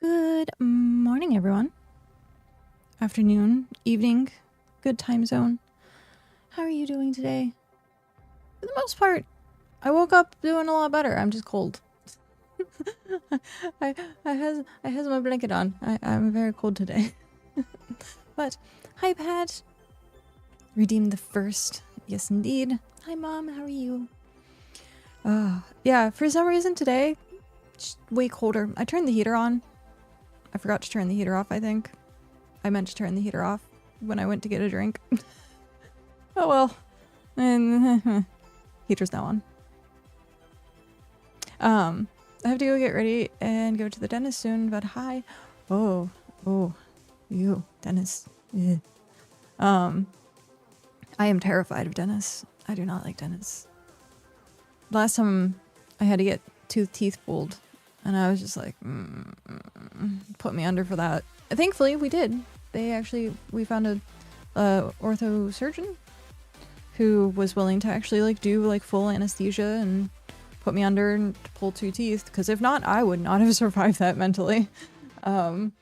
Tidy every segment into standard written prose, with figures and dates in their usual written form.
Good morning, everyone. Afternoon, evening, good time zone. How are you doing today? For the most part, I woke up doing a lot better. I'm just cold. I has my blanket on. I'm very cold today. But, hi Pat. Redeemed the first. Yes, indeed. Hi Mom, how are you? Yeah, for some reason today, just way colder. I turned the heater on. I forgot to turn the heater off, I think. I meant to turn the heater off when I went to get a drink. Oh well. And heater's now on. I have to go get ready and go to the dentist soon, but hi. Oh, you, dentist. Yeah. I am terrified of dentists. I do not like dentists. Last time I had to get teeth pulled, and I was just like, put me under for that. Thankfully, we did. We found a ortho surgeon who was willing to actually like do like full anesthesia and put me under and pull 2 teeth, because if not, I would not have survived that mentally. I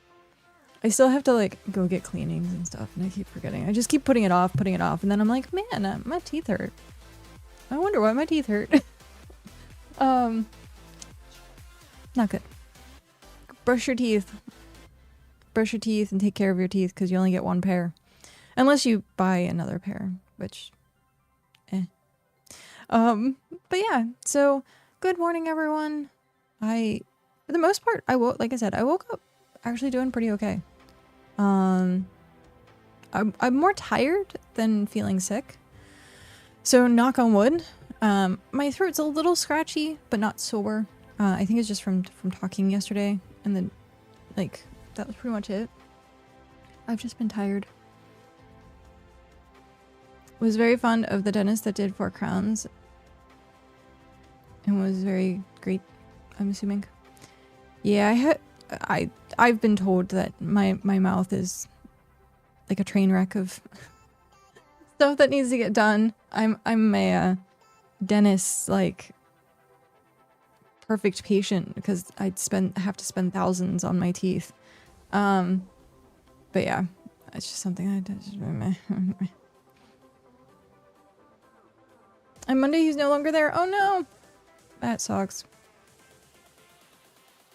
still have to like go get cleanings and stuff, and I keep forgetting. I just keep putting it off, and then I'm like, man, my teeth hurt. I wonder why my teeth hurt. Not good. Brush your teeth. Brush your teeth and take care of your teeth, because you only get 1 pair. Unless you buy another pair, which, But yeah, so good morning, everyone. For the most part, like I said, I woke up actually doing pretty okay. I'm more tired than feeling sick. So knock on wood. My throat's a little scratchy, but not sore. I think it's just from talking yesterday, and then like that was pretty much it. I've just been tired. Was very fond of the dentist that did 4 crowns. And was very great, I'm assuming. Yeah, I've been told that my mouth is like a train wreck of stuff that needs to get done. I'm a dentist like perfect patient, because have to spend thousands on my teeth. But yeah, it's just something I just. And Monday he's no longer there. Oh no, that sucks.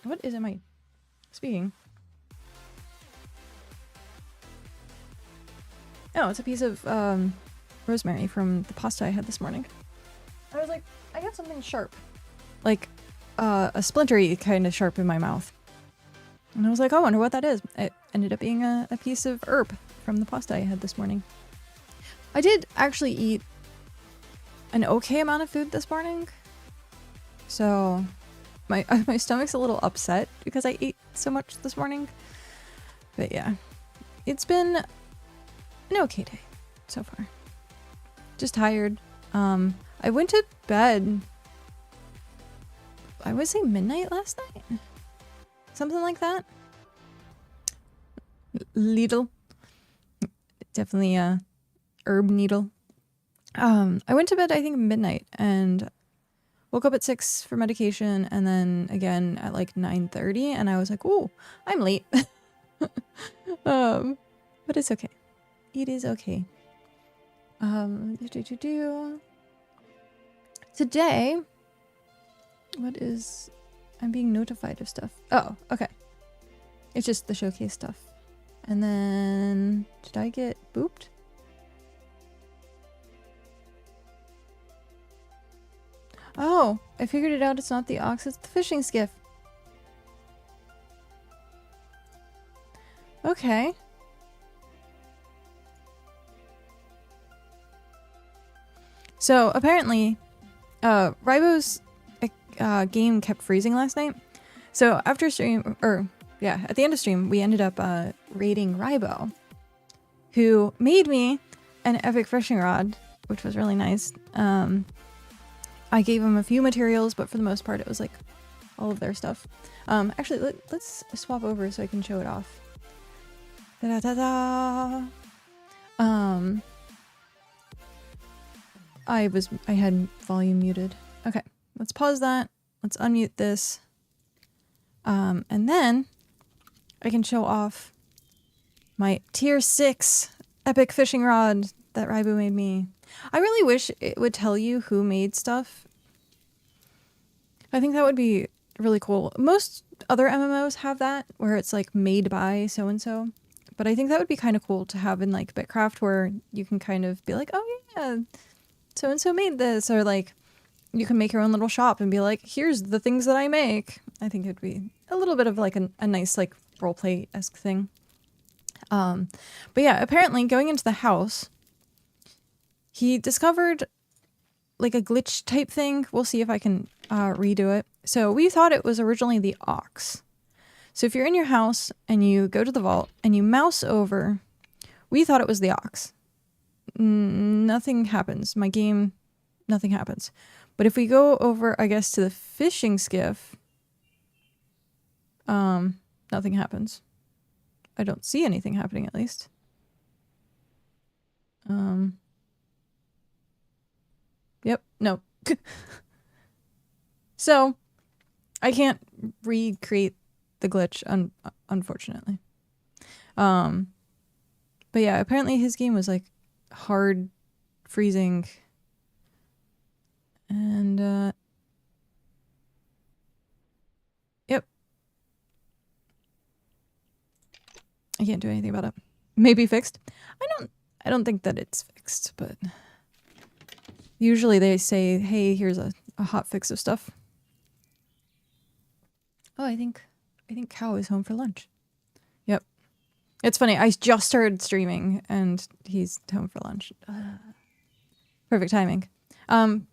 What is it? Speaking? Oh, it's a piece of rosemary from the pasta I had this morning. I was like, I got something sharp, like a splintery kind of sharp in my mouth, and I was like, I wonder what that is. It ended up being a piece of herb from the pasta I had this morning. I did actually eat an okay amount of food this morning, so my stomach's a little upset because I ate so much this morning. But yeah, it's been an okay day so far. Just tired. I went to bed, I would say midnight last night, something like that. Lidl, definitely a herb needle. I went to bed I think midnight and woke up at 6 for medication, and then again at like 9:30, and I was like, "Oh, I'm late." But it's okay. It is okay. Today, I'm being notified of stuff. Oh, okay. It's just the showcase stuff. And then, did I get booped? Oh, I figured it out. It's not the ox, it's the fishing skiff. Okay. So apparently, Ribo's game kept freezing last night. So after stream, at the end of stream, we ended up raiding Ribo, who made me an epic fishing rod, which was really nice. I gave him a few materials, but for the most part, it was like all of their stuff. Actually, let's swap over so I can show it off. Da-da-da-da! I had volume muted. Okay, let's pause that. Let's unmute this. And then I can show off my tier 6 epic fishing rod that Raibu made me. I really wish it would tell you who made stuff. I think that would be really cool. Most other MMOs have that, where it's like made by so-and-so. But I think that would be kind of cool to have in like BitCraft, where you can kind of be like, oh yeah, so-and-so made this. Or like, you can make your own little shop and be like, here's the things that I make. I think it'd be a little bit of like a nice like roleplay-esque thing. But yeah, apparently going into the house, he discovered like a glitch type thing. We'll see if I can redo it. So we thought it was originally the ox. So if you're in your house and you go to the vault and you mouse over, we thought it was the ox. Nothing happens. My game, nothing happens. But if we go over, I guess, to the fishing skiff, nothing happens. I don't see anything happening, at least. Yep, no. So, I can't recreate the glitch, unfortunately. But yeah, apparently his game was like hard freezing. And, yep. I can't do anything about it. Maybe fixed. I don't think that it's fixed, but usually they say, hey, here's a hot fix of stuff. Oh, I think Cow is home for lunch. Yep. It's funny. I just started streaming and he's home for lunch. Perfect timing.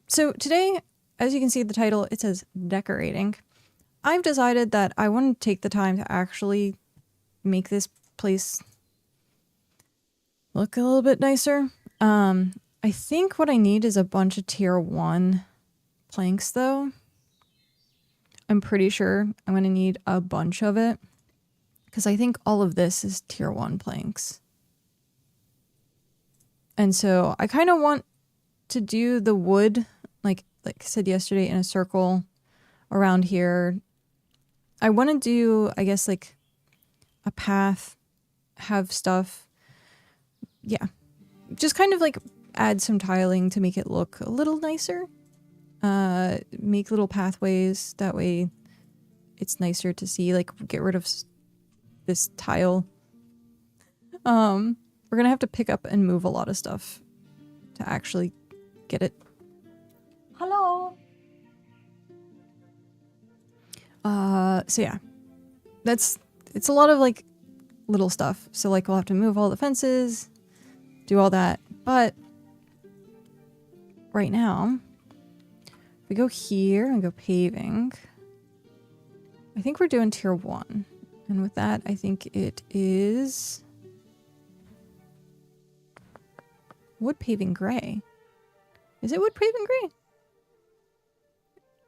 So today, as you can see the title, it says decorating. I've decided that I want to take the time to actually make this place look a little bit nicer. I think what I need is a bunch of tier 1 planks though. I'm pretty sure I'm going to need a bunch of it because I think all of this is tier 1 planks. And so I kind of want to do the wood, like I said yesterday, in a circle around here. I want to do, I guess, like a path, have stuff. Yeah. Just kind of like add some tiling to make it look a little nicer. Make little pathways. That way it's nicer to see, like get rid of this tile. We're going to have to pick up and move a lot of stuff to actually get it. Hello. So yeah, it's a lot of like little stuff. So like we'll have to move all the fences, do all that. But right now, we go here and go paving. I think we're doing tier 1. And with that, I think it is wood paving gray. Is it wood paving gray?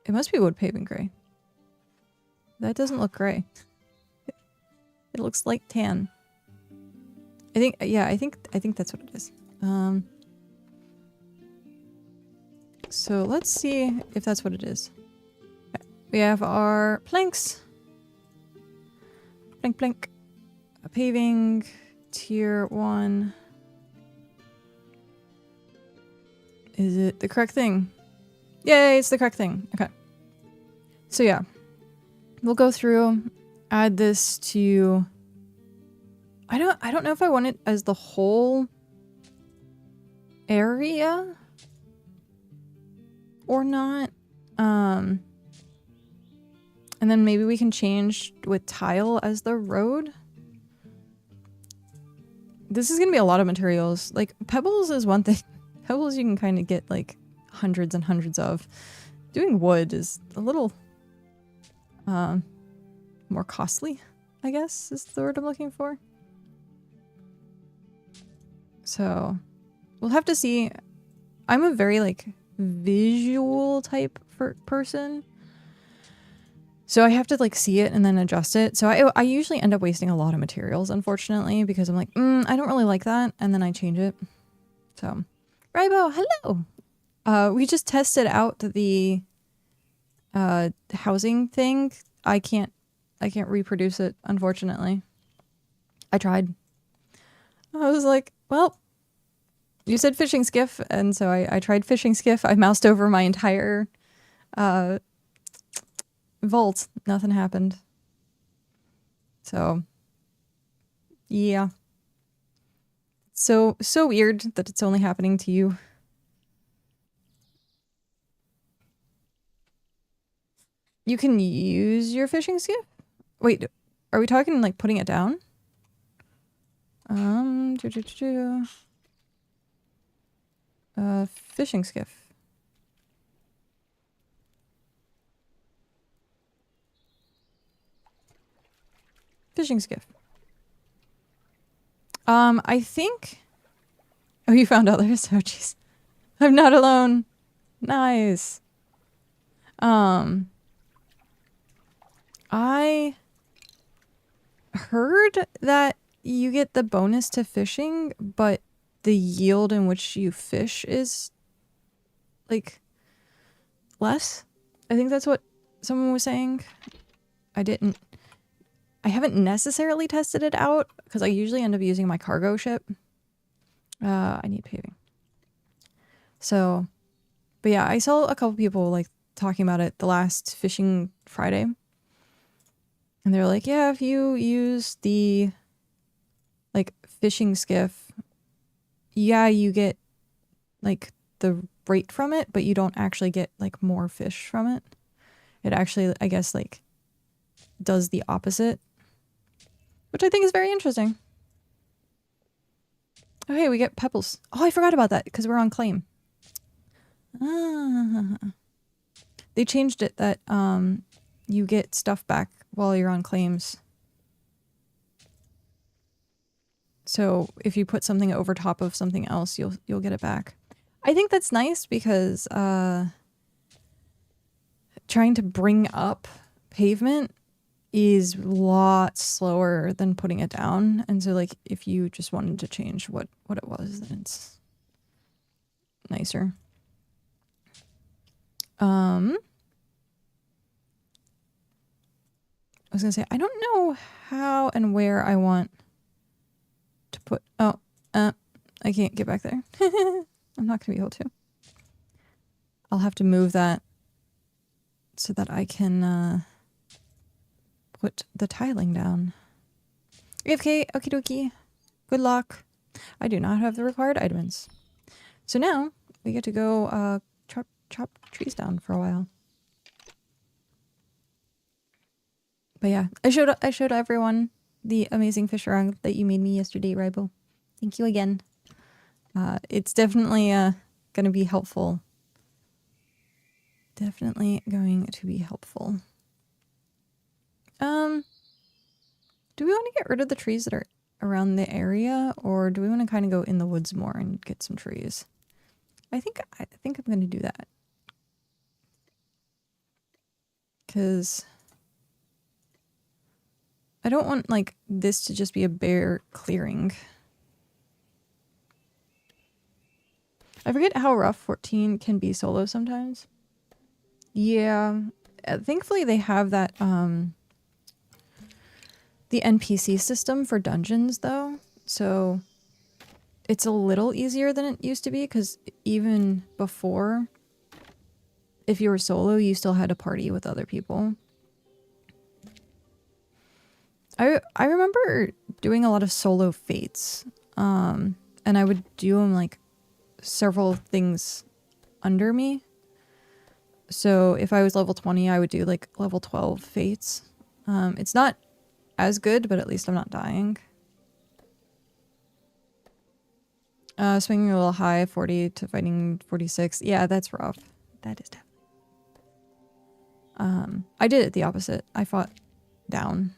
It must be wood paving gray. That doesn't look gray. It looks like tan. I think, yeah, I think that's what it is. So let's see if that's what it is. Okay. We have our planks. Plank, plank. A paving, tier 1. Is it the correct thing? Yay, it's the correct thing. Okay. So yeah. We'll go through, add this to... I don't know if I want it as the whole area or not. And then maybe we can change with tile as the road. This is gonna be a lot of materials. Like, pebbles is one thing. Pebbles you can kind of get like hundreds and hundreds of. Doing wood is a little more costly, I guess is the word I'm looking for. So we'll have to see. I'm a very like visual type person. So I have to like see it and then adjust it. So I usually end up wasting a lot of materials, unfortunately, because I'm like, I don't really like that. And then I change it. So, Raibo, hello. We just tested out the housing thing. I can't reproduce it, unfortunately. I tried. I was like, well, you said fishing skiff, and so I tried fishing skiff. I moused over my entire vault. Nothing happened. So, yeah. So weird that it's only happening to you. You can use your fishing skiff? Wait, are we talking like putting it down? Fishing skiff. Fishing skiff. I think... Oh, you found others? Oh, jeez. I'm not alone. Nice. I heard that you get the bonus to fishing, but the yield in which you fish is, like, less. I think that's what someone was saying. I haven't necessarily tested it out, because I usually end up using my cargo ship. I need paving. So, but yeah, I saw a couple people, like, talking about it the last Fishing Friday. And they're like, yeah, if you use the, like, fishing skiff, yeah, you get, like, the rate from it, but you don't actually get, like, more fish from it. It actually, I guess, like, does the opposite. Which I think is very interesting. Oh, hey, we get pebbles. Oh, I forgot about that, because we're on claim. They changed it that, you get stuff back while you're on claims. So if you put something over top of something else, you'll get it back. I think that's nice because trying to bring up pavement is a lot slower than putting it down. And so like if you just wanted to change what it was, then it's nicer. I was gonna say, I don't know how and where I want to put, I can't get back there. I'm not gonna be able to. I'll have to move that so that I can put the tiling down. AFK, okie dokie. Good luck. I do not have the required items. So now we get to go chop trees down for a while. But yeah, I showed everyone the amazing fish around that you made me yesterday, Ribo. Thank you again. It's definitely going to be helpful. Definitely going to be helpful. Do we want to get rid of the trees that are around the area, or do we want to kind of go in the woods more and get some trees? I think I'm going to do that. Because I don't want, like, this to just be a bare clearing. I forget how rough 14 can be solo sometimes. Yeah. Thankfully, they have that, the NPC system for dungeons, though. So it's a little easier than it used to be, because even before, if you were solo, you still had to party with other people. I remember doing a lot of solo fates, and I would do them like several things under me. So if I was level 20, I would do like level 12 fates. It's not as good, but at least I'm not dying. Swinging a little high, 40 to fighting 46. Yeah, that's rough. That is definitely. I did it the opposite. I fought down.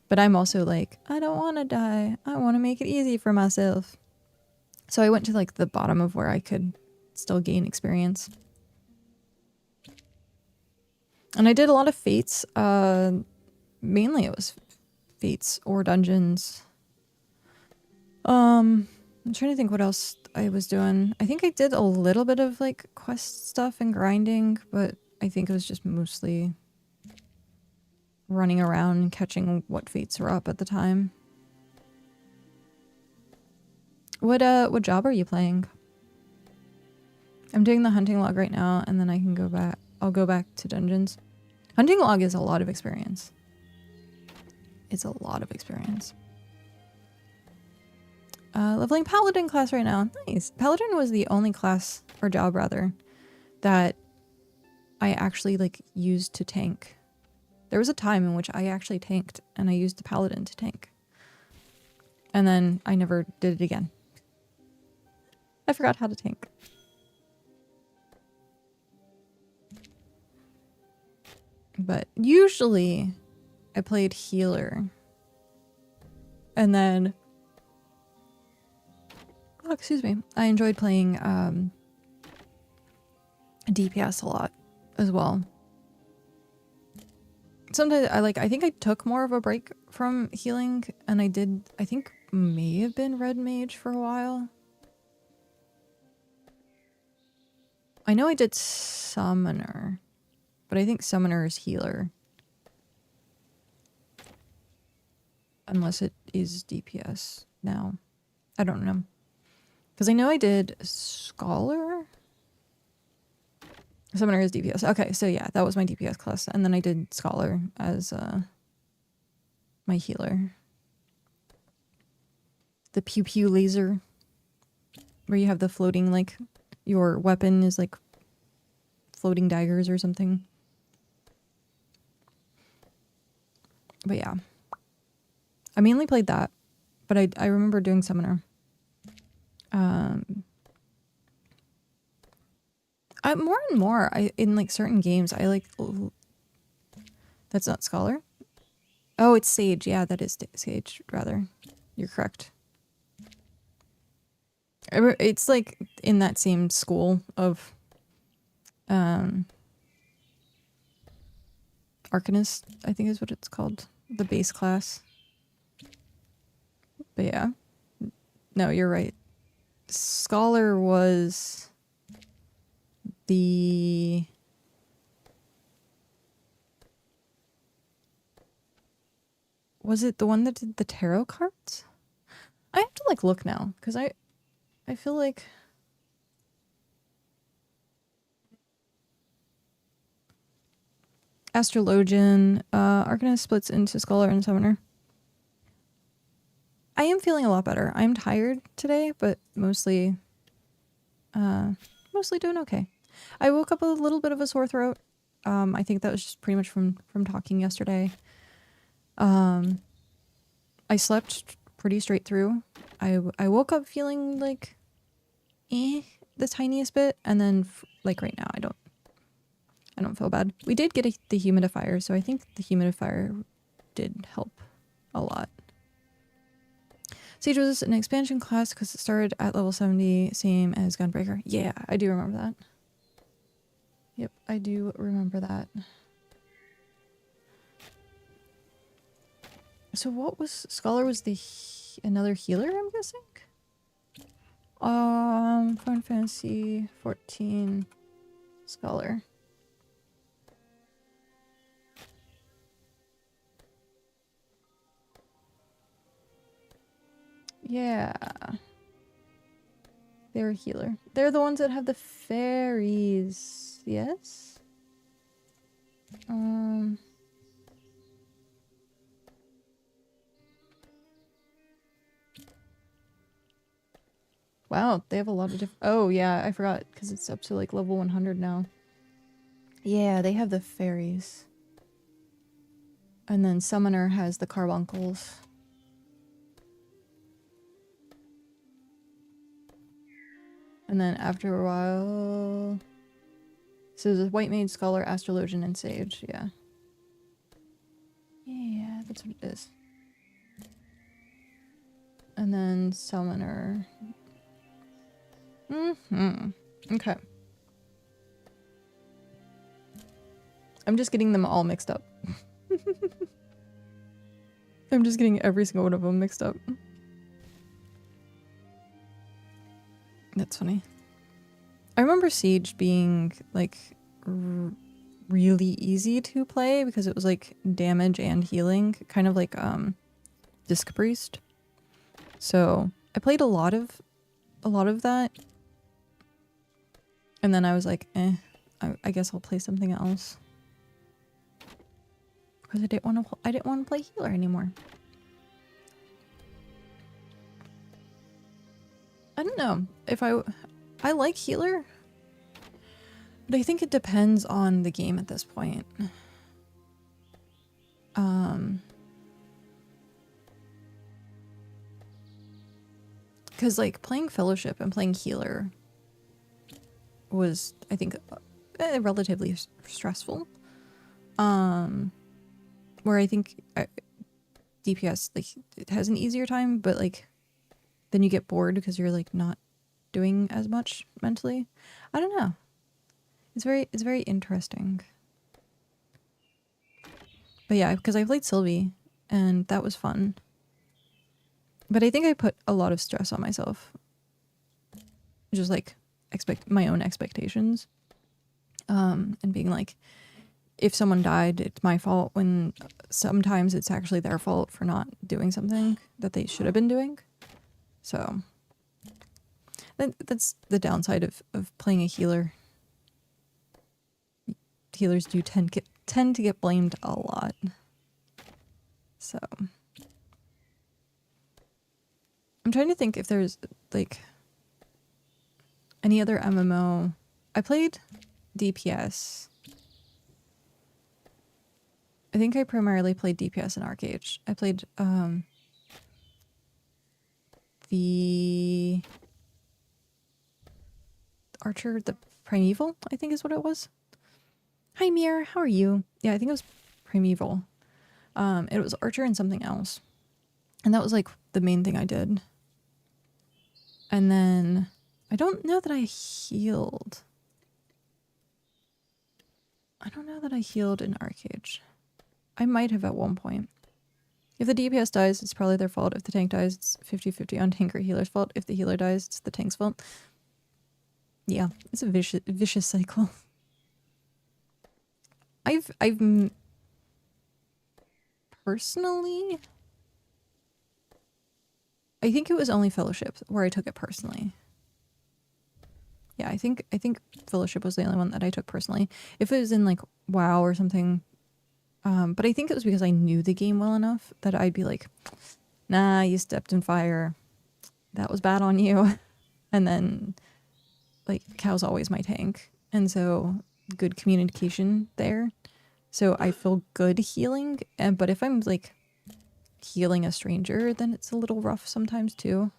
But I'm also like, I don't want to die. I want to make it easy for myself. So I went to like the bottom of where I could still gain experience. And I did a lot of fates. Mainly it was fates or dungeons. I'm trying to think what else I was doing. I think I did a little bit of like quest stuff and grinding, but I think it was just mostly running around and catching what fates were up at the time. What job are you playing? I'm doing the hunting log right now, and then I can go back. I'll go back to dungeons. Hunting log is a lot of experience. It's a lot of experience. Leveling Paladin class right now. Nice. Paladin was the only class, or job rather, that I actually like used to tank. There was a time in which I actually tanked, and I used the Paladin to tank. And then I never did it again. I forgot how to tank. But usually I played healer. And then, oh, excuse me, I enjoyed playing DPS a lot as well. Sometimes I think I took more of a break from healing, and I think may have been red mage for a while. I know I did summoner, but I think summoner is healer. Unless it is DPS now. I don't know. Because I know I did scholar? Summoner is DPS. Okay, so yeah, that was my DPS class. And then I did scholar as my healer. The pew pew laser. Where you have the floating, like, your weapon is like floating daggers or something. But yeah. I mainly played that, but I remember doing summoner. More and more, in like certain games, I like... That's not scholar? Oh, it's sage. Yeah, that is sage, rather. You're correct. It's like in that same school of Arcanist, I think is what it's called. The base class. But yeah. No, you're right. Scholar was the... Was it the one that did the tarot cards? I have to like look now, because I feel like... Astrologian, Arcanist splits into Scholar and Summoner. I am feeling a lot better. I'm tired today, but mostly doing okay. I woke up with a little bit of a sore throat. I think that was just pretty much from talking yesterday. I slept pretty straight through. I woke up feeling like the tiniest bit, and then like right now I don't feel bad. We did get the humidifier, so I think the humidifier did help a lot. Sage was an expansion class because it started at level 70, same as Gunbreaker. Yeah, I do remember that. Yep, I do remember that. So what was... Scholar was another healer, I'm guessing? Final Fantasy 14 Scholar. Yeah. They're a healer. They're the ones that have the fairies. Yes? Wow, they have a lot of different... Oh, yeah, I forgot, because it's up to, like, level 100 now. Yeah, they have the fairies. And then Summoner has the carbuncles. And then after a while... So there's a White Mage, Scholar, Astrologian, and Sage, yeah. Yeah, that's what it is. And then Summoner... Okay. I'm just getting them all mixed up. I'm just getting every single one of them mixed up. That's funny. I remember Siege being, like, really easy to play because it was like damage and healing, kind of like Disc Priest. So I played a lot of that, and then I was like, I guess I'll play something else because I didn't want to play healer anymore. I don't know if I like healer, but I think it depends on the game at this point. Because like playing Fellowship and playing healer was, I think, relatively stressful. Where I think DPS, like, it has an easier time, but like then you get bored because you're like not doing as much mentally. I don't know. It's very interesting. But yeah, because I played Sylvie and that was fun. But I think I put a lot of stress on myself. Just like my own expectations. And being like, if someone died, it's my fault, when sometimes it's actually their fault for not doing something that they should have been doing. So that's the downside of playing a healer. Healers do tend to get blamed a lot. So I'm trying to think if there's like any other MMO. I played DPS. I think I primarily played DPS and Arcade. I played the Archer, the Primeval, I think is what it was. Hi Mir, how are you? Yeah, I think it was Primeval. It was Archer and something else. And that was like the main thing I did. And then I don't know that I healed. I don't know that I healed in Arcade. I might have at one point. If the DPS dies, it's probably their fault. If the tank dies, it's 50-50 on tank or healer's fault. If the healer dies, it's the tank's fault. Yeah, it's a vicious cycle. I've personally, I think it was only Fellowship where I took it personally. Yeah, I think Fellowship was the only one that I took personally. If it was in like WoW or something, but I think it was because I knew the game well enough that I'd be like, nah, you stepped in fire. That was bad on you. And then like Cow's always my tank. And so good communication there. So I feel good healing. But if I'm like healing a stranger, then it's a little rough sometimes too.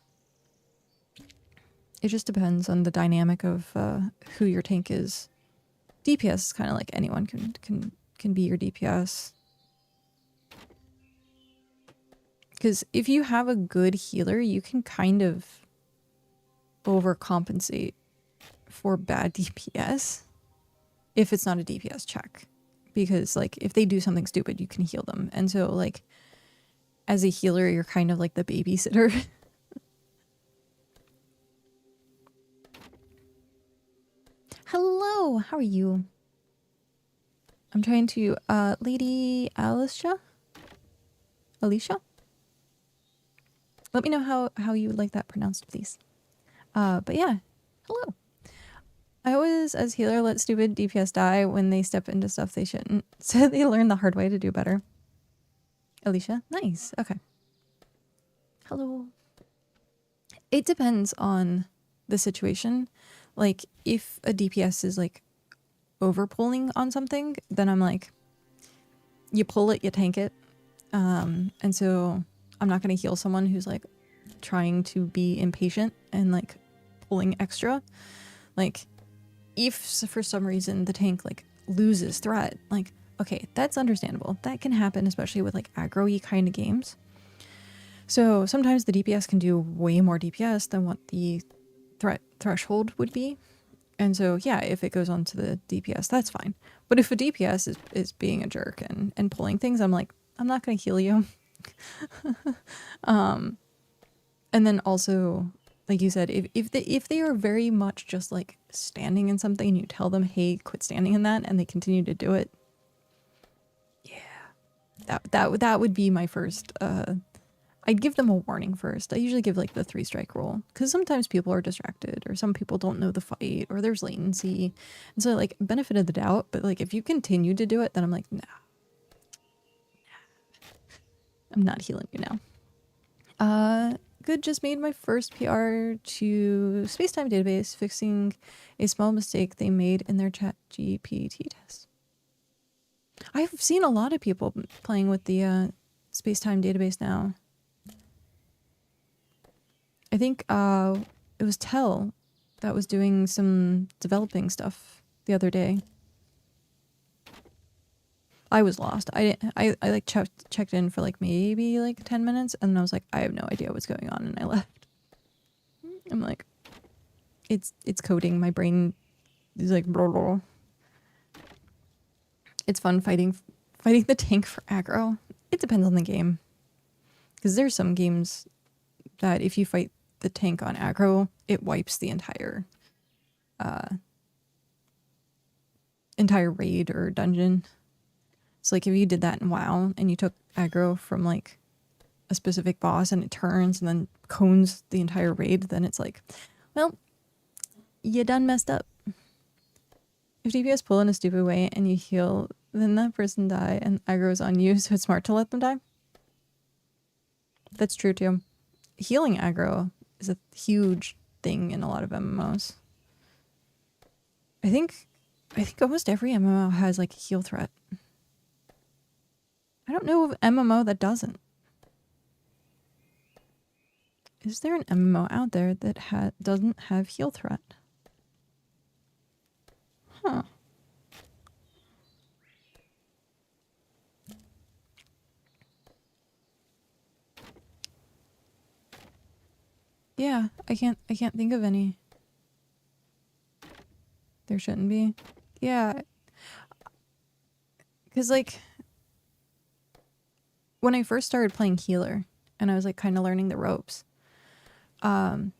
It just depends on the dynamic of who your tank is. DPS is kind of like anyone can be your DPS. Because if you have a good healer, you can kind of overcompensate for bad DPS if it's not a DPS check. Because like if they do something stupid, you can heal them. And so like as a healer, you're kind of like the babysitter. Hello, how are you? I'm trying to, Lady Alicia? Let me know how you would like that pronounced, please. But yeah, hello. I always, as healer, let stupid DPS die when they step into stuff they shouldn't. So they learn the hard way to do better. Alicia, nice, okay. Hello. It depends on the situation. Like, if a DPS is like over-pulling on something, then I'm like, you pull it, you tank it. And so I'm not going to heal someone who's like trying to be impatient and like pulling extra. Like, if for some reason the tank like loses threat, like, okay, that's understandable. That can happen, especially with like aggro-y kind of games. So sometimes the DPS can do way more DPS than what the threat threshold would be. And so, yeah, if it goes on to the DPS, that's fine. But if a DPS is being a jerk and pulling things, I'm like, I'm not going to heal you. And then also, like you said, if they are very much just like standing in something and you tell them, hey, quit standing in that, and they continue to do it, yeah, that would be my first. I'd give them a warning first. I usually give like the 3-strike rule because sometimes people are distracted or some people don't know the fight or there's latency, and so like benefit of the doubt. But like if you continue to do it, then I'm like, nah, I'm not healing you now. Good, just made my first PR to Spacetime Database, fixing a small mistake they made in their chat GPT test. I've seen a lot of people playing with the Spacetime Database now. I think it was Tell that was doing some developing stuff the other day. I was lost. I like checked in for like maybe like 10 minutes and then I was like, I have no idea what's going on, and I left. I'm like, it's coding. My brain is like blah, blah. It's fun fighting the tank for aggro. It depends on the game. Because there's some games that if you fight the tank on aggro, it wipes the entire raid or dungeon. So like if you did that in WoW and you took aggro from like a specific boss and it turns and then cones the entire raid, then it's like, well, you done messed up. If DPS pull in a stupid way and you heal, then that person die and aggro's on you, so it's smart to let them die. That's true too. Healing aggro is a huge thing in a lot of MMOs. I think almost every MMO has like a heal threat. I don't know of an MMO that doesn't. Is there an MMO out there that doesn't have heal threat? Huh. Yeah, I can't think of any. There shouldn't be. Yeah. Cause like when I first started playing healer and I was like kind of learning the ropes, one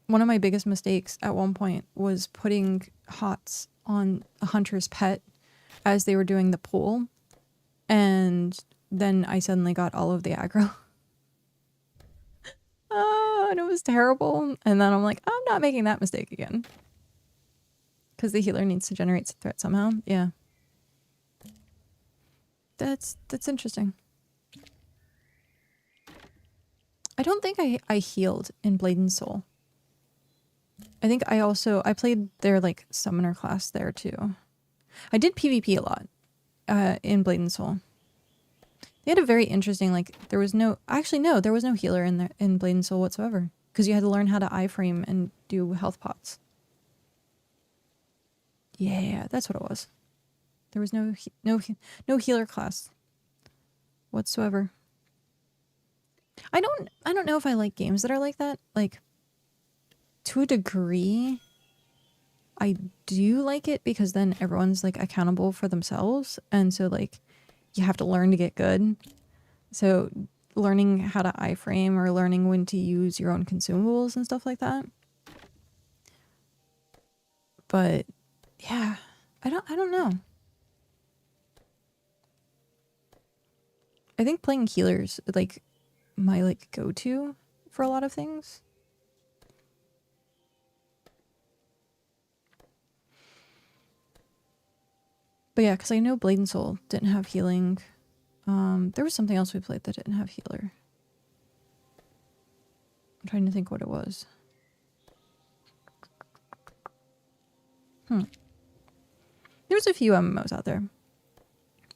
of my biggest mistakes at one point was putting HOTS on a hunter's pet as they were doing the pull, and then I suddenly got all of the aggro. And it was terrible. And then I'm like, I'm not making that mistake again. Because the healer needs to generate threat somehow. Yeah. That's interesting. I don't think I healed in Blade and Soul. I think I played their like summoner class there too. I did PvP a lot in Blade and Soul. They had a very interesting, like, there was no healer in Blade and Soul whatsoever. Because you had to learn how to iframe and do health pots. Yeah, that's what it was. There was no healer class whatsoever. I don't know if I like games that are like that. Like, to a degree, I do like it because then everyone's like accountable for themselves, and so like you have to learn to get good. So learning how to iframe or learning when to use your own consumables and stuff like that. But yeah, I don't know. I think playing healers like my like go-to for a lot of things. But yeah, because I know Blade and Soul didn't have healing. There was something else we played that didn't have healer. I'm trying to think what it was. There's a few MMOs out there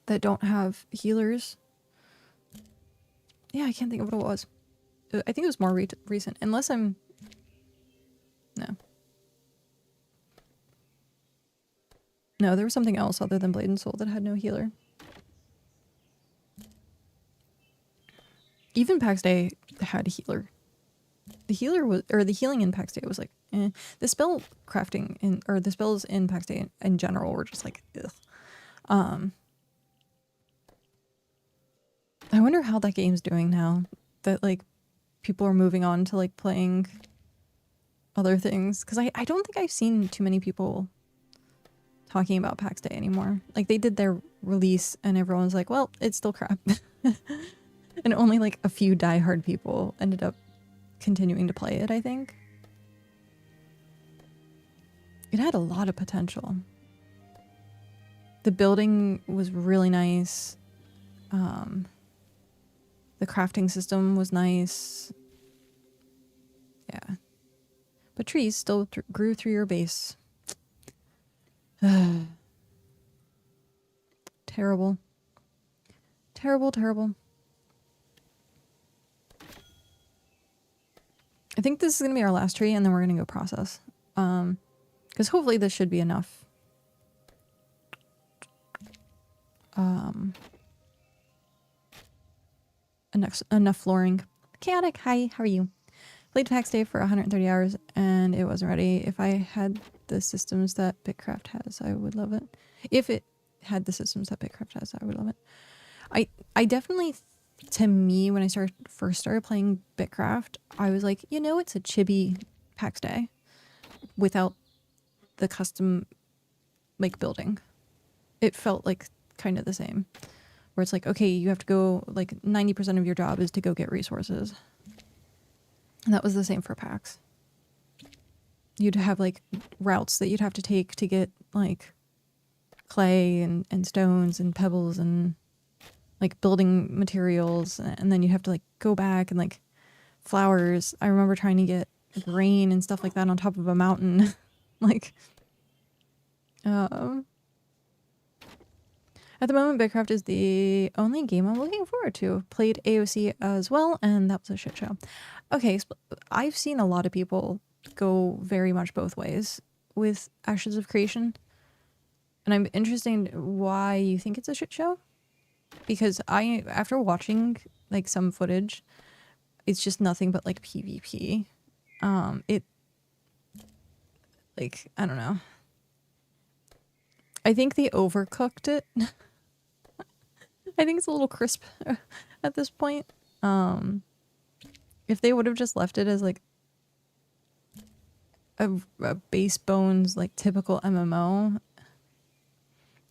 that don't have healers. Yeah, I can't think of what it was. I think it was more recent, unless I'm... No, there was something else other than Blade and Soul that had no healer. Even Pax Day had a healer. The healing in Pax Day was like, eh. The spell crafting or the spells in Pax Day in general were just like, ugh. I wonder how that game's doing now. That like people are moving on to like playing other things. Because I don't think I've seen too many people talking about PAX Day anymore. Like they did their release and everyone's like, well, it's still crap. And only like a few diehard people ended up continuing to play it, I think. It had a lot of potential. The building was really nice. The crafting system was nice. Yeah. But trees still grew through your base. Terrible. Terrible, terrible. I think this is going to be our last tree and then we're going to go process. Because hopefully this should be enough. Enough flooring. Chaotic, hi, how are you? Played PAX Day for 130 hours and it wasn't ready. If I had the systems that BitCraft has, I would love it. If it had the systems that BitCraft has, I would love it. I definitely, to me, when I first started playing BitCraft, I was like, you know, it's a chibi PAX Day without the custom like building. It felt like kind of the same. Where it's like, okay, you have to go, like 90% of your job is to go get resources. And that was the same for PAX. You'd have like routes that you'd have to take to get like clay and stones and pebbles and like building materials. And then you have to like go back and like flowers. I remember trying to get grain and stuff like that on top of a mountain. Like, at the moment, BitCraft is the only game I'm looking forward to. Played AOC as well, and that was a shit show. Okay, I've seen a lot of people go very much both ways with Ashes of Creation. And I'm interested in why you think it's a shit show. Because after watching like some footage, it's just nothing but like PvP. Like, I don't know. I think they overcooked it. I think it's a little crisp at this point. If they would have just left it as like a base bones, like typical MMO,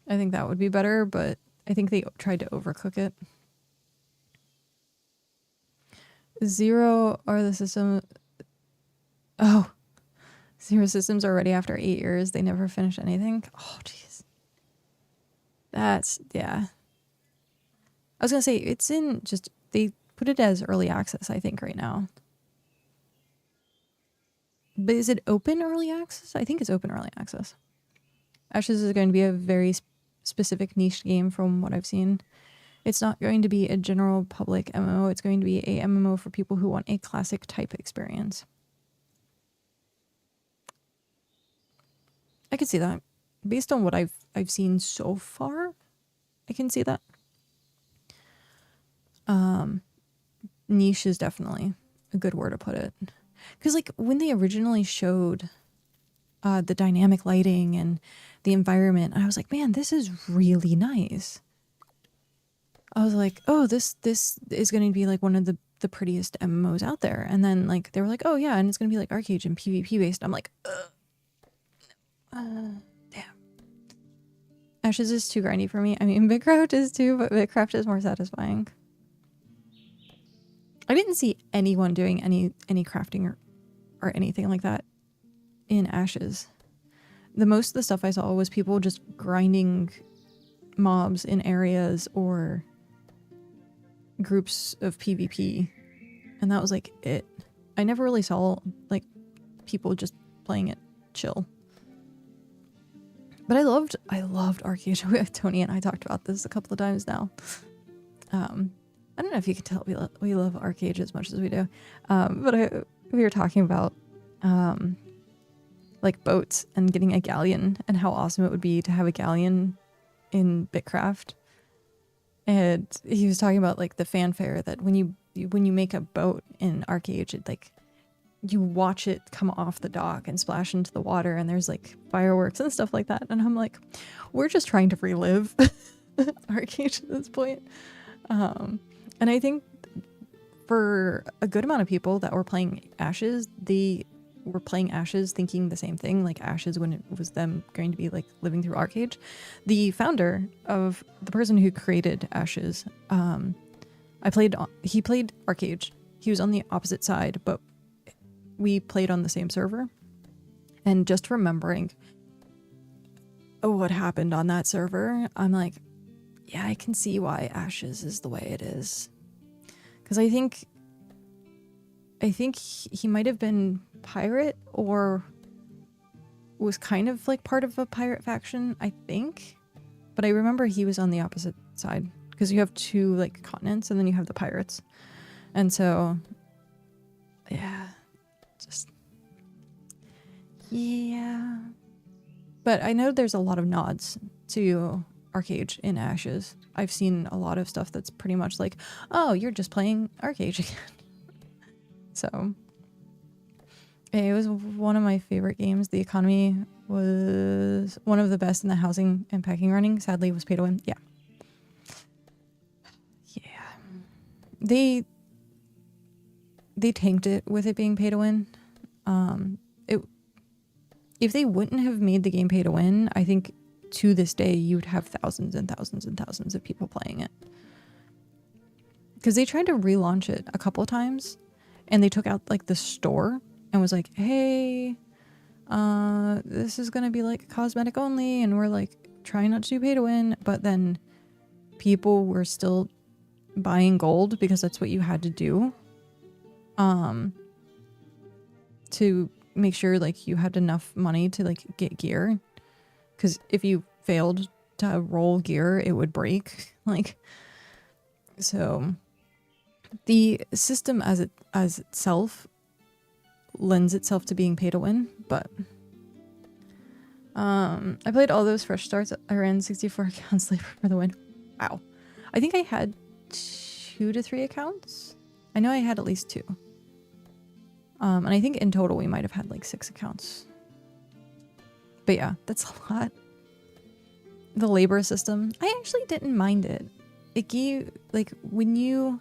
I think that would be better, but I think they tried to overcook it. Zero are the system. Oh, Zero systems are ready after 8 years. They never finish anything. Oh, jeez. That's, yeah. I was going to say, it's in just, they put it as early access, I think, right now. But is it open early access? I think it's open early access. Ashes is going to be a very specific niche game from what I've seen. It's not going to be a general public MMO. It's going to be a MMO for people who want a classic type experience. I could see that. Based on what I've seen so far, I can see that. Niche is definitely a good word to put it. Because like when they originally showed the dynamic lighting and the environment, I was like, man, this is really nice. I was like, oh, this is going to be like one of the prettiest MMOs out there. And then like they were like, oh yeah, and it's going to be like Arcade and PvP based. I'm like, damn. Ashes is too grindy for me. I mean, BitCraft is too, but BitCraft is more satisfying. I didn't see anyone doing any crafting or anything like that in Ashes. The most of the stuff I saw was people just grinding mobs in areas or groups of PvP. And that was like it. I never really saw like people just playing it chill. But I loved Arcade. Tony and I talked about this a couple of times now. I don't know if you can tell we love Arcade as much as we do. But we were talking about like boats and getting a galleon and how awesome it would be to have a galleon in BitCraft. And he was talking about like the fanfare that when you make a boat in Arcade, it like you watch it come off the dock and splash into the water and there's like fireworks and stuff like that. And I'm like, we're just trying to relive Arcade at this point. And I think for a good amount of people that were playing Ashes, they were playing Ashes thinking the same thing, like Ashes when it was them going to be like living through Arcade. The founder of the person who created Ashes, he played Arcade. He was on the opposite side, but we played on the same server. And just remembering what happened on that server, I'm like, yeah, I can see why Ashes is the way it is. Because I think he might have been pirate or was kind of like part of a pirate faction, I think. But I remember he was on the opposite side because you have two like continents and then you have the pirates. And so, yeah, just, yeah. But I know there's a lot of nods to Arcade in Ashes. I've seen a lot of stuff that's pretty much like, oh, you're just playing Arcade again. So it was one of my favorite games. The economy was one of the best in the housing and packing running. Sadly, it was pay to win. Yeah. Yeah. They tanked it with it being pay to win. If they wouldn't have made the game pay to win, I think to this day you'd have thousands and thousands and thousands of people playing it. Because they tried to relaunch it a couple of times and they took out like the store and was like, hey, this is gonna be like cosmetic only and we're like trying not to do pay to win, but then people were still buying gold because that's what you had to do to make sure like you had enough money to like get gear, because if you failed to roll gear it would break. Like, so the system as itself lends itself to being pay to win. But I played all those fresh starts. I ran 64 accounts labor for the win. Wow. I think I had 2 to 3 accounts. I know I had at least 2. And I think in total we might have had like 6 accounts. But yeah, that's a lot. The labor system, I actually didn't mind it. It gave, like, when you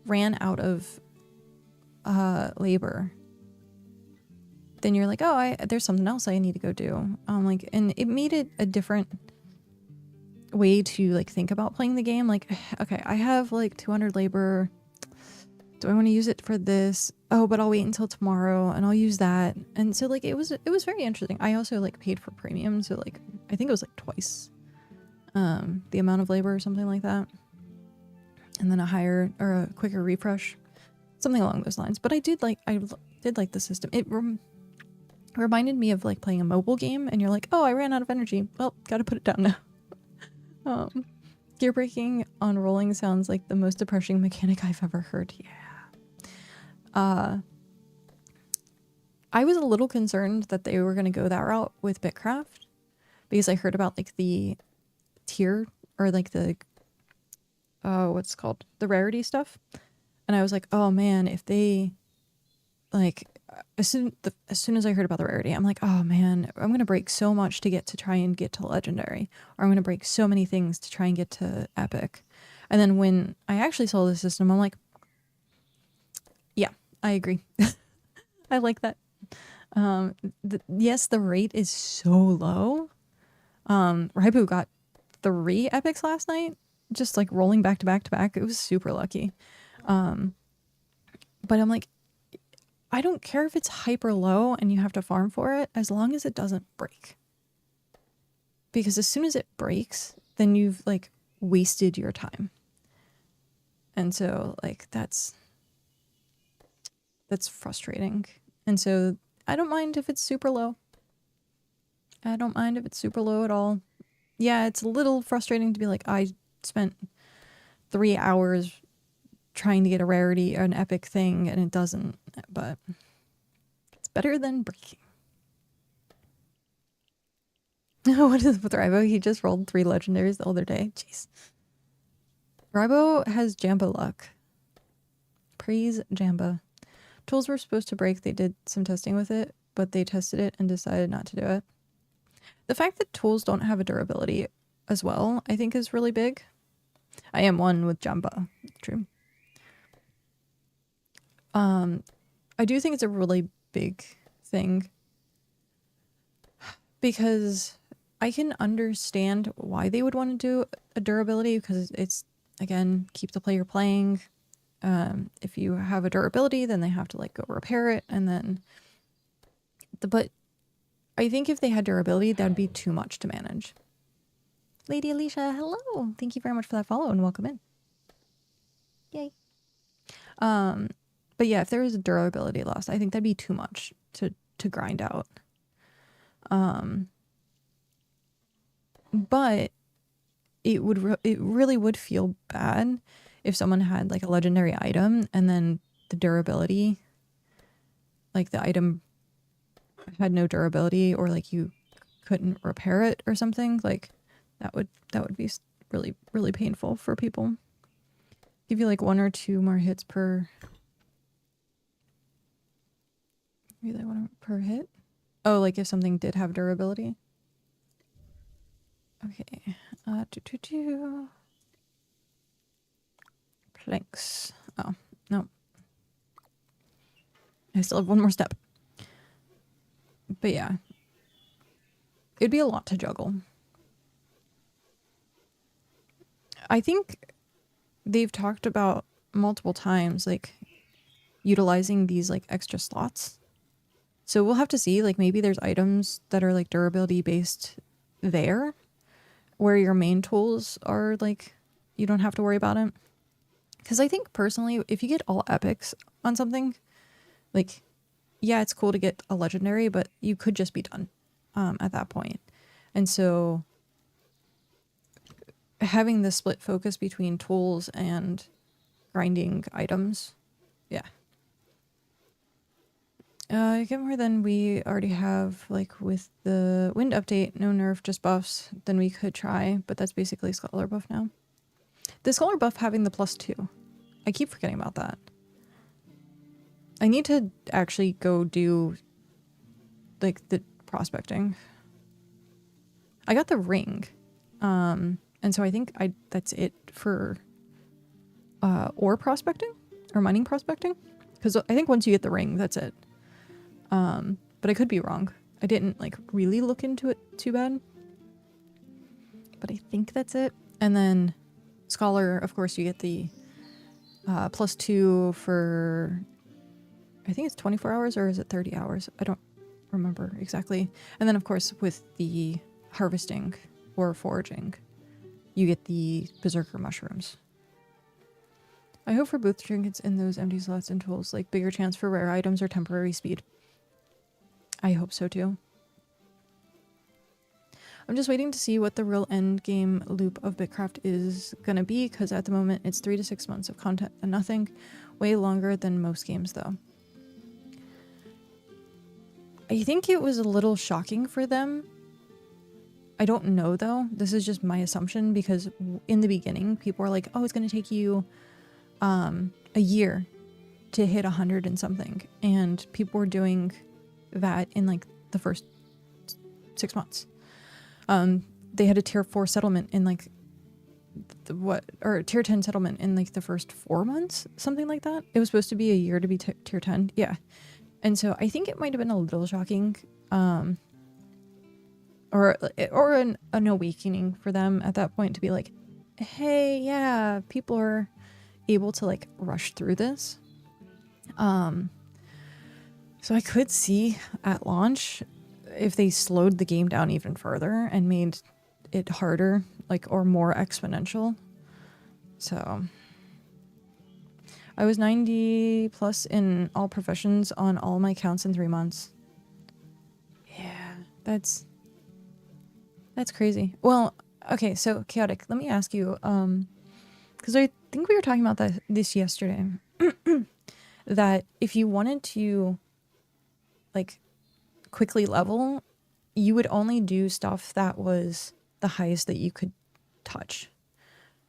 ran out of labor, then you're like, oh, there's something else I need to go do. Like, and it made it a different way to like think about playing the game. Like, okay, I have like 200 labor. Do I want to use it for this? Oh, but I'll wait until tomorrow and I'll use that. And so like it was very interesting. I also like paid for premium, so like I think it was like twice the amount of labor or something like that. And then a higher or a quicker refresh. Something along those lines. But I did like the system. It reminded me of like playing a mobile game and you're like, oh, I ran out of energy. Well, gotta put it down now. Gear breaking on rolling sounds like the most depressing mechanic I've ever heard. Yeah. I was a little concerned that they were going to go that route with BitCraft because I heard about like the tier or like the what's it called, the rarity stuff, and I was like, oh man, if they like as soon as I heard about the rarity, I'm like, oh man, I'm gonna break so much to try and get to legendary, or I'm gonna break so many things to try and get to epic. And then when I actually saw the system, I'm like, yeah, I agree. I like that. Yes, the rate is so low. Raibu got 3 epics last night, just like rolling back to back to back. It was super lucky. But I'm like, I don't care if it's hyper low and you have to farm for it, as long as it doesn't break. Because as soon as it breaks, then you've like wasted your time. And so like that's frustrating. And so I don't mind if it's super low. I don't mind if it's super low at all. Yeah, it's a little frustrating to be like, I spent 3 hours trying to get a rarity or an epic thing and it doesn't, but it's better than breaking. What is with Raibo? He just rolled 3 legendaries the other day. Jeez. Raibo has Jamba luck. Praise Jamba. Tools were supposed to break. They did some testing with it, but they tested it and decided not to do it. The fact that tools don't have a durability as well, I think is really big. I am one with Jamba. True. I do think it's a really big thing because I can understand why they would want to do a durability, because it's, again, keep the player playing. If you have a durability, then they have to like go repair it, and then but I think if they had durability, that'd be too much to manage. Lady Alicia, hello. Thank you very much for that follow and welcome in. Yay. But yeah, if there was a durability loss, I think that'd be too much to grind out. But it really would feel bad if someone had like a legendary item and then the durability, like the item had no durability, or like you couldn't repair it or something. Like that would be really, really painful for people. Give you like 1 or 2 more hits per, maybe like 1 per hit. Oh, like if something did have durability. Okay. Planks. Oh, no. I still have 1 more step. But yeah. It'd be a lot to juggle. I think they've talked about multiple times, like, utilizing these, like, extra slots. So we'll have to see, like, maybe there's items that are, like, durability based there, where your main tools are, like, you don't have to worry about it. Because I think, personally, if you get all epics on something, like, yeah, it's cool to get a legendary, but you could just be done at that point. And so having the split focus between tools and grinding items, yeah. Get more than we already have, like with the wind update, no nerf, just buffs, then we could try, but that's basically scholar buff now. The scholar buff having the +2. I keep forgetting about that. I need to actually go do like the prospecting. I got the ring. And so I think that's it for ore prospecting or mining prospecting. Because I think once you get the ring, that's it. But I could be wrong. I didn't like really look into it too bad. But I think that's it. And then scholar, of course, you get the +2 for, I think it's 24 hours or is it 30 hours? I don't remember exactly. And then of course with the harvesting or foraging, you get the berserker mushrooms. I hope for booth trinkets in those empty slots and tools, like bigger chance for rare items or temporary speed. I hope so too. I'm just waiting to see what the real end game loop of BitCraft is gonna be, because at the moment it's 3 to 6 months of content and nothing. Way longer than most games though. I think it was a little shocking for them. I don't know though. This is just my assumption, because in the beginning people were like, oh, it's gonna take you a year to hit 100 and something, and people were doing that in like the first 6 months. They had a tier 4 settlement in like or tier 10 settlement in like the first 4 months, something like that. It was supposed to be a year to be tier 10. Yeah. And so I think it might have been a little shocking, or an awakening for them at that point to be like, hey, yeah, people are able to like rush through this. So I could see at launch if they slowed the game down even further and made it harder, like, or more exponential. So I was 90 plus in all professions on all my counts in 3 months. Yeah, that's crazy. Well, okay, so Chaotic, let me ask you, because I think we were talking about this yesterday, that if you wanted to like quickly level, you would only do stuff that was the highest that you could touch.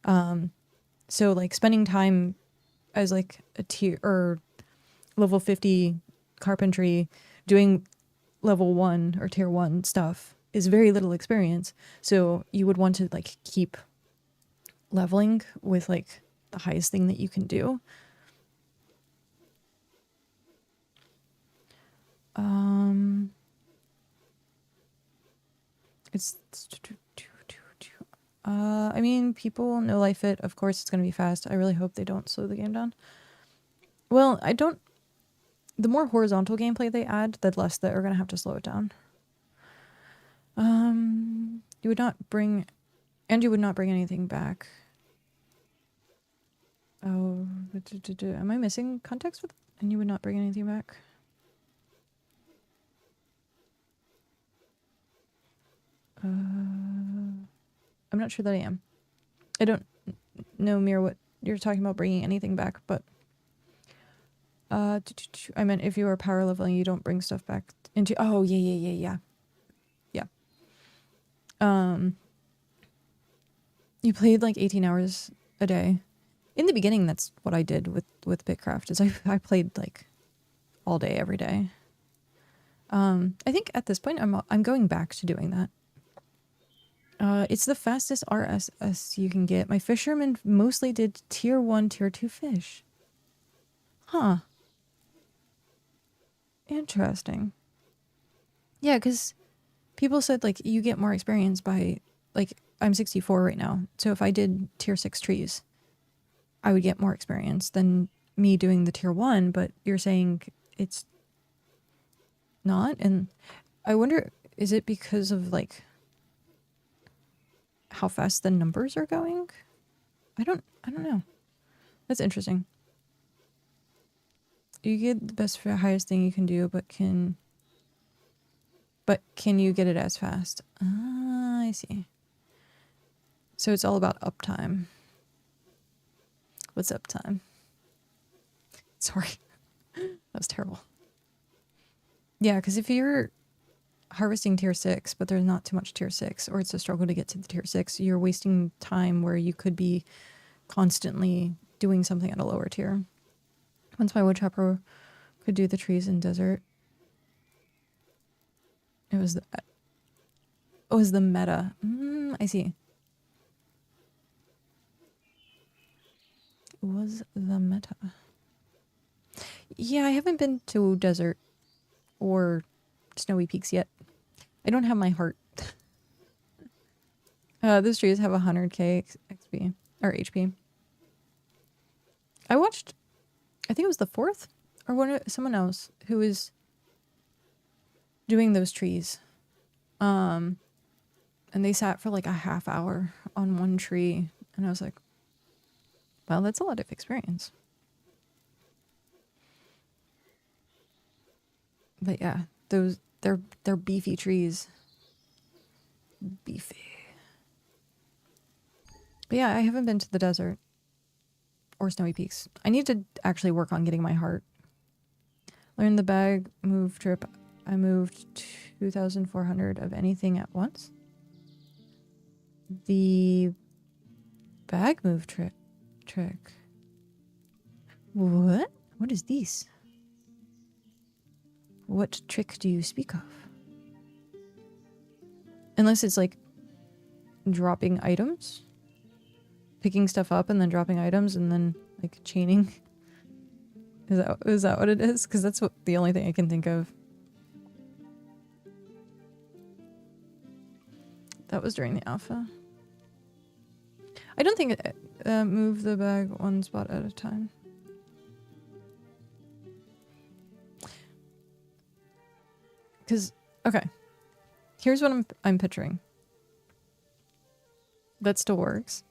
So like spending time as like a tier or level 50 carpentry doing level 1 or tier 1 stuff is very little experience. So you would want to like keep leveling with like the highest thing that you can do. It's I mean, people no life it. Of course, it's gonna be fast. I really hope they don't slow the game down. Well, I don't. The more horizontal gameplay they add, the less that are gonna have to slow it down. You would not bring, and you would not bring anything back. Oh, am I missing context with? And you would not bring anything back. I'm not sure that I am. I don't know, Mir, what you're talking about bringing anything back, but I meant if you are power leveling, you don't bring stuff back into. Oh yeah. You played like 18 hours a day. In the beginning, that's what I did with BitCraft. Is I played like all day, every day. I think at this point, I'm going back to doing that. It's the fastest RSS you can get. My fisherman mostly did tier 1, tier 2 fish. Huh. Interesting. Yeah, because people said like you get more experience by like I'm 64 right now. So if I did tier 6 trees, I would get more experience than me doing the tier 1, but you're saying it's not? And I wonder, is it because of like how fast the numbers are going? I don't know. That's interesting. You get the best for the highest thing you can do, but can you get it as fast? Ah, I see. So it's all about uptime. What's uptime? Sorry. That was terrible. Yeah, because if you're harvesting tier 6, but there's not too much tier 6, or it's a struggle to get to the tier 6, you're wasting time where you could be constantly doing something at a lower tier. Once my woodchopper could do the trees in desert, it was the meta. I see. It was the meta. Yeah, I haven't been to desert or snowy peaks yet. I don't have my heart. Those trees have 100k XP or HP. I watched, I think it was the 4th or someone else who was doing those trees. And they sat for like a half hour on one tree, and I was like, well, that's a lot of experience. But yeah, they're beefy trees. Beefy. But yeah, I haven't been to the desert or snowy peaks. I need to actually work on getting my heart. Learn the bag move trip. I moved 2,400 of anything at once. The bag move trick. What? What is this? What trick do you speak of? Unless it's like dropping items, picking stuff up and then dropping items and then like chaining. Is that what it is? Because that's the only thing I can think of. That was during the alpha. I don't think it move the bag one spot at a time. Because, okay, here's what I'm picturing. That still works.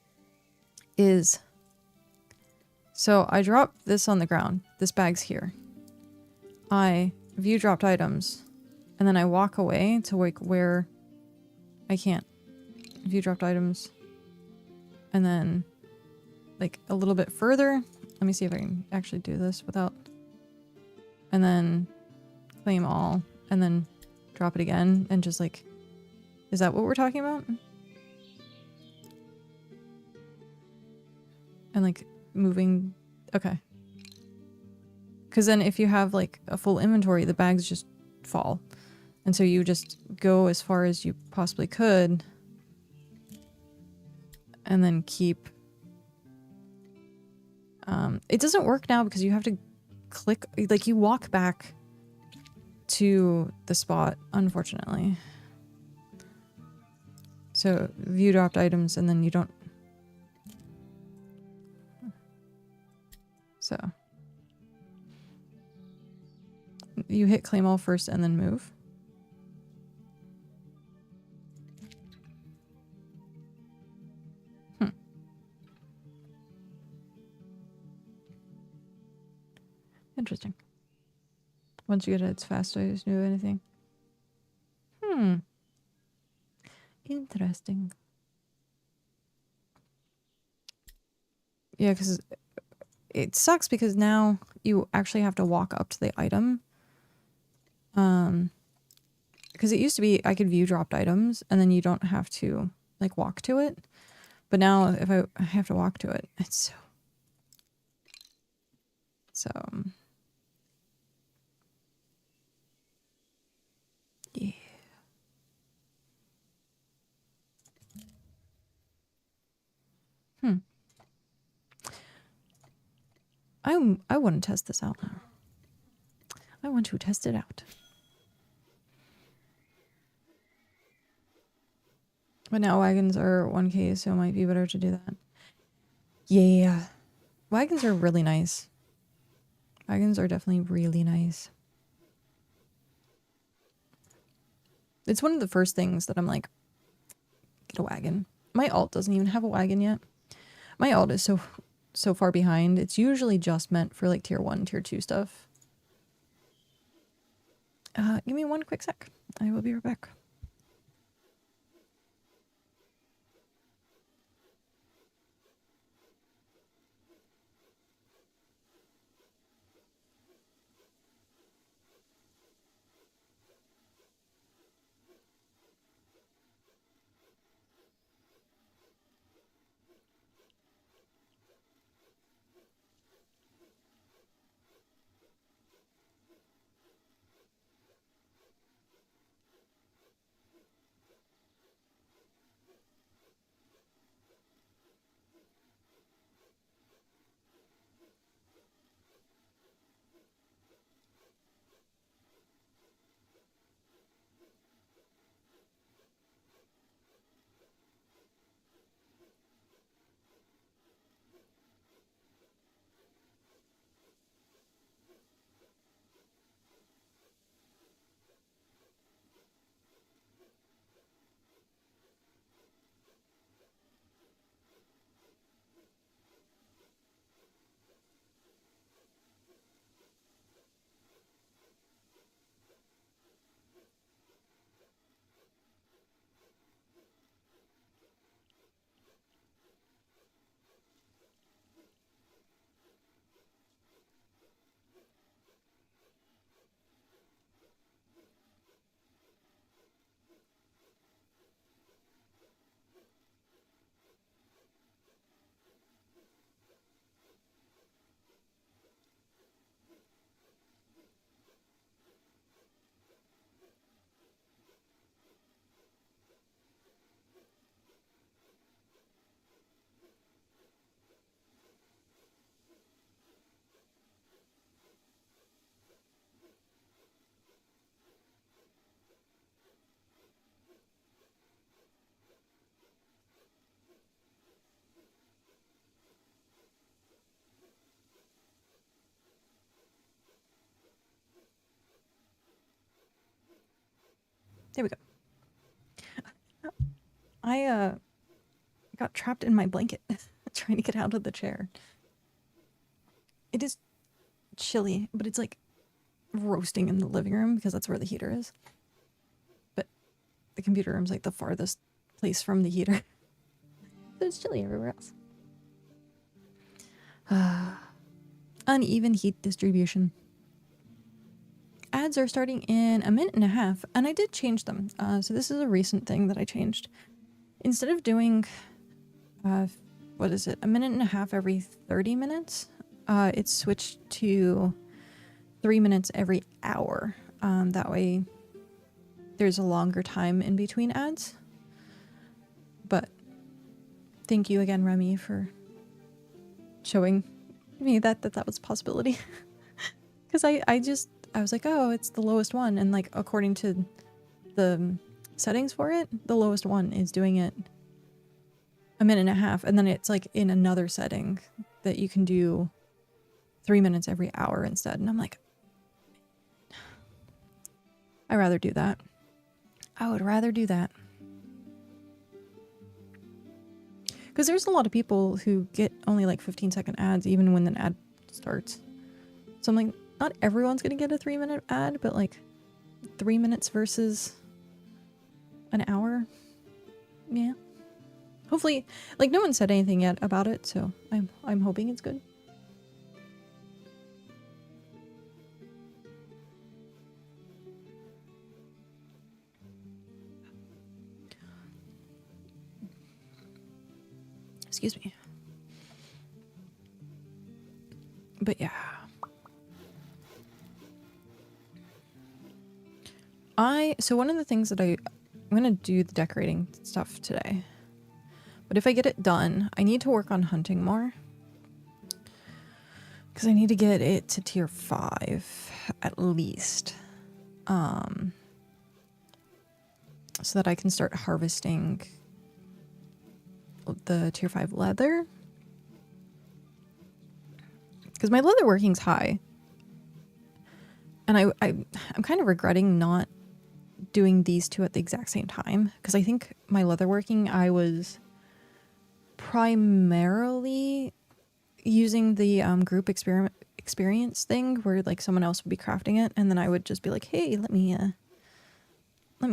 Is, so I drop this on the ground. This bag's here. I view dropped items, and then I walk away to like where I can't view dropped items. And then like a little bit further. Let me see if I can actually do this without. And then claim all. And then drop it again. And just like, is that what we're talking about? And like moving. Okay. Because then if you have like a full inventory, the bags just fall. And so you just go as far as you possibly could. And then keep. It doesn't work now because you have to click, like you walk back to the spot, unfortunately. So view dropped items and then you don't. So you hit claim all first and then move. Interesting. Once you get it, it's fast. I just do anything. Interesting. Yeah, because it sucks because now you actually have to walk up to the item. Because it used to be I could view dropped items and then you don't have to like walk to it. But now if I have to walk to it, it's so yeah. I want to test this out now. I want to test it out. But now wagons are 1K, so it might be better to do that. Yeah. Wagons are really nice. Wagons are definitely really nice. It's one of the first things that I'm like, get a wagon. My alt doesn't even have a wagon yet. My alt is so far behind. It's usually just meant for like tier 1, tier 2 stuff. Give me one quick sec. I will be right back. There we go. I got trapped in my blanket trying to get out of the chair. It is chilly, but it's like roasting in the living room because that's where the heater is. But the computer room's like the farthest place from the heater. So it's chilly everywhere else. Uneven heat distribution. Ads are starting in a minute and a half, and I did change them. So this is a recent thing that I changed. Instead of doing, what is it, a minute and a half every 30 minutes, it's switched to 3 minutes every hour. That way there's a longer time in between ads. But thank you again, Remy, for showing me that was a possibility. Because I was like, oh, it's the lowest one. And like, according to the settings for it, the lowest one is doing it a minute and a half. And then it's like in another setting that you can do 3 minutes every hour instead. And I'm like, I'd rather do that. I would rather do that. Because there's a lot of people who get only like 15-second ads even when the ad starts. So I'm like, not everyone's going to get a 3-minute ad, but like 3 minutes versus an hour. Yeah. Hopefully, like no one said anything yet about it, so I'm hoping it's good. Excuse me. But yeah. So one of the things that I'm gonna do the decorating stuff today. But if I get it done, I need to work on hunting more. Because I need to get it to tier 5 at least. So that I can start harvesting the tier 5 leather. Because my leather working's high. And I'm kind of regretting not doing these two at the exact same time. Because I think my leather working, I was primarily using the group experience thing where like someone else would be crafting it. And then I would just be like, hey, let me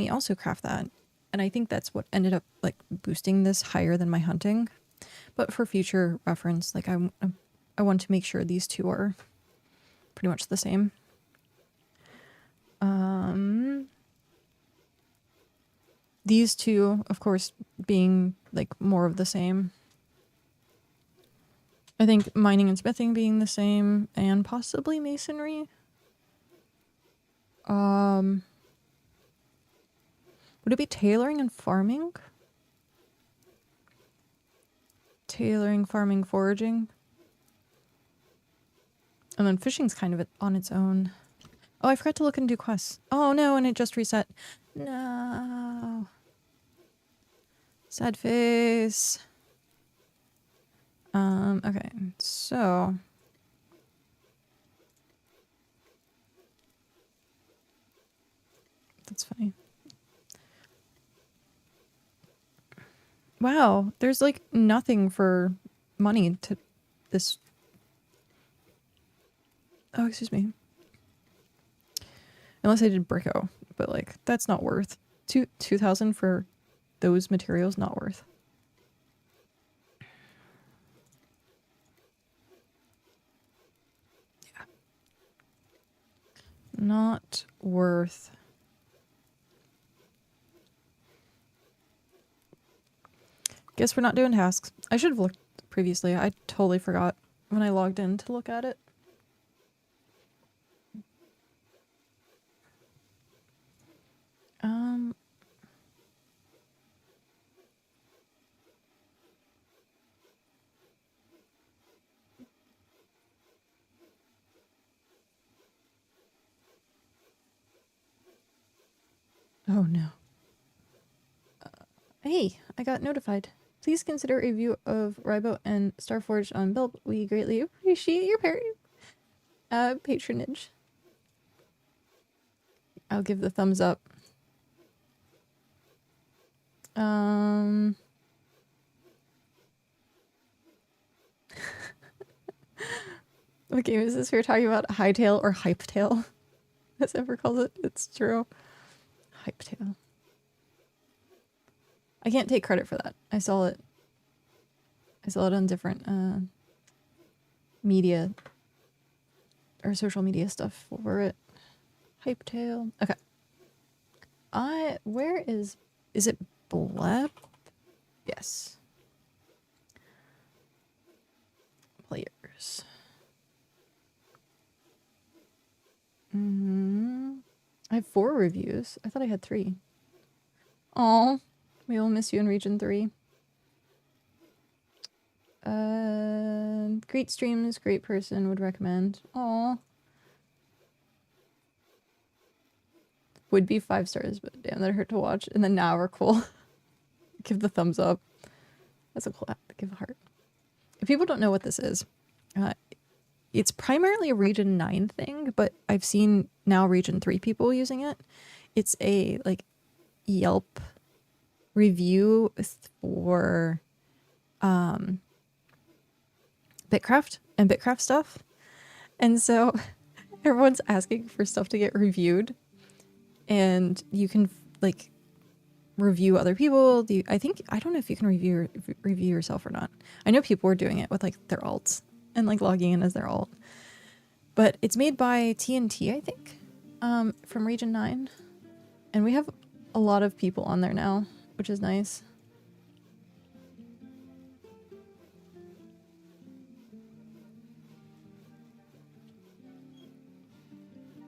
also craft that. And I think that's what ended up like boosting this higher than my hunting. But for future reference, like I want to make sure these two are pretty much the same. These two, of course, being like more of the same. I think mining and smithing being the same, and possibly masonry. Would it be tailoring and farming? Tailoring, farming, foraging. And then fishing's kind of on its own. Oh, I forgot to look and do quests. Oh no, and it just reset. No. Sad face. Okay, so that's funny. Wow, there's like nothing for money to this. Oh, excuse me. Unless I did Bricko, but like that's not worth 2,000 for those materials. Not worth. Yeah. Not worth. Guess we're not doing tasks. I should have looked previously. I totally forgot when I logged in to look at it. Oh no. Hey, I got notified. Please consider a view of Ribo and Starforged on Build. We greatly appreciate your patronage. I'll give the thumbs up. What game is this? We're talking about Hightail or Hypetail, as Ember calls it. It's true. Hypetail. I can't take credit for that. I saw it on different media or social media stuff for it. Hypetail. Okay. Where is it Blep? Yes. Players. I have 4 reviews. I thought I had 3. Aw. We will miss you in Region 3. Great streams, great person, would recommend. Aw. would be 5 stars, but damn, that hurt to watch. And then now we're cool. Give the thumbs up. That's a cool app. Give a heart. If people don't know what this is, it's primarily a region 9 thing, but I've seen now region 3 people using it. It's a like Yelp review for BitCraft and BitCraft stuff. And so everyone's asking for stuff to get reviewed, and you can like review other people. I don't know if you can review yourself or not. I know people were doing it with like their alts and like logging in as their alt. But it's made by TNT, I think, from Region 9. And we have a lot of people on there now, which is nice.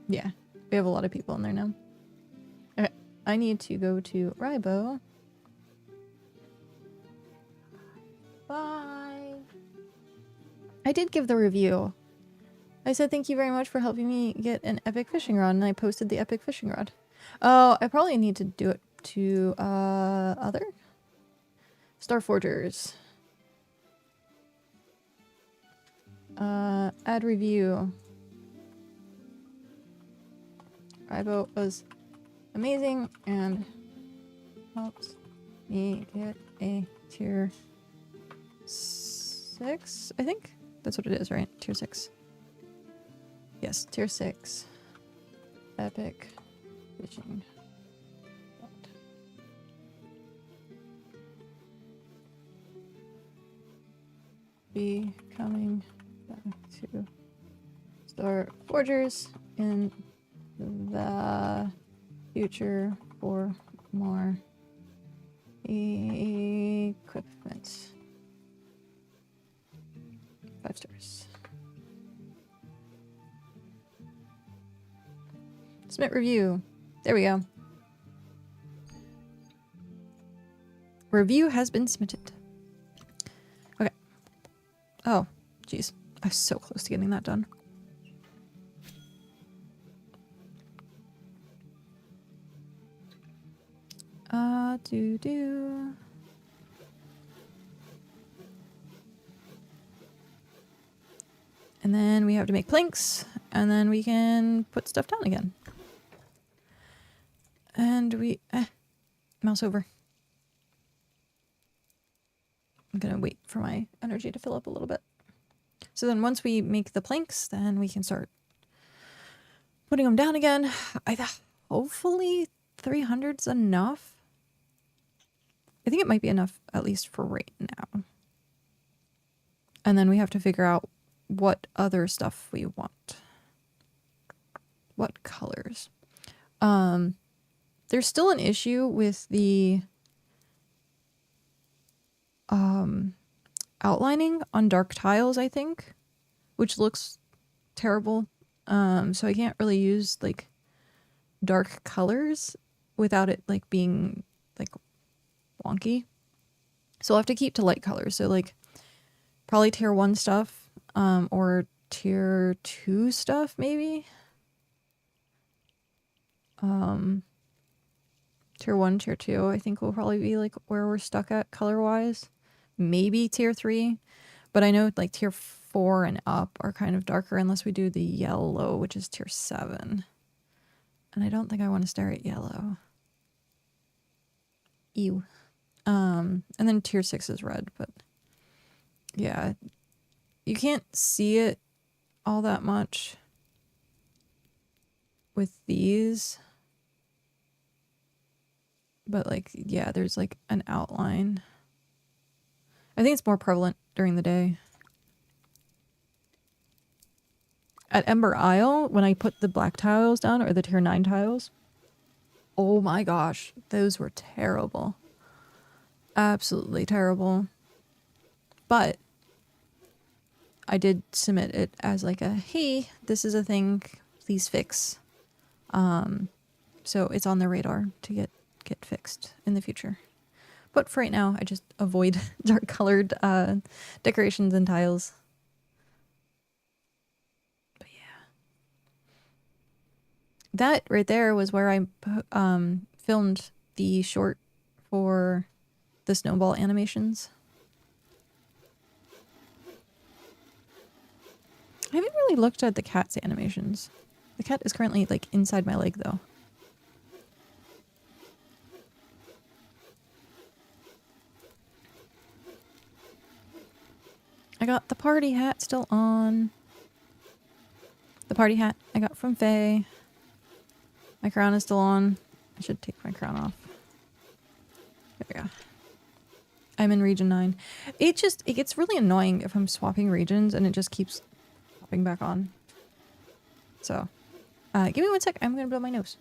Yeah, we have a lot of people in there now. Okay, I need to go to Ribo. Bye. I did give the review. I said thank you very much for helping me get an epic fishing rod, and I posted the epic fishing rod. Oh, I probably need to do it to other Starforgers. Add review. Ribo was amazing and helped me get a tier 6, I think? That's what it is, right? Tier 6. Yes, tier 6. Epic fishing. Be coming back to Star Forgers in the future for more equipment. 5 stars. Submit review. There we go. Review has been submitted. Okay. Oh, jeez. I was so close to getting that done. And then we have to make planks, and then we can put stuff down again. And we... mouse over. I'm gonna wait for my energy to fill up a little bit. So then once we make the planks, then we can start putting them down again. Hopefully 300's enough. I think it might be enough, at least for right now. And then we have to figure out what other stuff we want. What colors? There's still an issue with the outlining on dark tiles, I think, which looks terrible. So I can't really use like dark colors without it like being like wonky. So I'll have to keep to light colors. So like probably tier 1 stuff, or tier 2 stuff maybe. Tier 1, tier 2, I think will probably be like where we're stuck at color wise. Maybe tier 3, but I know like tier 4 and up are kind of darker unless we do the yellow, which is tier 7. And I don't think I want to stare at yellow. Ew. And then tier 6 is red, but yeah, you can't see it all that much with these. But like, yeah, there's like an outline. I think it's more prevalent during the day. At Ember Isle, when I put the black tiles down, or the tier 9 tiles, oh my gosh, those were terrible. Absolutely terrible. But I did submit it as like a, hey, this is a thing, please fix. So it's on the radar to get fixed in the future. But for right now, I just avoid dark colored decorations and tiles. But yeah. That right there was where I filmed the short for the snowball animations. I haven't really looked at the cat's animations. The cat is currently like inside my leg though. I got the party hat still on. The party hat I got from Faye. My crown is still on. I should take my crown off. There we go. I'm in region 9. It gets really annoying if I'm swapping regions and it just keeps popping back on. So, give me 1 sec. I'm gonna blow my nose.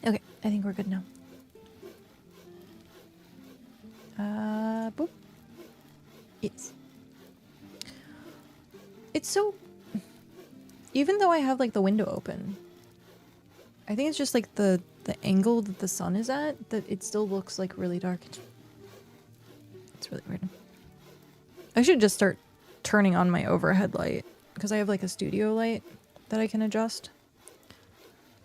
Okay, I think we're good now. Boop. Yes. It's so... Even though I have, like, the window open, I think it's just, like, the angle that the sun is at, that it still looks, like, really dark. It's really weird. I should just start turning on my overhead light, because I have, like, a studio light that I can adjust.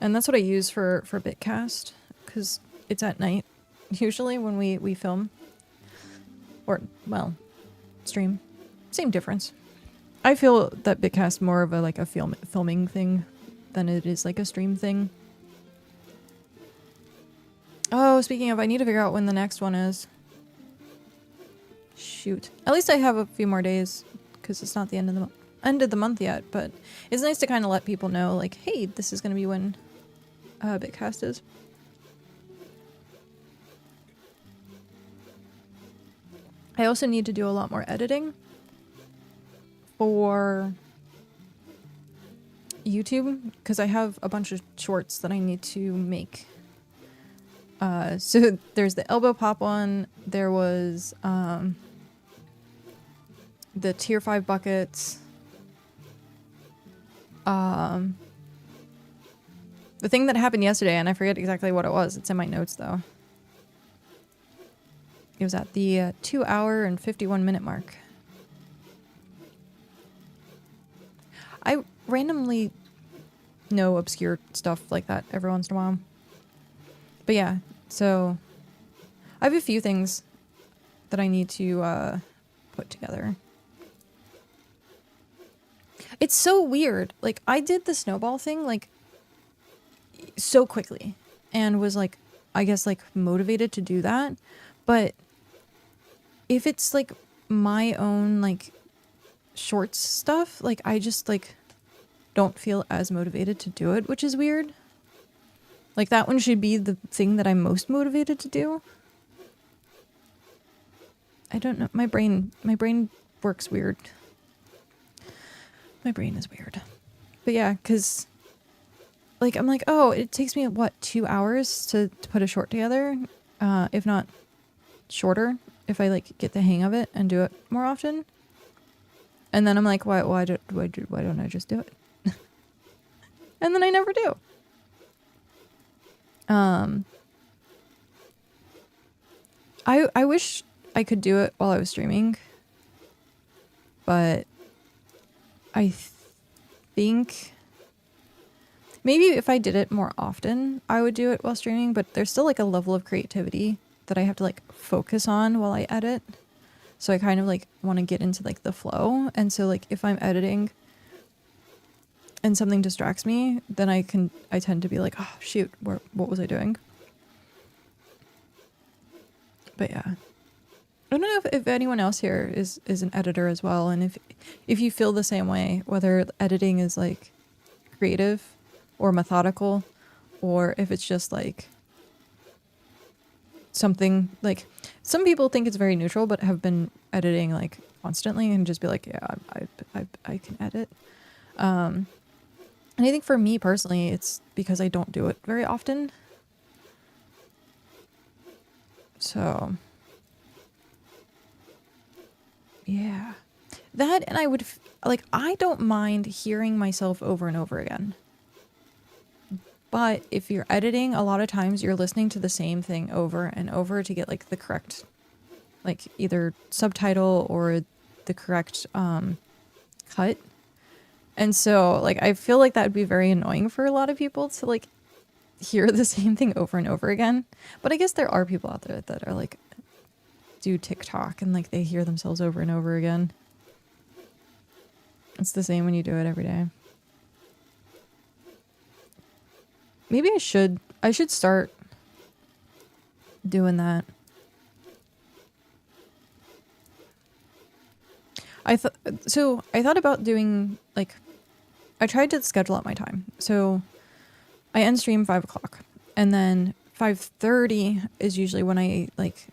And that's what I use for BitCast, because it's at night, usually, when we film. Or, well, stream. Same difference. I feel that BitCast more of a, like, a filming thing than it is, like, a stream thing. Oh, speaking of, I need to figure out when the next one is. Shoot. At least I have a few more days, because it's not the end of the month yet, but it's nice to kind of let people know, like, hey, this is going to be when BitCast is. I also need to do a lot more editing for YouTube, because I have a bunch of shorts that I need to make. So there's the elbow pop one, there was the tier 5 buckets, the thing that happened yesterday, and I forget exactly what it was, it's in my notes though. It was at the 2 hour and 51 minute mark. I randomly know obscure stuff like that every once in a while. But yeah, so I have a few things that I need to put together. It's so weird. Like, I did the snowball thing, like, so quickly. And was, like, I guess, like, motivated to do that. But if it's, like, my own, like, shorts stuff, like, I just, like, don't feel as motivated to do it, which is weird. Like, that one should be the thing that I'm most motivated to do. I don't know. My brain works weird. My brain is weird. But yeah, because, like, I'm like, oh, it takes me, what, 2 hours to put a short together? If not shorter, if I, like, get the hang of it and do it more often. And then I'm like, why don't I just do it? And then I never do. I wish I could do it while I was streaming, but I think maybe if I did it more often, I would do it while streaming, but there's still, like, a level of creativity that I have to like focus on while I edit. So I kind of like want to get into like the flow. And so like if I'm editing and something distracts me, then I tend to be like, oh shoot, what was I doing? But yeah. I don't know if anyone else here is an editor as well, and if you feel the same way, whether editing is like creative or methodical, or if it's just like something like, some people think it's very neutral but have been editing like constantly and just be like, yeah, I can edit. And I think for me personally, it's because I don't do it very often. So yeah, that, and I would like, I don't mind hearing myself over and over again. But if you're editing, a lot of times you're listening to the same thing over and over to get like the correct, like either subtitle or the correct cut. And so like, I feel like that would be very annoying for a lot of people to like hear the same thing over and over again. But I guess there are people out there that are like, do TikTok and like they hear themselves over and over again. It's the same when you do it every day. Maybe I should start doing that. I thought about doing like, I tried to schedule out my time. So I end stream 5 o'clock, and then 5:30 is usually when I like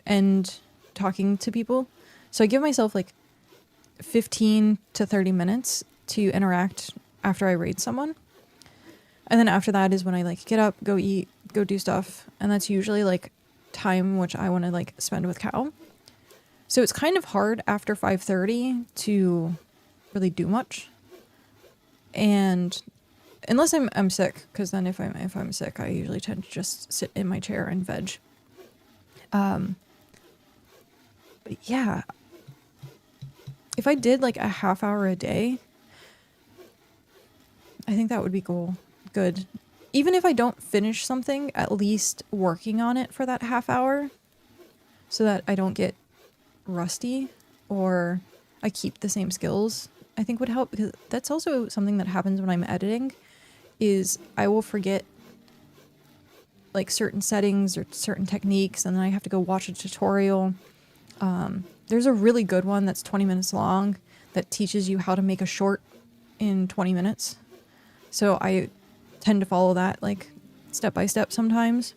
end talking to people. So I give myself like 15 to 30 minutes to interact after I raid someone. And then after that is when I like get up, go eat, go do stuff. And that's usually like time which I want to like spend with Cal. So it's kind of hard after 5:30 to really do much. And unless I'm sick, because then if I'm sick, I usually tend to just sit in my chair and veg. But yeah, if I did like a half hour a day, I think that would be cool. Good. Even if I don't finish something, at least working on it for that half hour so that I don't get rusty or I keep the same skills, I think would help, because that's also something that happens when I'm editing, is I will forget like certain settings or certain techniques, and then I have to go watch a tutorial. There's a really good one that's 20 minutes long that teaches you how to make a short in 20 minutes. So I tend to follow that like step by step sometimes.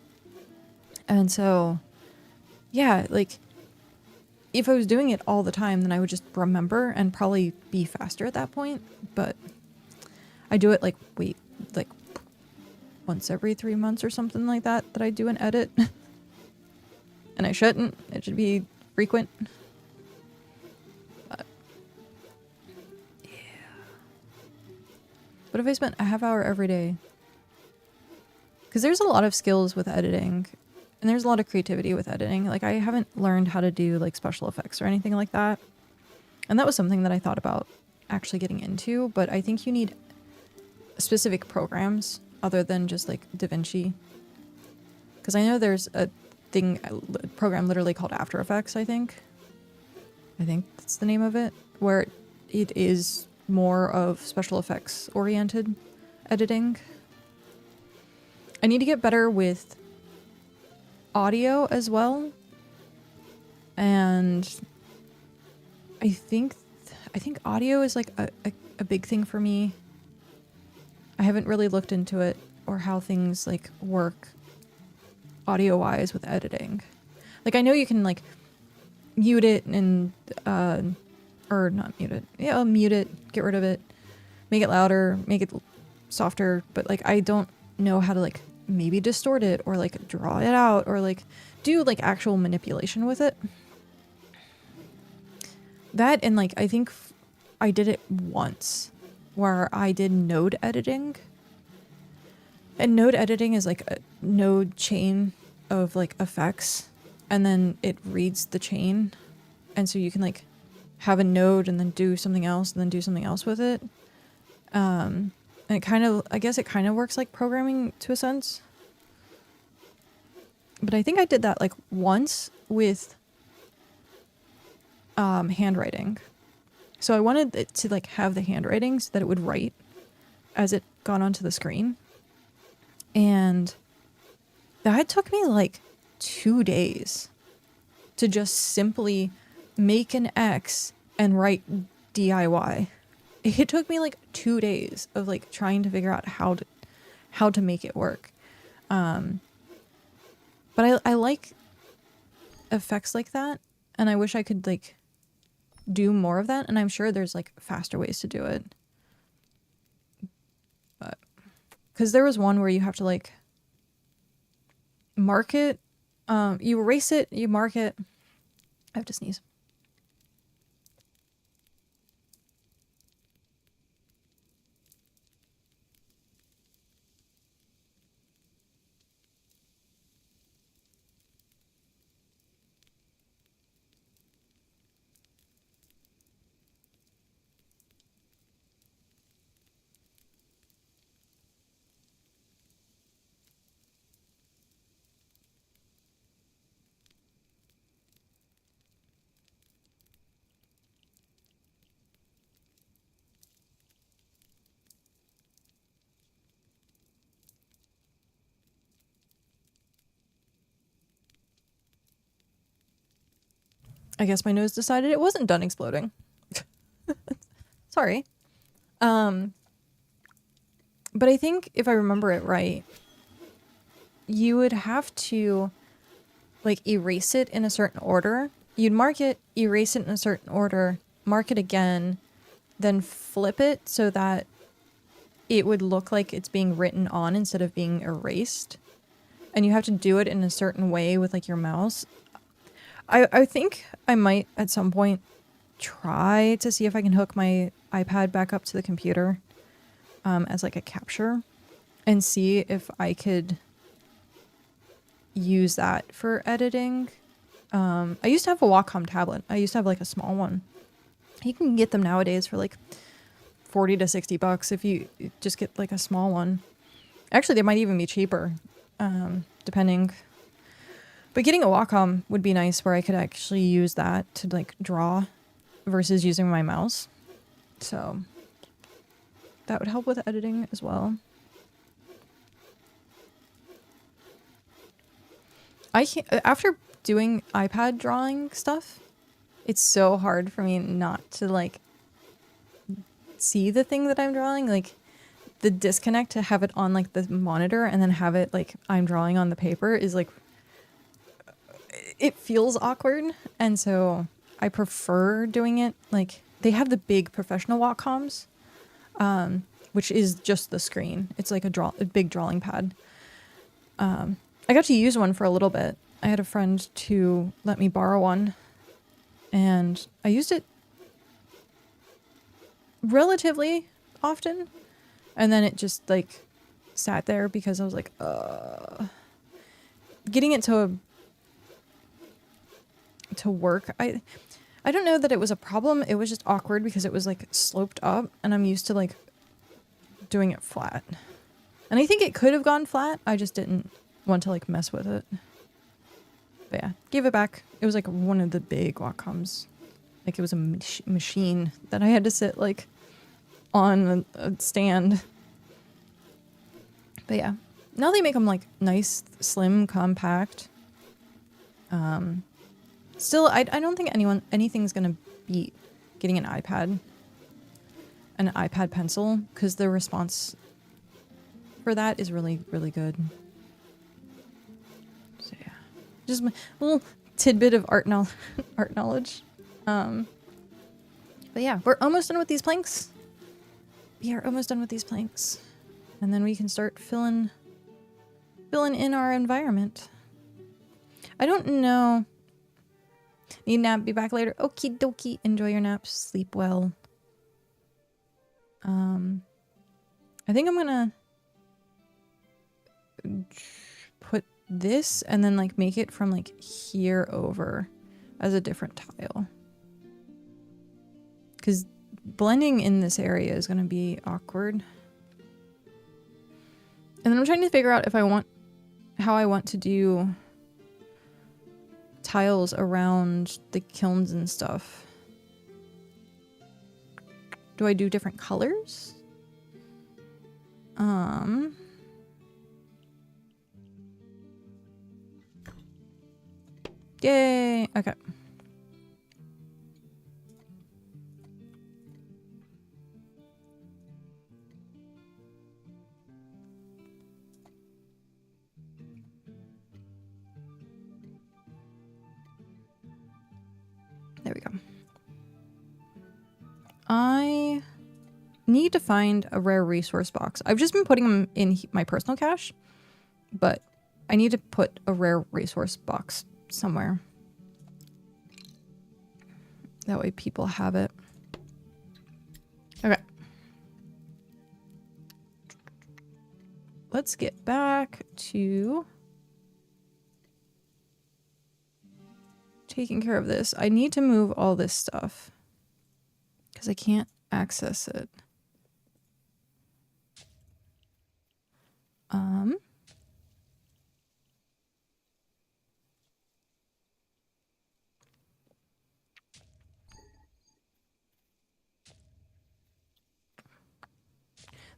And so, yeah, like if I was doing it all the time, then I would just remember and probably be faster at that point. But I do it like once every 3 months or something like that I do an edit. And I shouldn't. It should be frequent. But yeah. What if I spent a half hour every day? Because there's a lot of skills with editing, and there's a lot of creativity with editing. Like, I haven't learned how to do like special effects or anything like that. And that was something that I thought about actually getting into, but I think you need specific programs other than just like DaVinci. Because I know there's a program literally called After Effects, I think that's the name of it, where it is more of special effects oriented editing. I need to get better with audio as well. And I think audio is like a big thing for me. I haven't really looked into it or how things like work audio wise with editing. Like, I know you can like mute it and or not mute it. Yeah, I'll mute it, get rid of it, make it louder, make it softer, but like I don't know how to like maybe distort it or like draw it out or like do like actual manipulation with it. That, and like I think I did it once where I did node editing. And node editing is like a node chain of like effects, and then it reads the chain, and so you can like have a node and then do something else and then do something else with it. And it kind of, I guess it kind of works like programming to a sense. But I think I did that like once with handwriting. So I wanted it to like have the handwriting so that it would write as it got onto the screen. And that took me like 2 days to just simply make an X and write DIY. It took me like 2 days of like trying to figure out how to make it work. But I like effects like that, and I wish I could like do more of that, and I'm sure there's like faster ways to do it. But because there was one where you have to like mark it, you erase it, you mark it. I have to sneeze. I guess my nose decided it wasn't done exploding. Sorry. But I think if I remember it right, you would have to like erase it in a certain order. You'd mark it, erase it in a certain order, mark it again, then flip it so that it would look like it's being written on instead of being erased. And you have to do it in a certain way with like your mouse. I think I might at some point try to see if I can hook my iPad back up to the computer as like a capture and see if I could use that for editing. I used to have a Wacom tablet. I used to have like a small one. You can get them nowadays for like $40 to $60 if you just get like a small one. Actually, they might even be cheaper, depending. But getting a Wacom would be nice where I could actually use that to like draw versus using my mouse. So that would help with editing as well. I can't, after doing iPad drawing stuff, it's so hard for me not to like see the thing that I'm drawing. Like the disconnect to have it on like the monitor and then have it like I'm drawing on the paper is like, it feels awkward. And so I prefer doing it like they have the big professional Wacoms, which is just the screen. It's like a big drawing pad. I got to use one for a little bit. I had a friend to let me borrow one, and I used it relatively often, and then it just like sat there because I was like, getting it to work. I don't know that it was a problem. It was just awkward because it was like sloped up, and I'm used to like doing it flat. And I think it could have gone flat. I just didn't want to like mess with it. But yeah, gave it back. It was like one of the big Wacoms. Like it was a machine that I had to sit like on a stand. But yeah, now they make them like nice, slim, compact. Still, I don't think anything's gonna beat getting an iPad pencil, because the response for that is really, really good. So yeah, just my little tidbit of art knowledge. But yeah, we're almost done with these planks. We are almost done with these planks, and then we can start filling in our environment. I don't know. Need a nap, be back later. Okie dokie. Enjoy your naps. Sleep well. I think I'm gonna put this and then like make it from like here over as a different tile. Because blending in this area is gonna be awkward. And then I'm trying to figure out if how I want to do tiles around the kilns and stuff. Do I do different colors? Yay! Okay. There we go. I need to find a rare resource box. I've just been putting them in my personal cache, but I need to put a rare resource box somewhere. That way people have it. Okay. Let's get back to taking care of this. I need to move all this stuff because I can't access it.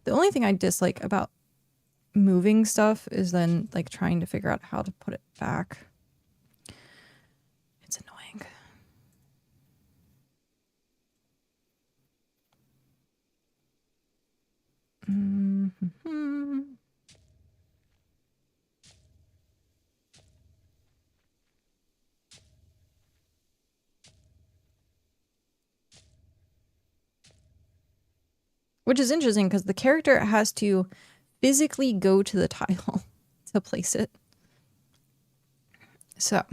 The only thing I dislike about moving stuff is then like trying to figure out how to put it back. It's annoying. Mm-hmm. Which is interesting because the character has to physically go to the tile to place it. So,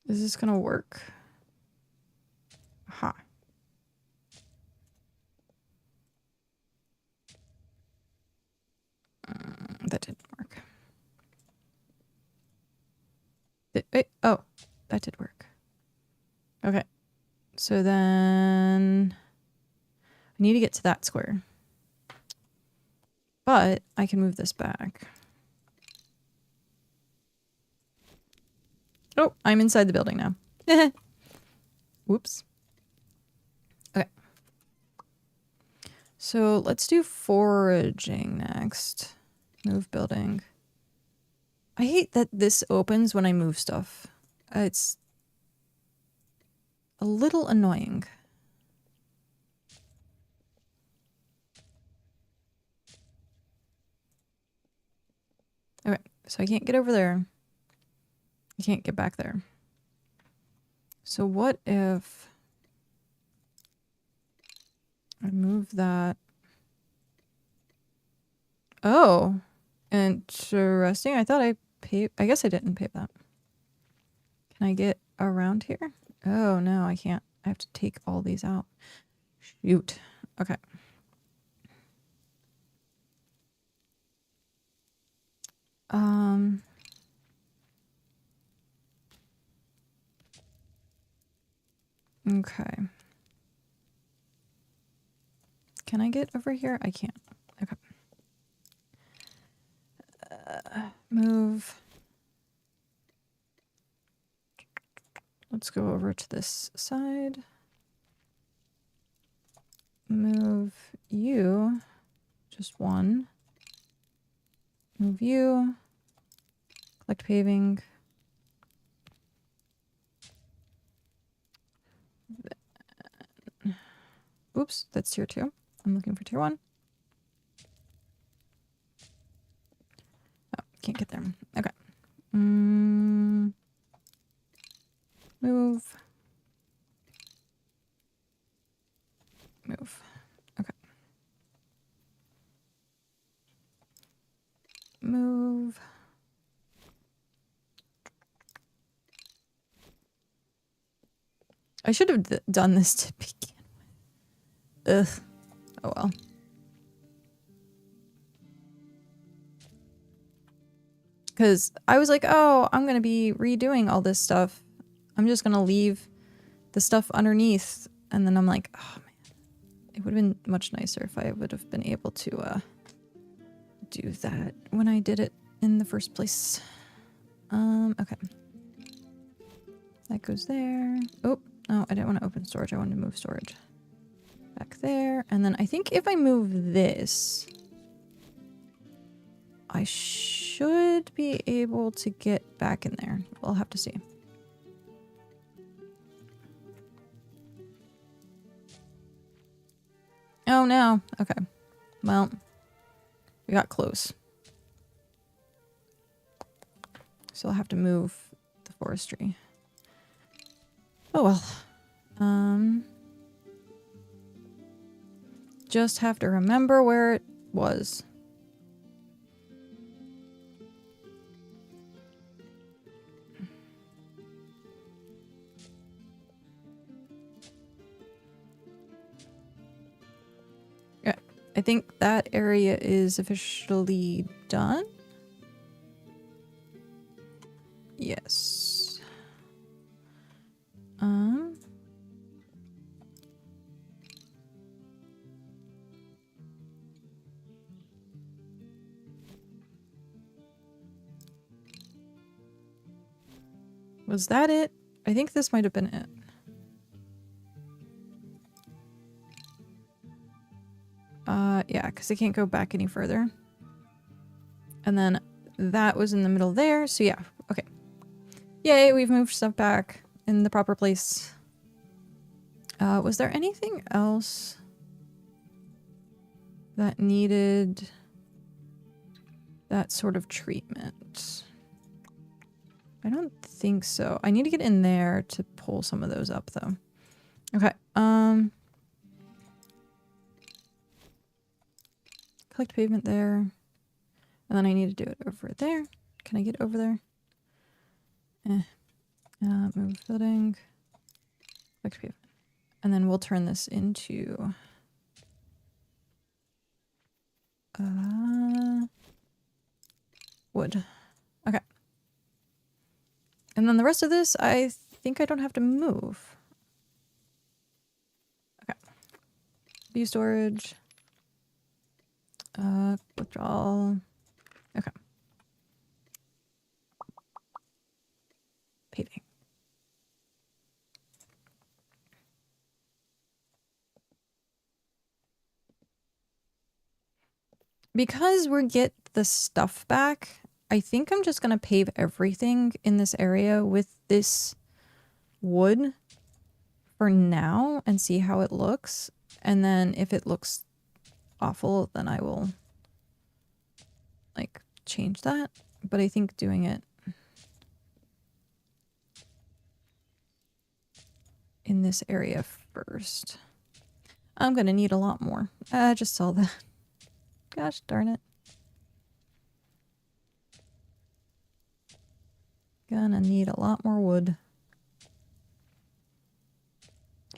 is this gonna work? Aha. That didn't work. Wait, oh, that did work. Okay. So then I need to get to that square. But I can move this back. Oh, I'm inside the building now. Whoops. Okay. So let's do foraging next. Move building. I hate that this opens when I move stuff. It's a little annoying. Okay, so I can't get over there. I can't get back there. So what if I move that? Oh, interesting. I thought I paved. I guess I didn't pave that. Can I get around here? Oh, no, I can't. I have to take all these out. Shoot. Okay. Okay. Can I get over here? I can't. Okay. Move. Let's go over to this side. Move you. Just one. Move you. Collect paving. Oops, that's tier 2. I'm looking for tier 1. Oh, can't get there. Okay. Move. Move. Okay. Move. I should have done this to begin with. Ugh. Oh well. Because I was like, oh, I'm going to be redoing all this stuff. I'm just going to leave the stuff underneath. And then I'm like, oh man, it would have been much nicer if I would have been able to do that when I did it in the first place. Okay. That goes there. Oh, no, I didn't want to open storage. I wanted to move storage. Back there. And then I think if I move this, I should be able to get back in there. We'll have to see. Oh no. Okay. Well, we got close. So I'll have to move the forestry. Oh well. Just have to remember where it was. Yeah, I think that area is officially done. Yes. Was that it? I think this might have been it. Yeah, because I can't go back any further. And then that was in the middle there, so yeah, okay. Yay, we've moved stuff back in the proper place. Was there anything else that needed that sort of treatment? I don't think so. I need to get in there to pull some of those up, though. Okay, collect pavement there. And then I need to do it over there. Can I get over there? Move building. Collect pavement. And then we'll turn this into... wood. Okay. And then the rest of this, I think I don't have to move. Okay. View storage. Withdrawal. Okay. Paving. Because we get the stuff back, I think I'm just going to pave everything in this area with this wood for now and see how it looks. And then if it looks awful, then I will like change that. But I think doing it in this area first. I'm going to need a lot more. I just saw that. Gosh darn it. Gonna need a lot more wood.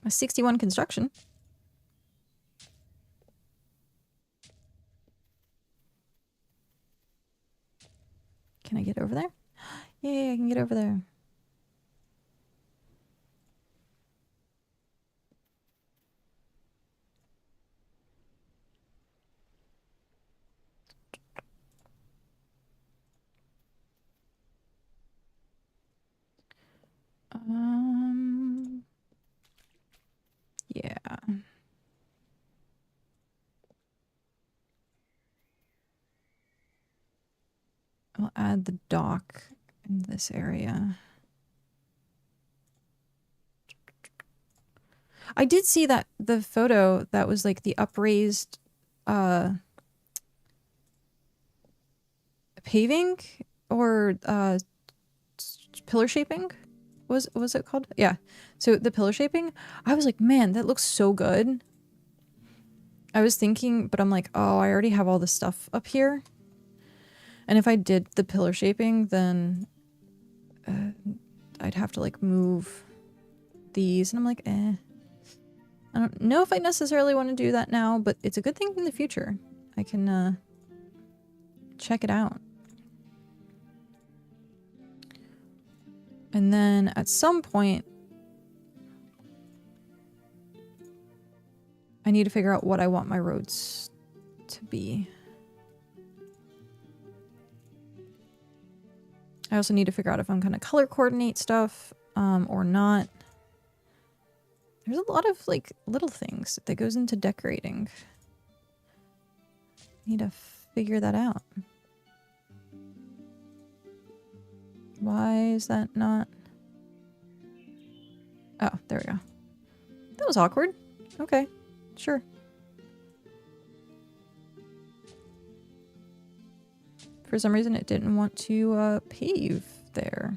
A 61 construction. Can I get over there? Yay, I can get over there. Yeah. I'll add the dock in this area. I did see that the photo that was like the upraised paving or pillar shaping. Was it called? Yeah. So the pillar shaping, I was like, man, that looks so good. I was thinking, but I'm like, oh, I already have all this stuff up here. And if I did the pillar shaping, then I'd have to like move these. And I'm like, I don't know if I necessarily want to do that now, but it's a good thing in the future. I can check it out. And then at some point, I need to figure out what I want my roads to be. I also need to figure out if I'm going to color coordinate stuff or not. There's a lot of like little things that goes into decorating. Need to figure that out. Why is that not? Oh, there we go. That was awkward. Okay, sure. For some reason it didn't want to pave there.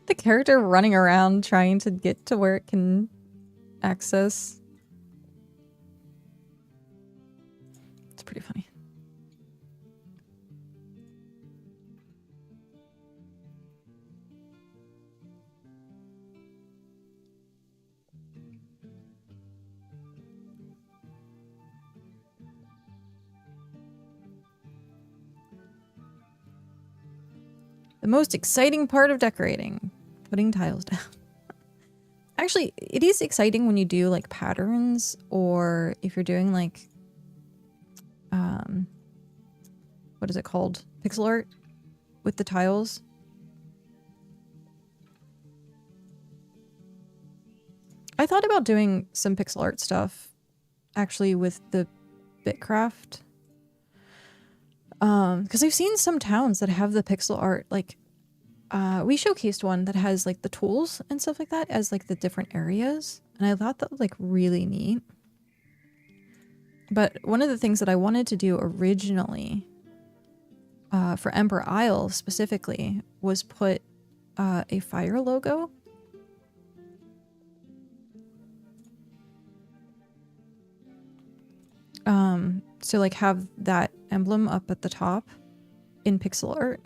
The character running around trying to get to where it can access. It's pretty funny. The most exciting part of decorating. Putting tiles down. Actually, it is exciting when you do like patterns or if you're doing like what is it called? Pixel art with the tiles. I thought about doing some pixel art stuff actually with the BitCraft. Because I've seen some towns that have the pixel art, like we showcased one that has like the tools and stuff like that as like the different areas, and I thought that was like really neat. But one of the things that I wanted to do originally for Ember Isle specifically was put a fire logo. So like have that emblem up at the top in pixel art.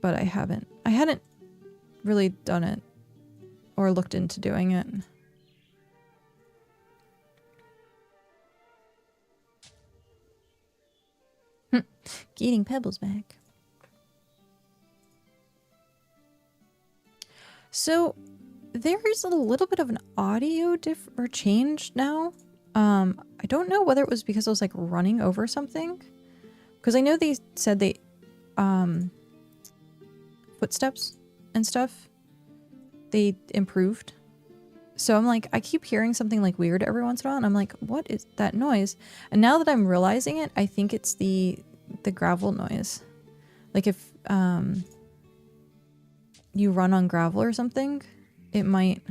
But I hadn't really done it or looked into doing it. Getting pebbles back. So there's a little bit of an audio change now. I don't know whether it was because I was like running over something, because I know they said they footsteps and stuff they improved. So I'm like, I keep hearing something like weird every once in a while, and I'm like, what is that noise? And now that I'm realizing it, I think it's the gravel noise. Like if you run on gravel or something, it might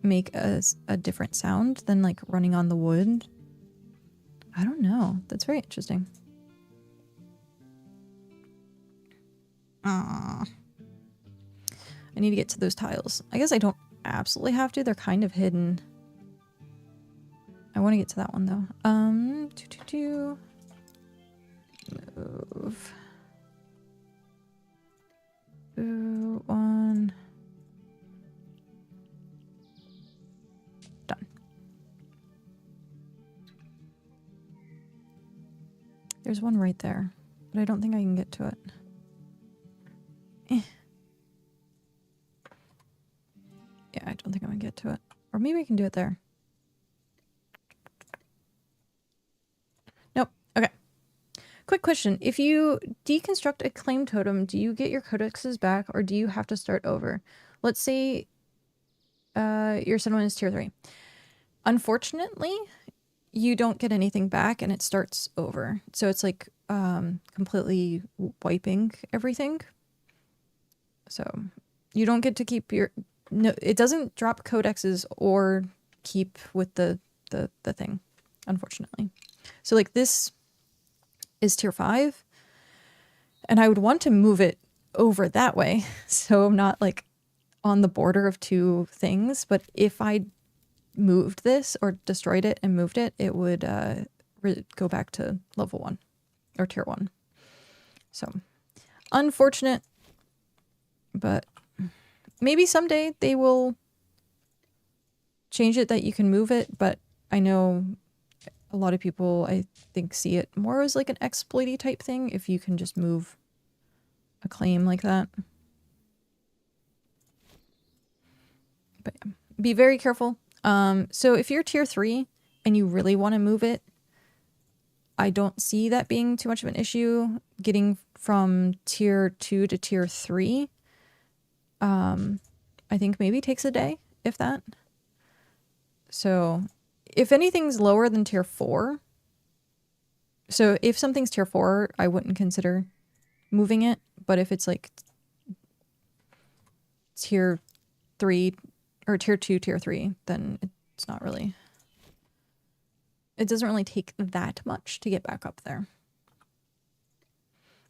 make a different sound than like running on the wood. I don't know. That's very interesting. I need to get to those tiles. I guess I don't absolutely have to. They're kind of hidden. I want to get to that one though. Move. Ooh, one. Done. There's one right there, but I don't think I can get to it. Yeah, I don't think I'm gonna get to it. Or maybe I can do it there. Nope. Okay. Quick question. If you deconstruct a claim totem, do you get your codexes back or do you have to start over? Let's say your settlement is tier 3. Unfortunately, you don't get anything back and it starts over. So it's like completely wiping everything. So you don't get to keep your... No, it doesn't drop codexes or keep with the thing, unfortunately. So like this is tier 5 and I would want to move it over that way so I'm not like on the border of two things, but if I moved this or destroyed it and moved it, it would go back to level 1 or tier 1. So unfortunate, but maybe someday they will change it that you can move it, but I know a lot of people, I think, see it more as like an exploity type thing if you can just move a claim like that. But yeah, be very careful. So if you're tier 3 and you really want to move it, I don't see that being too much of an issue. Getting from tier 2 to tier 3, I think maybe takes a day, if that. So if anything's lower than tier 4, so if something's tier 4, I wouldn't consider moving it. But if it's like tier 3 or tier 2, tier 3, then it's not really, it doesn't really take that much to get back up there.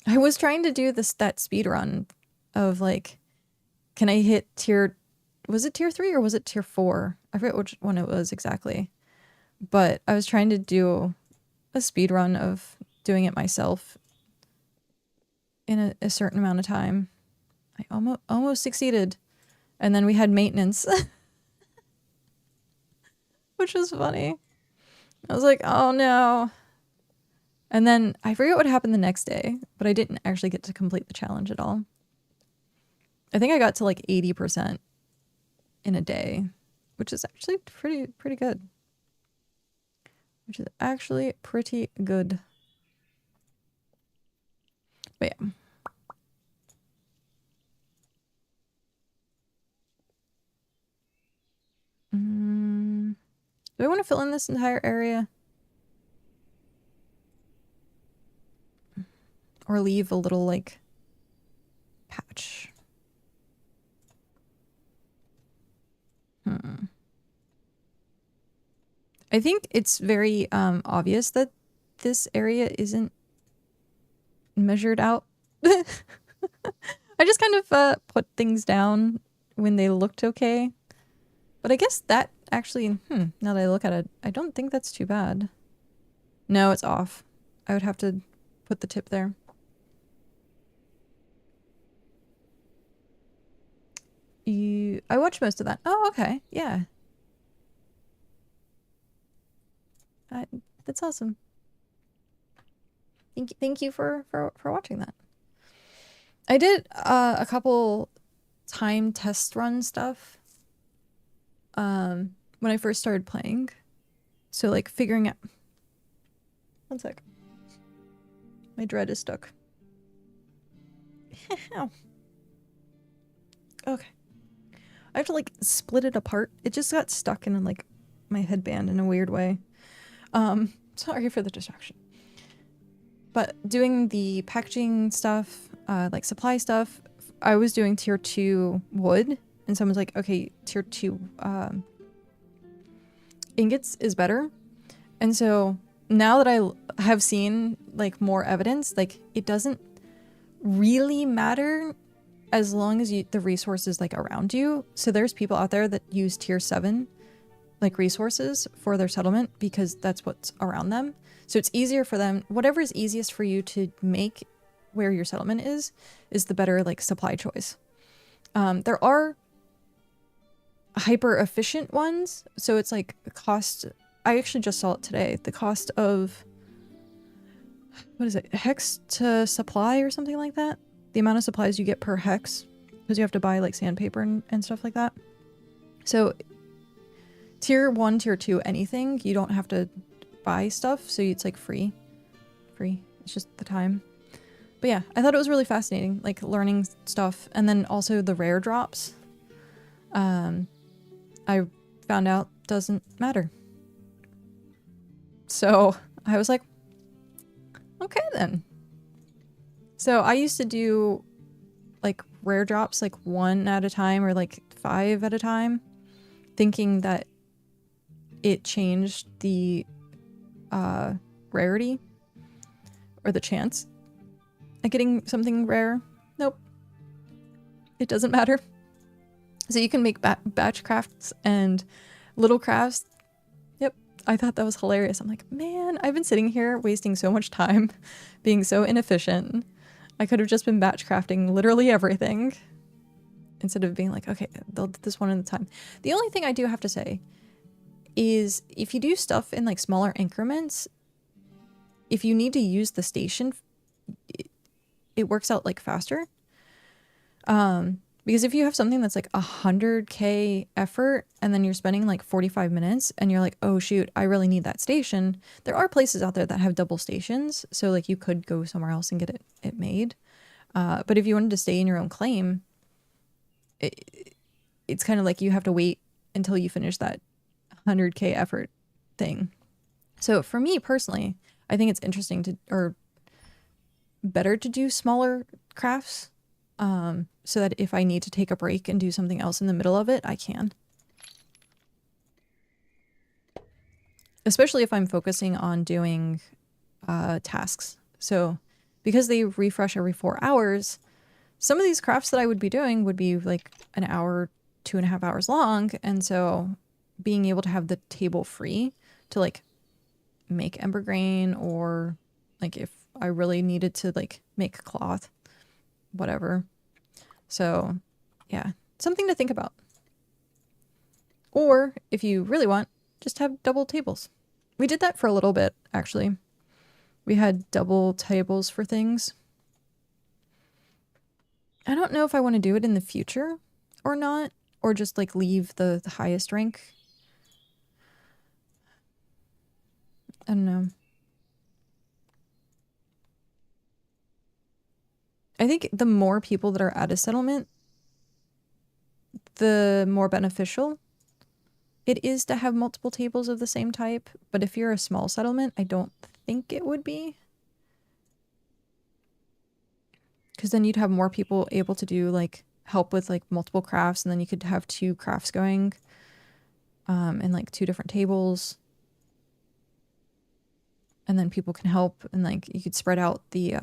I was trying to do that speed run of like, can I hit tier, was it tier 3 or was it tier 4? I forget which one it was exactly. But I was trying to do a speed run of doing it myself in a certain amount of time. I almost succeeded. And then we had maintenance. Which was funny. I was like, oh no. And then I forget what happened the next day, but I didn't actually get to complete the challenge at all. I think I got to like 80% in a day, which is actually pretty good. Which is actually pretty good. But yeah. Do I want to fill in this entire area? Or leave a little, like, patch? I think it's very obvious that this area isn't measured out. I just kind of put things down when they looked okay. But I guess that actually, now that I look at it, I don't think that's too bad. No, it's off. I would have to put the tip there. I watched most of that. Oh, okay. Yeah. That's awesome. Thank you for watching that. I did a couple time test run stuff when I first started playing. So like figuring out, one sec. My dread is stuck. Ow. Okay. I have to like split it apart. It just got stuck in like my headband in a weird way. Sorry for the distraction. But doing the packaging stuff, like supply stuff, I was doing tier 2 wood, and someone's like, okay, tier 2 ingots is better. And so now that I have seen like more evidence, like it doesn't really matter as long as the resource is like around you. So there's people out there that use tier 7 like resources for their settlement because that's what's around them. So it's easier for them. Whatever is easiest for you to make where your settlement is the better like supply choice. There are hyper efficient ones. So it's like cost. I actually just saw it today. The cost of, what is it? Hex to supply or something like that. The amount of supplies you get per hex, because you have to buy like sandpaper and stuff like that. So tier 1, tier 2, anything, you don't have to buy stuff, so it's like free. It's just the time. But yeah, I thought it was really fascinating, like learning stuff, and then also the rare drops. I found out doesn't matter. So I was like, okay then. So I used to do like rare drops like 1 at a time or like 5 at a time, thinking that it changed the rarity or the chance at getting something rare. Nope. It doesn't matter. So you can make batch crafts and little crafts. Yep. I thought that was hilarious. I'm like, man, I've been sitting here wasting so much time being so inefficient. I could have just been batch crafting literally everything instead of being like, okay, they'll do this one at a time. The only thing I do have to say is if you do stuff in like smaller increments, if you need to use the station, it works out like faster. Because if you have something that's like 100K effort and then you're spending like 45 minutes and you're like, oh shoot, I really need that station. There are places out there that have double stations. So like you could go somewhere else and get it made. But if you wanted to stay in your own claim, it's kind of like you have to wait until you finish that 100K effort thing. So for me personally, I think it's interesting to, or better to do smaller crafts. So that if I need to take a break and do something else in the middle of it, I can. Especially if I'm focusing on doing tasks. So because they refresh every 4 hours, some of these crafts that I would be doing would be like an hour, 2.5 hours long. And so being able to have the table free to like make ember grain, or like if I really needed to like make cloth, whatever. So yeah, something to think about. Or if you really want, just have double tables. We did that for a little bit, actually. We had double tables for things. I don't know if I want to do it in the future or not, or just like leave the highest rank. I don't know. I think the more people that are at a settlement, the more beneficial it is to have multiple tables of the same type. But if you're a small settlement, I don't think it would be. Because then you'd have more people able to do like help with like multiple crafts, and then you could have 2 crafts going and like 2 different tables. And then people can help, and like you could spread out the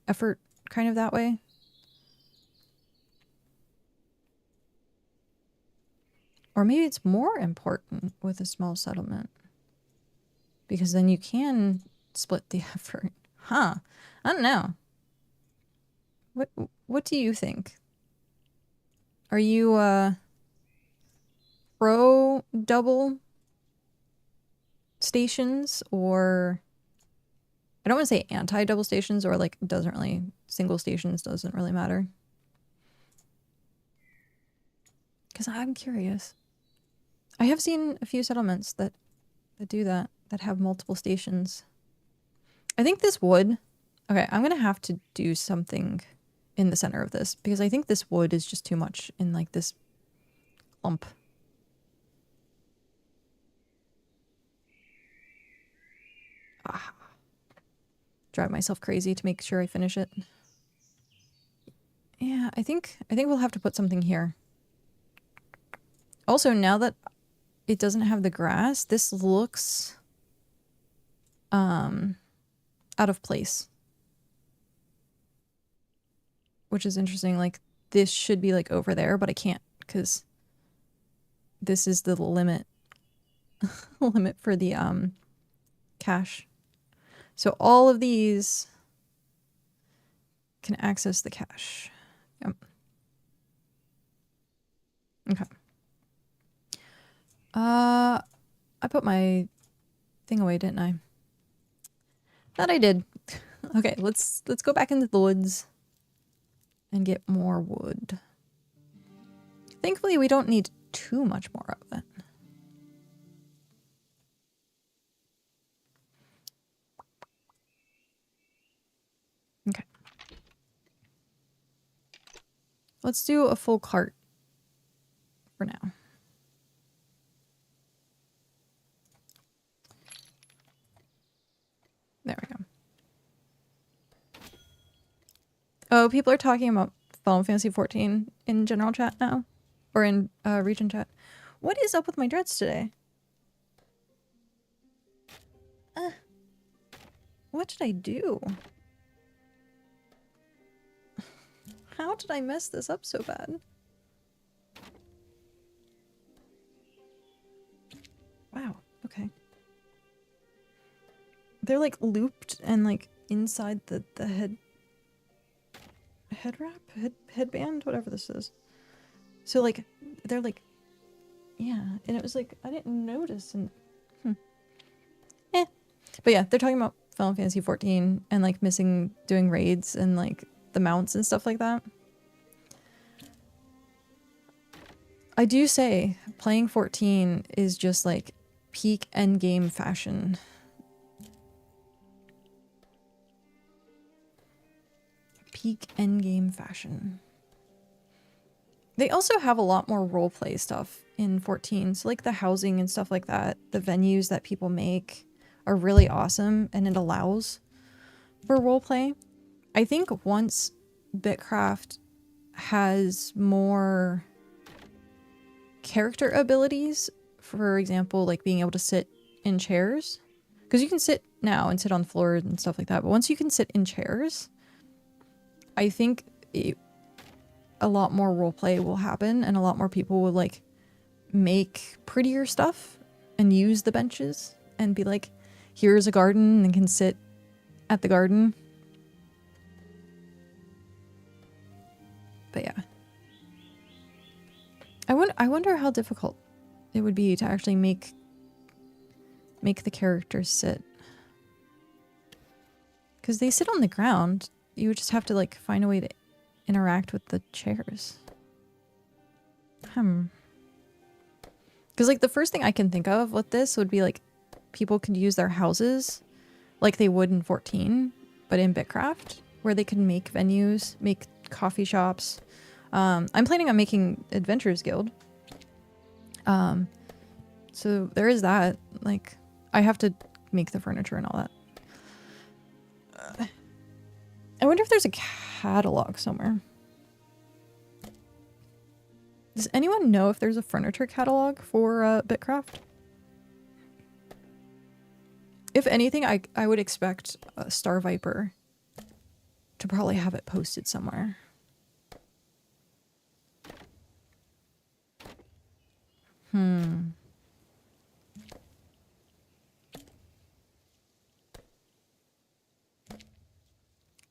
effort kind of that way. Or maybe it's more important with a small settlement, because then you can split the effort. Huh. I don't know. What do you think? Are you pro double stations, or I don't want to say anti double stations, or like doesn't really, single stations doesn't really matter? Because I'm curious. I have seen a few settlements that do that have multiple stations. I think this wood... Okay, I'm going to have to do something in the center of this, because I think this wood is just too much in like this clump. Drive myself crazy to make sure I finish it. Yeah, I think we'll have to put something here. Also, now that it doesn't have the grass, this looks out of place. Which is interesting. Like, this should be like over there, but I can't, because this is the limit limit for the cache. So all of these can access the cache. Yep. Okay. I put my thing away, didn't I? That I did. Okay, let's go back into the woods and get more wood. Thankfully, we don't need too much more of it. Okay. Let's do a full cart for now. There we go. Oh, people are talking about Final Fantasy 14 in general chat now. Or in region chat. What is up with my dreads today? What did I do? How did I mess this up so bad? Wow, okay. They're like looped and like inside the headband, whatever this is. So like they're like, yeah, and it was like I didn't notice, and But yeah, they're talking about Final Fantasy 14 and like missing doing raids and like the mounts and stuff like that. I do say playing 14 is just like peak endgame fashion. Peak endgame fashion. They also have a lot more roleplay stuff in 14. So like the housing and stuff like that, the venues that people make are really awesome and it allows for roleplay. I think once BitCraft has more character abilities, for example, like being able to sit in chairs, because you can sit now and sit on the floor and stuff like that, but once you can sit in chairs, I think a lot more roleplay will happen and a lot more people will like make prettier stuff and use the benches and be like, here's a garden and can sit at the garden. But yeah. I wonder how difficult it would be to actually make the characters sit. Because they sit on the ground. You would just have to like find a way to interact with the chairs. Because like the first thing I can think of with this would be like people could use their houses like they would in 14, but in BitCraft, where they could make venues, make coffee shops. I'm planning on making Adventurers Guild. So there is that. Like, I have to make the furniture and all that. I wonder if there's a catalog somewhere. Does anyone know if there's a furniture catalog for BitCraft? If anything, I would expect Star Viper to probably have it posted somewhere.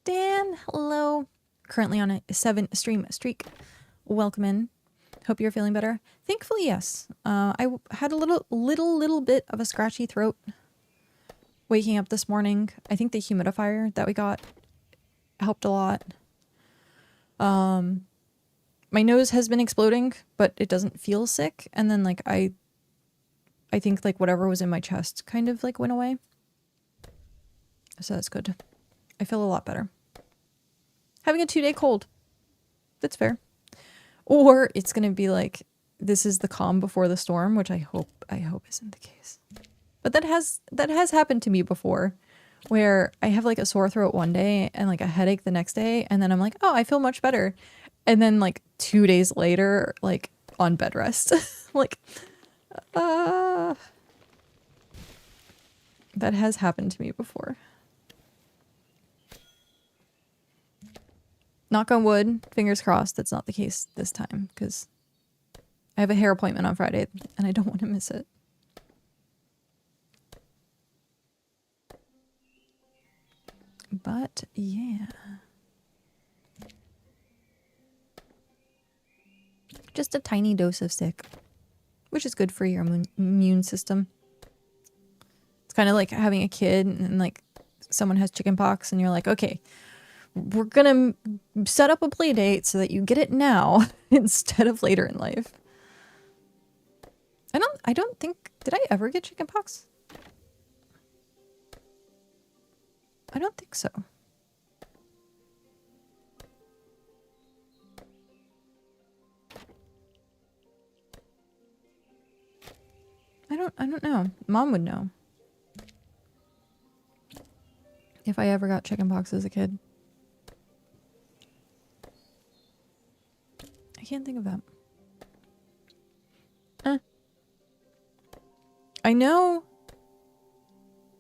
Dan, hello. Currently on a 7 stream streak. Welcome in. Hope you're feeling better. Thankfully, yes. I had a little bit of a scratchy throat waking up this morning. I think the humidifier that we got helped a lot. My nose has been exploding, but it doesn't feel sick. And then like I think like whatever was in my chest kind of like went away. So that's good. I feel a lot better. Having a 2-day cold. That's fair. Or it's going to be like, this is the calm before the storm, which I hope isn't the case. But that has happened to me before, where I have like a sore throat one day and like a headache the next day. And then I'm like, oh, I feel much better. And then like 2 days later, like on bed rest, like, that has happened to me before. Knock on wood, fingers crossed, that's not the case this time, because I have a hair appointment on Friday and I don't want to miss it. But yeah. Just a tiny dose of sick, which is good for your immune system. It's kind of like having a kid and like someone has chickenpox and you're like, okay, we're gonna set up a play date so that you get it now instead of later in life. I don't think, did I ever get chickenpox? I don't think so. I don't know. Mom would know. If I ever got chickenpox as a kid. I can't think of that. I know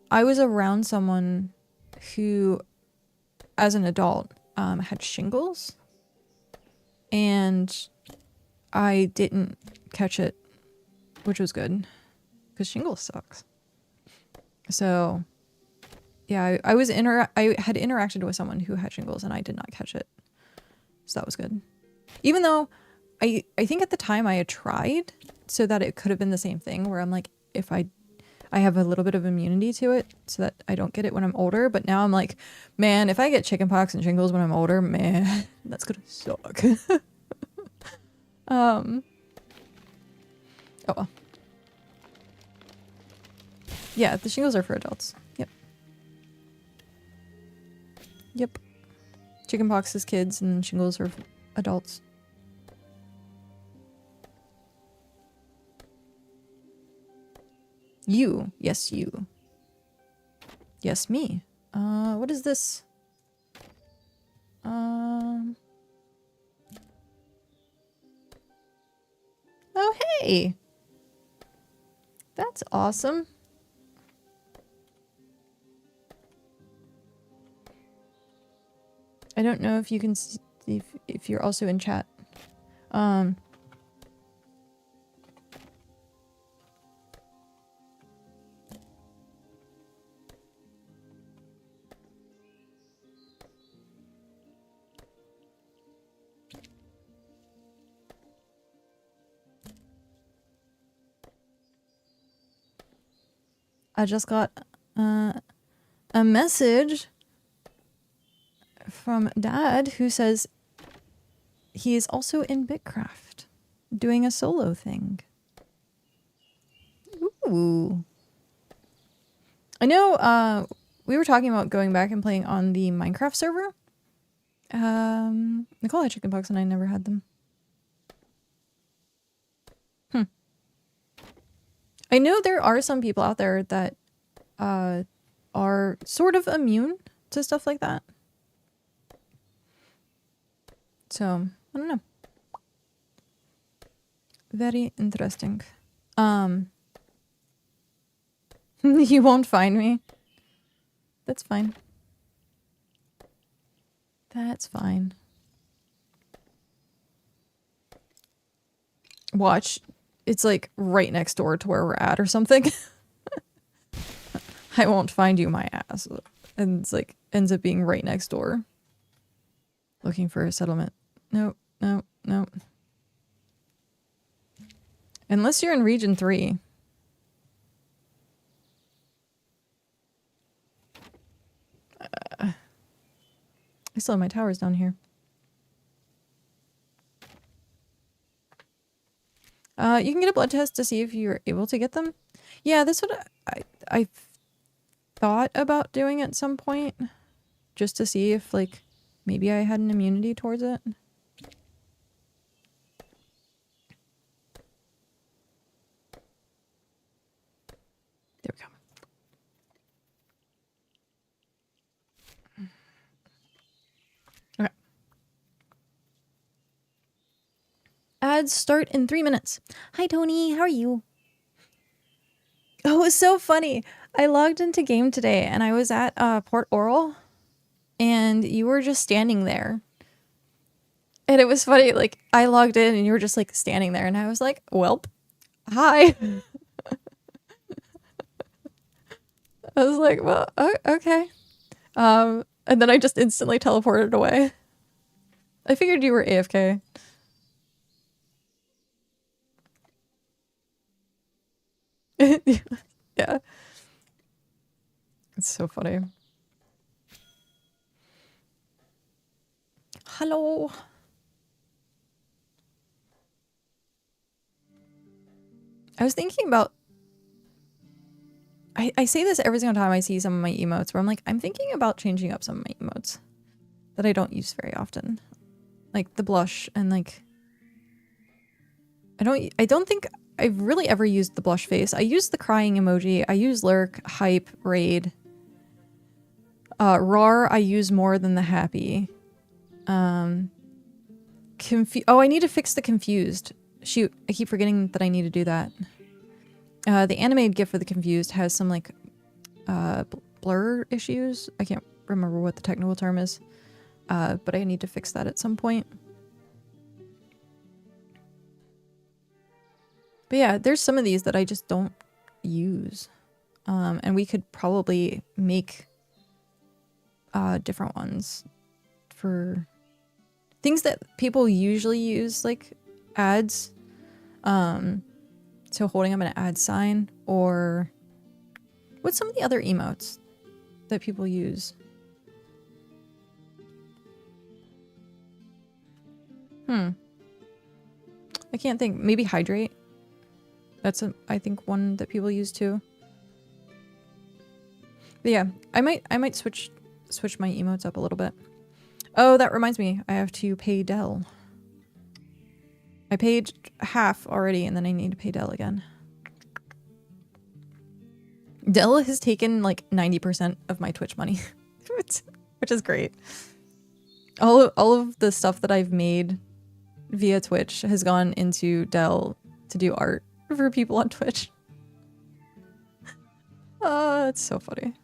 I was around someone who, as an adult, had shingles. And I didn't catch it, which was good. Because shingles sucks. So, yeah, I had interacted with someone who had shingles and I did not catch it. So that was good. Even though I think at the time I had tried so that it could have been the same thing where I'm like, if I I have a little bit of immunity to it so that I don't get it when I'm older. But now I'm like, man, if I get chickenpox and shingles when I'm older, man, that's gonna suck. Oh well. Yeah, the shingles are for adults. Yep. Yep. Chickenpox is kids and shingles are for adults. You. Yes, you. Yes, me. What is this? Oh, hey! That's awesome. I don't know if you can see if you're also in chat. I just got a message from Dad who says he is also in BitCraft doing a solo thing. Ooh. I know we were talking about going back and playing on the Minecraft server. Nicole had chickenpox and I never had them. I know there are some people out there that are sort of immune to stuff like that. So, I don't know. Very interesting. You won't find me. That's fine. That's fine. Watch. It's like right next door to where we're at or something. I won't find you, my ass. And it's like, ends up being right next door. Looking for a settlement. Nope, nope, nope. Unless you're in region 3. I still have my towers down here. You can get a blood test to see if you're able to get them. Yeah, that's what I thought about doing at some point. Just to see if, like, maybe I had an immunity towards it. There we go. Okay. Ads start in 3 minutes. Hi, Tony. How are you? Oh, it was so funny. I logged into game today and I was at Port Oral and you were just standing there. And it was funny. Like, I logged in and you were just like standing there and I was like, welp, hi. I was like, well, okay. And then I just instantly teleported away. I figured you were AFK. Yeah. It's so funny. Hello. I was thinking about... I say this every single time I see some of my emotes where I'm like, I'm thinking about changing up some of my emotes that I don't use very often. Like the blush and like... I don't think I've really ever used the blush face. I use the crying emoji. I use lurk, hype, raid. Rar I use more than the happy. Oh, I need to fix the confused. Shoot, I keep forgetting that I need to do that. The animated GIF for the confused has some like blur issues. I can't remember what the technical term is, but I need to fix that at some point. But yeah, there's some of these that I just don't use, and we could probably make different ones for things that people usually use, like ads. So holding up an ad sign or What's some of the other emotes that people use? I can't think. Maybe hydrate. That's I think one that people use too. But yeah, I might switch my emotes up a little bit. Oh, that reminds me. I have to pay Dell. I paid half already and then I need to pay Dell again. Dell has taken like 90% of my Twitch money, which is great. All of the stuff that I've made via Twitch has gone into Dell to do art for people on Twitch. It's so funny.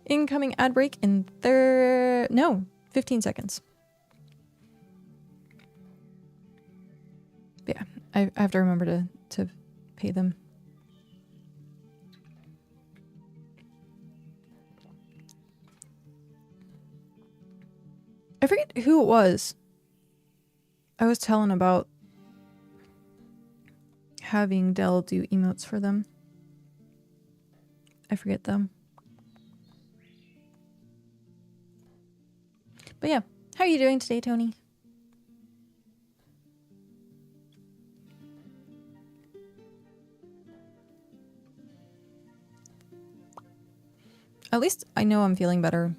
Incoming ad break in 15 seconds. But yeah, I have to remember to pay them. I forget who it was. I was telling about having Dell do emotes for them. I forget them. But yeah, how are you doing today, Tony? At least I know I'm feeling better.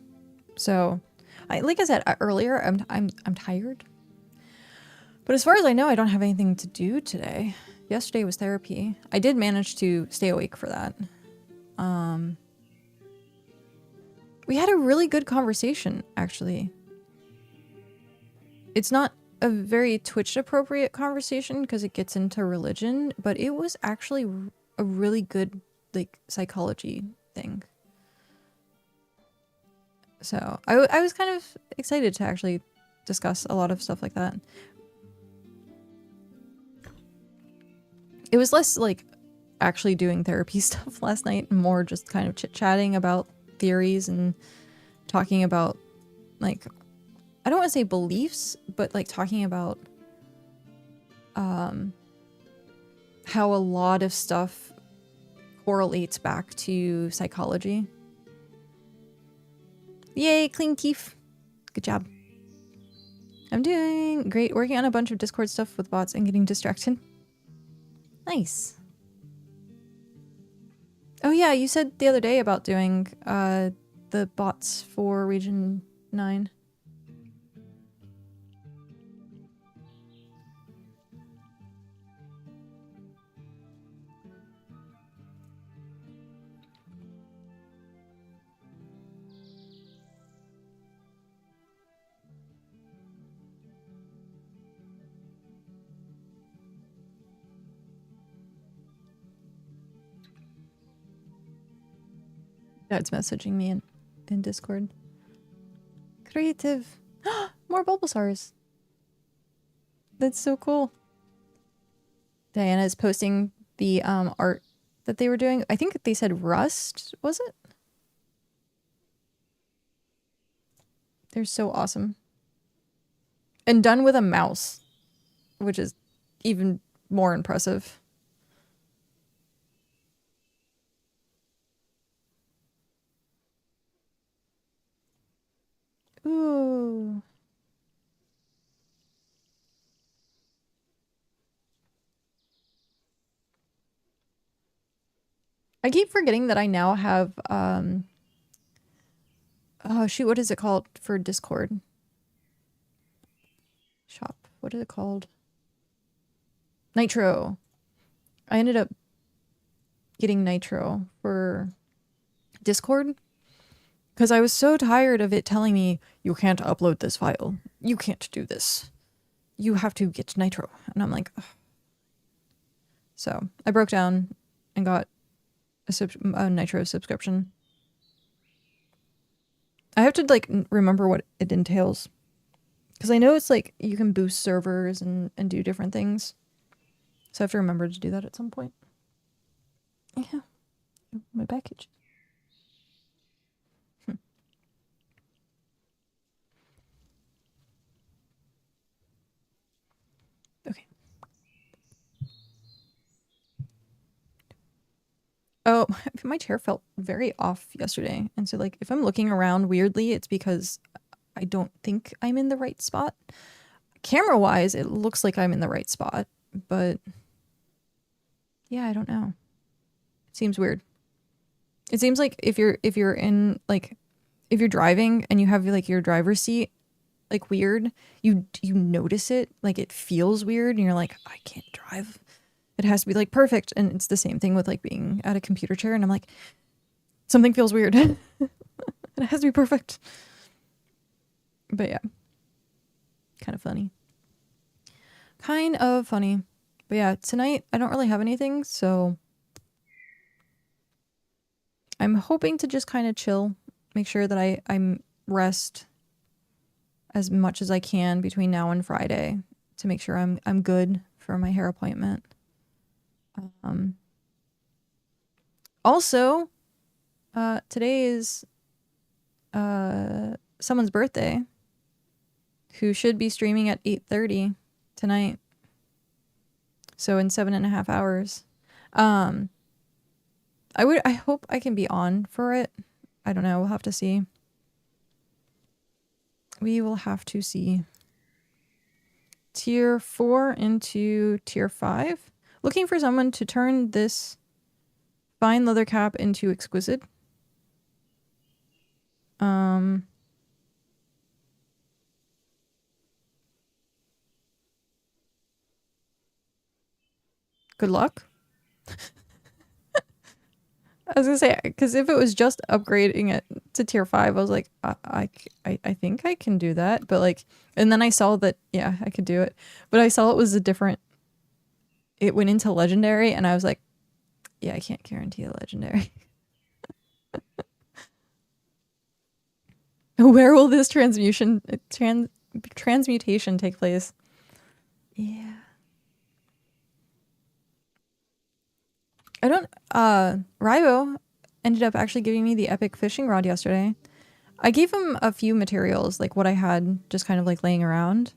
So, like I said earlier, I'm tired. But as far as I know, I don't have anything to do today. Yesterday was therapy. I did manage to stay awake for that. We had a really good conversation, actually. It's not a very Twitch appropriate conversation because it gets into religion, but it was actually a really good like psychology thing. So I was kind of excited to actually discuss a lot of stuff like that. It was less like actually doing therapy stuff last night, and more just kind of chit-chatting about theories and talking about like, I don't want to say beliefs, but like talking about how a lot of stuff correlates back to psychology. Yay, clean Keef. Good job. I'm doing great. Working on a bunch of Discord stuff with bots and getting distracted. Nice. Oh yeah, you said the other day about doing the bots for Region 9. Dad's messaging me in Discord. Creative. More Bulbasaurs. That's so cool. Diana is posting the art that they were doing. I think they said Rust, was it? They're so awesome. And done with a mouse, which is even more impressive. Ooh. I keep forgetting that I now have, oh shoot, what is it called for Discord? Shop, what is it called? Nitro. I ended up getting Nitro for Discord because I was so tired of it telling me, you can't upload this file. You can't do this. You have to get Nitro. And I'm like, ugh. So I broke down and got a Nitro subscription. I have to like remember what it entails because I know it's like you can boost servers and do different things. So I have to remember to do that at some point. Yeah, my package. Okay. Oh, my chair felt very off yesterday. And so like if I'm looking around weirdly, it's because I don't think I'm in the right spot. Camera wise, it looks like I'm in the right spot, but yeah, I don't know. It seems weird. It seems like if you're in like if you're driving and you have like your driver's seat like weird, you notice it, like it feels weird and you're like, I can't drive. It has to be like perfect. And it's the same thing with like being at a computer chair and I'm like, something feels weird. It has to be perfect. But yeah. Kind of funny. Kind of funny. But yeah, tonight I don't really have anything, so I'm hoping to just kind of chill, make sure that I'm rest as much as I can between now and Friday to make sure I'm good for my hair appointment. Also, today is someone's birthday who should be streaming at 8:30 tonight. So in 7.5 hours. I hope I can be on for it. I don't know. We'll have to see. We will have to see. Tier 4 into tier 5. Looking for someone to turn this fine leather cap into exquisite. Good luck. I was gonna say, because if it was just upgrading it to tier 5, I was like, I think I can do that. But like, and then I saw that, yeah, I could do it. But I saw it was a different, it went into legendary, and I was like, yeah, I can't guarantee a legendary. Where will this transmutation take place? Yeah. I don't, Raibo ended up actually giving me the epic fishing rod yesterday. I gave him a few materials, like what I had just kind of like laying around.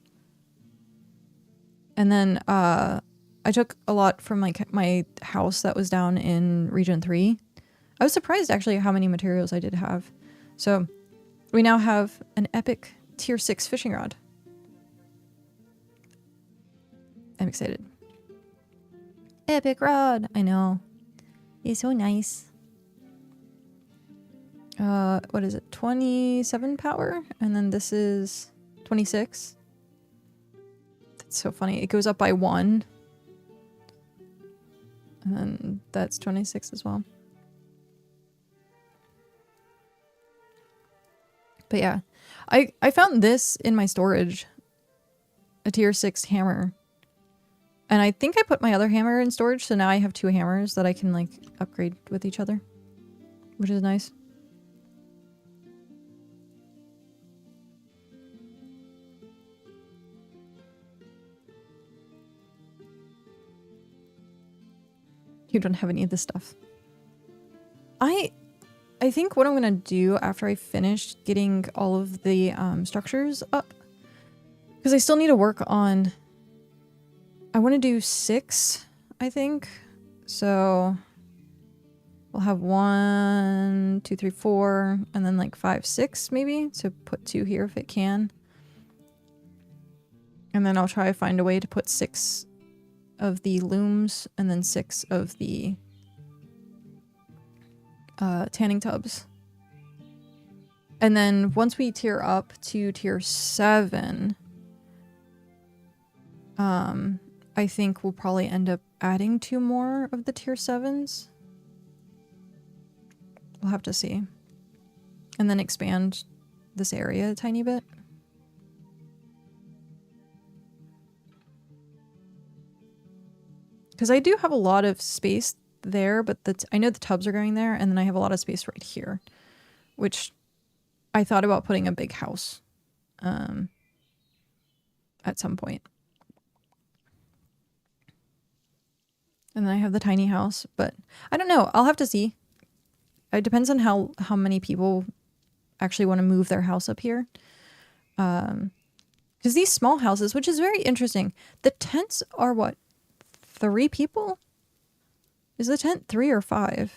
And then, I took a lot from like my house that was down in Region 3. I was surprised actually how many materials I did have. So we now have an epic tier 6 fishing rod. I'm excited. Epic rod, I know. It's so nice. What is it? 27 power? And then this is 26. That's so funny. It goes up by 1. And then that's 26 as well. But yeah, I found this in my storage. A tier 6 hammer. And I think I put my other hammer in storage, so now I have 2 hammers that I can like upgrade with each other, which is nice. You don't have any of this stuff. I think what I'm gonna do after I finish getting all of the structures up, because I still need to work on, I want to do 6, I think. So we'll have 1, 2, 3, 4, and then like 5, 6 maybe. So put 2 here if it can. And then I'll try to find a way to put 6 of the looms and then 6 of the tanning tubs. And then once we tier up to tier 7, I think we'll probably end up adding 2 more of the tier 7s. We'll have to see. And then expand this area a tiny bit. Because I do have a lot of space there, but I know the tubs are going there, and then I have a lot of space right here, which I thought about putting a big house at some point. And then I have the tiny house, but I don't know. I'll have to see. It depends on how many people actually want to move their house up here. Because these small houses, which is very interesting, the tents are what? 3 people? Is the tent 3 or 5?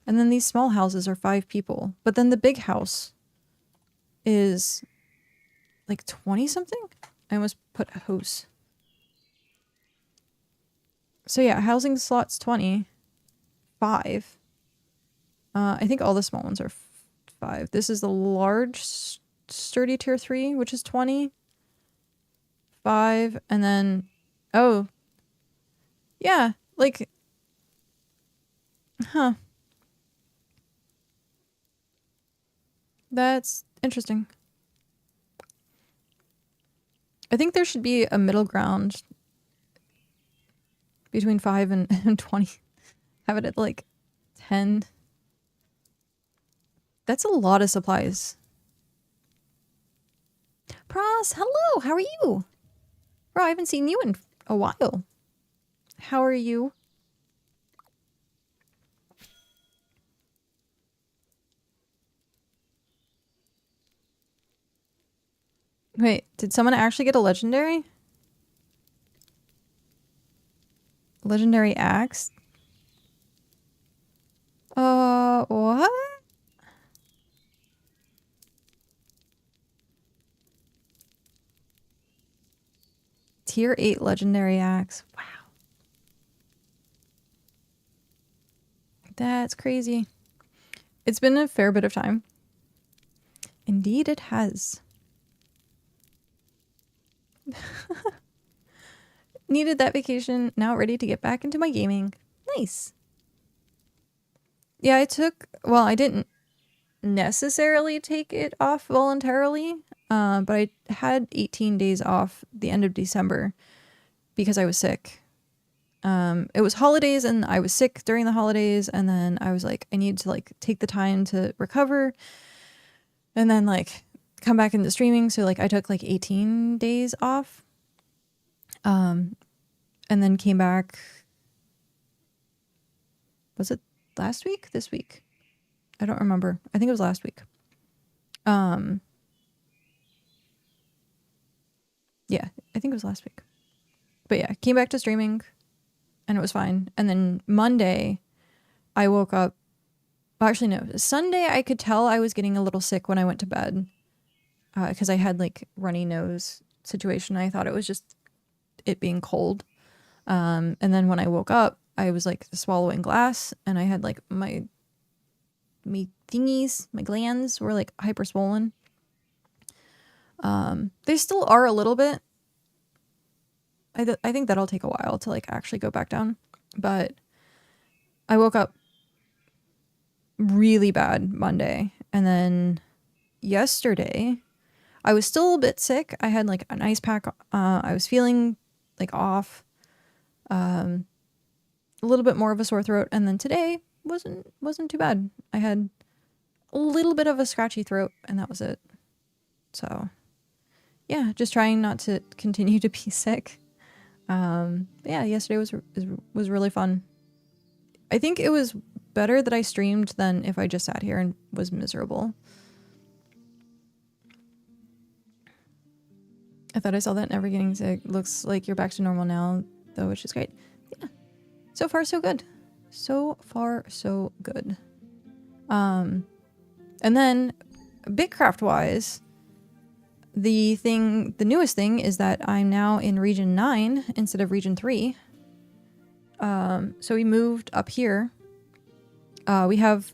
And then these small houses are 5 people. But then the big house is like 20 something? I almost put a house. So yeah, housing slots 20. 5. I think all the small ones are 5. This is the large sturdy tier 3, which is 20. 5. And then, oh. Yeah, like, huh. That's interesting. I think there should be a middle ground between 5 and 20. Have it at like 10. That's a lot of supplies. Pros, hello, how are you? Bro, I haven't seen you in a while. How are you? Wait, did someone actually get a legendary? Legendary axe? What? Tier 8 legendary axe. Wow. That's crazy. It's been a fair bit of time. Indeed it has. Needed that vacation. Now ready to get back into my gaming. Nice. Yeah, I didn't necessarily take it off voluntarily, but I had 18 days off the end of December because I was sick. It was holidays and I was sick during the holidays, and then I was like, I need to like take the time to recover and then like come back into streaming. So like I took like 18 days off, and then came back. Was it last week? This week? I don't remember. I think it was last week. Yeah, I think it was last week. But yeah, came back to streaming and it was fine. And then Monday, I woke up. Well, actually, no. Sunday, I could tell I was getting a little sick when I went to bed because I had like runny nose situation. I thought it was just it being cold. And then when I woke up, I was like swallowing glass and I had like my thingies, my glands were like hyper swollen. They still are a little bit. I think that'll take a while to like actually go back down. But I woke up really bad Monday. And then yesterday, I was still a bit sick. I had like an ice pack. I was feeling like off. A little bit more of a sore throat. And then today wasn't too bad. I had a little bit of a scratchy throat and that was it. So yeah, just trying not to continue to be sick. Yeah, yesterday was really fun. I think it was better that I streamed than if I just sat here and was miserable. I thought I saw that never getting sick. Looks like you're back to normal now, though, which is great. Yeah. So far, so good. So far, so good. And then BitCraft-wise, the newest thing is that I'm now in Region 9 instead of Region 3. So we moved up here. We have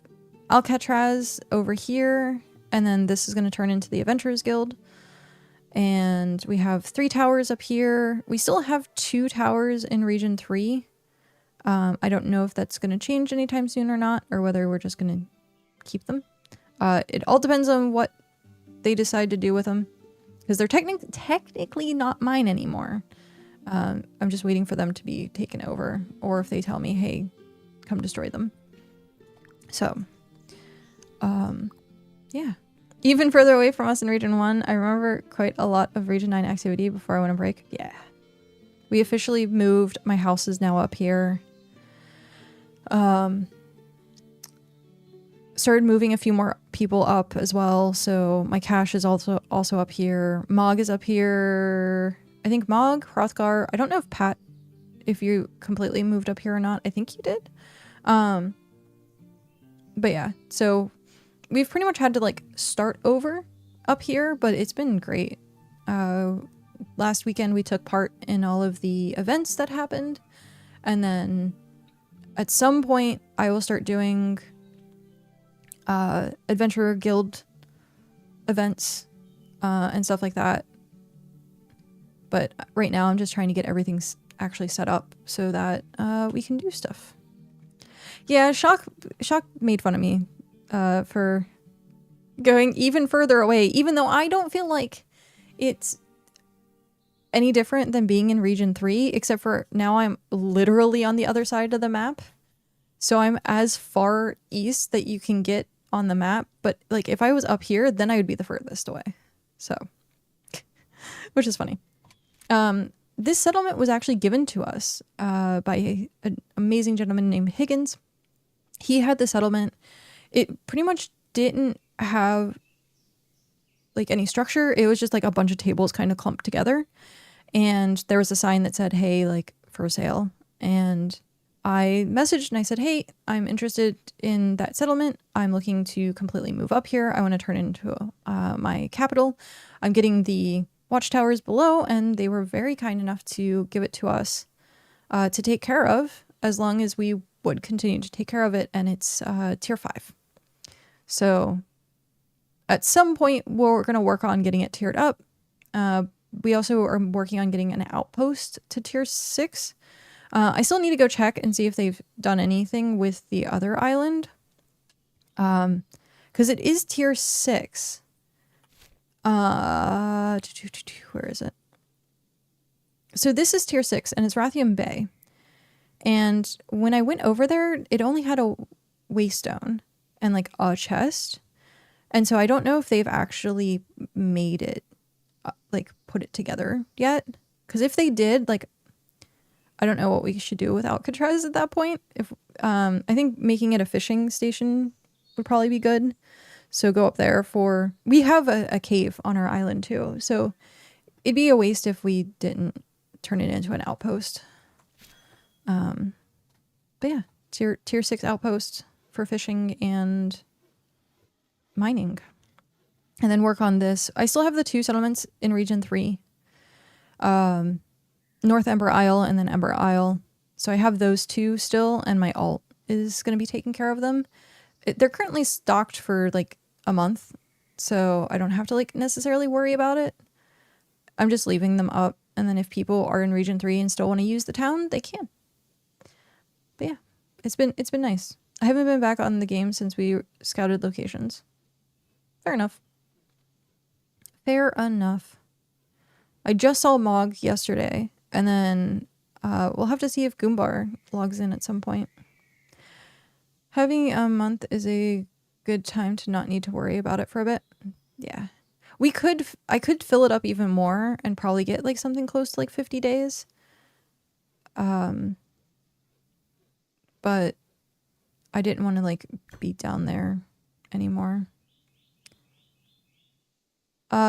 Alcatraz over here, and then this is going to turn into the Adventurers Guild. And we have 3 towers up here. We still have 2 towers in Region 3. I don't know if that's going to change anytime soon or not, or whether we're just going to keep them. It all depends on what they decide to do with them. Because they're technically not mine anymore. I'm just waiting for them to be taken over. Or if they tell me, hey, come destroy them. So, yeah. Even further away from us in Region 1, I remember quite a lot of Region 9 activity before I went on break. Yeah. We officially moved. My house is now up here. Started moving a few more people up as well. So my cache is also up here. Mog is up here. I think Mog, Hrothgar. I don't know if Pat, if you completely moved up here or not. I think you did. But yeah, so we've pretty much had to like start over up here, but it's been great. Last weekend we took part in all of the events that happened, and then at some point I will start doing adventurer guild events and stuff like that. But right now I'm just trying to get everything actually set up so that we can do stuff. Yeah, Shock made fun of me for going even further away, even though I don't feel like it's any different than being in Region 3, except for now I'm literally on the other side of the map. So I'm as far east that you can get on the map, but like if I was up here, then I would be the furthest away. So, which is funny. This settlement was actually given to us by an amazing gentleman named Higgins. He had the settlement. It pretty much didn't have like any structure. It was just like a bunch of tables kind of clumped together. And there was a sign that said, hey, like for sale. And I messaged and I said, hey, I'm interested in that settlement. I'm looking to completely move up here. I want to turn it into my capital. I'm getting the watchtowers below, and they were very kind enough to give it to us to take care of, as long as we would continue to take care of it, and it's tier 5. So at some point we're going to work on getting it tiered up. We also are working on getting an outpost to tier 6. I still need to go check and see if they've done anything with the other island, because it is tier 6. Where is it? So this is tier 6, and it's Rathium Bay. And when I went over there, it only had a waystone and like a chest. And so I don't know if they've actually made it, like put it together yet. Because if they did, like, I don't know what we should do with Alcatraz at that point. If I think making it a fishing station would probably be good. So go up there for... We have a cave on our island too. So it'd be a waste if we didn't turn it into an outpost. But yeah, tier 6 outpost for fishing and mining. And then work on this. I still have the 2 settlements in Region 3. North Ember Isle and then Ember Isle. So I have those 2 still, and my alt is going to be taking care of them. They're currently stocked for like a month, so I don't have to like necessarily worry about it. I'm just leaving them up, and then if people are in Region 3 and still want to use the town, they can. But yeah, it's been nice. I haven't been back on the game since we scouted locations. Fair enough. Fair enough. I just saw Mog yesterday, and then we'll have to see if Goombar logs in at some point. Having a month is a good time to not need to worry about it for a bit. Yeah. I could fill it up even more and probably get like something close to like 50 days. But I didn't want to like be down there anymore.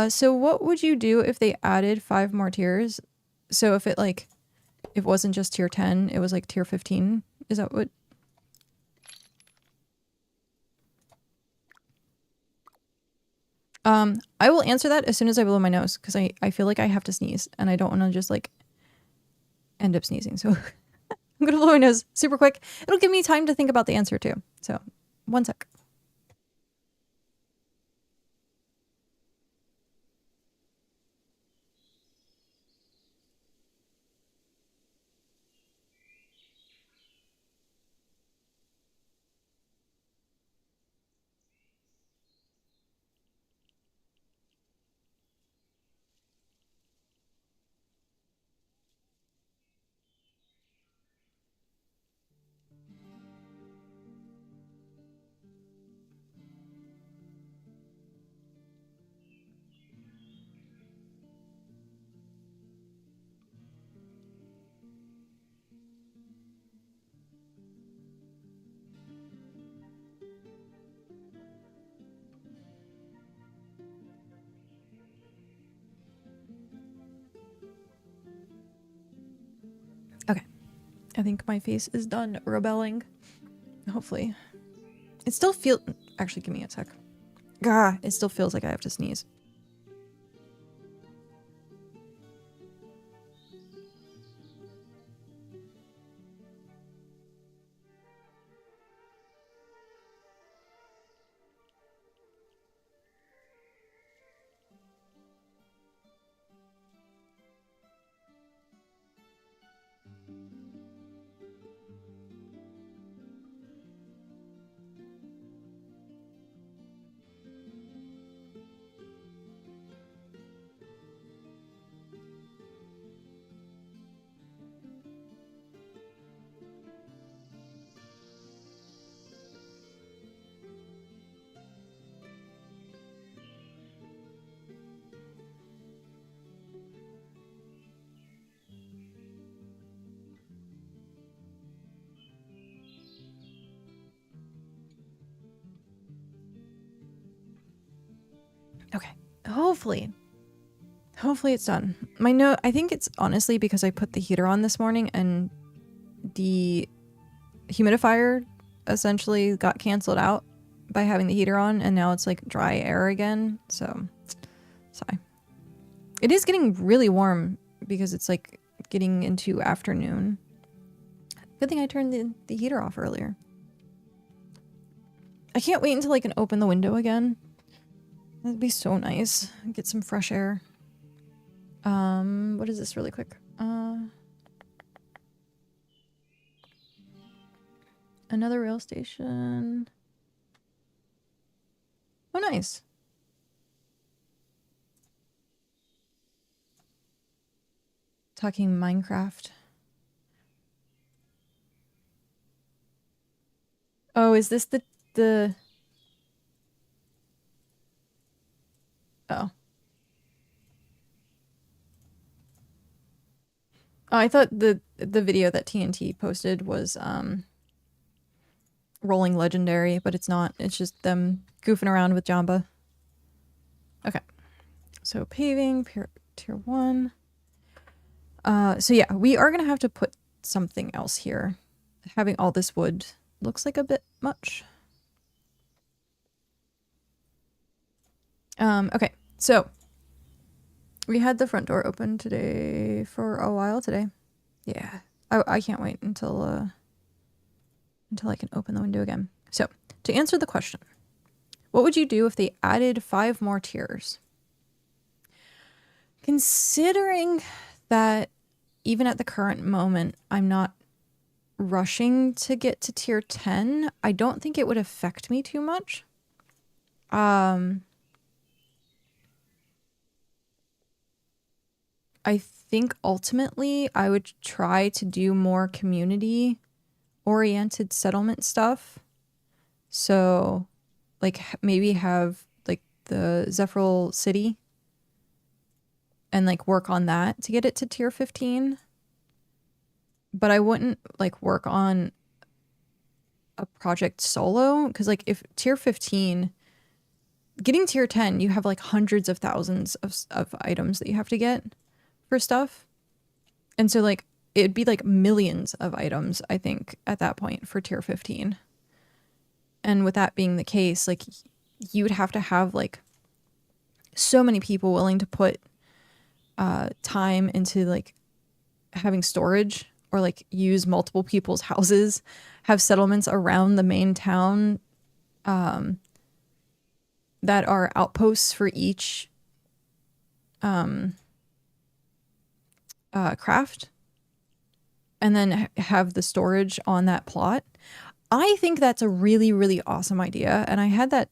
So what would you do if they added 5 more tiers? So if it like, if it wasn't just tier 10, it was like tier 15. Is that what? I will answer that as soon as I blow my nose, because I feel like I have to sneeze and I don't want to just like end up sneezing. So I'm gonna blow my nose super quick. It'll give me time to think about the answer too. So 1 sec. Okay. I think my face is done rebelling. Hopefully. It still feels... Actually, give me a sec. Gah, it still feels like I have to sneeze. Okay, hopefully it's done. My note, I think it's honestly because I put the heater on this morning and the humidifier essentially got canceled out by having the heater on, and now it's like dry air again. So, sorry. It is getting really warm because it's like getting into afternoon. Good thing I turned the heater off earlier. I can't wait until I can open the window again. That'd be so nice. Get some fresh air. What is this really quick? Another rail station. Oh, nice. Talking Minecraft. Oh, is this the... Oh. Oh, I thought the video that TNT posted was Rolling Legendary, but it's not. It's just them goofing around with Jamba. Okay. So paving, tier 1. So yeah, we are going to have to put something else here. Having all this wood looks like a bit much. Okay, so we had the front door open today for a while today. Yeah, I can't wait until I can open the window again. So to answer the question, what would you do if they added 5 more tiers? Considering that even at the current moment, I'm not rushing to get to tier 10, I don't think it would affect me too much. I think ultimately I would try to do more community-oriented settlement stuff. So, like, maybe have, like, the Zephyral City and, like, work on that to get it to tier 15. But I wouldn't, like, work on a project solo. Because, like, if tier 15... Getting tier 10, you have, like, hundreds of thousands of items that you have to get for stuff. And so, like, it'd be, like, millions of items, I think, at that point for tier 15. And with that being the case, like, you would have to have, like, so many people willing to put time into, like, having storage or, like, use multiple people's houses, have settlements around the main town that are outposts for each craft, and then have the storage on that plot. I think that's a really, really awesome idea. And I had that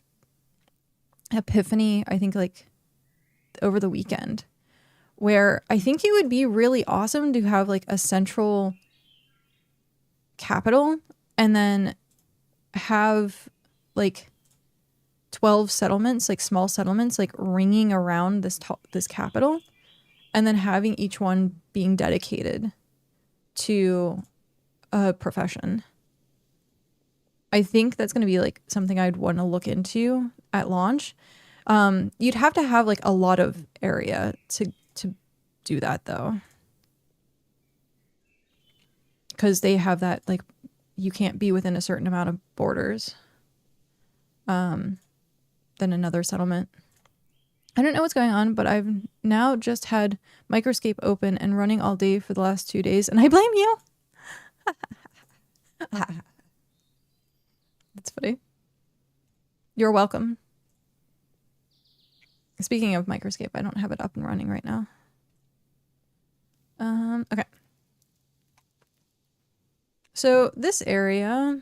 epiphany, I think, like, over the weekend, where I think it would be really awesome to have, like, a central capital and then have, like, 12 settlements, like small settlements, like ringing around this capital, and then having each one being dedicated to a profession. I think that's going to be, like, something I'd want to look into at launch. You'd have to have, like, a lot of area to do that, though, because they have that, like, you can't be within a certain amount of borders. than another settlement. I don't know what's going on, but I've now just had Microscape open and running all day for the last 2 days, and I blame you. That's funny. You're welcome. Speaking of Microscape, I don't have it up and running right now. Okay. So this area,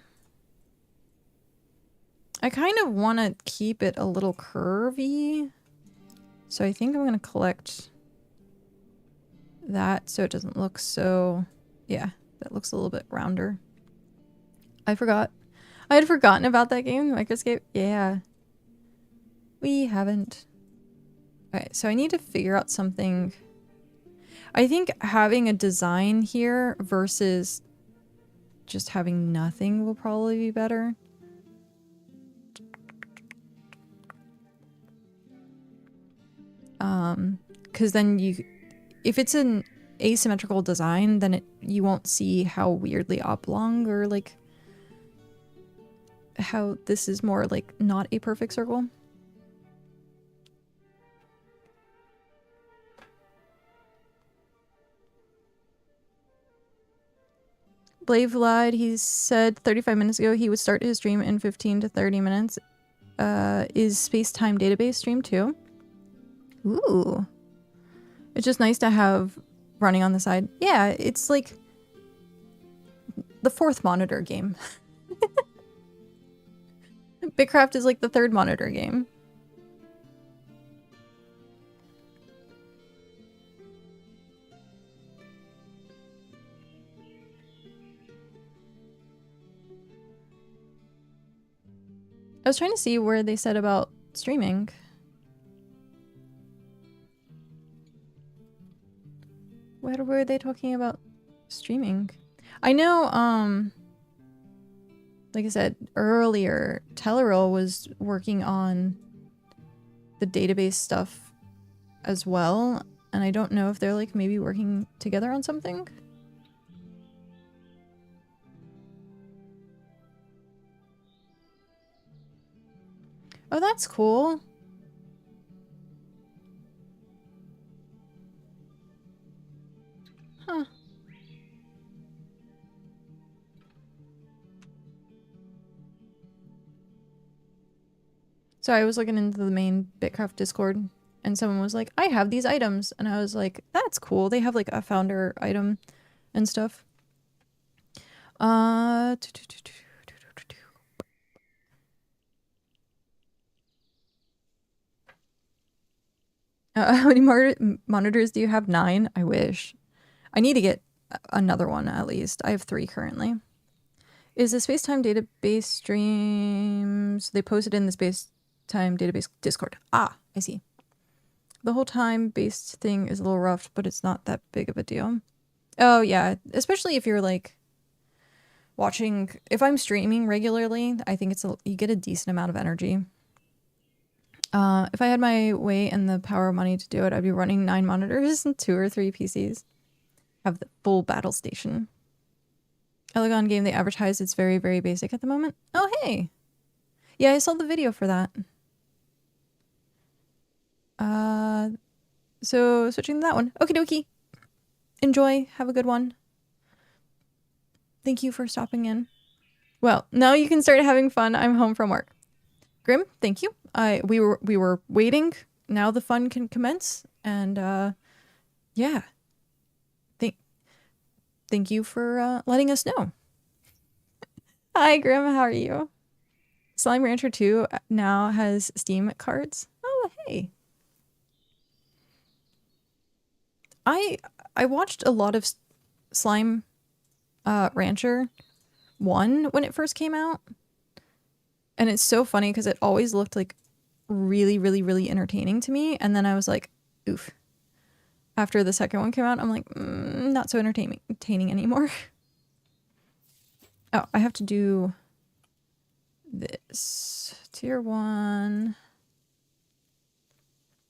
I kind of want to keep it a little curvy. So I think I'm going to collect that so it doesn't look so, yeah, that looks a little bit rounder. I forgot. I had forgotten about that game, Microscape. Yeah. We haven't. Okay, so I need to figure out something. I think having a design here versus just having nothing will probably be better. Because then if it's an asymmetrical design, then you won't see how weirdly oblong or like how this is more like not a perfect circle. Blave lied. He said 35 minutes ago he would start his stream in 15 to 30 minutes. Is space-time database stream too? Ooh. It's just nice to have running on the side. Yeah, it's like the 4th monitor game. BitCraft is like the 3rd monitor game. I was trying to see where they said about streaming. Where were they talking about streaming? I know, like I said earlier, Telleril was working on the database stuff as well, and I don't know if they're like maybe working together on something. Oh, that's cool. Huh. So I was looking into the main BitCraft Discord and someone was like, I have these items. And I was like, that's cool. They have like a founder item and stuff. How many monitors do you have? 9? I wish. I need to get another one at least. I have 3 currently. Is the space-time database streams? They posted in the space-time database Discord. Ah, I see. The whole time-based thing is a little rough, but it's not that big of a deal. Oh, yeah. Especially if you're, like, watching... If I'm streaming regularly, I think you get a decent amount of energy. If I had my way and the power of money to do it, I'd be running 9 monitors and 2 or 3 PCs. Have the full battle station. Elegon game they advertised, it's very, very basic at the moment. Oh, hey! Yeah, I saw the video for that. So switching to that one. Okie dokie. Enjoy. Have a good one. Thank you for stopping in. Well, now you can start having fun. I'm home from work. Grim, thank you. We were waiting. Now the fun can commence. And yeah. Thank you for letting us know. Hi, Grim. How are you? Slime Rancher 2 now has Steam cards. Oh, hey. I watched a lot of Slime Rancher 1 when it first came out. And it's so funny because it always looked like really, really, really entertaining to me. And then I was like, oof. After the second one came out, I'm like, not so entertaining anymore. Oh, I have to do this. Tier 1.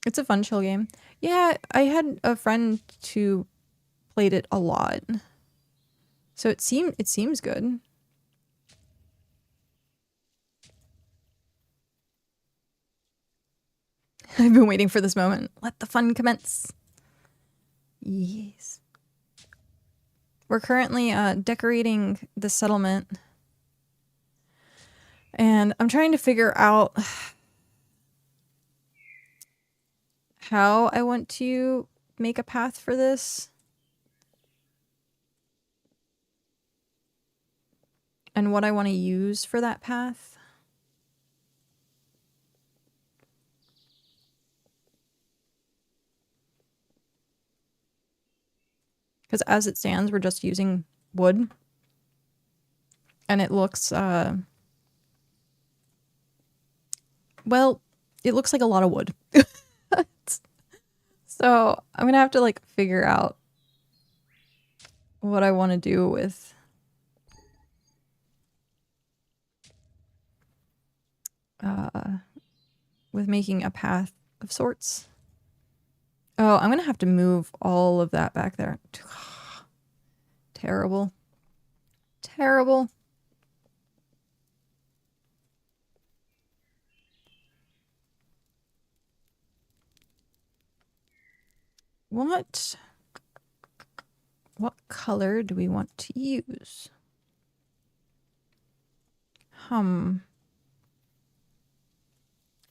It's a fun chill game. Yeah, I had a friend who played it a lot. So it seems good. I've been waiting for this moment. Let the fun commence. Yes. We're currently decorating the settlement. And I'm trying to figure out how I want to make a path for this. And what I want to use for that path. Because as it stands, we're just using wood. And it looks, well, it looks like a lot of wood. So I'm going to have to like figure out what I want to do with making a path of sorts. Oh, I'm going to have to move all of that back there. Terrible. Terrible. What color do we want to use? I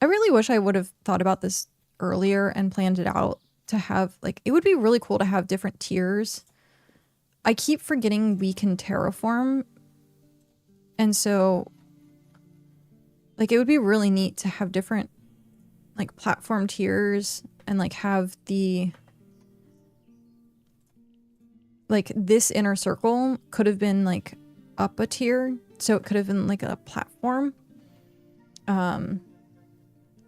really wish I would have thought about this earlier and planned it out to have, like, it would be really cool to have different tiers. I keep forgetting we can terraform. And so, like, it would be really neat to have different, like, platform tiers and, like, have the... Like, this inner circle could have been, like, up a tier. So it could have been, like, a platform. And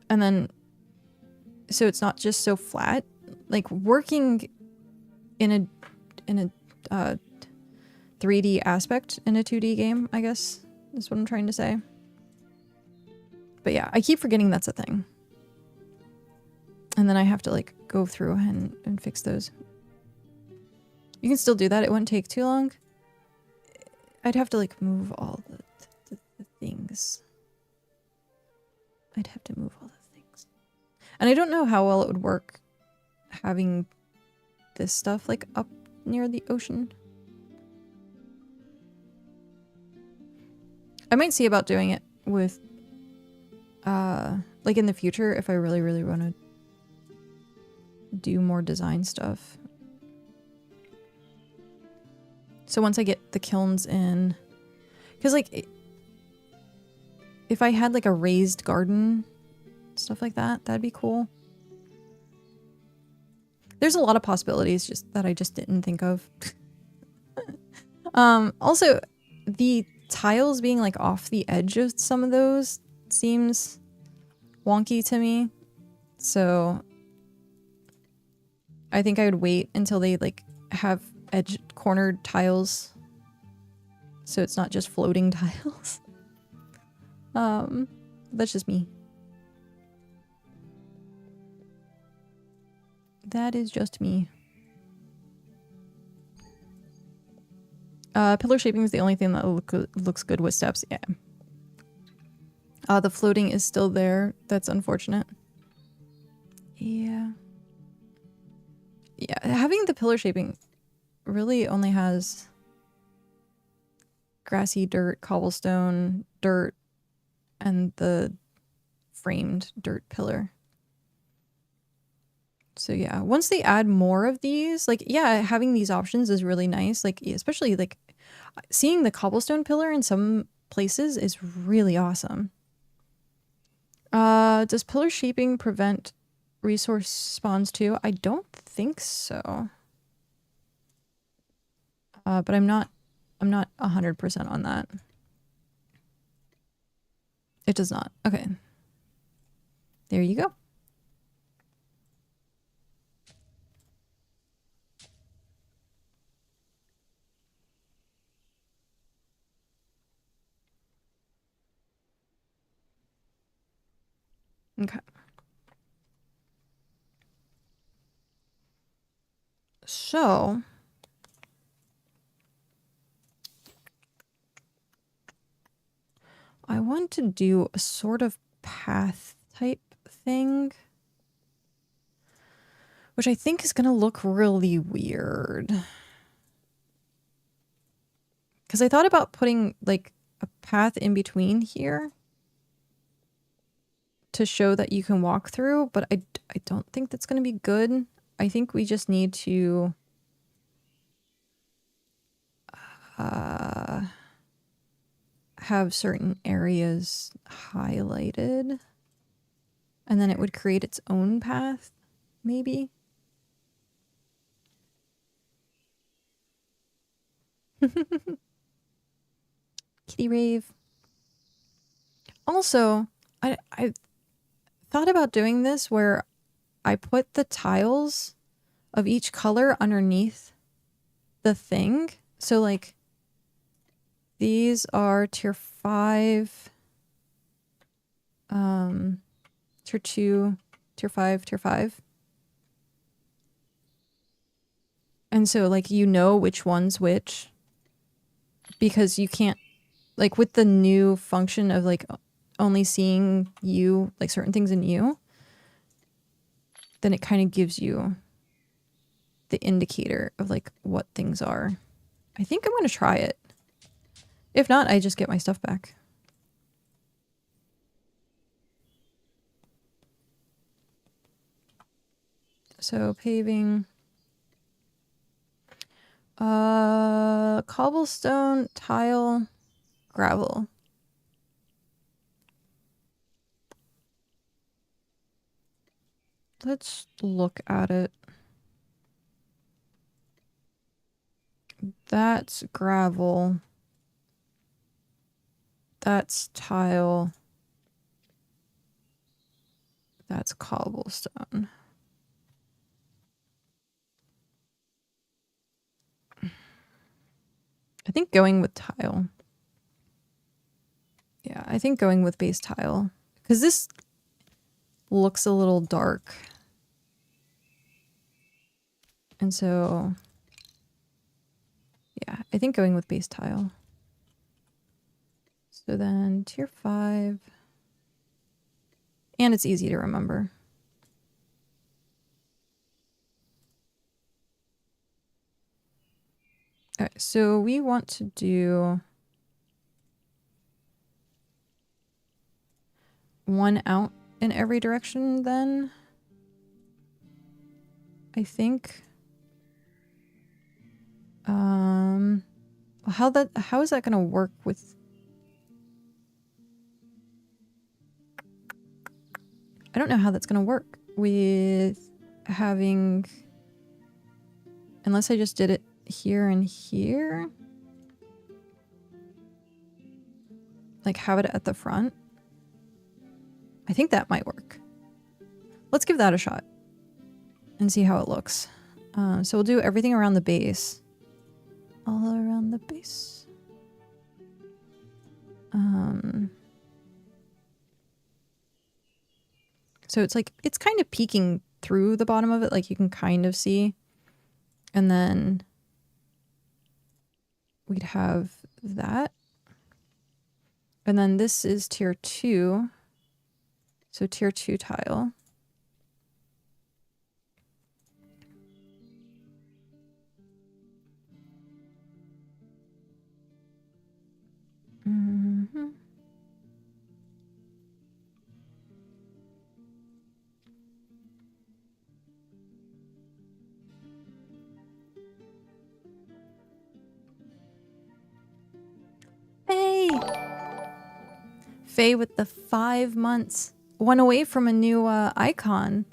then... So it's not just so flat. Like, working in a 3D aspect in a 2D game, I guess, is what I'm trying to say. But yeah, I keep forgetting that's a thing. And then I have to, like, go through and fix those. You can still do that. It wouldn't take too long. I'd have to, like, move all the things. I'd have to move all the things. And I don't know how well it would work having this stuff, like, up near the ocean. I might see about doing it with, like, in the future if I really, really want to do more design stuff. So once I get the kilns in... Because, like, if I had, like, a raised garden, stuff like that, that'd be cool. There's a lot of possibilities just that I just didn't think of. Also, the tiles being, like, off the edge of some of those seems wonky to me. So I think I would wait until they, like, have cornered tiles, so it's not just floating tiles. That's just me. That is just me. Pillar shaping is the only thing that looks good with steps. Yeah. The floating is still there. That's unfortunate. Yeah. Yeah, having the pillar shaping really only has grassy dirt, cobblestone, dirt, and the framed dirt pillar. So yeah, once they add more of these, like, yeah, having these options is really nice. Like, especially, like, seeing the cobblestone pillar in some places is really awesome. Does pillar shaping prevent resource spawns too? I don't think so. But I'm not 100% on that. It does not. Okay. There you go. Okay. So I want to do a sort of path type thing. which I think is going to look really weird. Because I thought about putting like a path in between here to show that you can walk through, but I don't think that's going to be good. I think we just need to have certain areas highlighted, and then it would create its own path, maybe. Kitty rave. Also, I thought about doing this where I put the tiles of each color underneath the thing. So like these are tier 5, tier 2, tier 5, tier 5. And so like you know which one's which, because you can't, like with the new function of like only seeing you, like certain things in you, then it kind of gives you the indicator of like what things are. I think I'm going to try it. If not, I just get my stuff back. So paving, cobblestone, tile, gravel. Let's look at it. That's gravel. That's tile. That's cobblestone. I think going with tile. Yeah, I think going with base tile. Because this looks a little dark. And so, yeah, I think going with base tile. So then tier 5. And it's easy to remember. All right, so we want to do one out in every direction then. I think. How is that gonna work with? I don't know how that's gonna work with having, unless I just did it here and here. Like have it at the front. I think that might work. Let's give that a shot and see how it looks. So we'll do everything around the base. All around the base. So it's like, it's kind of peeking through the bottom of it, like you can kind of see. And then we'd have that. And then this is tier 2. So tier 2 tile. Mm-hmm. Faye! Faye with the 5 months. One away from a new icon.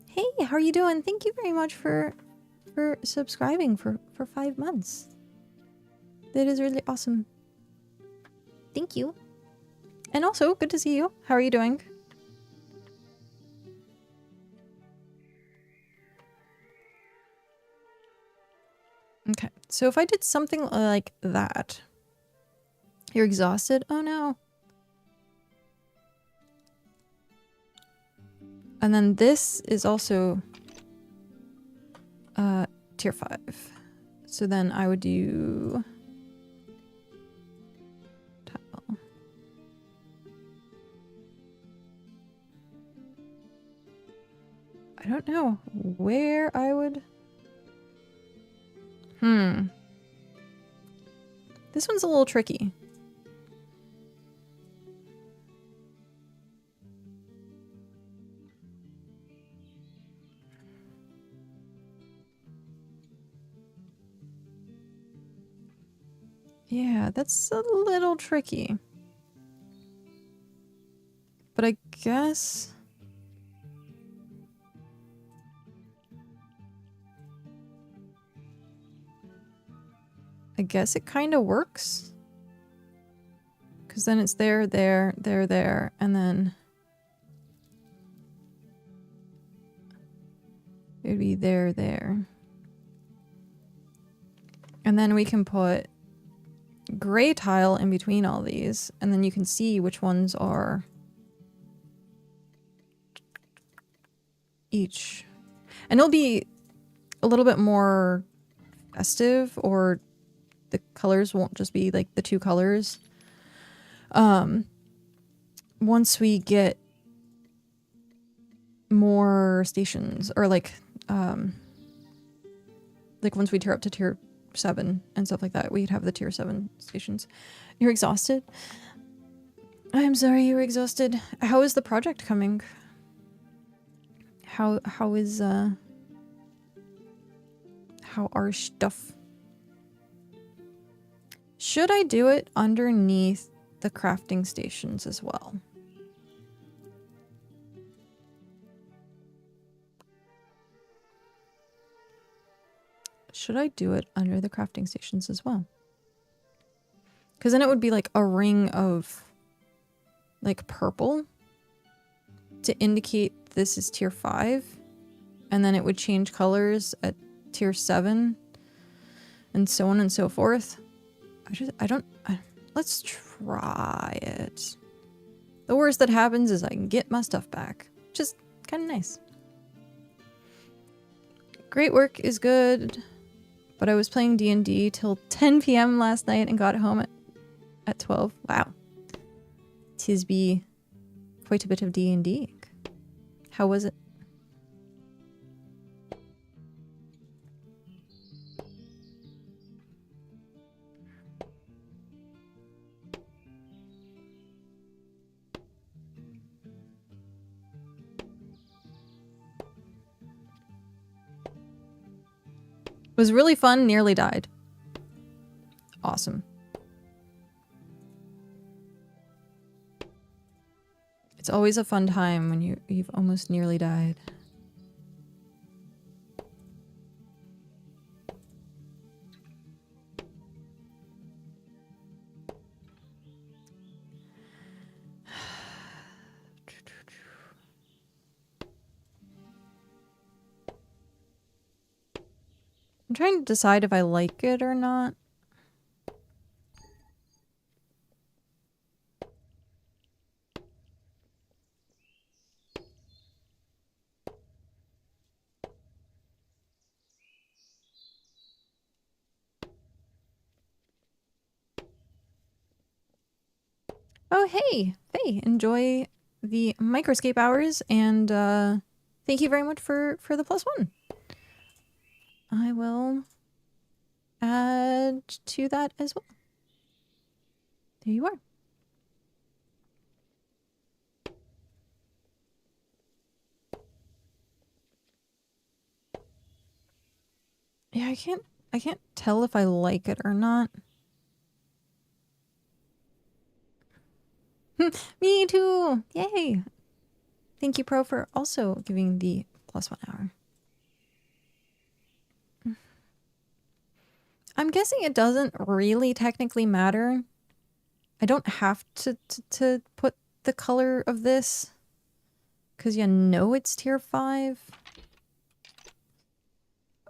Hey, how are you doing? Thank you very much for subscribing for 5 months. That is really awesome. Thank you. And also, good to see you. How are you doing? Okay, so if I did something like that. You're exhausted? Oh no. And then this is also tier 5. So then I would do tile. I don't don't know where I would... This one's a little tricky. Yeah, that's a little tricky. But I guess... it kind of works. Because then it's there, there, and then... it would be there, there. And then we can put gray tile in between all these, and then you can see which ones are each. And it'll be a little bit more festive, or the colors won't just be like the two colors. Once we get more stations, or like once we tear up to tier 7 and stuff like that, we'd have the tier 7 stations. You're exhausted? I'm sorry you were exhausted. How is the project coming? How are stuff? Should I do it underneath the crafting stations as well? Should I do it under the crafting stations as well? Because then it would be like a ring of like purple to indicate this is tier 5. And then it would change colors at tier 7 and so on and so forth. Let's try it. The worst that happens is I can get my stuff back. Just kind of nice. Great work is good. But I was playing D&D till 10 p.m. last night and got home at 12. Wow. 'Tis be quite a bit of D&D. How was it? Was really fun, nearly died. Awesome. It's always a fun time when you've almost nearly died. I'm trying to decide if I like it or not. Oh, hey! Hey, enjoy the Microscape hours, and thank you very much for the +1. I will add to that as well. There you are. Yeah, I can't tell if I like it or not. Me too! Yay! Thank you, Pro, for also giving the +1 hour. I'm guessing it doesn't really technically matter. I don't have to put the color of this, because you know it's tier 5.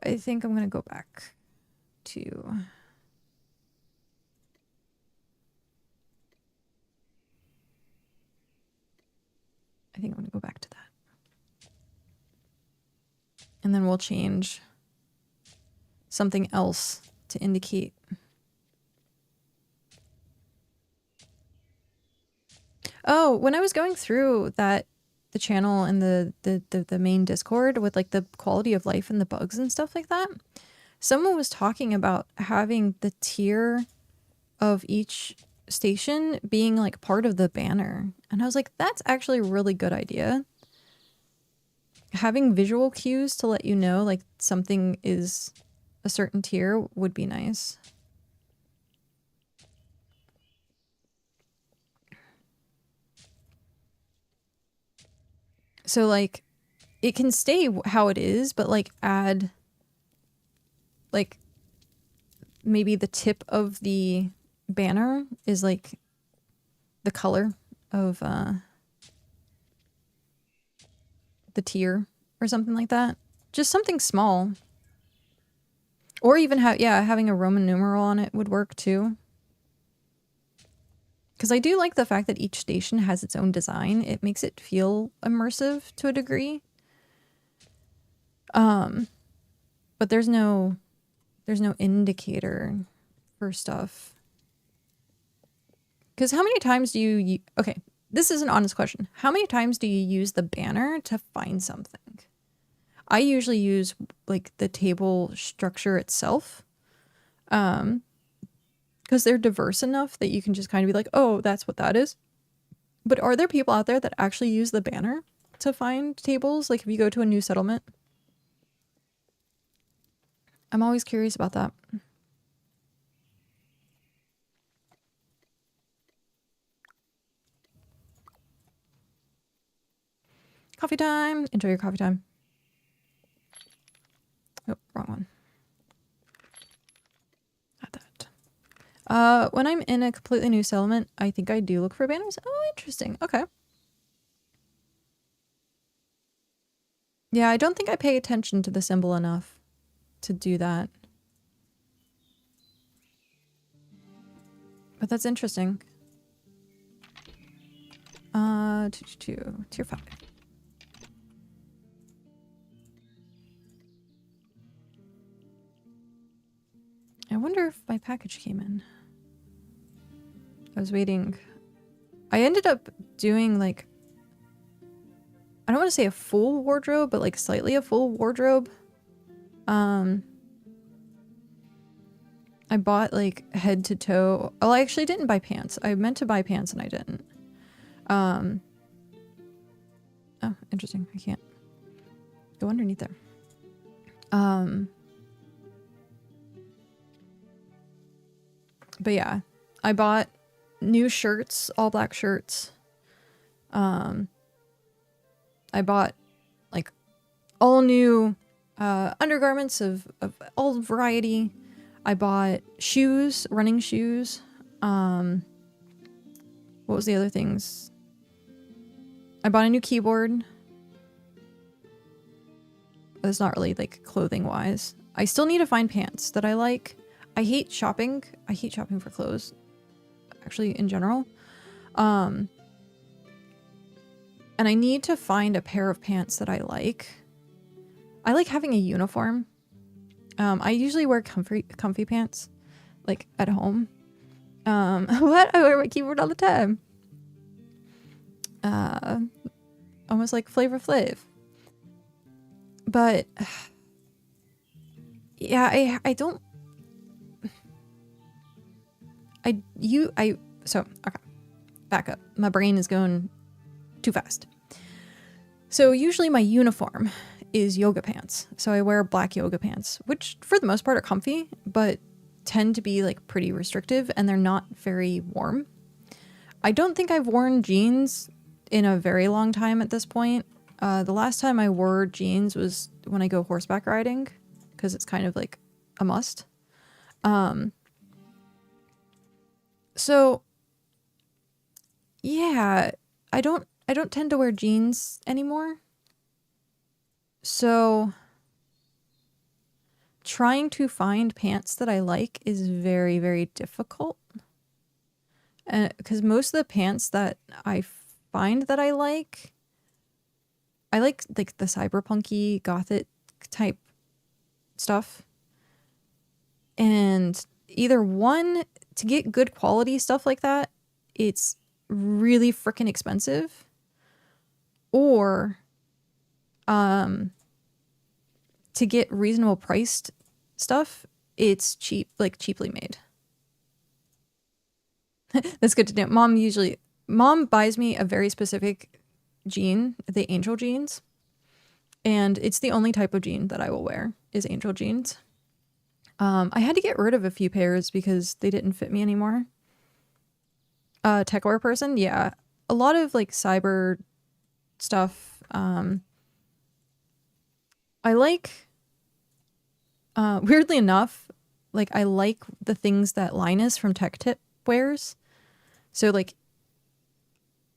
I think I'm gonna go back to... I think I'm gonna go back to that. And then we'll change something else to indicate. Oh, when I was going through that the channel and the main Discord with like the quality of life and the bugs and stuff like that, someone was talking about having the tier of each station being like part of the banner. And I was like, that's actually a really good idea. Having visual cues to let you know like something is a certain tier would be nice. So like it can stay how it is, but like add like maybe the tip of the banner is like the color of the tier or something like that. Just something small. Or even having a Roman numeral on it would work too. Because I do like the fact that each station has its own design. It makes it feel immersive to a degree. But there's no indicator for stuff. Because how many times do you... Okay, this is an honest question. How many times do you use the banner to find something? I usually use like the table structure itself. Because they're diverse enough that you can just kind of be like, oh, that's what that is. But are there people out there that actually use the banner to find tables? Like if you go to a new settlement? I'm always curious about that. Coffee time. Enjoy your coffee time. Oh, wrong one. Not that. When I'm in a completely new settlement, I think I do look for banners. Oh, interesting. Okay. Yeah, I don't think I pay attention to the symbol enough to do that. But that's interesting. Tier 5. I wonder if my package came in. I was waiting. I ended up doing like, I don't want to say a full wardrobe, but like slightly a full wardrobe. I bought like head to toe. Oh, I actually didn't buy pants. I meant to buy pants and I didn't. Oh, interesting. I can't go underneath there. But yeah, I bought new shirts, all black shirts. I bought like all new undergarments of all variety. I bought shoes, running shoes. What was the other things? I bought a new keyboard. That's not really like clothing wise. I still need to find pants that I like. I hate shopping. I hate shopping for clothes, actually, in general. And I need to find a pair of pants that I like. I like having a uniform. I usually wear comfy pants, like at home. What? I wear my keyboard all the time. Almost like Flavor Flav. But yeah, I don't. So, okay, back up. My brain is going too fast. So usually my uniform is yoga pants. So I wear black yoga pants, which for the most part are comfy, but tend to be like pretty restrictive and they're not very warm. I don't think I've worn jeans in a very long time at this point. The last time I wore jeans was when I go horseback riding, because it's kind of like a must. So yeah, I don't tend to wear jeans anymore. So trying to find pants that I like is very, very difficult. Because most of the pants that I find that I like the cyberpunky gothic type stuff. And either one, to get good quality stuff like that, it's really freaking expensive. or to get reasonable priced stuff, it's cheap, like cheaply made. That's good to know. Mom buys me a very specific jean, the angel jeans, and it's the only type of jean that I will wear is angel jeans. I had to get rid of a few pairs because they didn't fit me anymore. Techwear person, yeah, a lot of like cyber stuff. I like, weirdly enough, like I like the things that Linus from Tech Tip wears. So like,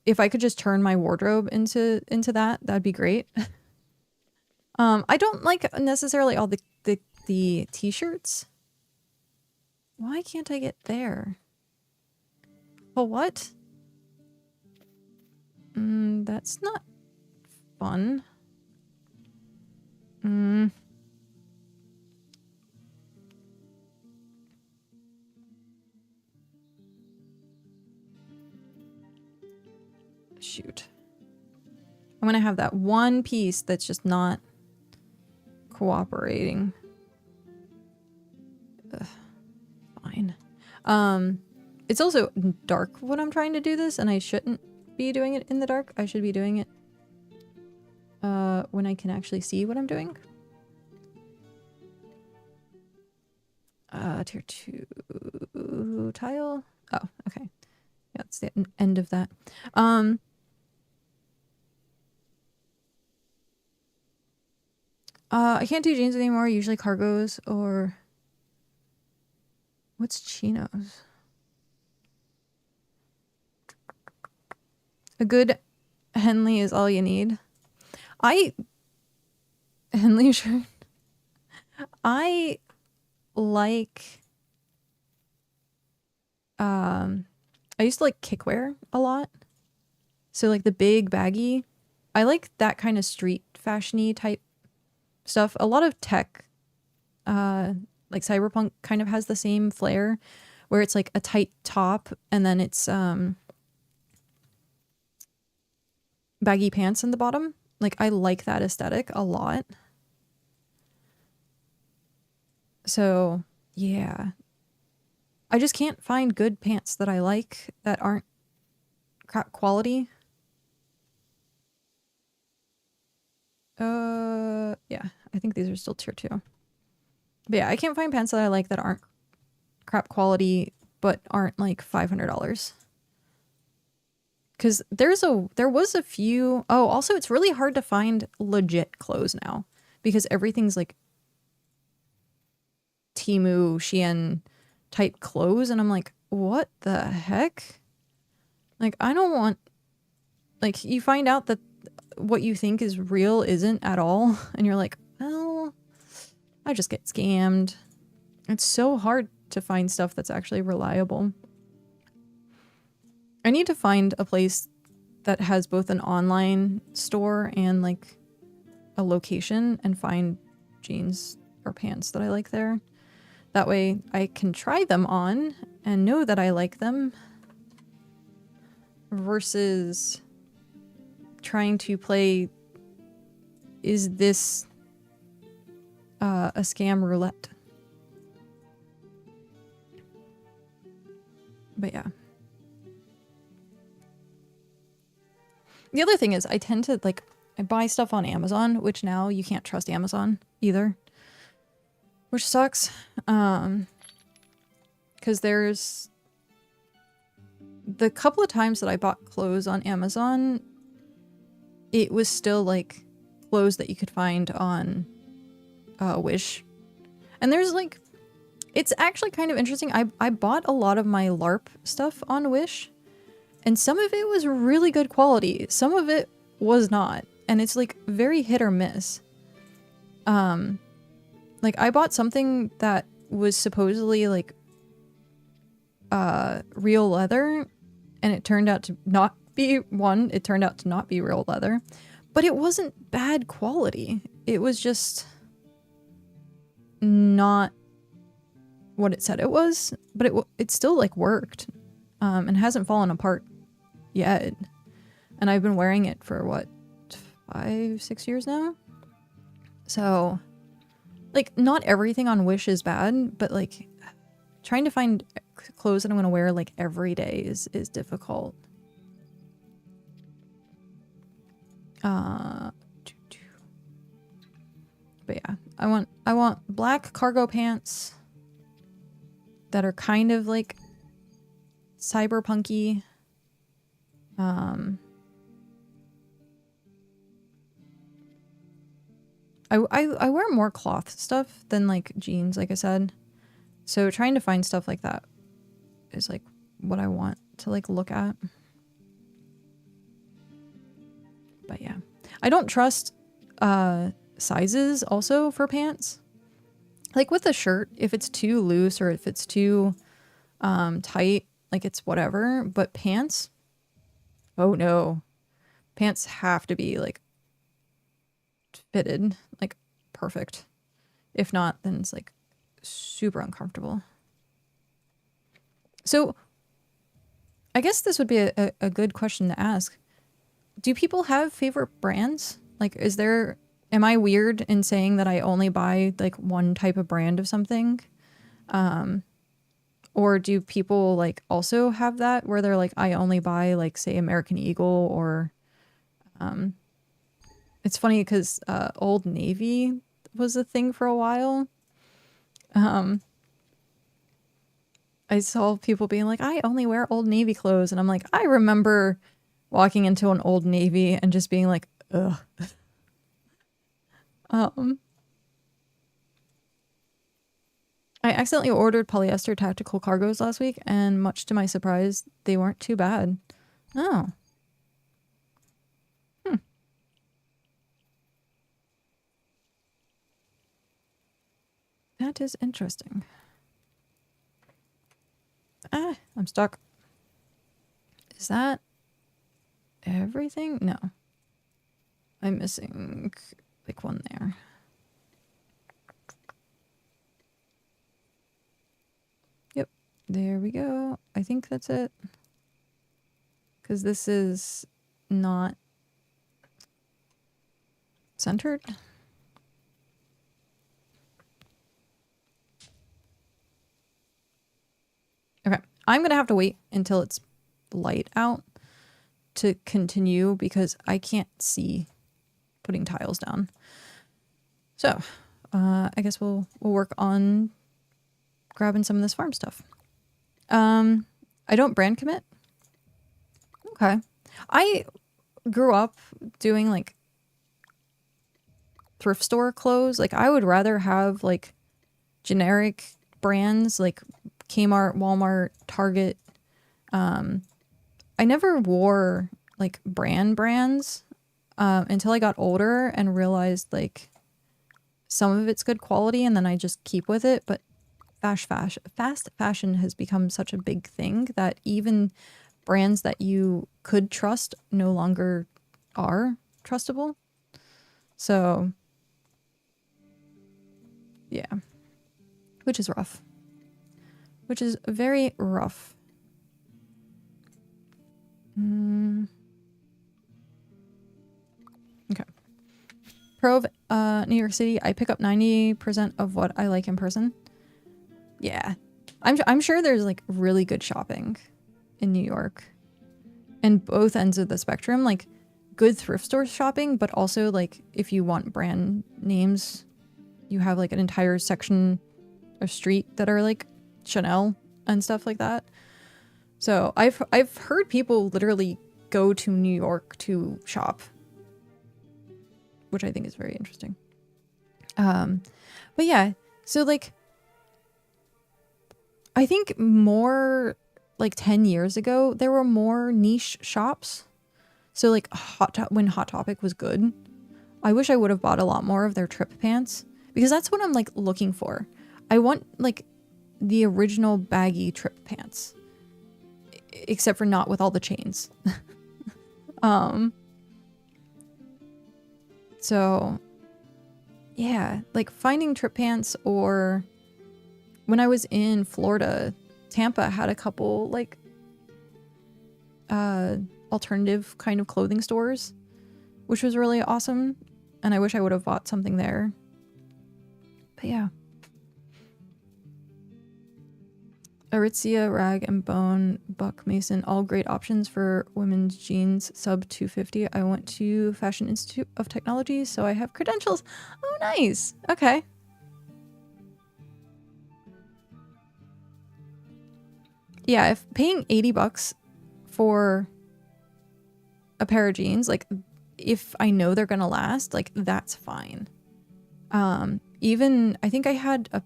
if I could just turn my wardrobe into that, that'd be great. I don't like necessarily all the t-shirts. Why can't I get there? Oh, what? That's not fun. Shoot. I'm gonna have that one piece that's just not cooperating. Ugh, fine. It's also dark when I'm trying to do this, and I shouldn't be doing it in the dark. I should be doing it when I can actually see what I'm doing. Tier 2 tile. Oh, okay. Yeah, that's the end of that. I can't do jeans anymore, usually cargos or... What's chinos? A good Henley is all you need. Henley shirt. I like... I used to like kickwear a lot. So like the big baggy. I like that kind of street fashion-y type stuff. A lot of tech, like cyberpunk kind of has the same flair where it's like a tight top and then it's baggy pants in the bottom. Like I like that aesthetic a lot. So yeah, I just can't find good pants that I like that aren't crap quality. Yeah, I think these are still tier 2. But yeah, I can't find pants that I like that aren't crap quality, but aren't like $500. Because there was a few... Oh, also it's really hard to find legit clothes now because everything's like Temu, Shein type clothes, and I'm like, what the heck? Like, I don't want... Like, you find out that what you think is real isn't at all, and you're like, well, I just get scammed. It's so hard to find stuff that's actually reliable. I need to find a place that has both an online store and like a location and find jeans or pants that I like there. That way I can try them on and know that I like them versus trying to play, is this a scam roulette? But yeah. The other thing is I tend to like, I buy stuff on Amazon, which now you can't trust Amazon either, which sucks. Because there's the couple of times that I bought clothes on Amazon, it was still like clothes that you could find on Wish. And there's like, it's actually kind of interesting. I bought a lot of my LARP stuff on Wish, and some of it was really good quality. Some of it was not. And it's like very hit or miss. Like I bought something that was supposedly like real leather, and it turned out to not be it turned out to not be real leather, but it wasn't bad quality. It was just not what it said it was, but it still like worked, and hasn't fallen apart yet. And I've been wearing it for what, 5-6 years now. So, like, not everything on Wish is bad, but like trying to find clothes that I'm gonna wear like every day is difficult. But yeah, I want black cargo pants that are kind of like cyberpunky. I wear more cloth stuff than like jeans, like I said. So trying to find stuff like that is like what I want to like look at. But yeah, I don't trust sizes also for pants. Like with a shirt, if it's too loose or if it's too tight, like it's whatever. But pants, oh no, pants have to be like fitted, like perfect. If not, then it's like super uncomfortable. So I guess this would be a good question to ask. Do people have favorite brands? Like, am I weird in saying that I only buy like one type of brand of something? Or do people like also have that where they're like, I only buy like say American Eagle or, it's funny because Old Navy was a thing for a while. I saw people being like, I only wear Old Navy clothes. And I'm like, I remember walking into an Old Navy and just being like, ugh. I accidentally ordered polyester tactical cargos last week, and much to my surprise, they weren't too bad. Oh. That is interesting. Ah, I'm stuck. Is that everything? No. I'm missing like one there. Yep, there we go. I think that's it. Because this is not centered. Okay, I'm gonna have to wait until it's light out to continue because I can't see putting tiles down. So I guess we'll work on grabbing some of this farm stuff. I don't brand commit. Okay. I grew up doing like thrift store clothes. Like I would rather have like generic brands like Kmart, Walmart, Target. I never wore like brands until I got older and realized like some of it's good quality and then I just keep with it. But fast fashion has become such a big thing that even brands that you could trust no longer are trustable. So yeah, which is rough. Which is very rough. Okay. Pro of New York City, I pick up 90% of what I like in person. Yeah. I'm sure there's like really good shopping in New York. And both ends of the spectrum, like good thrift store shopping, but also like if you want brand names, you have like an entire section of street that are like Chanel and stuff like that. So I've heard people literally go to New York to shop, which I think is very interesting. But yeah, so like I think more like 10 years ago there were more niche shops. So like when Hot Topic was good, I wish I would have bought a lot more of their trip pants because that's what I'm like looking for. I want like the original baggy trip pants, except for not with all the chains. So yeah, like finding trip pants, or when I was in Florida, Tampa had a couple like alternative kind of clothing stores which was really awesome. And I wish I would have bought something there. But yeah. Aritzia, Rag and Bone, Buck Mason, all great options for women's jeans, sub 250. I went to Fashion Institute of Technology, so I have credentials. Oh, nice. Okay. Yeah, if paying 80 bucks for a pair of jeans, like, if I know they're gonna last, like, that's fine. Even, I think I had a,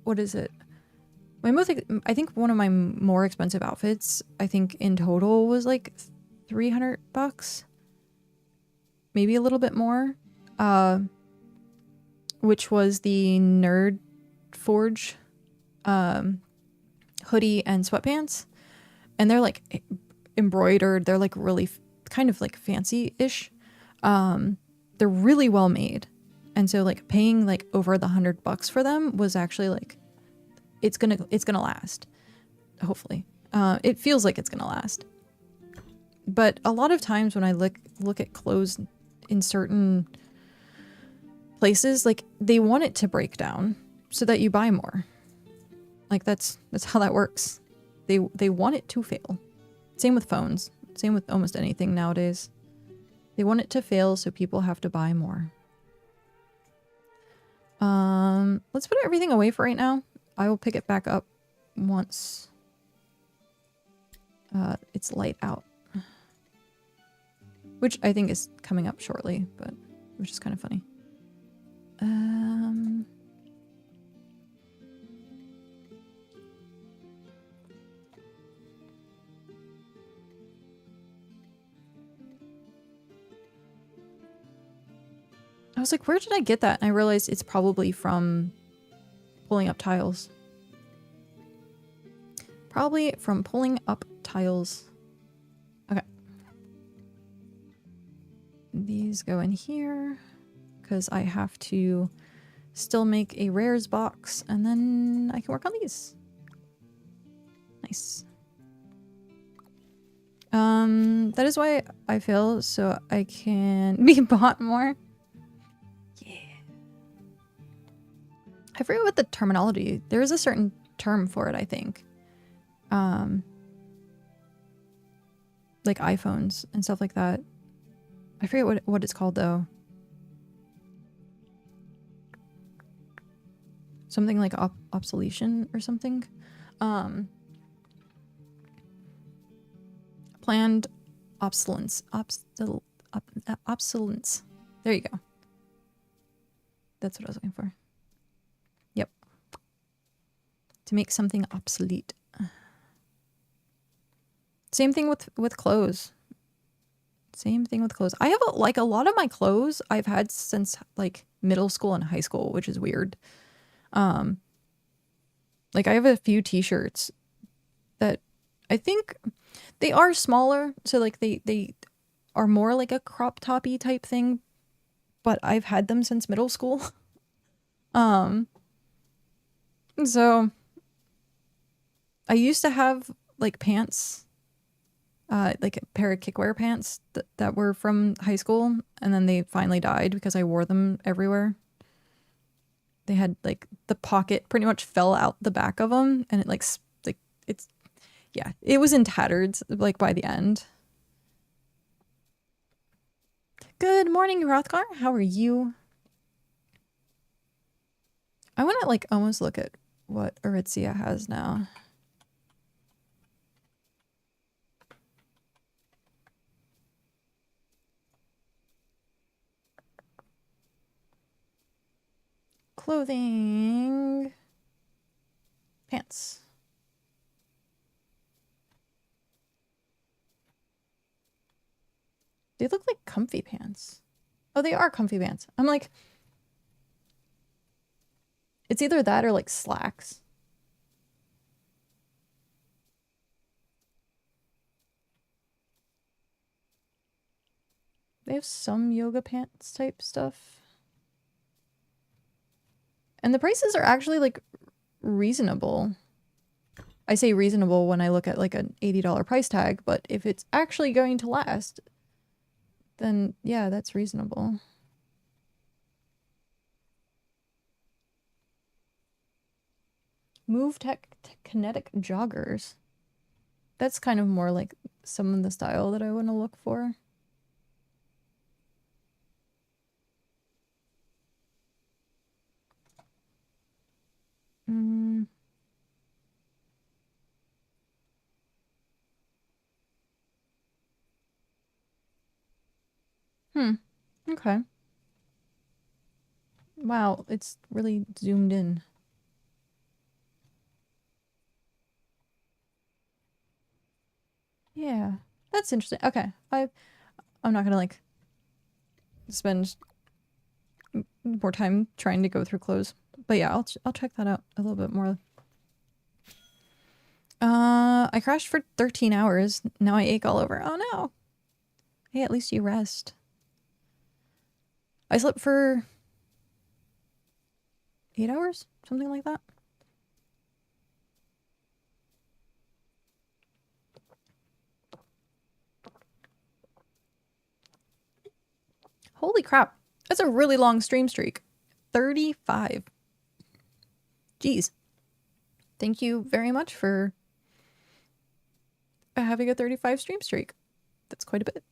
what is it? I think one of my more expensive outfits, I think in total was like 300 bucks. Maybe a little bit more. Which was the Nerd Forge hoodie and sweatpants. And they're like embroidered. They're like really kind of like fancy-ish. They're really well made. And so like paying like over the $100 for them was actually like, it's gonna last, hopefully. It feels like it's gonna last. But a lot of times when I look at clothes in certain places, like they want it to break down so that you buy more. Like that's how that works. They want it to fail. Same with phones. Same with almost anything nowadays. They want it to fail so people have to buy more. Let's put everything away for right now. I will pick it back up once it's light out. Which I think is coming up shortly, but which is kind of funny. I was like, where did I get that? And I realized it's probably from pulling up tiles. Probably from pulling up tiles. Okay. These go in here because I have to still make a rares box and then I can work on these. Nice. That is why I fail, so I can be bought more. Yeah. I forget what the terminology. There is a certain term for it, I think. Like iPhones and stuff like that. I forget what it's called though. Something like obsolescence or something. Planned obsolescence. Obsolescence. There you go. That's what I was looking for. Yep. To make something obsolete. Same thing with clothes. Same thing with clothes. I have like a lot of my clothes I've had since like middle school and high school, which is weird. Like I have a few t-shirts that I think they are smaller, so like they are more like a crop toppy type thing, but I've had them since middle school. So I used to have like pants, like a pair of kickwear pants that were from high school, and then they finally died because I wore them everywhere. They had like the pocket pretty much fell out the back of them, and it like it's, yeah, it was in tatters like by the end. Good morning, Hrothgar. How are you? I want to like almost look at what Aritzia has now. Clothing. Pants. They look like comfy pants. Oh, they are comfy pants. I'm like, it's either that or like slacks. They have some yoga pants type stuff. And the prices are actually like reasonable. I say reasonable when I look at like an $80 price tag, but if it's actually going to last, then yeah, that's reasonable. Move tech kinetic joggers. That's kind of more like some of the style that I want to look for. Okay. Wow, it's really zoomed in. Yeah, that's interesting. Okay, I'm not gonna like spend more time trying to go through clothes, but yeah, I'll check that out a little bit more. I crashed for 13 hours. Now I ache all over. Oh no. Hey, at least you rest. I slept for 8 hours, something like that. Holy crap. That's a really long stream streak. 35. Jeez. Thank you very much for having a 35 stream streak. That's quite a bit.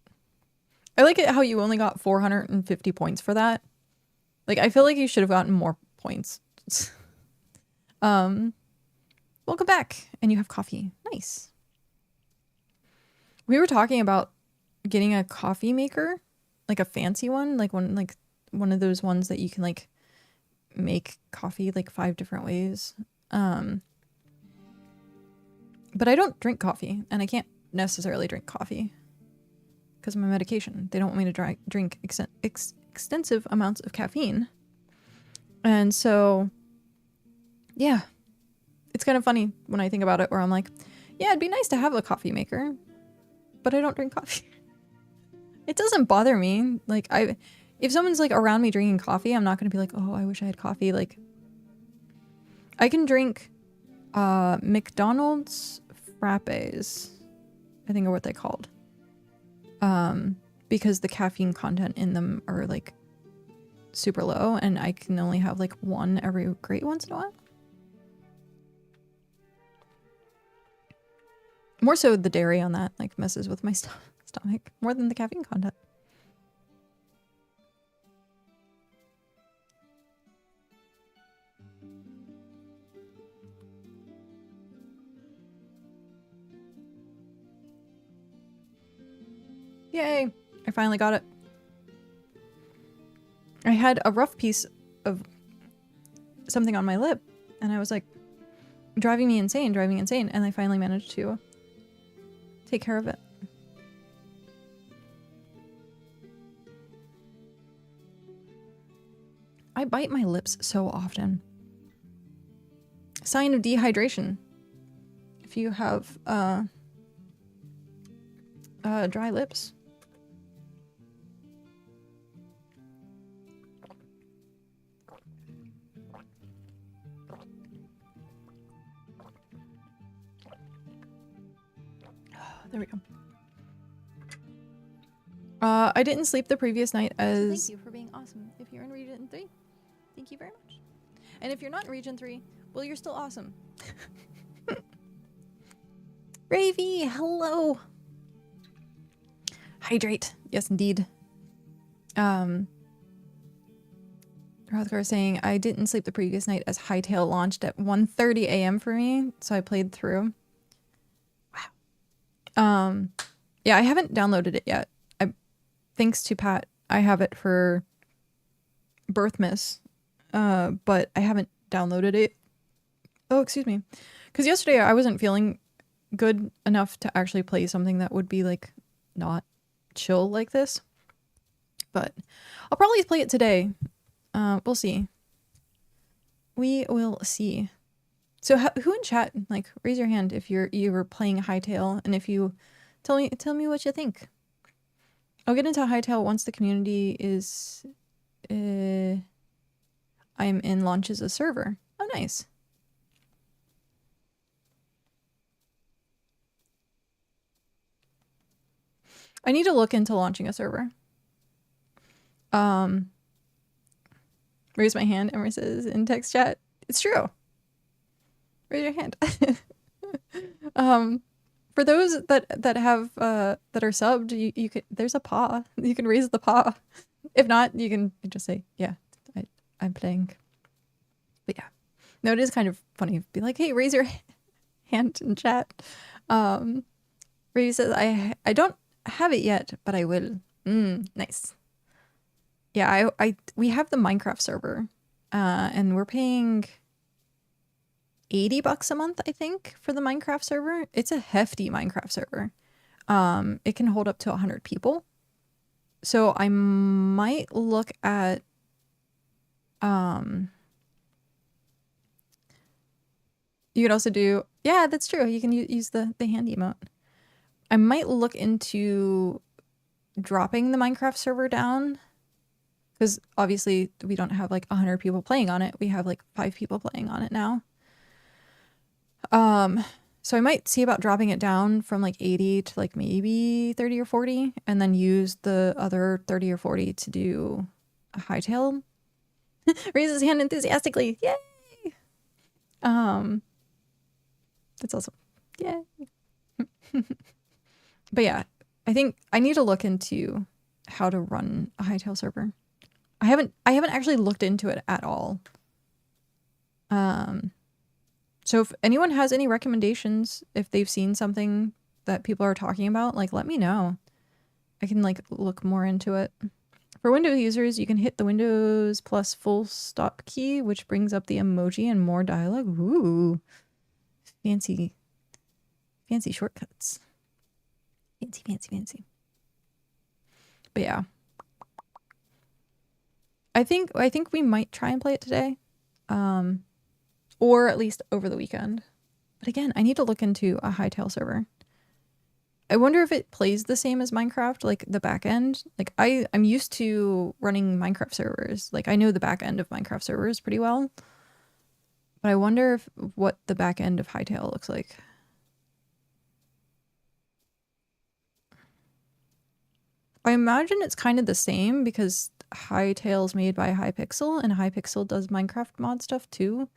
I like it how you only got 450 points for that. Like, I feel like you should have gotten more points. Welcome back. And you have coffee. Nice. We were talking about getting a coffee maker, like a fancy one, like one of those ones that you can like make coffee like 5 different ways. But I don't drink coffee, and I can't necessarily drink coffee because of my medication. They don't want me to drink extensive amounts of caffeine. And so, yeah, it's kind of funny when I think about it, where I'm like, yeah, it'd be nice to have a coffee maker, but I don't drink coffee. It doesn't bother me. Like, if someone's like around me drinking coffee, I'm not going to be like, oh, I wish I had coffee. Like, I can drink McDonald's frappes, I think are what they called. Because the caffeine content in them are like super low, and I can only have like one every great once in a while. More so the dairy on that like messes with my stomach more than the caffeine content. Yay! I finally got it. I had a rough piece of something on my lip, and I was like, driving me insane, and I finally managed to take care of it. I bite my lips so often. Sign of dehydration. If you have dry lips. There we go. I didn't sleep the previous night as... Thank you for being awesome. If you're in Region 3, thank you very much. And if you're not in Region 3, well, you're still awesome. Ravy, hello! Hydrate. Yes, indeed. Rothgar saying, I didn't sleep the previous night as Hytale launched at 1:30 a.m. for me, so I played through. Wow. Yeah, I haven't downloaded it yet. Thanks to Pat, I have it for Birthmas, but I haven't downloaded it. Oh, excuse me. Because yesterday I wasn't feeling good enough to actually play something that would be like not chill like this. But I'll probably play it today. We'll see. We will see. So who in chat, like, raise your hand if you were playing Hytale, and if you tell me what you think. I'll get into Hytale once the community is I'm in launches a server. Oh, nice. I need to look into launching a server. Raise my hand. Ember says in text chat. It's true. Raise your hand. For those that have that are subbed, you could, there's a paw. You can raise the paw. If not, you can just say, yeah, I'm playing. But yeah. No, it is kind of funny. Be like, hey, raise your hand in chat. Ray says, I don't have it yet, but I will. Nice. Yeah, we have the Minecraft server, and we're paying $80 a month, I think, for the Minecraft server. It's a hefty Minecraft server. It can hold up to 100 people. So I might look at you could also do, yeah, that's true. You can use the hand emote. I might look into dropping the Minecraft server down, because obviously we don't have like 100 people playing on it. We have like 5 people playing on it now. So I might see about dropping it down from like 80 to like maybe 30 or 40, and then use the other 30 or 40 to do a hightail. Raise his hand enthusiastically. Yay! That's awesome. Yay! But yeah, I think I need to look into how to run a hightail server. I haven't actually looked into it at all. So if anyone has any recommendations, if they've seen something that people are talking about, like, let me know. I can like look more into it. For Windows users, you can hit the Windows plus full stop key, which brings up the emoji and more dialogue. Ooh, fancy shortcuts. Fancy. But yeah, I think we might try and play it today, or at least over the weekend. But again, I need to look into a hightail server. I wonder if it plays the same as Minecraft, like the back end. Like I'm used to running Minecraft servers. Like I know the back end of Minecraft servers pretty well. But I wonder what the back end of hightail looks like. I imagine it's kind of the same because Hightail's made by Hypixel, and Hypixel does Minecraft mod stuff too.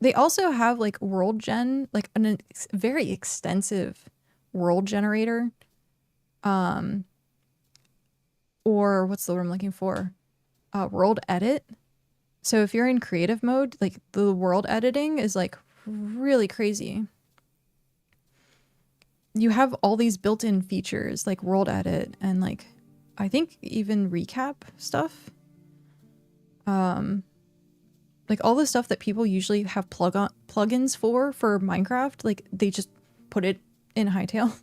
They also have like world gen, like a very extensive world generator. Or what's the word I'm looking for? World edit. So if you're in creative mode, like the world editing is like really crazy. You have all these built-in features like world edit and like I think even recap stuff. Like all the stuff that people usually have plugins for Minecraft, like they just put it in Hightail.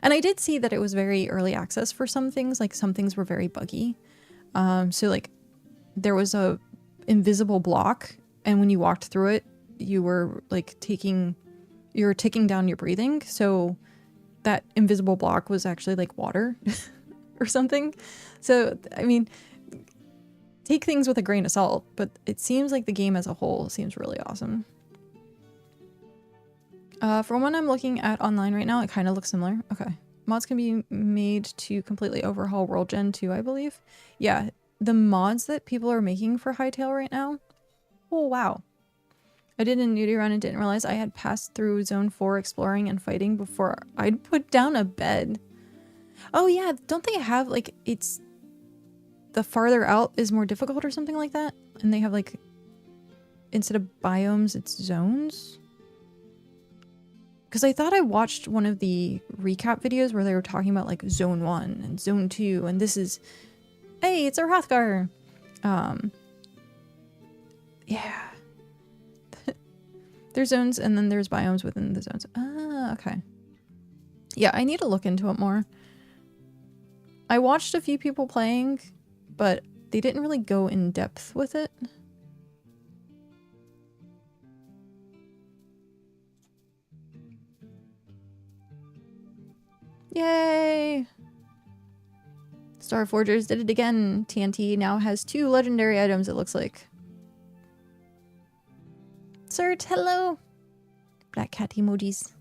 And I did see that it was very early access for some things, like some things were very buggy. So like there was a invisible block, and when you walked through it, you were like ticking down your breathing. So that invisible block was actually like water or something. So, I mean, take things with a grain of salt, but it seems like the game as a whole seems really awesome. From what I'm looking at online right now, it kind of looks similar. Okay. Mods can be made to completely overhaul World Gen 2, I believe. Yeah, the mods that people are making for Hightail right now. Oh, wow. I did a nudie run and didn't realize I had passed through Zone 4 exploring and fighting before I'd put down a bed. Oh yeah, don't they have like, it's the farther out is more difficult or something like that? And they have like, instead of biomes, it's zones? Because I thought I watched one of the recap videos where they were talking about like Zone 1 and Zone 2, and this is, hey, it's a Hrothgar. Yeah. There's zones and then there's biomes within the zones. Ah, okay. Yeah, I need to look into it more. I watched a few people playing, but they didn't really go in depth with it. Yay! Starforgers did it again. TNT now has 2 legendary items, it looks like. Cert, hello! Black cat emojis.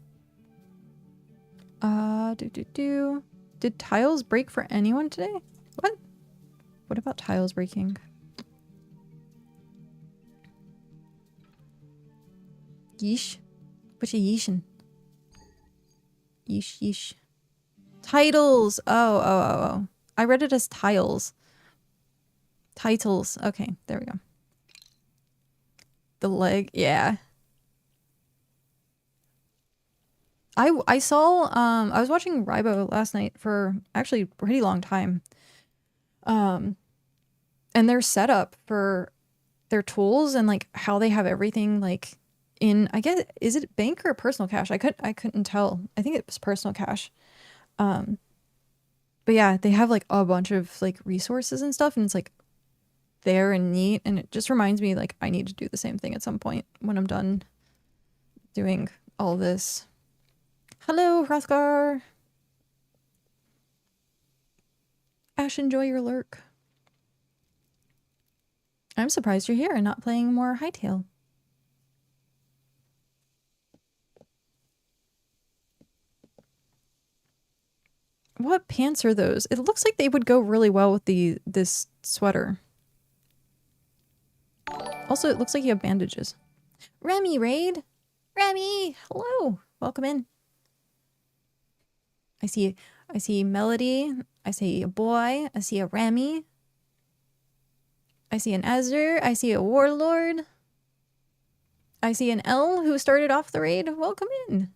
Did tiles break for anyone today? What about tiles breaking? Yeesh. What you yeeshin'? Yeesh, yeesh. Titles! Oh. I read it as tiles. Titles. Okay, there we go. The leg, yeah. I saw, I was watching Rybo last night for actually a pretty long time. And their setup for their tools and like how they have everything like in, I guess, is it bank or personal cache? I couldn't tell. I think it was personal cache. But yeah, they have like a bunch of like resources and stuff, and it's like there and neat, and it just reminds me like I need to do the same thing at some point when I'm done doing all this. Hello, Hrothgar. Ash, enjoy your lurk. I'm surprised you're here and not playing more Hightail. What pants are those? It looks like they would go really well with this sweater. Also, it looks like you have bandages. Remy raid? Remy, hello. Welcome in. I see Melody. I see a boy. I see a Remy. I see an Azure. I see a Warlord. I see an L who started off the raid. Welcome in.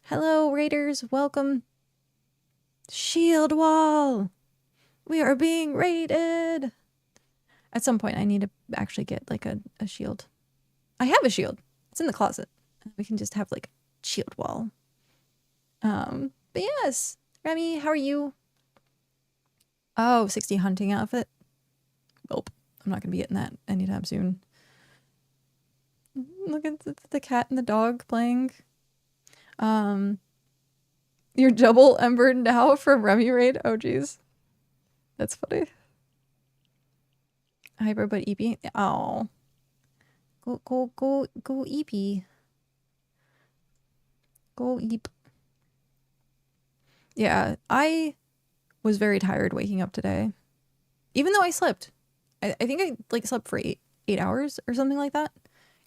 Hello, raiders. Welcome. Shield wall. We are being raided. At some point, I need to actually get like a shield. I have a shield. It's in the closet. We can just have like a shield wall. But yes. Remy, how are you? Oh, 60 hunting outfit. Nope. I'm not going to be getting that anytime soon. Look at the cat and the dog playing. You're double Ember now from Remy raid? Oh, geez. That's funny. Hyper but EP. Oh. Go EP. Go Eep. Yeah, I was very tired waking up today. Even though I slept. I think I like slept for eight hours or something like that.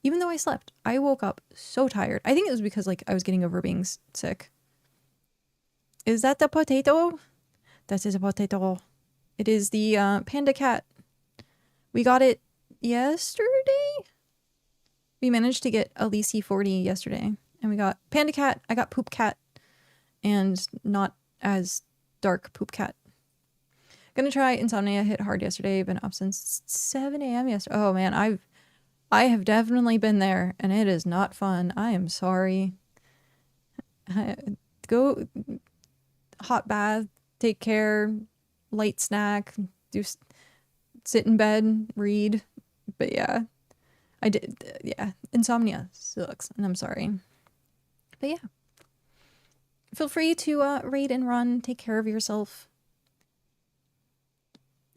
Even though I slept, I woke up so tired. I think it was because like I was getting over being sick. Is that the potato? That is a potato. It is the panda cat. We got it yesterday? We managed to get a Lisi 40 yesterday. And we got panda cat. I got poop cat. And not as dark poop cat. Gonna try Insomnia. Hit hard yesterday. Been up since 7 a.m. yesterday. Oh man, I have definitely been there, and it is not fun. I am sorry. Go hot bath, take care, light snack, sit in bed, read. But yeah, I did. Yeah, insomnia sucks, and I'm sorry. But yeah, feel free to raid and run. Take care of yourself.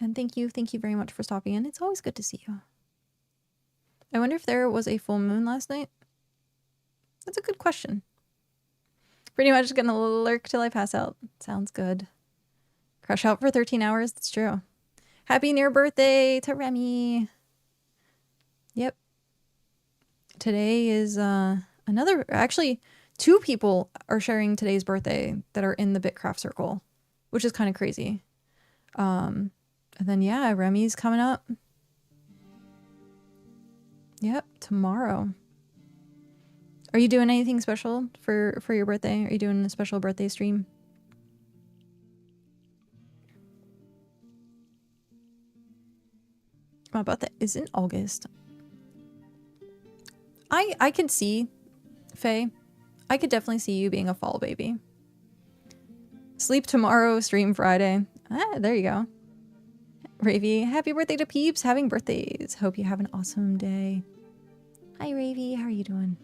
And thank you very much for stopping in. It's always good to see you. I wonder if there was a full moon last night. That's a good question. Pretty much gonna lurk till I pass out. Sounds good. Crash out for 13 hours. That's true. Happy near birthday to Remy. Yep. Today is actually 2 people are sharing today's birthday that are in the BitCraft circle, which is kind of crazy. And then yeah, Remy's coming up. Yep, tomorrow. Are you doing anything special for your birthday? Are you doing a special birthday stream? My birthday is in August. I could see, Faye, I could definitely see you being a fall baby. Sleep tomorrow, stream Friday. Ah, there you go. Ravy, happy birthday to peeps having birthdays. Hope you have an awesome day. Hi, Ravy. How are you doing?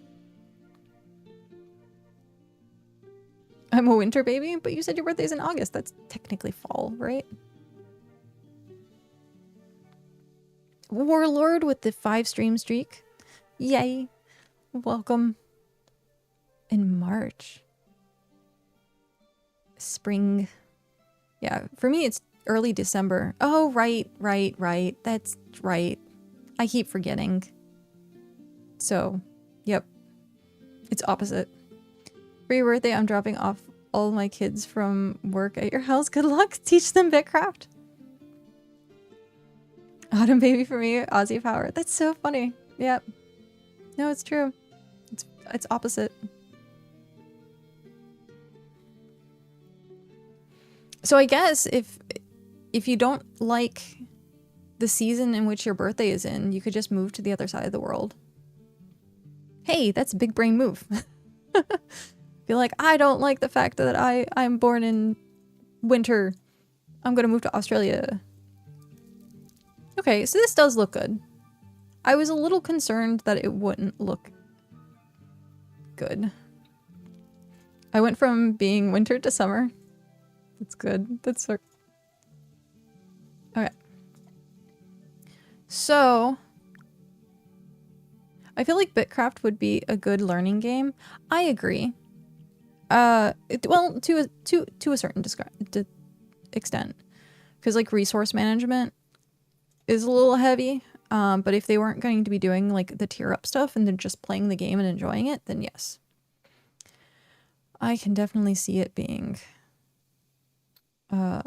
I'm a winter baby, but you said your birthday's in August. That's technically fall, right? Warlord with the 5 stream streak. Yay. Welcome. In March. Spring. Yeah, for me, early December. Oh, right. That's right. I keep forgetting. So, yep. It's opposite. For your birthday, I'm dropping off all my kids from work at your house. Good luck. Teach them BitCraft. Autumn baby for me, Aussie power. That's so funny. Yep. No, it's true. It's opposite. So I guess if you don't like the season in which your birthday is in, you could just move to the other side of the world. Hey, that's a big brain move. Be like, I don't like the fact that I'm born in winter. I'm gonna move to Australia. Okay, so this does look good. I was a little concerned that it wouldn't look good. I went from being winter to summer. That's good. That's okay. So I feel like BitCraft would be a good learning game. I agree. Well, to a certain extent, because like resource management is a little heavy. But if they weren't going to be doing like the tier up stuff and then just playing the game and enjoying it, then yes, I can definitely see it being a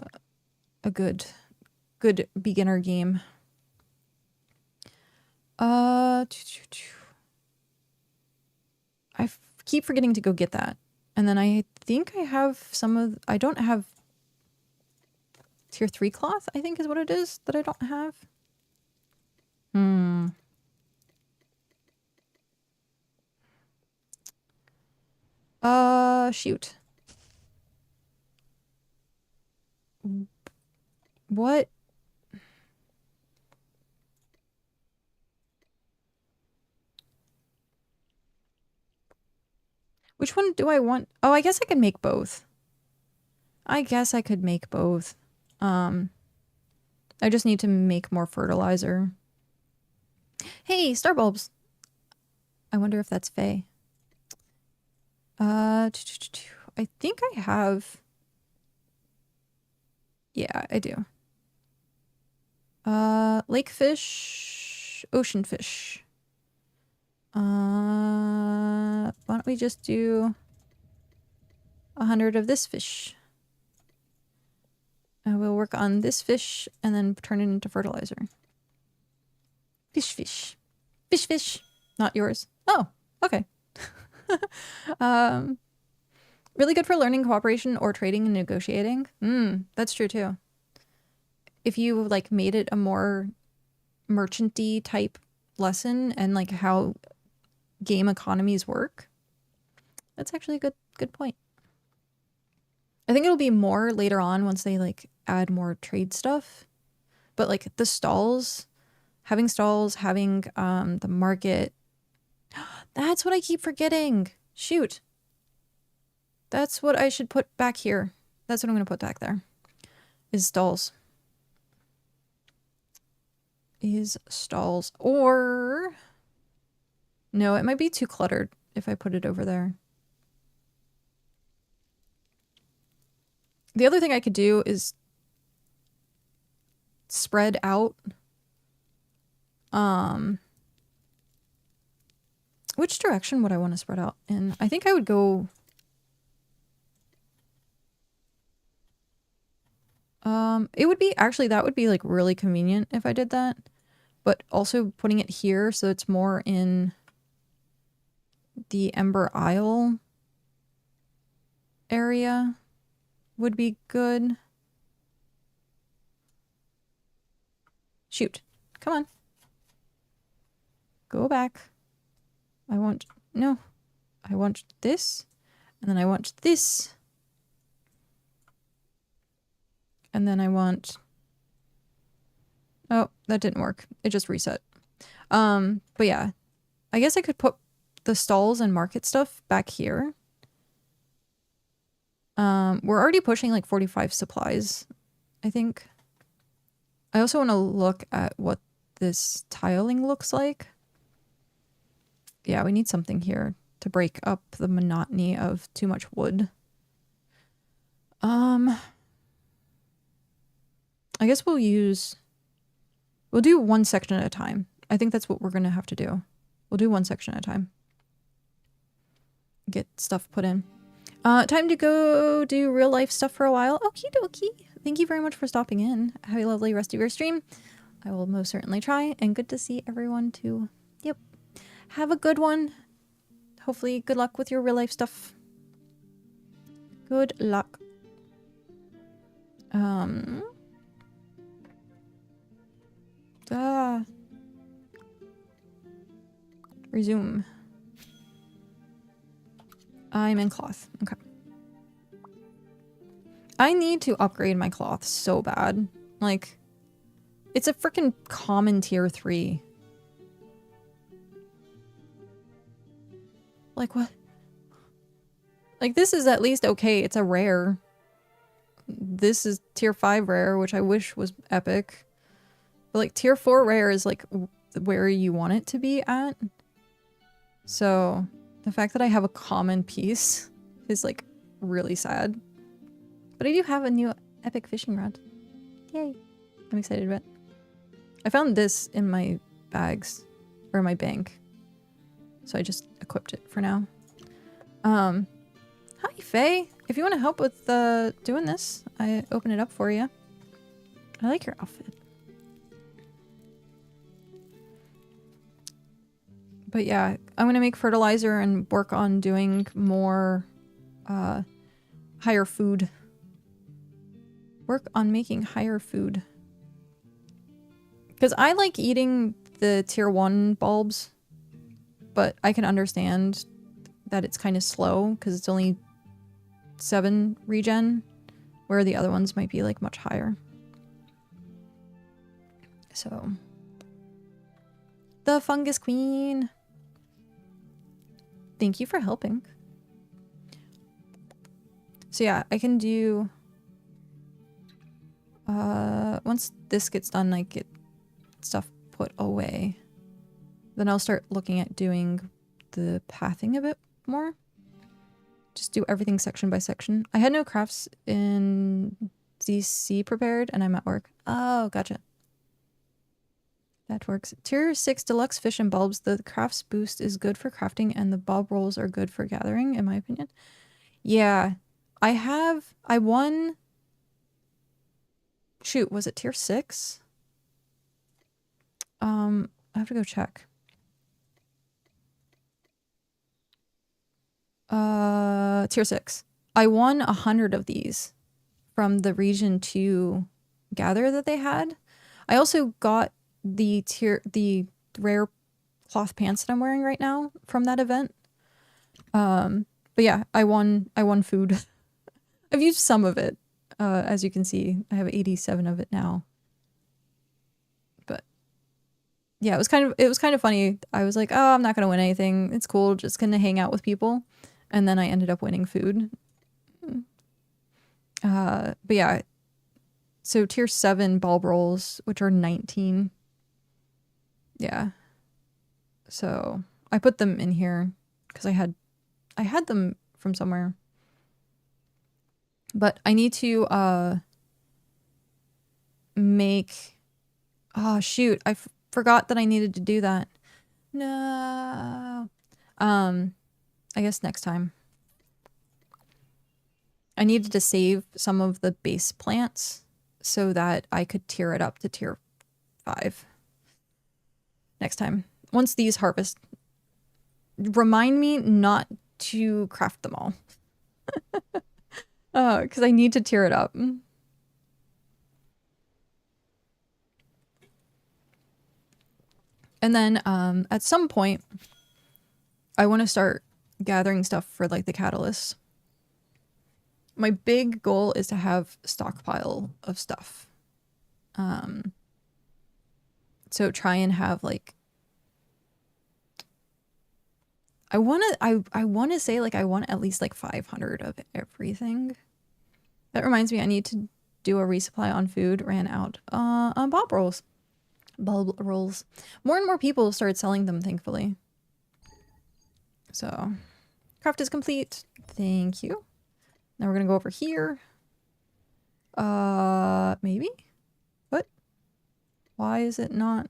good beginner game. I keep forgetting to go get that. And then I think I have I don't have tier 3 cloth, I think is what it is that I don't have. Shoot. What? Which one do I want? Oh, I guess I could make both. I guess I could make both. I just need to make more fertilizer. Hey, star bulbs. I wonder if that's Faye. I think I have. Yeah, I do. Lake fish, ocean fish. Why don't we just do 100 of this fish? We'll work on this fish and then turn it into fertilizer. Fish. Not yours. Oh, okay. Really good for learning cooperation or trading and negotiating. That's true too. If you like made it a more merchanty type lesson and like how game economies work, that's actually a good point. I think it'll be more later on once they like add more trade stuff. But like the stalls, having the market. That's what I keep forgetting. Shoot. That's what I should put back here. That's what I'm going to put back there. Is stalls. Or no, it might be too cluttered if I put it over there. The other thing I could do is spread out. Which direction would I want to spread out in? I think I would go... it would be... Actually, that would be like really convenient if I did that. But also putting it here so it's more in the Ember Isle area would be good. Shoot. Come on. Go back. I want this, and then I want this, and then I want... Oh, that didn't work. It just reset. But yeah, I guess I could put the stalls and market stuff back here. We're already pushing like 45 supplies, I think. I also want to look at what this tiling looks like. Yeah, we need something here to break up the monotony of too much wood. I guess we'll do one section at a time. I think that's what we're gonna have to do. We'll do one section at a time. Get stuff put in. Time to go do real life stuff for a while. Okie dokie. Thank you very much for stopping in. Have a lovely rest of your stream. I will most certainly try, and good to see everyone too. Yep. Have a good one. Hopefully, good luck with your real life stuff. Good luck. Resume. I'm in cloth. Okay. I need to upgrade my cloth so bad. Like, it's a freaking common tier 3. Like, what? Like, this is at least okay. It's a rare. This is tier 5 rare, which I wish was epic. But, like, tier 4 rare is, like, where you want it to be at. So, the fact that I have a common piece is, like, really sad. But I do have a new epic fishing rod. Yay. I'm excited about it. I found this in my bags. Or my bank. So I just equipped it for now. Hi, Faye. If you want to help with doing this, I open it up for you. I like your outfit. But yeah, I'm going to make fertilizer and work on doing more higher food. Work on making higher food. Because I like eating the tier 1 bulbs, but I can understand that it's kind of slow because it's only 7 regen, where the other ones might be like much higher. So, the fungus queen. Thank you for helping. So yeah, I can do once this gets done, I get stuff put away. Then I'll start looking at doing the pathing a bit more. Just do everything section by section. I had no crafts in ZC prepared and I'm at work. Oh, gotcha. That works. Tier 6 deluxe fish and bulbs. The crafts boost is good for crafting and the bulb rolls are good for gathering, in my opinion. Yeah. I won... Shoot, was it tier 6? I have to go check. Tier 6. I won 100 of these from the region 2 gather that they had. I also got the rare cloth pants that I'm wearing right now from that event. But yeah, I won food. I've used some of it. As you can see, I have 87 of it now. But yeah, it was kind of funny. I was like, oh, I'm not gonna win anything. It's cool, just gonna hang out with people. And then I ended up winning food. But yeah. So tier 7 bulb rolls, which are 19. Yeah. So I put them in here because I had them from somewhere. But I need to make... Oh, shoot. I forgot that I needed to do that. No. I guess next time. I needed to save some of the base plants so that I could tier it up to tier 5. Next time. Once these harvest. Remind me not to craft them all. Because I need to tier it up. And then at some point, I want to start gathering stuff for like the catalysts. My big goal is to have a stockpile of stuff. So try and have like... I want to say like I want at least like 500 of everything. That reminds me, I need to do a resupply on food. Ran out on bulb rolls. Bulb rolls. More and more people started selling them, thankfully. So, craft is complete. Thank you. Now we're gonna go over here. Maybe? Why is it not?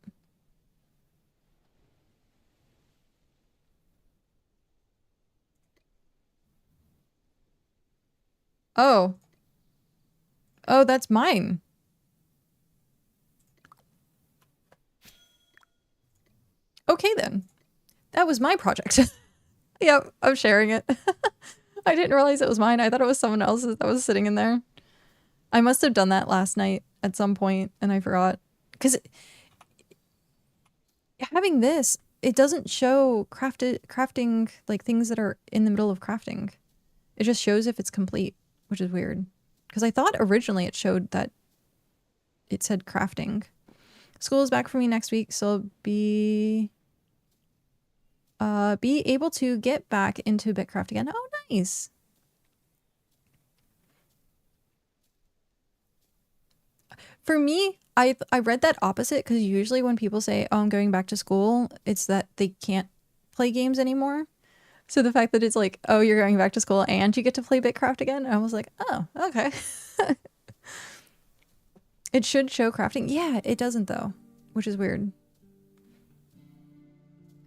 Oh. Oh, that's mine. Okay then. That was my project. Yep, I'm sharing it. I didn't realize it was mine. I thought it was someone else's that was sitting in there. I must have done that last night at some point and I forgot. Because having this, it doesn't show crafting, like things that are in the middle of crafting. It just shows if it's complete, which is weird. Because I thought originally it showed that it said crafting. School is back for me next week, so I'll be able to get back into BitCraft again. Oh, nice. For me, I read that opposite because usually when people say, oh, I'm going back to school, it's that they can't play games anymore. So the fact that it's like, oh, you're going back to school and you get to play BitCraft again, I was like, oh, okay. It should show crafting. Yeah, it doesn't though, which is weird.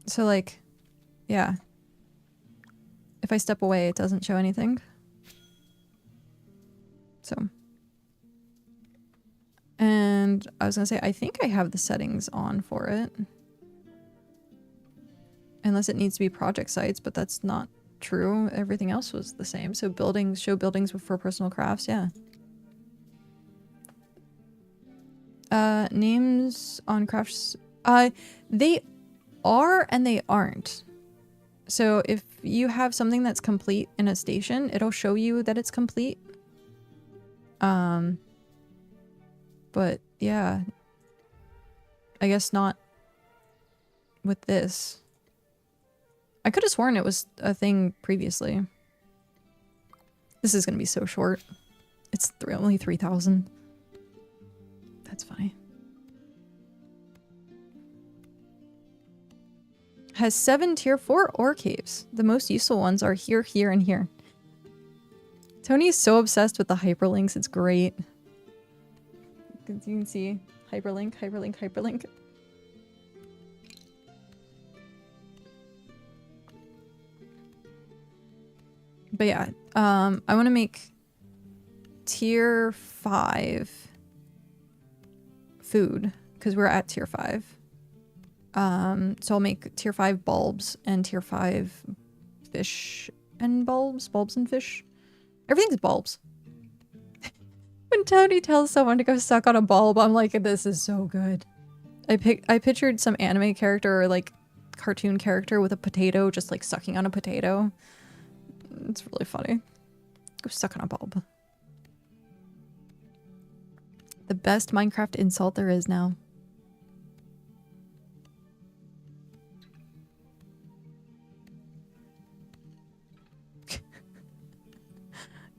So like, yeah. If I step away, it doesn't show anything. So. And I was gonna say, I think I have the settings on for it. Unless it needs to be project sites, but that's not true. Everything else was the same. So buildings, show buildings for personal crafts, yeah. Names on crafts, they are and they aren't. So if you have something that's complete in a station, it'll show you that it's complete. But yeah, I guess not with this. I could have sworn it was a thing previously. This is going to be so short. It's only 3,000. That's funny. Has 7 tier 4 ore caves. The most useful ones are here, here, and here. Tony is so obsessed with the hyperlinks. It's great. You can see hyperlink, hyperlink, hyperlink. But yeah, I want to make tier 5 food because we're at tier 5. So I'll make tier 5 bulbs and tier 5 fish and bulbs and fish. Everything's bulbs. When Tony tells someone to go suck on a bulb, I'm like, this is so good. I pictured some anime character or like cartoon character with a potato just like sucking on a potato. It's really funny. Go suck on a bulb. The best Minecraft insult there is now.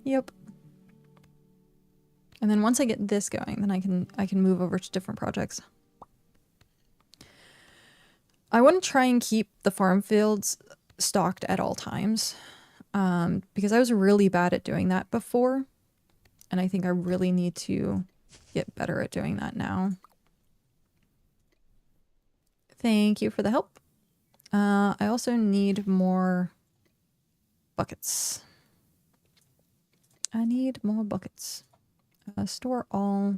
Yep. And then once I get this going, then I can move over to different projects. I want to try and keep the farm fields stocked at all times. Because I was really bad at doing that before. And I think I really need to get better at doing that now. Thank you for the help. I also need more buckets. I need more buckets. Store all.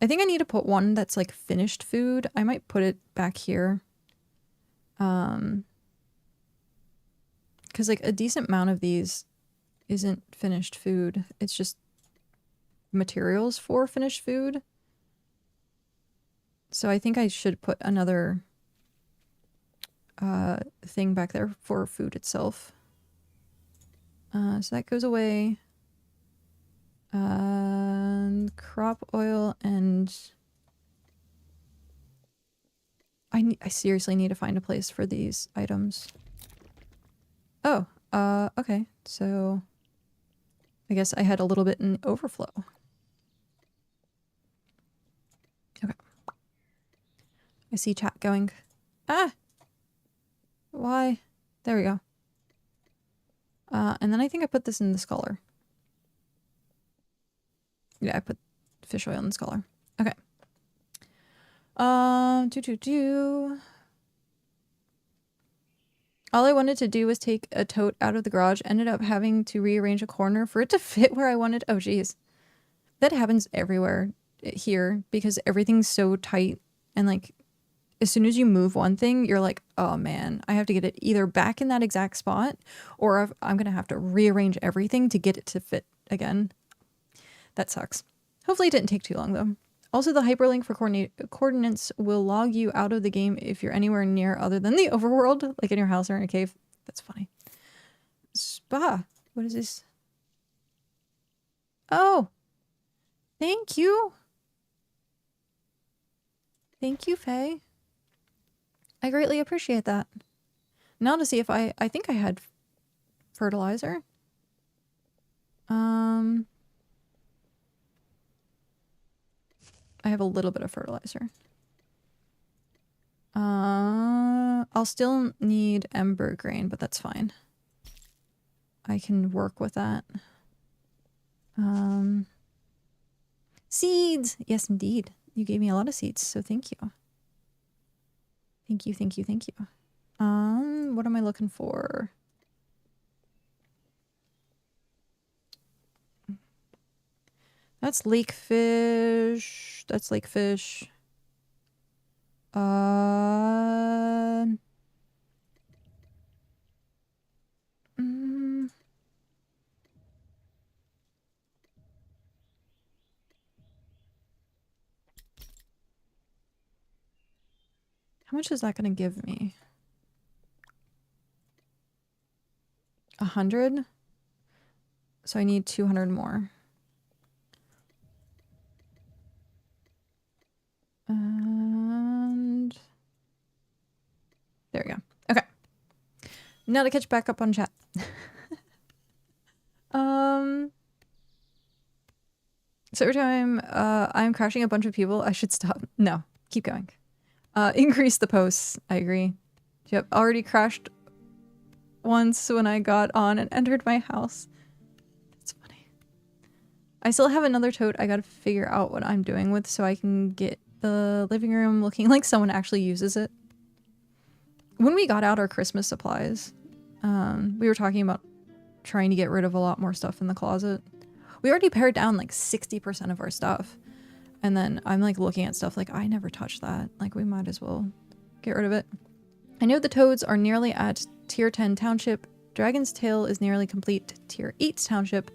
I think I need to put one that's like finished food. I might put it back here. Because like a decent amount of these isn't finished food. It's just materials for finished food. So I think I should put another thing back there for food itself. So that goes away. Crop oil and I seriously need to find a place for these items. Oh, okay. So I guess I had a little bit in overflow. Okay. I see chat going. Ah! Why? There we go. And then I think I put this in the scholar. Yeah, I put fish oil in the scholar. Okay. Do. All I wanted to do was take a tote out of the garage. Ended up having to rearrange a corner for it to fit where I wanted. Oh, geez. That happens everywhere here because everything's so tight. And like, as soon as you move one thing, you're like, oh man, I have to get it either back in that exact spot or I'm going to have to rearrange everything to get it to fit again. That sucks. Hopefully it didn't take too long though. Also, the hyperlink for coordinates will log you out of the game if you're anywhere near other than the overworld, like in your house or in a cave. That's funny. Spa. What is this? Oh. Thank you. Thank you, Faye. I greatly appreciate that. Now to see if I think I had fertilizer. I have a little bit of fertilizer. I'll still need ember grain, but that's fine. I can work with that. Seeds! Yes, indeed. You gave me a lot of seeds, so thank you. Thank you, thank you, thank you. What am I looking for? That's lake fish. That's lake fish. How much is that going to give me? 100? So I need 200 more. And there we go. Okay. Now to catch back up on chat. So every time I'm crashing a bunch of people, I should stop. No, keep going. Increase the posts. I agree. Yep, already crashed once when I got on and entered my house. That's funny. I still have another tote I gotta figure out what I'm doing with so I can get the living room looking like someone actually uses it. When we got out our Christmas supplies, we were talking about trying to get rid of a lot more stuff in the closet. We already pared down like 60% of our stuff. And then I'm like looking at stuff like I never touched that. Like we might as well get rid of it. I know the toads are nearly at tier 10 township. Dragon's Tail is nearly complete tier 8 township.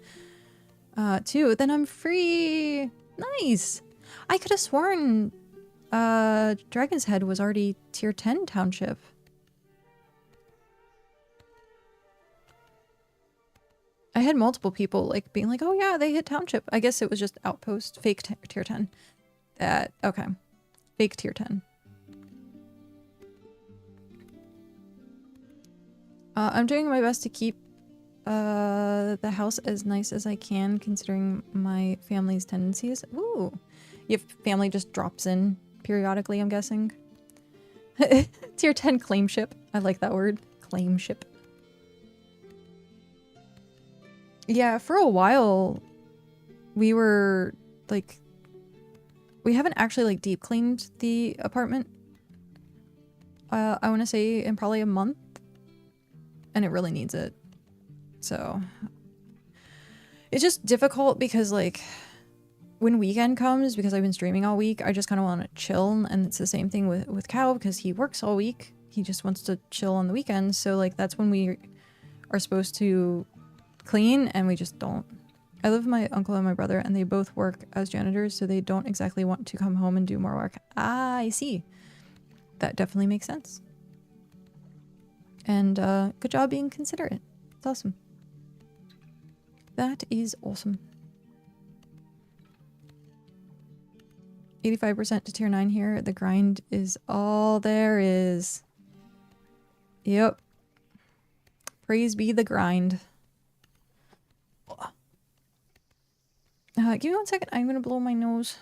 Too. Then I'm free. Nice. I could have sworn Dragon's Head was already tier 10 township. I had multiple people like being like, oh yeah, they hit township. I guess it was just outpost, fake tier 10. Okay. Fake tier 10. I'm doing my best to keep the house as nice as I can considering my family's tendencies. Ooh. Your family just drops in periodically, I'm guessing. Tier 10 claim ship. I like that word. Claim ship. Yeah, for a while, we were, like, we haven't actually, like, deep cleaned the apartment. I want to say in probably a month. And it really needs it. So, it's just difficult because, like, when weekend comes, because I've been streaming all week, I just kind of want to chill. And it's the same thing with Cow, because he works all week. He just wants to chill on the weekends. So, like, that's when we are supposed to clean, and we just don't. I live with my uncle and my brother, and they both work as janitors, so they don't exactly want to come home and do more work. Ah, I see. That definitely makes sense. And good job being considerate. It's awesome. That is awesome. 85% to tier 9 here. The grind is all there is. Yep. Praise be the grind. Give me 1 second. I'm gonna blow my nose.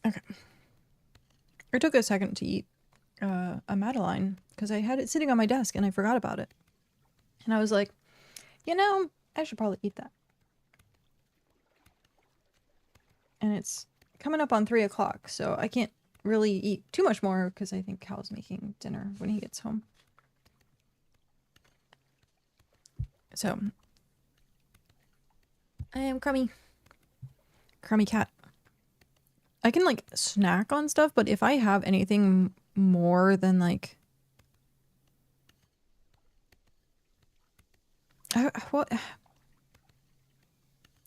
Okay. I took a second to eat a Madeline because I had it sitting on my desk and I forgot about it. And I was like, you know, I should probably eat that. And it's coming up on 3 o'clock, so I can't really eat too much more because I think Cal's making dinner when he gets home. So, I am crummy. Crummy cat. I can, like, snack on stuff, but if I have anything more than, like... what?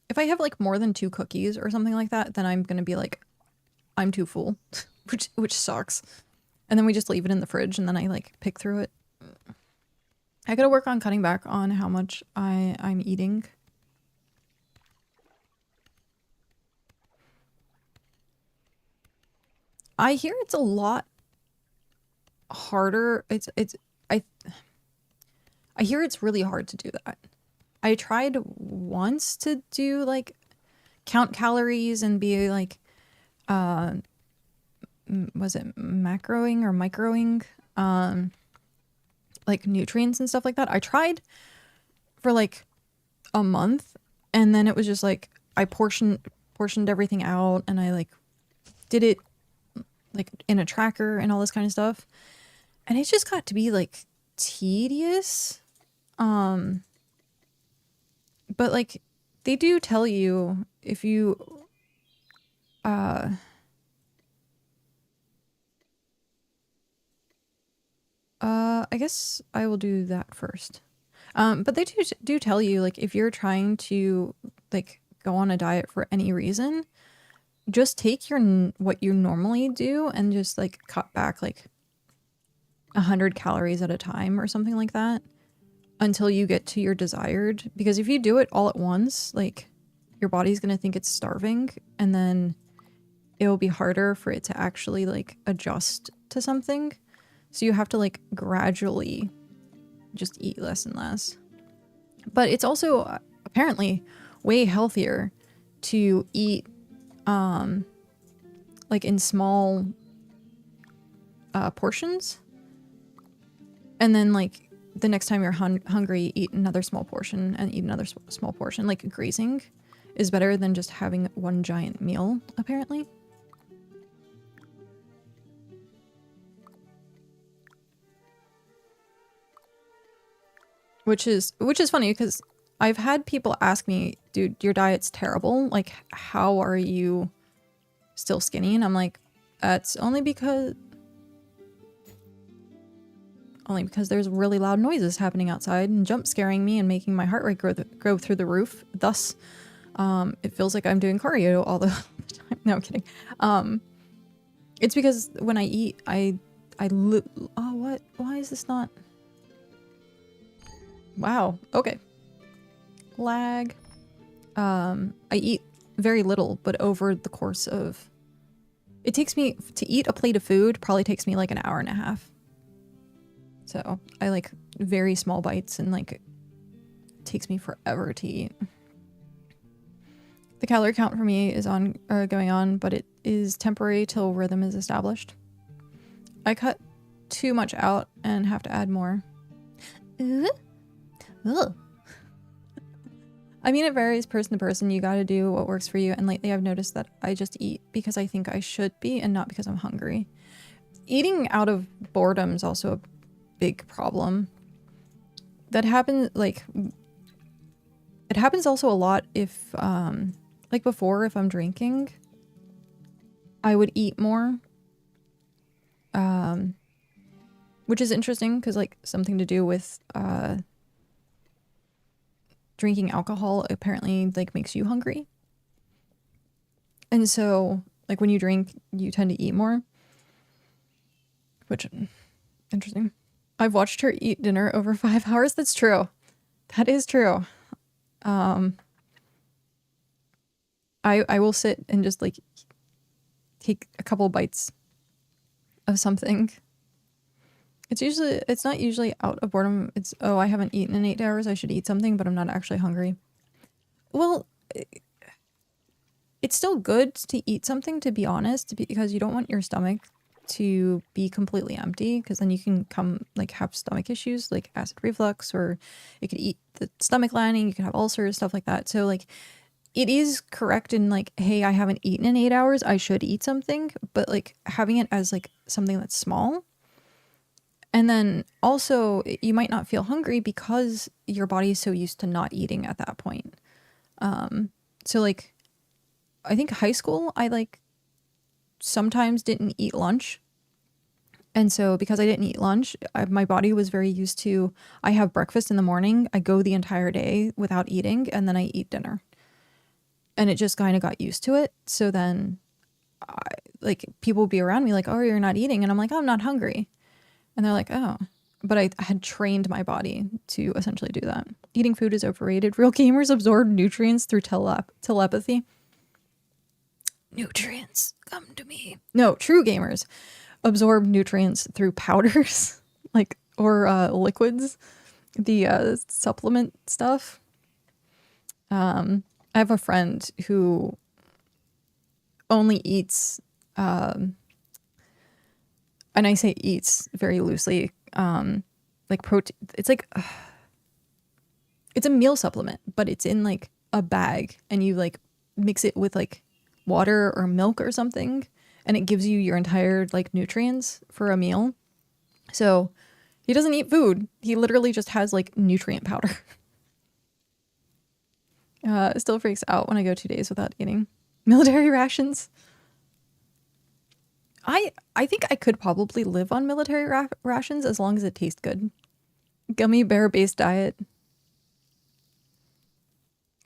If I have, like, more than 2 cookies or something like that, then I'm gonna be like, I'm too full, which sucks. And then we just leave it in the fridge, and then I, like, pick through it. I gotta work on cutting back on how much I'm eating. I hear it's a lot harder. I hear it's really hard to do that. I tried once to do like count calories and be like was it macroing or microing like nutrients and stuff like that. I tried for like a month and then it was just like I portioned everything out and I like did it like in a tracker and all this kind of stuff. And it just got to be like tedious. But like they do tell you if you I guess I will do that first. But they do tell you like if you're trying to like go on a diet for any reason, just take your what you normally do and just like cut back like 100 calories at a time or something like that until you get to your desired. Because if you do it all at once, like your body's gonna think it's starving and then it will be harder for it to actually like adjust to something. So you have to like gradually just eat less and less. But it's also apparently way healthier to eat like in small portions, and then like the next time you're hungry, eat another small portion and eat another small portion. Like grazing is better than just having one giant meal, apparently. Which is funny because I've had people ask me, dude, your diet's terrible. Like, how are you still skinny? And I'm like, that's only because there's really loud noises happening outside and jump scaring me and making my heart rate grow through the roof. Thus, it feels like I'm doing cardio all the time. No, I'm kidding. It's because when I eat, oh, what? Why is this not? Wow. Okay. Lag. I eat very little, but over the course of... It takes me... To eat a plate of food probably takes me like an hour and a half. So I like very small bites and like it takes me forever to eat. The calorie count for me is going on, but it is temporary till rhythm is established. I cut too much out and have to add more. Ugh. I mean, it varies person to person. You gotta do what works for you. And lately I've noticed that I just eat because I think I should be and not because I'm hungry. Eating out of boredom is also a big problem. That happens, like... It happens also a lot if, like before, if I'm drinking, I would eat more. Which is interesting because, like, something to do with, drinking alcohol apparently like makes you hungry. And so like when you drink, you tend to eat more. Which, interesting. I've watched her eat dinner over 5 hours. That's true. That is true. I will sit and just like take a couple bites of something. It's not usually out of boredom. It's, oh, I haven't eaten in 8 hours. I should eat something, but I'm not actually hungry. Well, it's still good to eat something, to be honest, because you don't want your stomach to be completely empty, because then you can have stomach issues like acid reflux, or you could eat the stomach lining, you could have ulcers, stuff like that. So like it is correct in like, hey, I haven't eaten in 8 hours, I should eat something, but like having it as like something that's small. And then also you might not feel hungry because your body is so used to not eating at that point. So like I think high school, I like sometimes didn't eat lunch. And so because I didn't eat lunch, my body was very used to, I have breakfast in the morning, I go the entire day without eating, and then I eat dinner. And it just kind of got used to it. So then like people would be around me like, oh, you're not eating. And I'm like, oh, I'm not hungry. And they're like, oh, but I had trained my body to essentially do that. Eating food is overrated. Real gamers absorb nutrients through telepathy. Nutrients, come to me. No, true gamers absorb nutrients through powders, like, or liquids, the supplement stuff. I have a friend who only eats, and I say eats very loosely, like protein. It's like, it's a meal supplement, but it's in like a bag, and you like mix it with like water or milk or something, and it gives you your entire like nutrients for a meal. So he doesn't eat food. He literally just has like nutrient powder. It still freaks out when I go 2 days without eating. Military rations. I think I could probably live on military rations as long as it tastes good. Gummy bear based diet.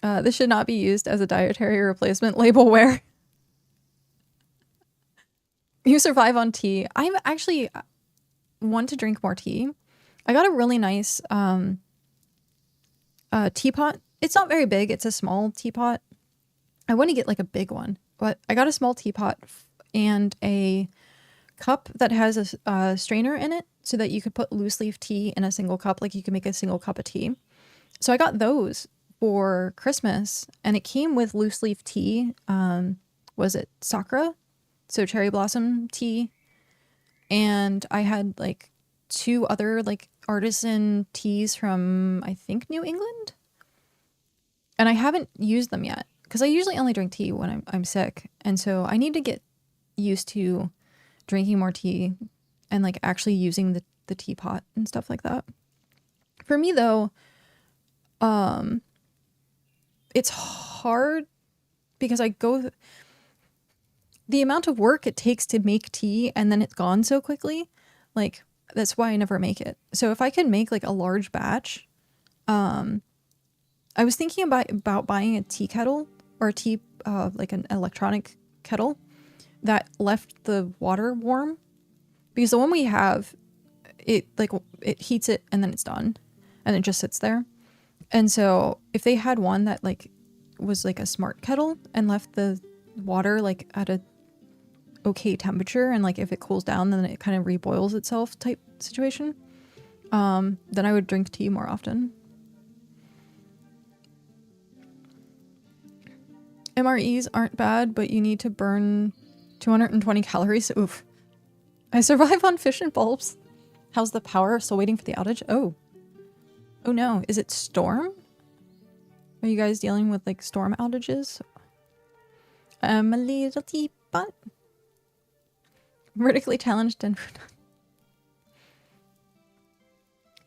This should not be used as a dietary replacement. Labelware. You survive on tea. I'm actually want to drink more tea. I got a really nice teapot. It's not very big. It's a small teapot. I want to get like a big one, but I got a small teapot and a cup that has a strainer in it so that you could put loose leaf tea in a single cup. Like you can make a single cup of tea. So I got those for Christmas, and it came with loose leaf tea. Was it Sakura? So cherry blossom tea. And I had like 2 other like artisan teas from, I think, New England. And I haven't used them yet because I usually only drink tea when I'm sick. And so I need to get used to drinking more tea and like actually using the teapot and stuff like that. For me though, it's hard because the amount of work it takes to make tea and then it's gone so quickly, like that's why I never make it. So if I could make like a large batch, I was thinking about buying a tea kettle or a tea, like an electronic kettle that left the water warm, because the one we have, it heats it and then it's done and it just sits there. And so if they had one that like was like a smart kettle and left the water like at a okay temperature, and like if it cools down then it kind of reboils itself type situation, then I would drink tea more often. MREs aren't bad, but you need to burn 220 calories. Oof. I survive on fish and bulbs. How's the power? Still waiting for the outage? Oh. Oh no. Is it storm? Are you guys dealing with like storm outages? I'm a little teapot. Vertically challenged and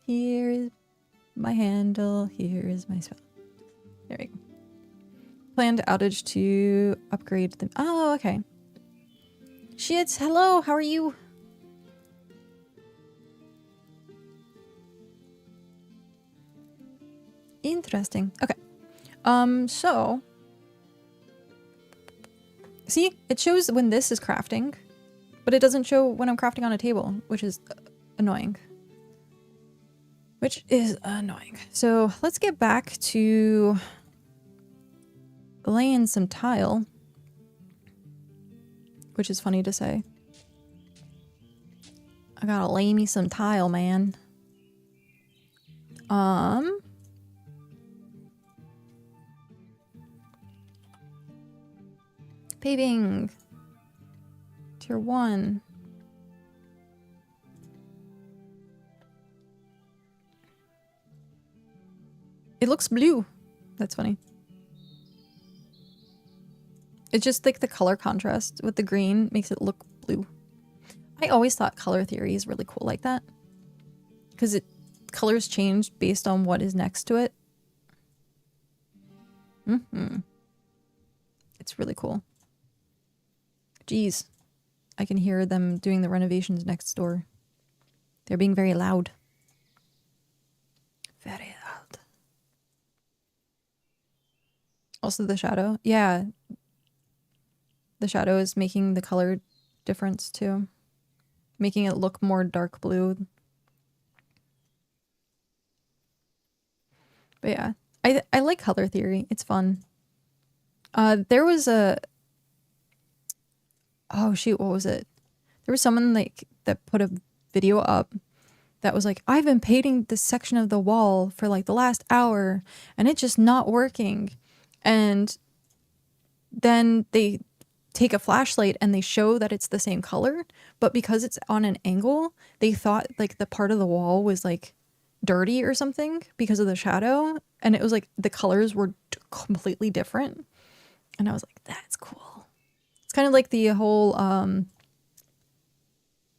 here is my handle. Here is my spell. There we go. Planned outage to upgrade them. Oh, okay. Shits, hello, how are you? Interesting. Okay. So see, it shows when this is crafting, but it doesn't show when I'm crafting on a table, which is annoying. So let's get back to laying some tile, which is funny to say. I gotta lay me some tile, man. Paving. Tier 1. It looks blue. That's funny. It's just like the color contrast with the green makes it look blue. I always thought color theory is really cool like that. Because colors change based on what is next to it. It's really cool. Jeez. I can hear them doing the renovations next door. They're being very loud. Very loud. Also the shadow. Yeah. The shadow is making the color difference too. Making it look more dark blue. But yeah. I like color theory. It's fun. There was a... Oh shoot, what was it? There was someone like that put a video up that was like, I've been painting this section of the wall for like the last hour and it's just not working. And then they take a flashlight and they show that it's the same color, but because it's on an angle, they thought like the part of the wall was like dirty or something because of the shadow. And it was like the colors were completely different. And I was like, that's cool. Kind of like the whole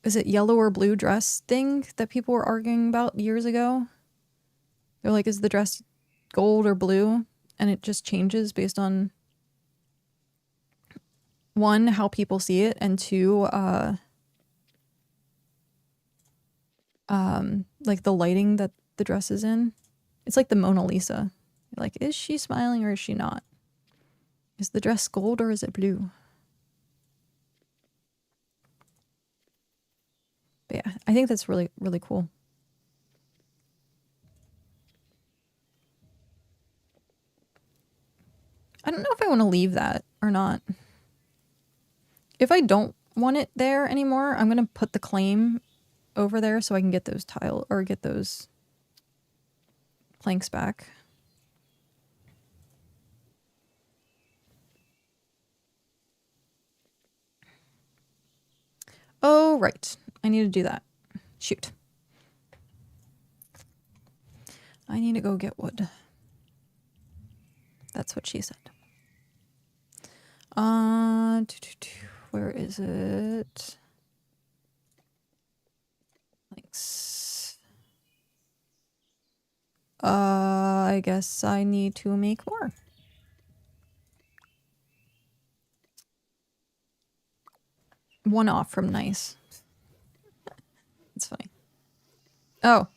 is it yellow or blue dress thing that people were arguing about years ago? They're like, is the dress gold or blue? And it just changes based on one, how people see it, and two, like the lighting that the dress is in. It's like the Mona Lisa. Like, is she smiling or is she not? Is the dress gold or is it blue? But yeah, I think that's really, really cool. I don't know if I want to leave that or not. If I don't want it there anymore, I'm going to put the claim over there so I can get those tile or get those planks back. Oh, right. I need to do that. Shoot. I need to go get wood. That's what she said. Where is it? Thanks. I guess I need to make more. One off from nice. It's funny. Oh,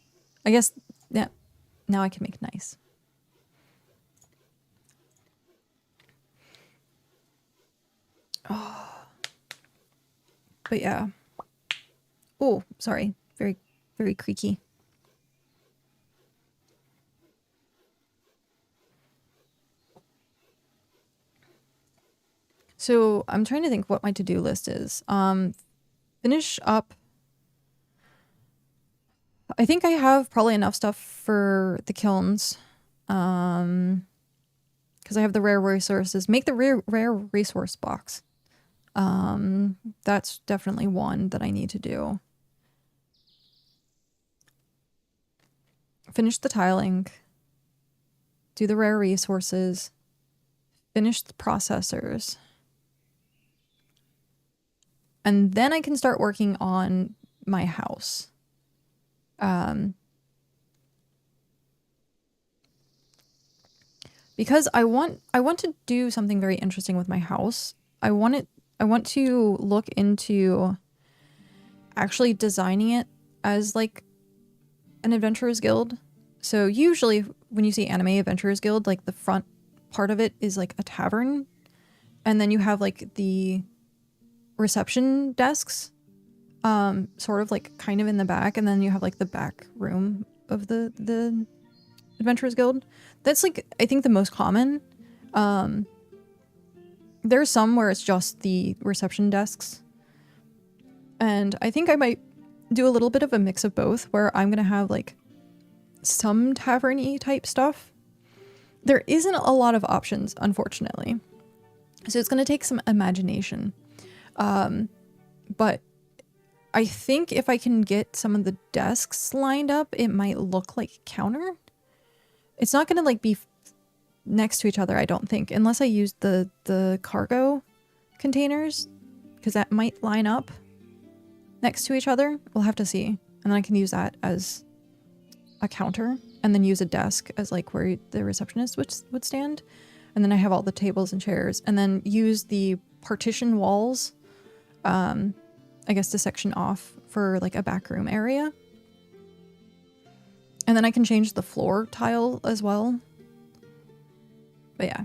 I guess, yeah. Now I can make nice. Oh. But yeah. Oh, sorry. Very, very creaky. So I'm trying to think what my to-do list is. Finish up. I think I have probably enough stuff for the kilns. Because I have the rare resources. Make the rare resource box. That's definitely one that I need to do. Finish the tiling. Do the rare resources. Finish the processors. And then I can start working on my house. Because I want to do something very interesting with my house. I want to look into actually designing it as like an adventurers guild. So usually when you see anime adventurers guild, like the front part of it is like a tavern, and then you have like the reception desks, sort of like kind of in the back, and then you have like the back room of the adventurers guild. That's like, I think, the most common. There's some where it's just the reception desks, and I think I might do a little bit of a mix of both, where I'm gonna have like some tavern-y type stuff. There isn't a lot of options, unfortunately. So it's going to take some imagination. But I think if I can get some of the desks lined up, it might look like a counter. It's not going to like be next to each other, I don't think, unless I use the cargo containers, because that might line up next to each other. We'll have to see. And then I can use that as a counter and then use a desk as like where the receptionist would stand. And then I have all the tables and chairs, and then use the partition walls, I guess, to section off for like a back room area. And then I can change the floor tile as well. But yeah,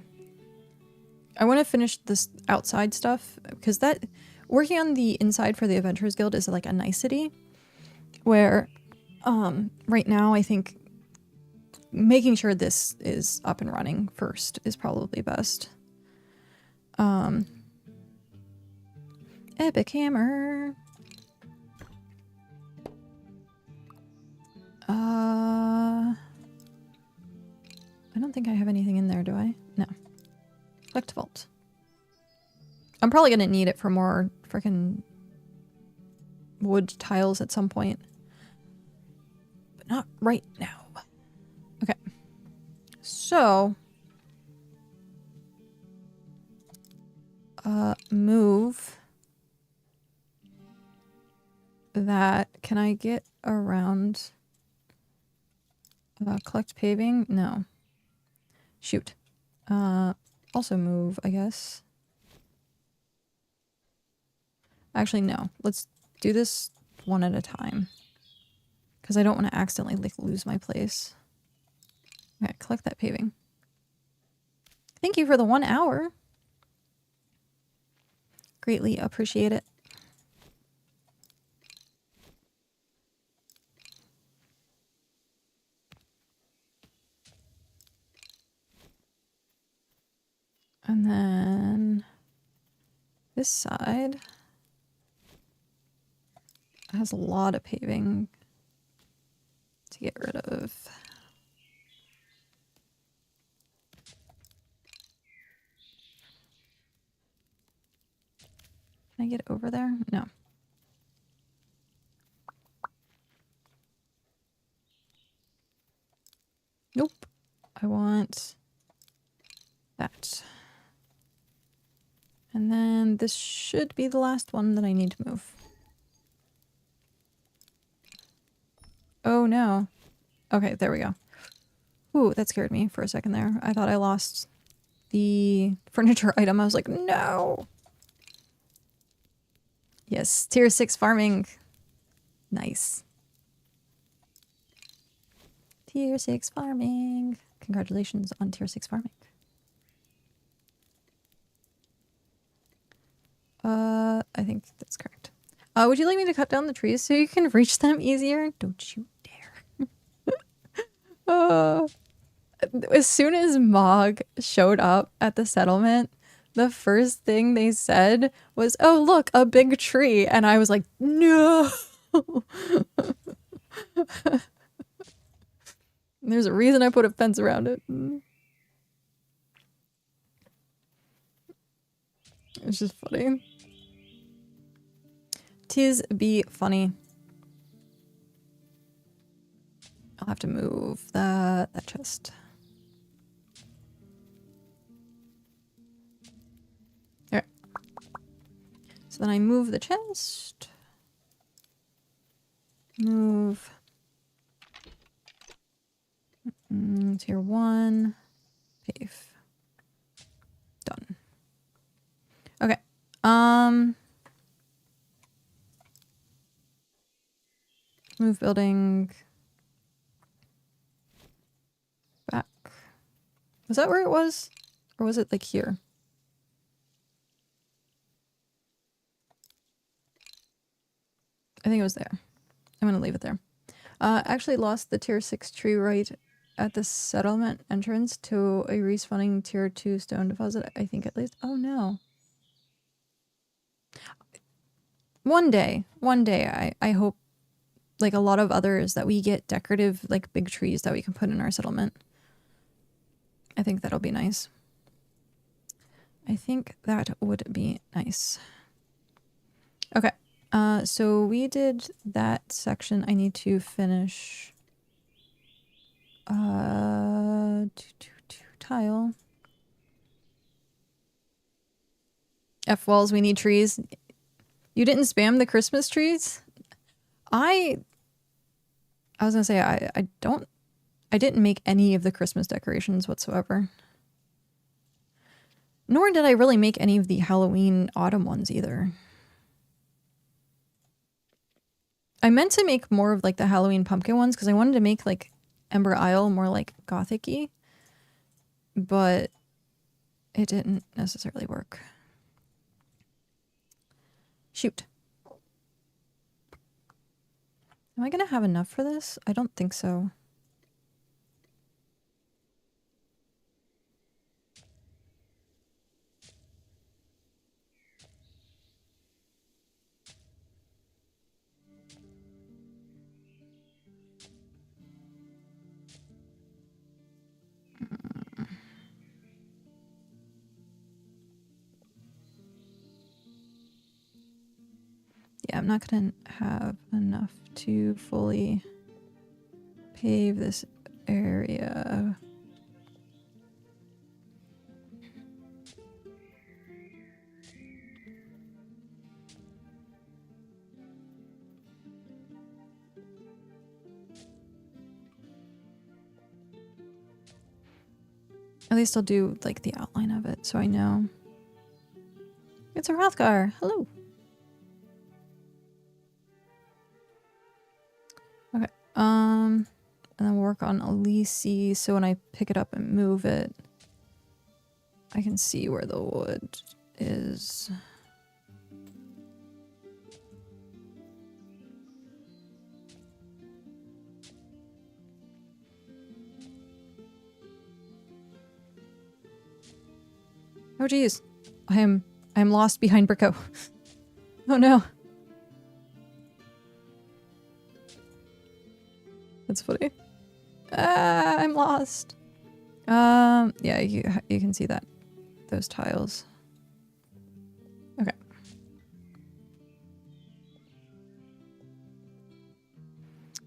I want to finish this outside stuff because that working on the inside for the Adventurers Guild is like a nicety where right now I think making sure this is up and running first is probably best. Epic hammer. I don't think I have anything in there, do I? No. Collect vault. I'm probably gonna need it for more freaking wood tiles at some point. But not right now. Okay. So move that. Can I get around collect paving? No. Shoot. Also move, I guess. Actually, no. Let's do this one at a time. Because I don't want to accidentally like lose my place. Okay, collect that paving. Thank you for the 1 hour. Greatly appreciate it. And then this side has a lot of paving to get rid of. Can I get over there? No. Nope. I want that. And then this should be the last one that I need to move. Oh no. Okay, there we go. Ooh, that scared me for a second there. I thought I lost the furniture item. I was like, no. Yes, tier 6 farming. Nice. Tier 6 farming. Congratulations on tier 6 farming. I think that's correct. Would you like me to cut down the trees so you can reach them easier? Don't you dare. As soon as Mog showed up at the settlement, the first thing they said was, oh, look, a big tree. And I was like, no. There's a reason I put a fence around it. It's just funny. Tis be funny. I'll have to move that chest. Alright. So then I move the chest. Move. Tier 1. Pave. Done. Okay. Move building back. Was that where it was? Or was it like here? I think it was there. I'm gonna leave it there. Actually lost the tier 6 tree right at the settlement entrance to a respawning tier 2 stone deposit, I think at least. Oh no. One day, I hope, like a lot of others, that we get decorative, like big trees that we can put in our settlement. I think that'll be nice. I think that would be nice. Okay. So we did that section. I need to finish tile. F walls, we need trees. You didn't spam the Christmas trees? I was gonna say I didn't make any of the Christmas decorations whatsoever. Nor did I really make any of the Halloween autumn ones either. I meant to make more of like the Halloween pumpkin ones because I wanted to make like Ember Isle more like gothic-y, but it didn't necessarily work. Shoot. Am I gonna have enough for this? I don't think so. Yeah, I'm not gonna have enough to fully pave this area. At least I'll do like the outline of it so I know. It's a Hrothgar. Hello. Okay. And then work on Elise so when I pick it up and move it, I can see where the wood is. Oh geez. I'm lost behind Brico. Oh no. That's funny. Ah, I'm lost. Yeah, you can see that. Those tiles. Okay.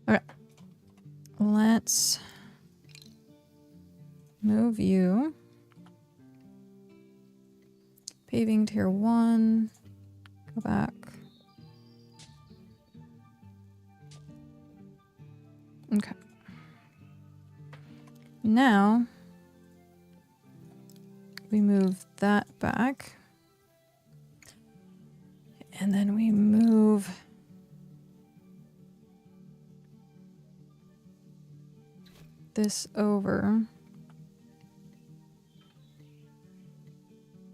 Okay. Let's move you. Paving tier 1. Go back. Okay. Now we move that back. And then we move this over.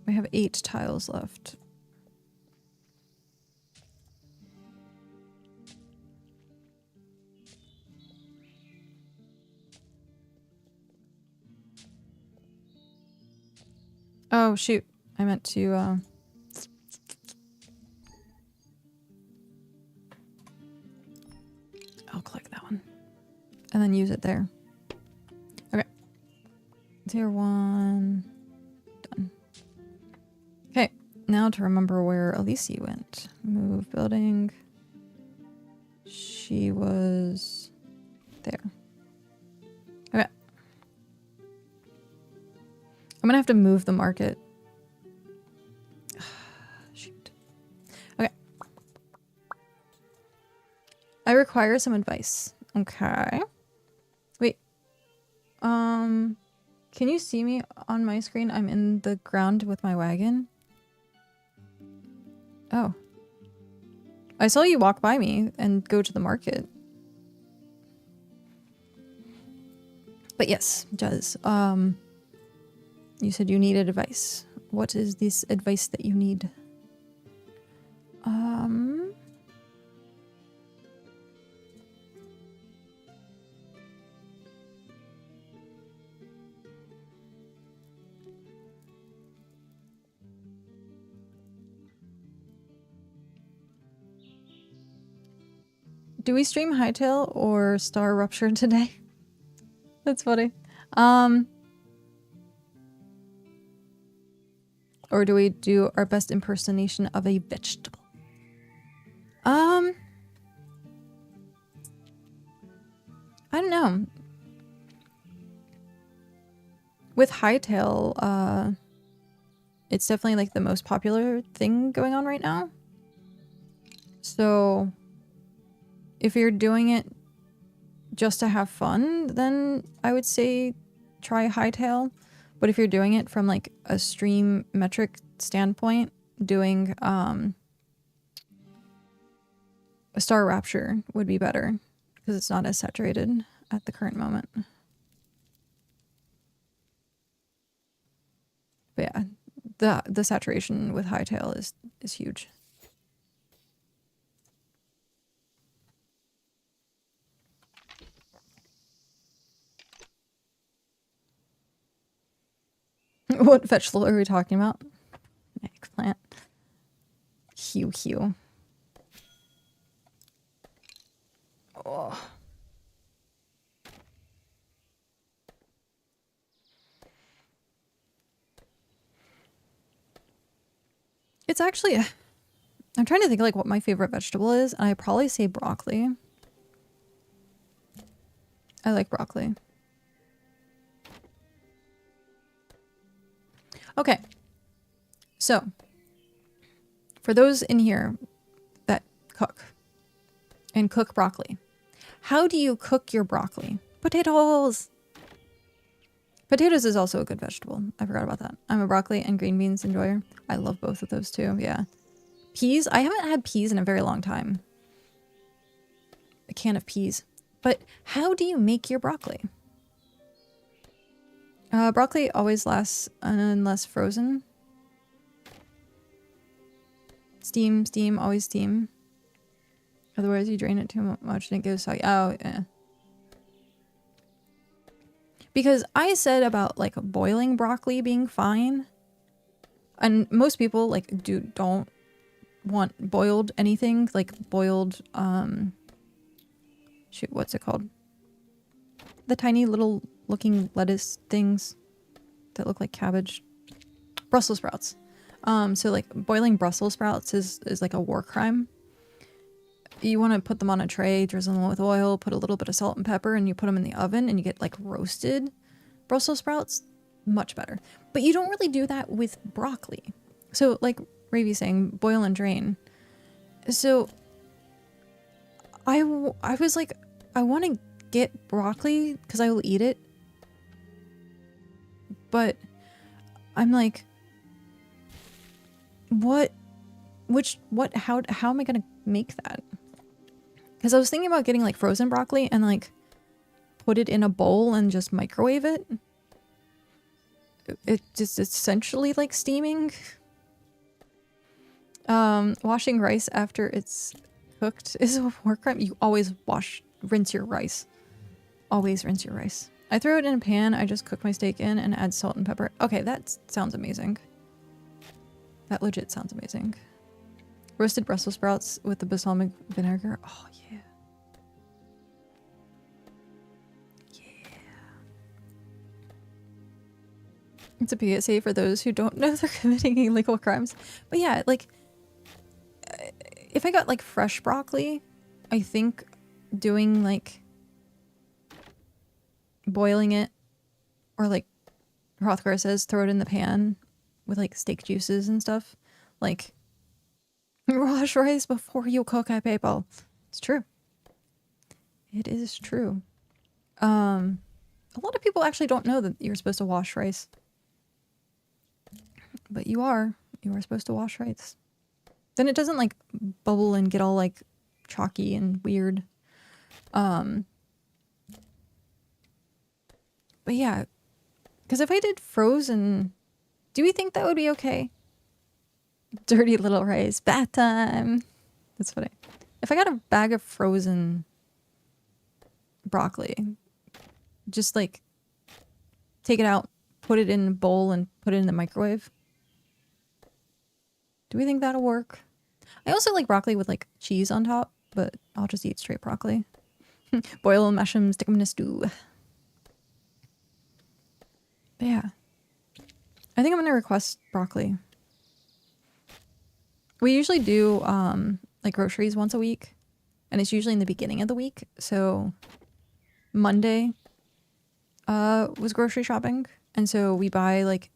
We have 8 tiles left. Oh, shoot. I meant to, I'll click that one. And then use it there. Okay. Tier 1. Done. Okay. Now to remember where Elise went. Move building. She was there. Okay. I'm gonna have to move the market. Shoot. Okay. I require some advice. Okay. Wait. Can you see me on my screen? I'm in the ground with my wagon. Oh. I saw you walk by me and go to the market. But yes, Jez. You said you needed advice. What is this advice that you need? Do we stream Hightail or Star Rupture today? That's funny. Or do we do our best impersonation of a vegetable? I don't know. With Hightail, it's definitely like the most popular thing going on right now. So if you're doing it just to have fun, then I would say try Hightail. But if you're doing it from like a stream metric standpoint, doing a Star Rapture would be better because it's not as saturated at the current moment. But yeah, the saturation with Hightail is huge. What vegetable are we talking about? Eggplant. Hue. Oh. It's actually, I'm trying to think like what my favorite vegetable is, and I probably say broccoli. I like broccoli. Okay. So, for those in here that cook and cook broccoli, how do you cook your broccoli? Potatoes! Potatoes is also a good vegetable. I forgot about that. I'm a broccoli and green beans enjoyer. I love both of those too, yeah. Peas? I haven't had peas in a very long time. A can of peas. But how do you make your broccoli? Broccoli always lasts unless frozen. Steam, always steam. Otherwise you drain it too much and it goes soggy. Oh, yeah. Because I said about like boiling broccoli being fine. And most people like don't want boiled anything. Like boiled, shoot, what's it called? The tiny little looking lettuce things that look like cabbage. Brussels sprouts. So like boiling Brussels sprouts is like a war crime. You want to put them on a tray, drizzle them with oil, put a little bit of salt and pepper, and you put them in the oven and you get like roasted Brussels sprouts. Much better. But you don't really do that with broccoli. So like Ravi's saying, boil and drain. So I was like, I want to get broccoli because I will eat it. But I'm like, how am I going to make that? Because I was thinking about getting like frozen broccoli and like put it in a bowl and just microwave it. It just essentially like steaming. Washing rice after it's cooked is a war crime. You always rinse your rice. Always rinse your rice. I throw it in a pan, I just cook my steak in and add salt and pepper. Okay, that sounds amazing. That legit sounds amazing. Roasted Brussels sprouts with the balsamic vinegar. Oh, yeah. Yeah. It's a PSA for those who don't know they're committing illegal crimes. But yeah, like, if I got like fresh broccoli, I think doing like boiling it, or like Hrothgar says, throw it in the pan with like steak juices and stuff. Like, wash rice before you cook it, people. It's true. It is true. A lot of people actually don't know that you're supposed to wash rice. But you are. You are supposed to wash rice. Then it doesn't like bubble and get all like chalky and weird. But yeah, because if I did frozen, do we think that would be okay? Dirty little rice, bath time. That's funny. If I got a bag of frozen broccoli, just like take it out, put it in a bowl and put it in the microwave. Do we think that'll work? I also like broccoli with like cheese on top, but I'll just eat straight broccoli. Boil them, mash them, stick them in a stew. But yeah. I think I'm going to request broccoli We usually do like groceries once a week, and it's usually in the beginning of the week. So Monday was grocery shopping, and so we buy like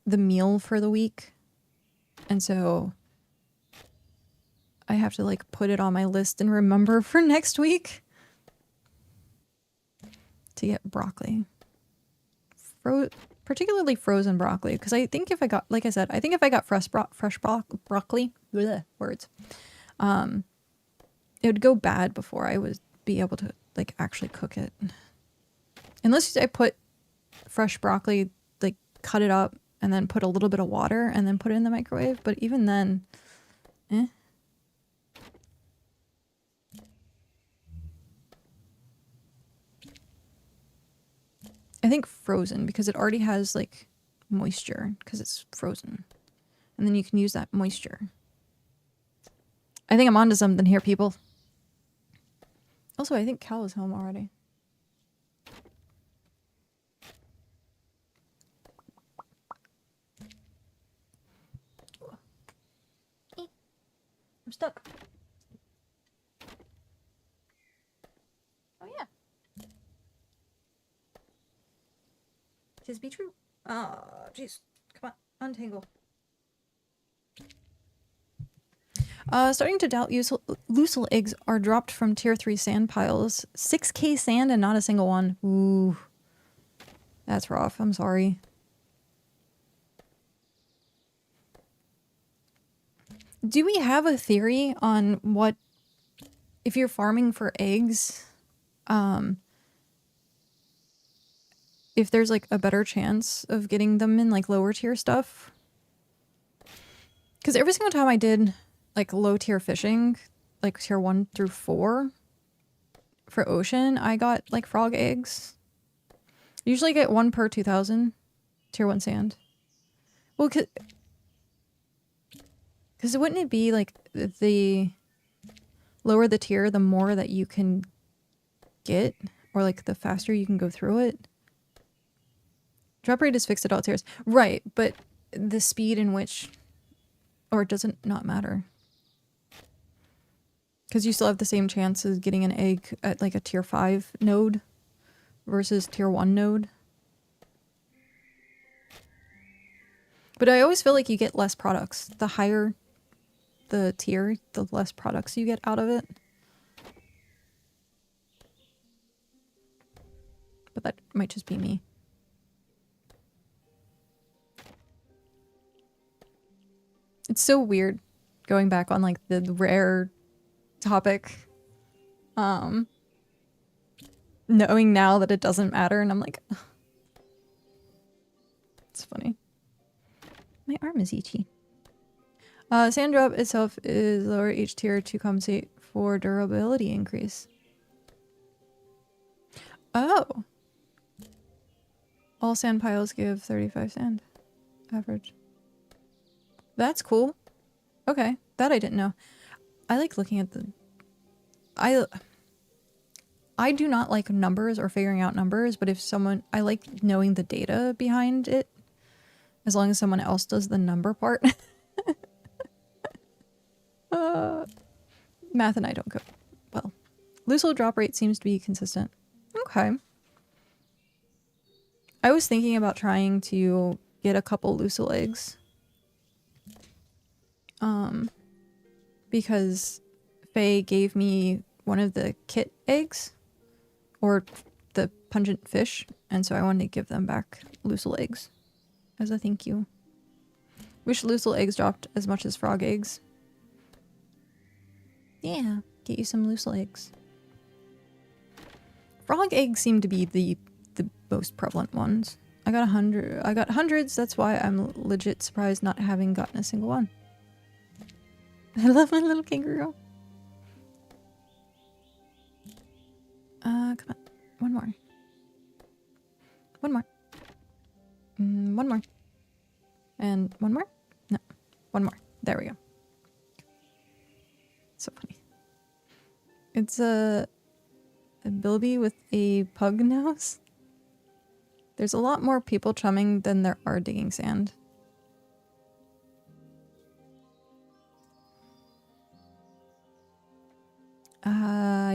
the meal for the week, and so I have to like put it on my list and remember for next week to get broccoli. Particularly frozen broccoli, because I think if I got, like I said, I think if I got fresh broccoli, bleh, words, it would go bad before I would be able to like actually cook it. Unless I put fresh broccoli, like cut it up and then put a little bit of water and then put it in the microwave. But even then, eh. I think frozen, because it already has like moisture because it's frozen. And then you can use that moisture. I think I'm onto something here, people. Also, I think Cal is home already. I'm stuck. Oh yeah. Tis be true. Ah, oh, jeez. Come on, untangle. Starting to doubt lucille eggs are dropped from tier 3 sand piles. 6k sand and not a single one. Ooh. That's rough. I'm sorry. Do we have a theory on what, if you're farming for eggs, if there's like a better chance of getting them in like lower tier stuff? Because every single time I did like low tier fishing, like tier 1 through 4 for ocean, I got like frog eggs. Usually get 1 per 2,000 tier 1 sand. Well, because wouldn't it be like the lower the tier, the more that you can get, or like the faster you can go through it? Drop rate is fixed at all tiers. Right, but the speed in which, or it doesn't not matter. Because you still have the same chance of getting an egg at like a tier 5 node versus tier 1 node. But I always feel like you get less products. The higher the tier, the less products you get out of it. But that might just be me. It's so weird going back on like the rare topic. Knowing now that it doesn't matter, and I'm like, ugh. It's funny. My arm is itchy. Sand drop itself is lower each tier to compensate for durability increase. Oh. All sand piles give 35 sand. Average. That's cool. Okay. That I didn't know. I like looking at the... I do not like numbers or figuring out numbers, but if someone... I like knowing the data behind it. As long as someone else does the number part. Math and I don't go well. Lucille drop rate seems to be consistent. Okay. I was thinking about trying to get a couple Lucille eggs. Because Faye gave me one of the kit eggs. Or the pungent fish. And so I wanted to give them back Lucille eggs. As a thank you. Wish Lucille eggs dropped as much as frog eggs. Yeah, get you some Lucille eggs. Frog eggs seem to be the most prevalent ones. I got hundreds, that's why I'm legit surprised not having gotten a single one. I love my little kangaroo. Come on. One more. One more. One more. And one more? No. One more. There we go. So funny. It's a bilby with a pug nose. There's a lot more people chumming than there are digging sand.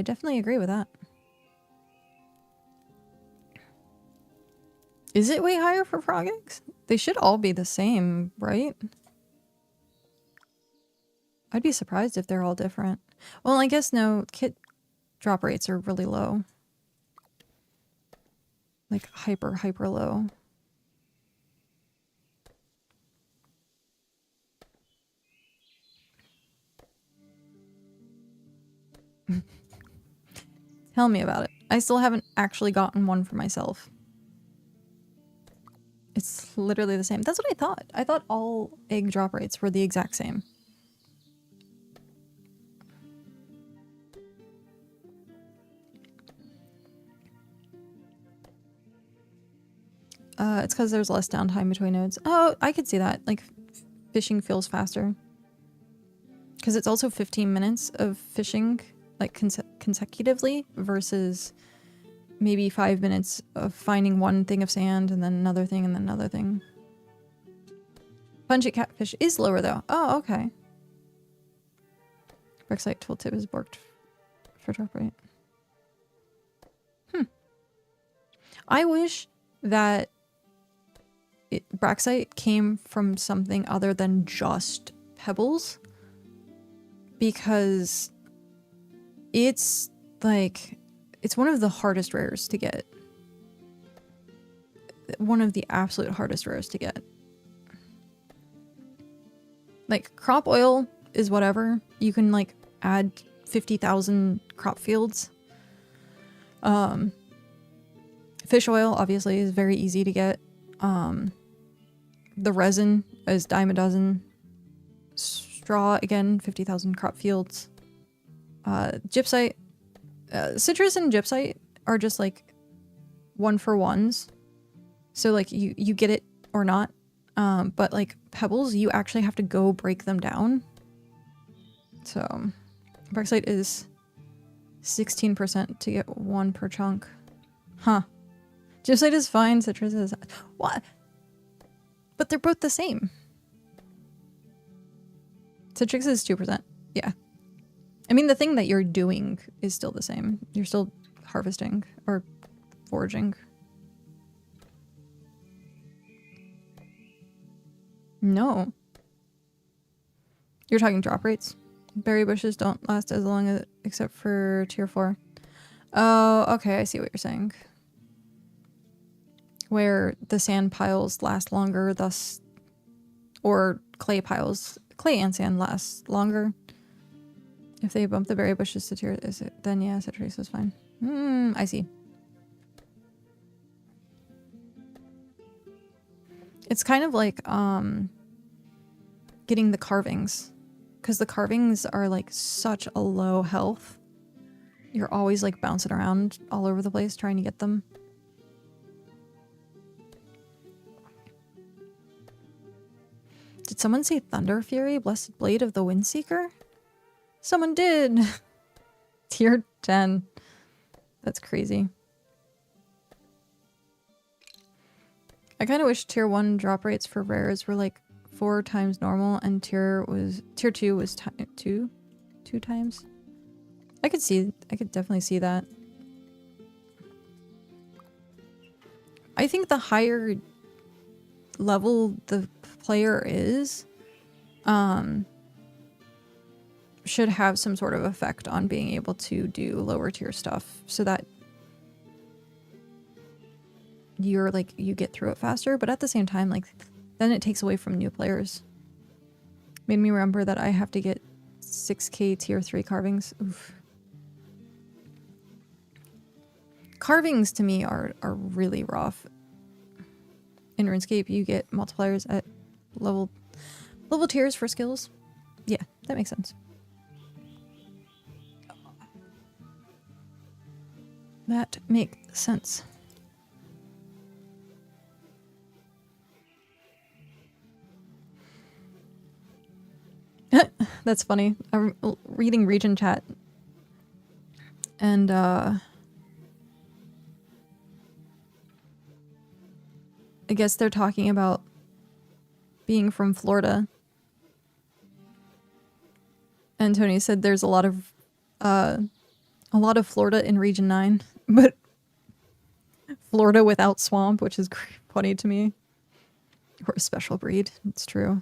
I definitely agree with that. Is it way higher for frog eggs? They should all be the same, right? I'd be surprised if they're all different. Well, I guess no, kit drop rates are really low. Like hyper low. Tell me about it. I still haven't actually gotten one for myself. It's literally the same. That's what I thought. I thought all egg drop rates were the exact same. It's because there's less downtime between nodes. Oh, I could see that. Like, fishing feels faster. Because it's also 15 minutes of fishing, like, consecutively, versus maybe 5 minutes of finding one thing of sand, and then another thing, and then another thing. Pungent catfish is lower, though. Oh, okay. Brexite tooltip is borked for drop rate. I wish that Braxite came from something other than just pebbles, because it's like, it's one of the hardest rares to get. One of the absolute hardest rares to get. Like, crop oil is whatever. You can, like, add 50,000 crop fields. Fish oil, obviously, is very easy to get. The resin is dime a dozen. Straw, again, 50,000 crop fields. Gypsite. Citrus and gypsite are just, like, 1-for-1s. So, like, you get it or not. But, like, pebbles, you actually have to go break them down. So, Brexite is 16% to get 1 per chunk. Huh. Gypsite is fine, citrus is... What? But they're both the same. Citrus is 2%. Yeah. I mean, the thing that you're doing is still the same. You're still harvesting or foraging. No. You're talking drop rates? Berry bushes don't last as long as, except for tier 4. Oh, okay, I see what you're saying. Where the sand piles last longer, thus... Or clay piles. Clay and sand last longer. If they bump the berry bushes to tier... Then yeah, citrus is fine. I see. It's kind of like, getting the carvings. Because the carvings are, like, such a low health. You're always, like, bouncing around all over the place trying to get them. Did someone say Thunder Fury, Blessed Blade of the Windseeker? Someone did! Tier 10. That's crazy. I kind of wish tier 1 drop rates for rares were like 4 times normal and tier 2 was 2 times. I could definitely see that. I think the higher level the player is, should have some sort of effect on being able to do lower tier stuff so that you're like, you get through it faster, but at the same time, like, then it takes away from new players. Made me remember that I have to get 6k tier 3 carvings. Oof. Carvings to me are really rough. In RuneScape, you get multipliers at level tiers for skills. Yeah, that makes sense. That makes sense. That's funny. I'm reading region chat. And, I guess they're talking about being from Florida. And Tony said there's a lot of, A lot of Florida in Region 9, but Florida without swamp, which is funny to me. We're a special breed. It's true.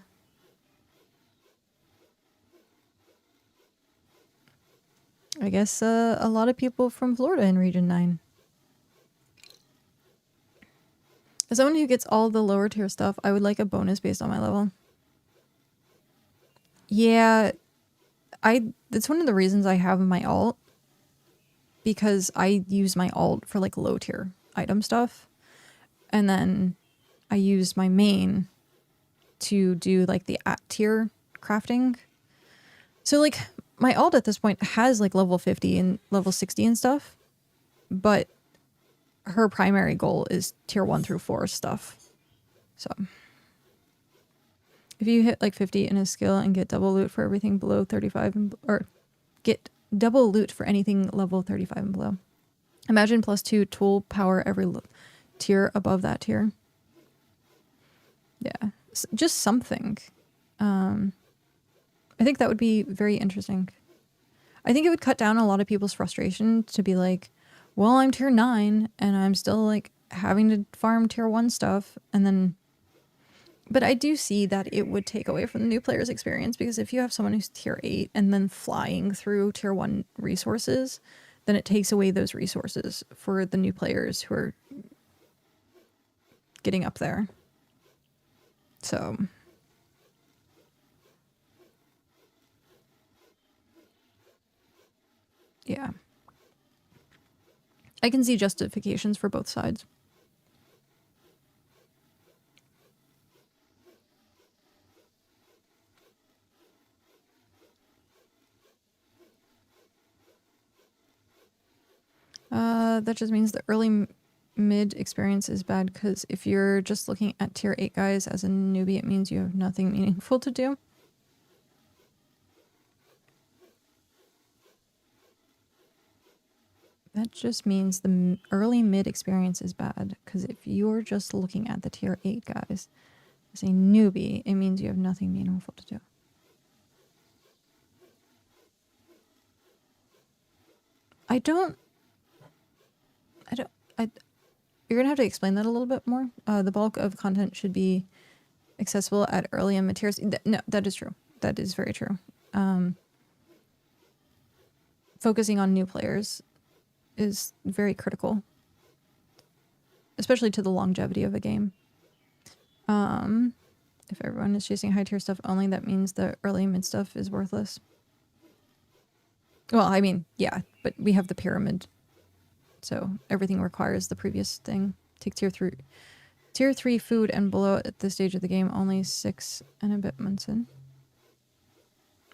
I guess a lot of people from Florida in Region 9. As someone who gets all the lower tier stuff, I would like a bonus based on my level. Yeah, that's one of the reasons I have my alt. Because I use my alt for like low tier item stuff. And then I use my main to do like the at tier crafting. So like my alt at this point has like level 50 and level 60 and stuff. But her primary goal is tier 1 through 4 stuff. So if you hit like 50 in a skill and get double loot for everything below 35 and, or get double loot for anything level 35 and below. Imagine +2 tool power every tier above that tier. Yeah, just something. I think that would be very interesting. I think it would cut down a lot of people's frustration to be like, well, I'm tier 9 and I'm still like having to farm tier 1 stuff. And then, but I do see that it would take away from the new player's experience, because if you have someone who's tier 8 and then flying through tier 1 resources, then it takes away those resources for the new players who are getting up there. So yeah, I can see justifications for both sides. That just means the early mid experience is bad, because if you're just looking at tier 8 guys as a newbie, it means you have nothing meaningful to do. That just means the early mid experience is bad, because if you're just looking at the tier 8 guys as a newbie, it means you have nothing meaningful to do. You're gonna have to explain that a little bit more. The bulk of content should be accessible at early and mid tiers. No, that is true. That is very true. Focusing on new players is very critical, especially to the longevity of a game. If everyone is chasing high tier stuff only, that means the early and mid stuff is worthless. Well, I mean, yeah, but we have the pyramid, so everything requires the previous thing. Take tier 3. Tier 3 food and below at this stage of the game, only 6 and a bit months in.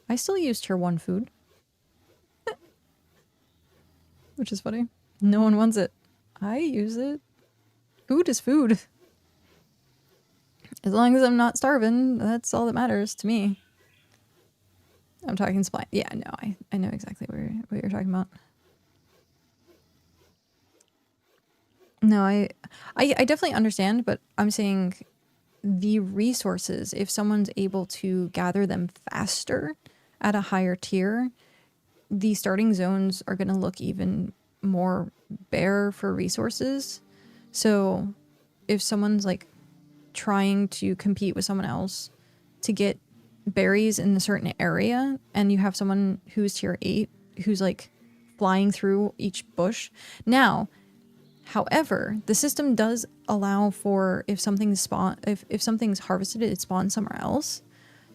I still use tier 1 food. Which is funny. No one wants it. I use it. Food is food. As long as I'm not starving, that's all that matters to me. I'm talking supply. Yeah, no, I know exactly what you're talking about. No, I definitely understand, but I'm saying the resources, if someone's able to gather them faster at a higher tier, the starting zones are going to look even more bare for resources. So if someone's like trying to compete with someone else to get berries in a certain area, and you have someone who's tier 8 who's like flying through each bush. Now, however, the system does allow for if something's if something's harvested, it spawns somewhere else.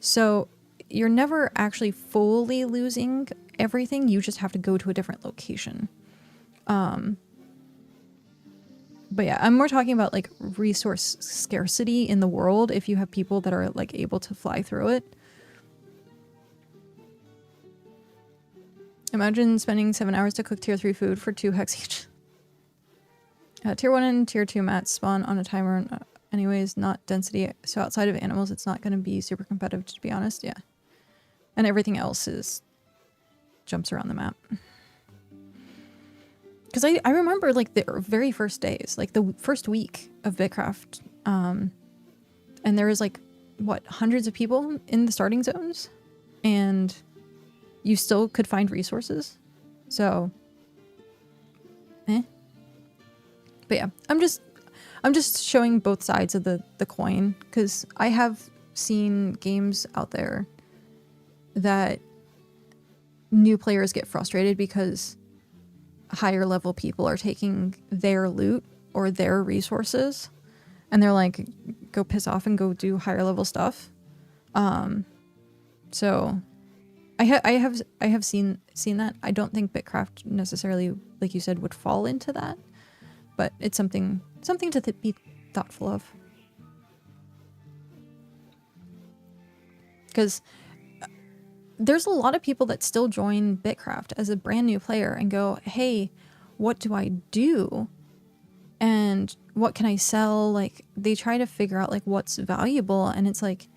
So you're never actually fully losing everything. You just have to go to a different location. But yeah, I'm more talking about like resource scarcity in the world if you have people that are like able to fly through it. Imagine spending 7 hours to cook tier 3 food for 2 hex each. Tier 1 and tier 2 mats spawn on a timer anyways, not density. So outside of animals, it's not going to be super competitive, to be honest. Yeah. And everything else is jumps around the map. Because I remember like the very first days, like the first week of BitCraft, and there was like, what, hundreds of people in the starting zones, and you still could find resources. So eh. But yeah, I'm just showing both sides of the coin, because I have seen games out there that new players get frustrated because higher level people are taking their loot or their resources, and they're like, go piss off and go do higher level stuff. So I have seen that. I don't think BitCraft necessarily, like you said, would fall into that, but it's something to be thoughtful of. Because there's a lot of people that still join BitCraft as a brand new player and go, hey, what do I do? And what can I sell? Like, they try to figure out like what's valuable, and it's like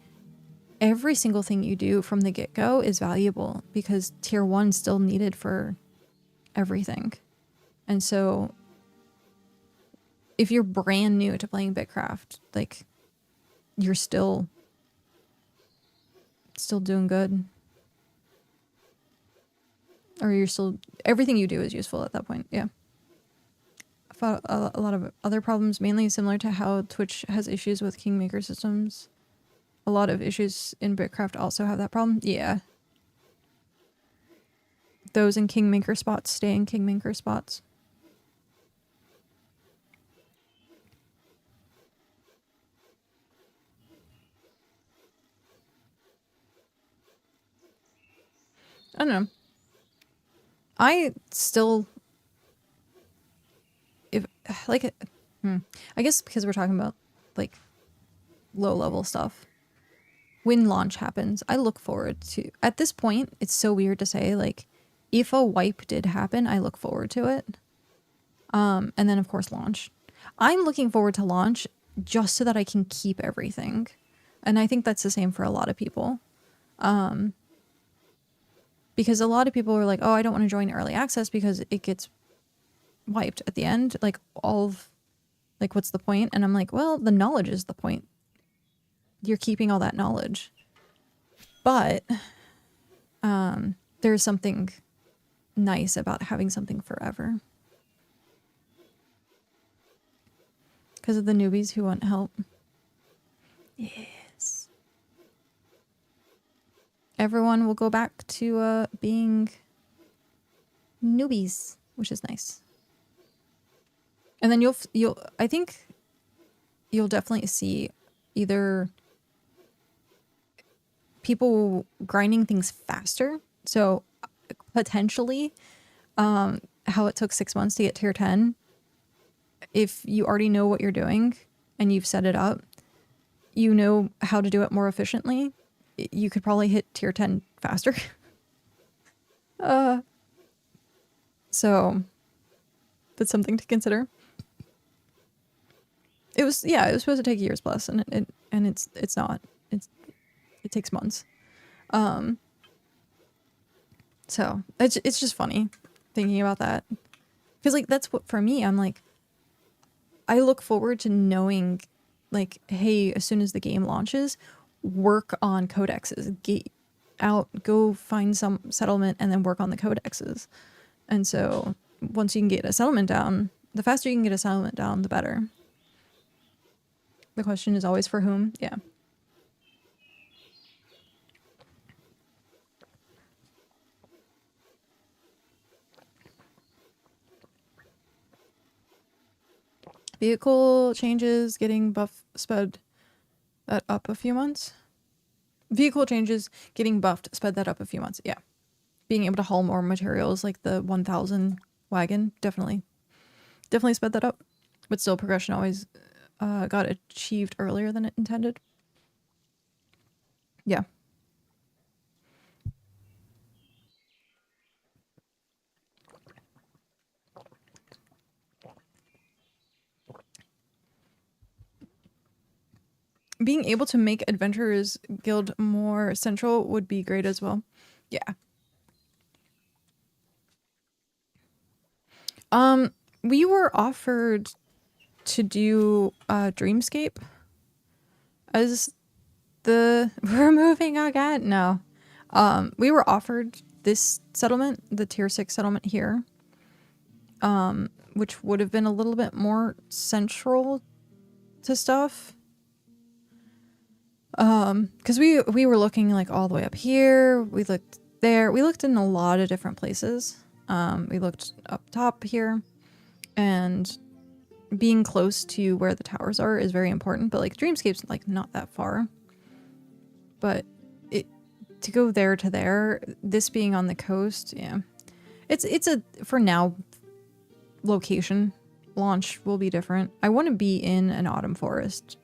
every single thing you do from the get-go is valuable, because tier 1's still needed for everything. And so if you're brand new to playing BitCraft, like, you're still doing good. Or you're still, everything you do is useful at that point. Yeah. I thought a lot of other problems, mainly similar to how Twitch has issues with Kingmaker systems. A lot of issues in BitCraft also have that problem. Yeah. Those in Kingmaker spots stay in Kingmaker spots. I don't know. I still, if like, I guess because we're talking about like low level stuff. When launch happens, I look forward to, at this point, it's so weird to say, like, if a wipe did happen, I look forward to it. And then of course launch. I'm looking forward to launch just so that I can keep everything. And I think that's the same for a lot of people. Because a lot of people are like, oh, I don't want to join early access because it gets wiped at the end. Like, all of, like, what's the point? And I'm like, well, the knowledge is the point. You're keeping all that knowledge. But there's something nice about having something forever. Because of the newbies who want help. Yes. Everyone will go back to being newbies, which is nice. And then I think you'll definitely see either people grinding things faster. So potentially, how it took 6 months to get tier 10. If you already know what you're doing and you've set it up, you know how to do it more efficiently, you could probably hit tier 10 faster. So that's something to consider. It was supposed to take years plus, and it's not. It takes months. So it's just funny thinking about that, because like that's what, for me, I'm like, I look forward to knowing, like, hey, as soon as the game launches, work on codexes, get out, go find some settlement, and then work on the codexes. And so once you can get a settlement down, the faster you can get a settlement down, the better. The question is always for whom. Yeah. Vehicle changes, getting buff sped that up a few months. Vehicle changes, getting buffed, sped that up a few months. Yeah. Being able to haul more materials, like the 1000 wagon, definitely sped that up. But still, progression always got achieved earlier than it intended. Yeah. Being able to make Adventurers Guild more central would be great as well. Yeah. We were offered to do Dreamscape as the we're moving again. No. We were offered this settlement, the tier 6 settlement here. which would have been a little bit more central to stuff. Because we were looking like all the way up here. We looked there. We looked in a lot of different places. We looked up top here, and being close to where the towers are is very important. But like Dreamscape's like not that far. But to go there to there, this being on the coast, yeah, it's a for now location. Launch will be different. I want to be in an autumn forest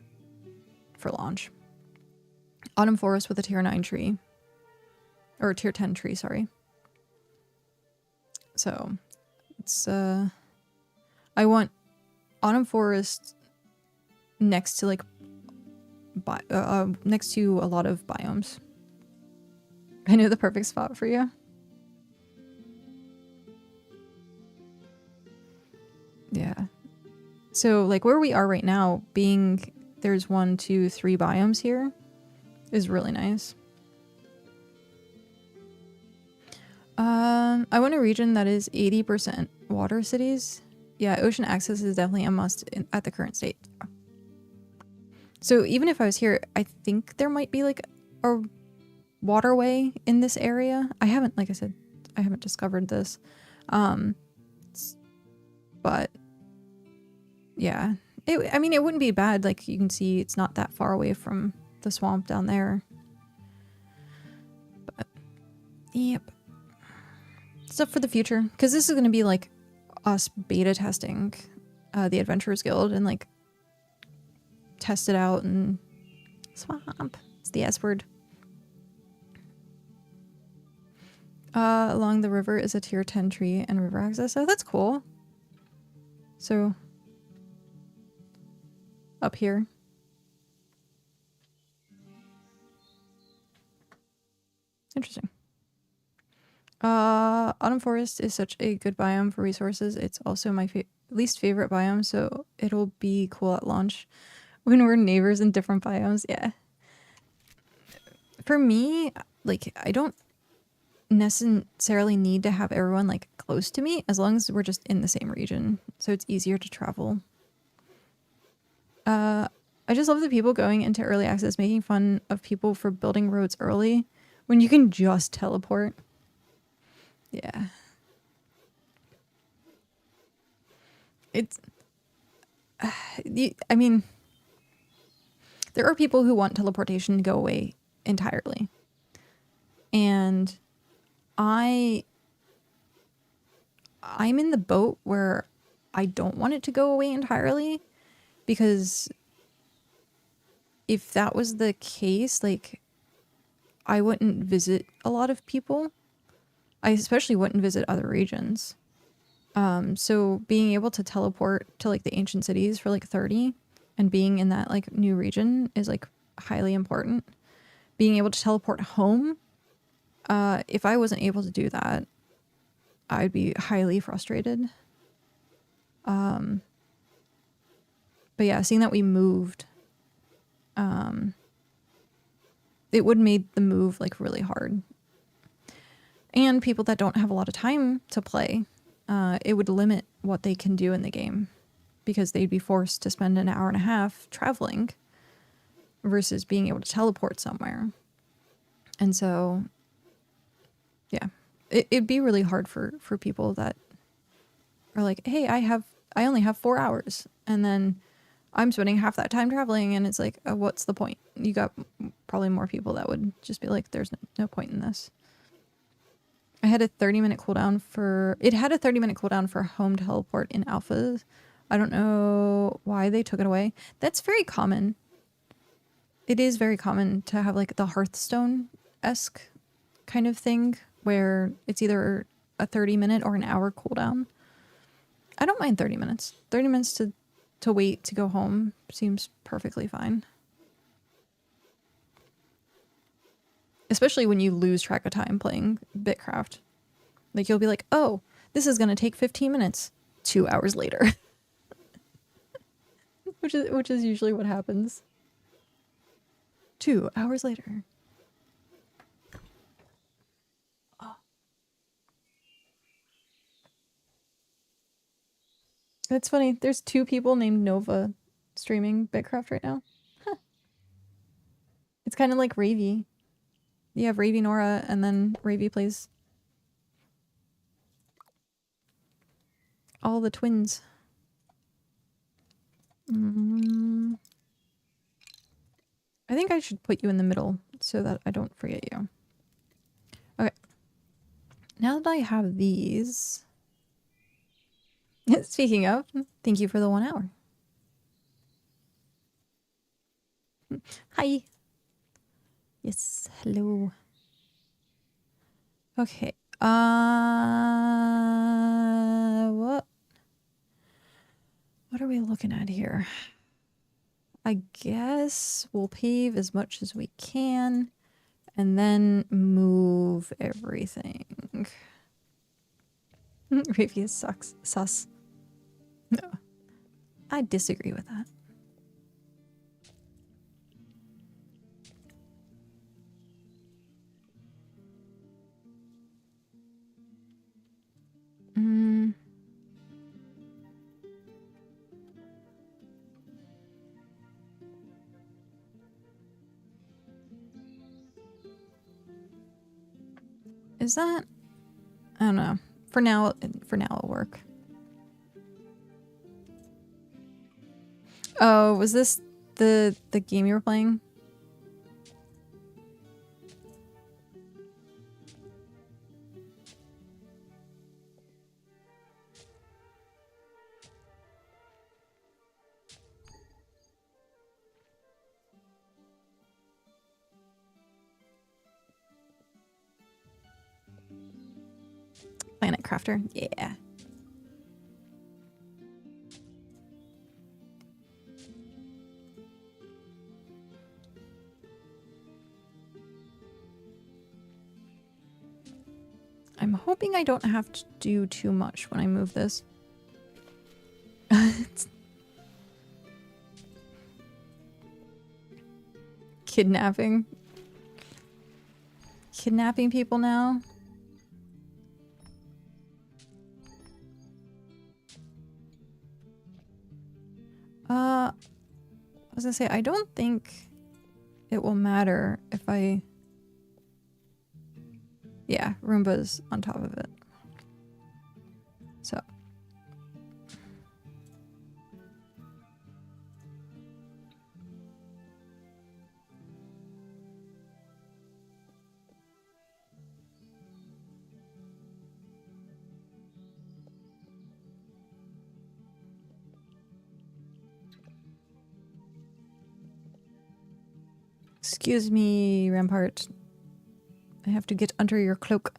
for launch. Autumn forest with a tier 9 tree. Or a tier 10 tree, sorry. So, it's, I want autumn forest next to, like, next to a lot of biomes. I know the perfect spot for you. Yeah. So, like, where we are right now, being there's 1, 2, 3 biomes here, is really nice. I want a region that is 80% water cities. Yeah, ocean access is definitely a must at the current state. So even if I was here, I think there might be like a waterway in this area. I haven't, like I said, I haven't discovered this. But yeah, I mean, it wouldn't be bad. Like you can see it's not that far away from the swamp down there. But yep. Stuff for the future, because this is going to be like us beta testing the Adventurers Guild and like test it out and swamp. It's the S word. Along the river is a tier 10 tree and river access. Oh, that's cool. So up here. Interesting. Autumn Forest is such a good biome for resources. It's also my least favorite biome, so it'll be cool at launch when we're neighbors in different biomes. Yeah. For me, like, I don't necessarily need to have everyone, like, close to me, as long as we're just in the same region, so it's easier to travel. I just love the people going into early access, making fun of people for building roads early when you can just teleport. Yeah. It's... I mean... There are people who want teleportation to go away entirely. And I'm in the boat where I don't want it to go away entirely, because if that was the case, like, I wouldn't visit a lot of people. I especially wouldn't visit other regions. So being able to teleport to like the ancient cities for like 30 and being in that like new region is like highly important. Being able to teleport home, if I wasn't able to do that, I'd be highly frustrated. But yeah, seeing that we moved, it would made the move like really hard. And people that don't have a lot of time to play, it would limit what they can do in the game, because they'd be forced to spend an hour and a half traveling versus being able to teleport somewhere. And so, yeah, it'd be really hard for people that are like, hey, I only have 4 hours, and then I'm spending half that time traveling, and it's like, what's the point? You got probably more people that would just be like, there's no point in this. I had a 30-minute cooldown for... It had a 30-minute cooldown for home teleport in alphas. I don't know why they took it away. That's very common. It is very common to have like the Hearthstone-esque kind of thing where it's either a 30-minute or an hour cooldown. I don't mind 30 minutes. 30 minutes to wait to go home seems perfectly fine. Especially when you lose track of time playing BitCraft. Like, you'll be like, oh, this is going to take 15 minutes. 2 hours later. which is usually what happens. 2 hours later. Oh. That's funny. There's 2 people named Nova streaming BitCraft right now. Huh. It's kind of like Ravy. You have Ravy Nora, and then Ravy plays all the twins. I think I should put you in the middle so that I don't forget you. Okay. Now that I have these... Speaking of, thank you for the 1 hour. Hi. Yes, hello. Okay. What are we looking at here? I guess we'll pave as much as we can and then move everything. Review sucks. Sus. No. I disagree with that. Is that? I don't know. For now it'll work. Oh, was this the game you were playing? Planet Crafter? Yeah. I'm hoping I don't have to do too much when I move this. Kidnapping. Kidnapping people now? I was gonna say, I don't think it will matter if I... Yeah, Roomba's on top of it. So. Excuse me, Rampart. I have to get under your cloak.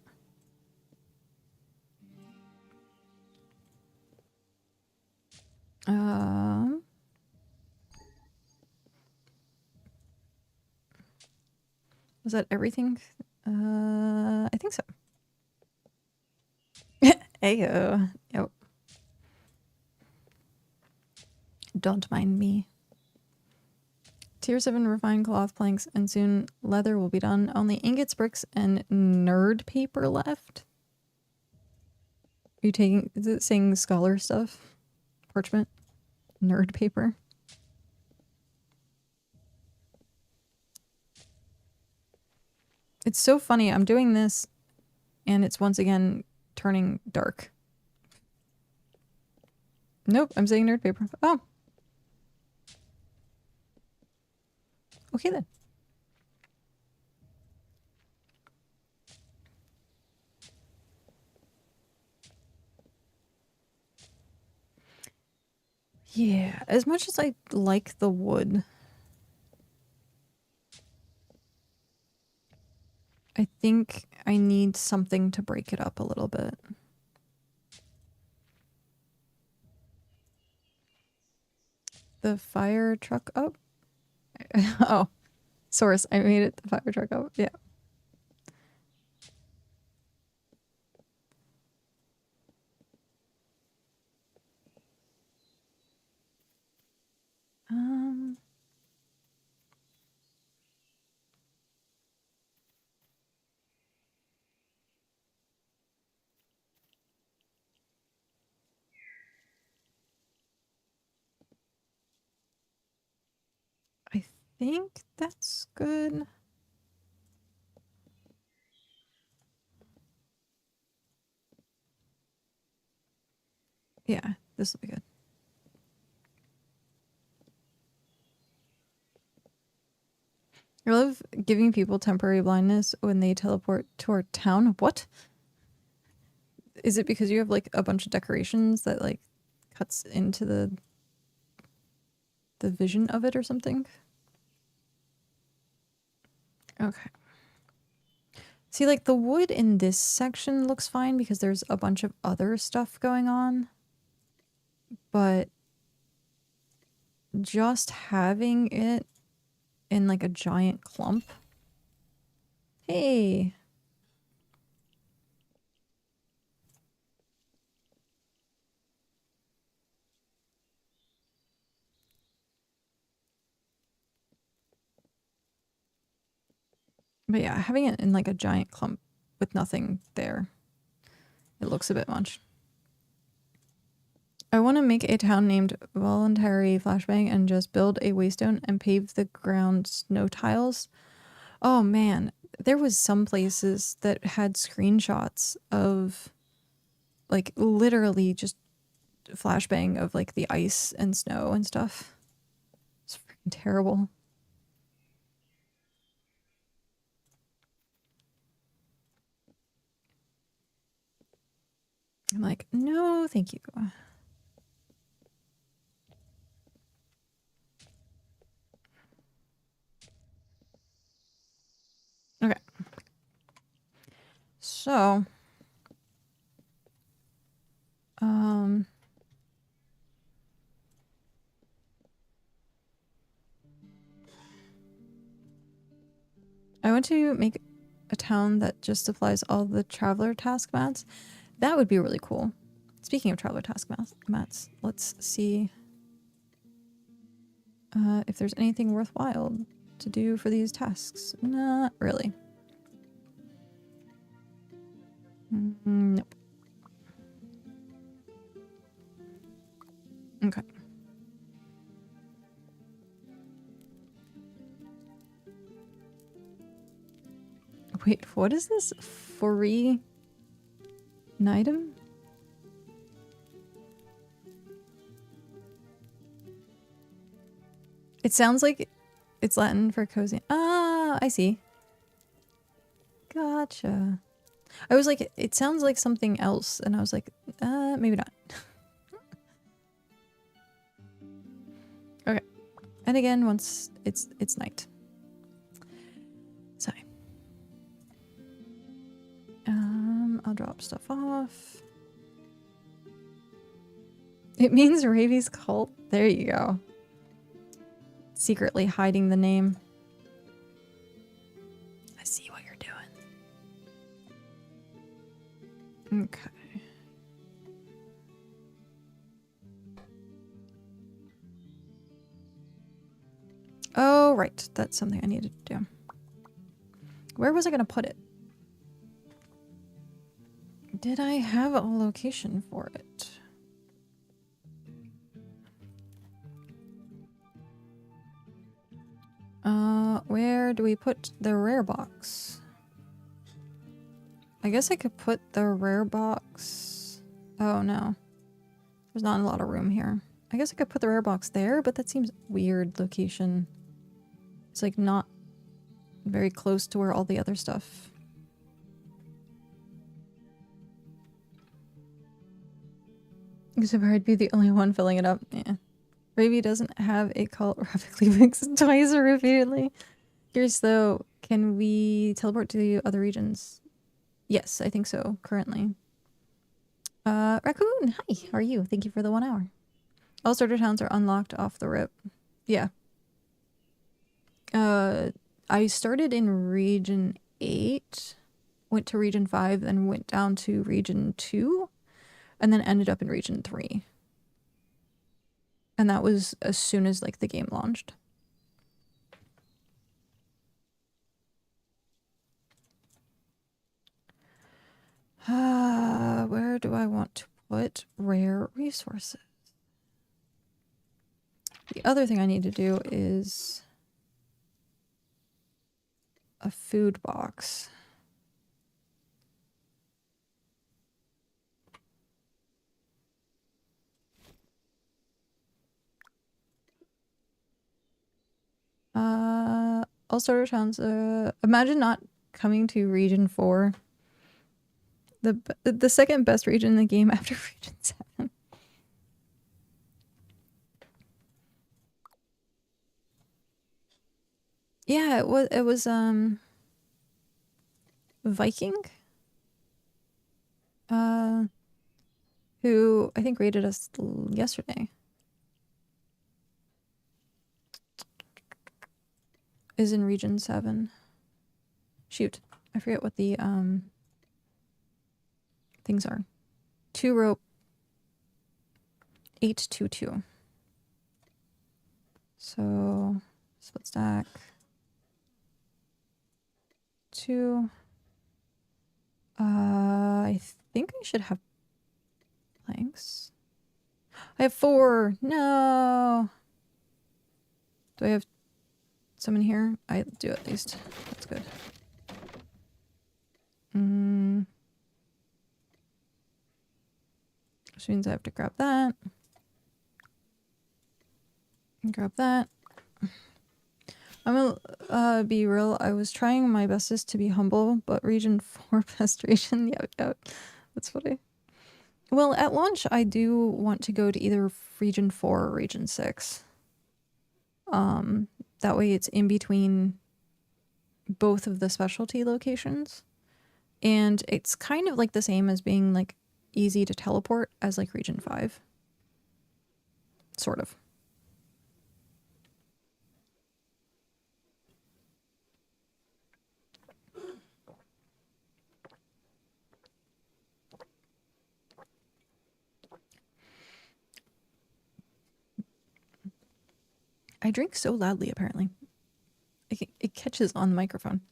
Was that everything? I think so. Ayo. Yep. Don't mind me. Tier 7 refined cloth planks, and soon leather will be done. Only ingots, bricks, and nerd paper left. Are you taking... Is it saying scholar stuff? Parchment? Nerd paper? It's so funny. I'm doing this, and it's once again turning dark. Nope, I'm saying nerd paper. Oh. Okay then. Yeah, as much as I like the wood, I think I need something to break it up a little bit. The fire truck up? Oh, source. I made it the fire truck up. Yeah. think that's good. Yeah, this will be good. I love giving people temporary blindness when they teleport to our town. What? Is it because you have like a bunch of decorations that like cuts into the vision of it or something? Okay. See, like the wood in this section looks fine because there's a bunch of other stuff going on. But just having it in like a giant clump. Hey. But yeah, having it in like a giant clump with nothing there, it looks a bit much. I want to make a town named Voluntary Flashbang and just build a waystone and pave the ground snow tiles. Oh man, there was some places that had screenshots of like literally just flashbang of like the ice and snow and stuff. It's freaking terrible. I'm like, no, thank you. Okay. So, I want to make a town that just supplies all the traveler task mats. That would be really cool. Speaking of traveler task mats, let's see if there's anything worthwhile to do for these tasks. Not really. Nope. Okay. Wait, what is this? Free an item? It sounds like it's Latin for cozy. Ah, I see. Gotcha. I was like, it sounds like something else, and I was like, maybe not. Okay. And again, once it's night. Sorry. I'll drop stuff off. It means Ravi's cult. There you go. Secretly hiding the name. I see what you're doing. Okay. Oh, right. That's something I needed to do. Where was I going to put it? Did I have a location for it? Where do we put the rare box? I guess I could put the rare box... Oh, no. There's not a lot of room here. I guess I could put the rare box there, but that seems weird location. It's like not very close to where all the other stuff... Except for I'd be the only one filling it up. Yeah. Ravi doesn't have a cult rapidly mixed twice repeatedly. Curious though, can we teleport to other regions? Yes, I think so, currently. Raccoon, hi, how are you? Thank you for the 1 hour. All starter towns are unlocked off the rip. Yeah. I started in region 8, went to region 5, then went down to region 2, and then ended up in region 3. And that was as soon as like the game launched. Where do I want to put rare resources? The other thing I need to do is a food box. All starter towns. Imagine not coming to region 4. The second best region in the game after region 7. Yeah, it was Viking, who I think rated us yesterday, is in region 7. Shoot, I forget what the things are. 2 rope, 822. So split stack 2. I think I should have planks. I have 4. No. Do I have some in here? I do at least. That's good. Which means I have to grab that. And grab that. I'm gonna be real. I was trying my bestest to be humble, but region 4 best region. Yeah. That's funny. Well, at launch, I do want to go to either region 4 or region 6. That way it's in between both of the specialty locations. And it's kind of like the same as being like easy to teleport as like region 5. Sort of. I drink so loudly, apparently. It catches on the microphone.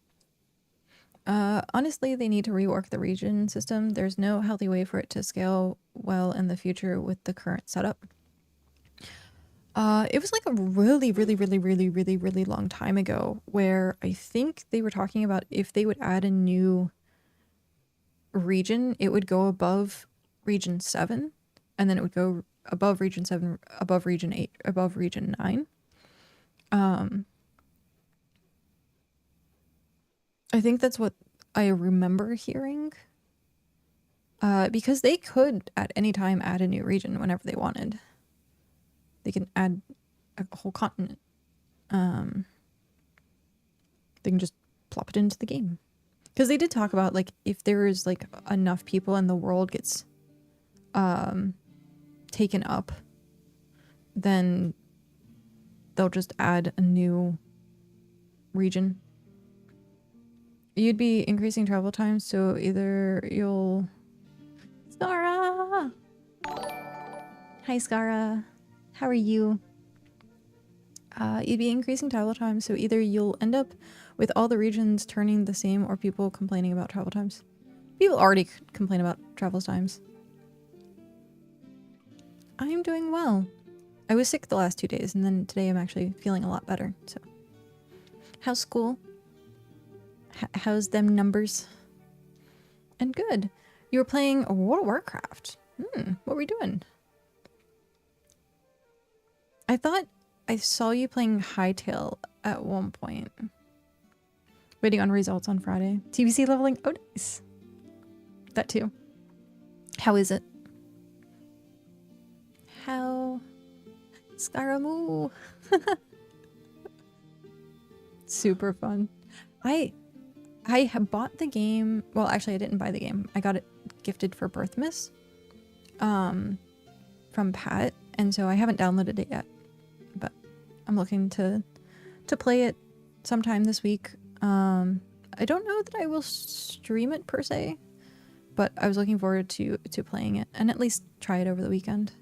Honestly, they need to rework the region system. There's no healthy way for it to scale well in the future with the current setup. It was like a really long time ago where I think they were talking about if they would add a new region, it would go above region 7, and then it would go above region 7, above region 8, above region 9. I think that's what I remember hearing. Because they could at any time add a new region whenever they wanted. They can add a whole continent. They can just plop it into the game. Because they did talk about like if there is like enough people and the world gets taken up, then they'll just add a new region. You'd be increasing travel time, so either you'll... Skara! Hi, Skara. How are you? You'd be increasing travel time, so either you'll end up with all the regions turning the same or people complaining about travel times. People already complain about travel times. I'm doing well. I was sick the last 2 days, and then today I'm actually feeling a lot better, so... How's school? How's them numbers? And good. You were playing World of Warcraft. What were you doing? I thought I saw you playing Hightail at one point. Waiting on results on Friday. TBC leveling? Oh, nice. That too. How is it? How? Scaramoo. Super fun. I have bought the game. Well, actually, I didn't buy the game. I got it gifted for Birthmas from Pat, and so I haven't downloaded it yet. But I'm looking to play it sometime this week. I don't know that I will stream it per se, but I was looking forward to playing it and at least try it over the weekend.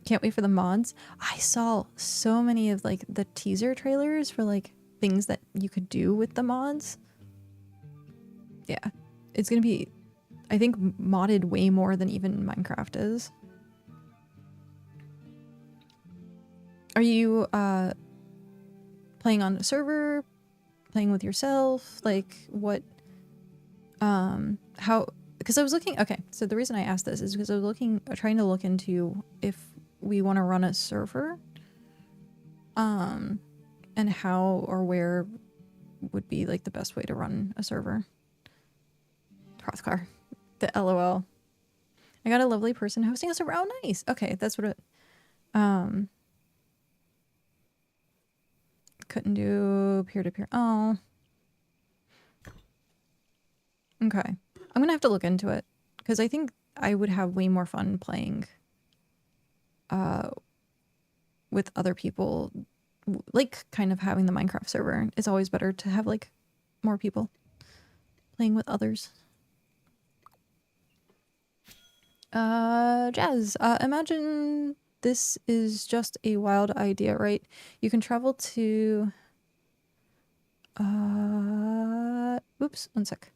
Can't wait for the mods. I saw so many of like the teaser trailers for like things that you could do with the mods. Yeah, it's gonna be, I think, modded way more than even Minecraft is. Are you playing on a server playing with yourself? Like what, how, because I was looking, okay, so the reason I asked this is because I was trying to look into if we want to run a server, and how or where would be like the best way to run a server. Hrothgar, the LOL. I got a lovely person hosting a server. Oh, nice. Okay, that's what it. Couldn't do peer-to-peer. Oh. Okay. I'm gonna have to look into it because I think I would have way more fun playing with other people, like kind of having the Minecraft server. It's always better to have like more people playing with others. Jazz, imagine this is just a wild idea, right? You can travel to oops, one sec.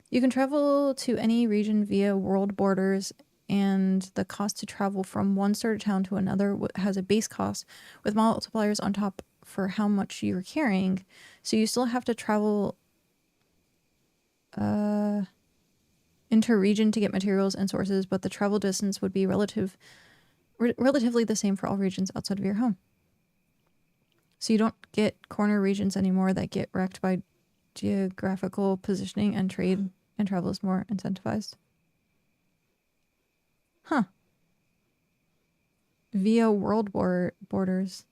You can travel to any region via world borders, and the cost to travel from one starter town to another has a base cost with multipliers on top for how much you're carrying. So you still have to travel inter-region to get materials and sources, but the travel distance would be relatively the same for all regions outside of your home. So you don't get corner regions anymore that get wrecked by geographical positioning, and trade and travel is more incentivized. Huh. Via world borders.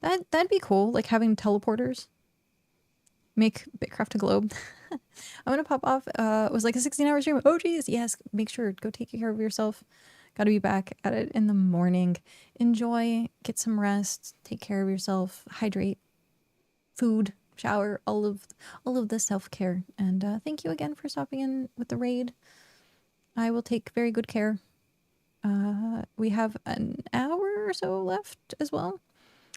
That'd be cool, like having teleporters. Make BitCraft a globe. I'm gonna pop off. It was like a 16-hour stream. Oh geez, yes. Make sure, go take care of yourself. Gotta be back at it in the morning. Enjoy, get some rest, take care of yourself, hydrate, food, shower, all of the self-care. And thank you again for stopping in with the raid. I will take very good care. We have an hour or so left as well.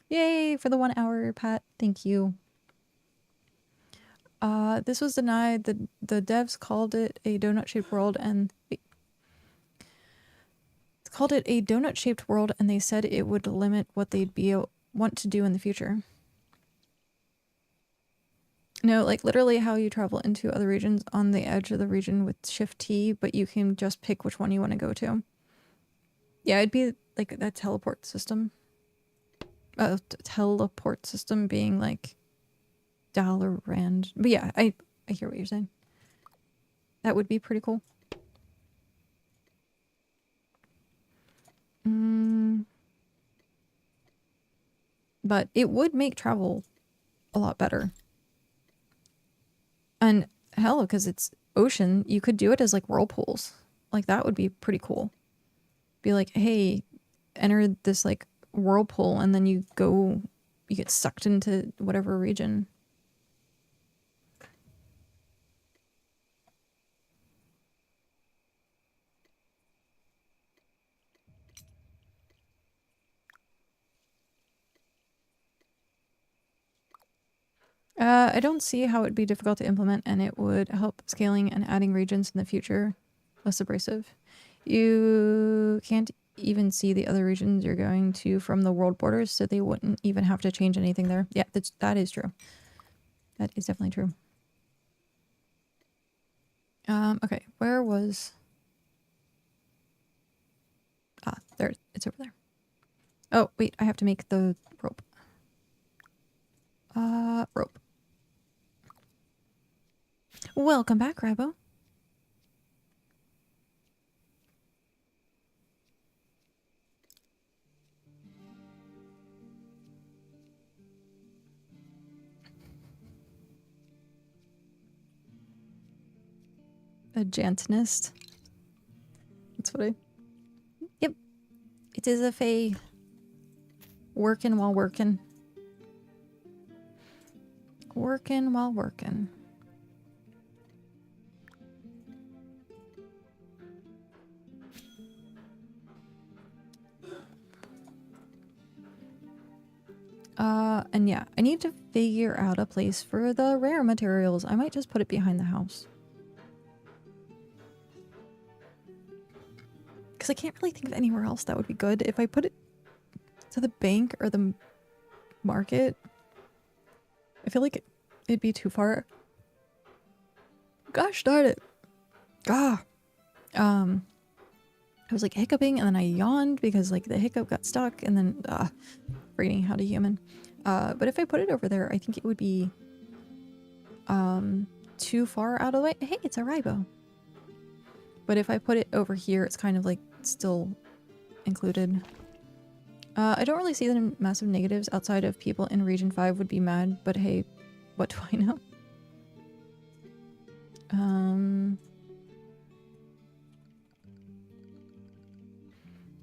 Yay for the 1 hour, Pat. Thank you. This was denied. The devs called it a donut-shaped world, and they said it would limit what they'd want to do in the future. No, like literally how you travel into other regions on the edge of the region with Shift T, but you can just pick which one you want to go to. Yeah, it'd be like that teleport system. Teleport system being like Dalaran. But yeah, I hear what you're saying. That would be pretty cool. But it would make travel a lot better. And hell, because it's ocean, you could do it as like whirlpools. Like that would be pretty cool. Be like, hey, enter this like whirlpool, and then you get sucked into whatever region. I don't see how it'd be difficult to implement, and it would help scaling and adding regions in the future less abrasive. You can't even see the other regions you're going to from the world borders, so they wouldn't even have to change anything there. Yeah, that is true. That is definitely true. Okay, where was... Ah, there, it's over there. Oh, wait, I have to make the rope. Rope. Welcome back, Rabo. A jantanist. That's what I... Yep. It is a fae. Working while working. Working while working. And yeah, I need to figure out a place for the rare materials. I might just put it behind the house. Because I can't really think of anywhere else that would be good. If I put it to the bank or the market, I feel like It'd be too far. Gosh darn it. Ah. I was like hiccuping and then I yawned because like the hiccup got stuck and then reading how to human. But if I put it over there, I think it would be too far out of the way. Hey, it's a ribo. But if I put it over here, it's kind of like still included. I don't really see the massive negatives outside of people in region 5 would be mad, but hey, what do I know?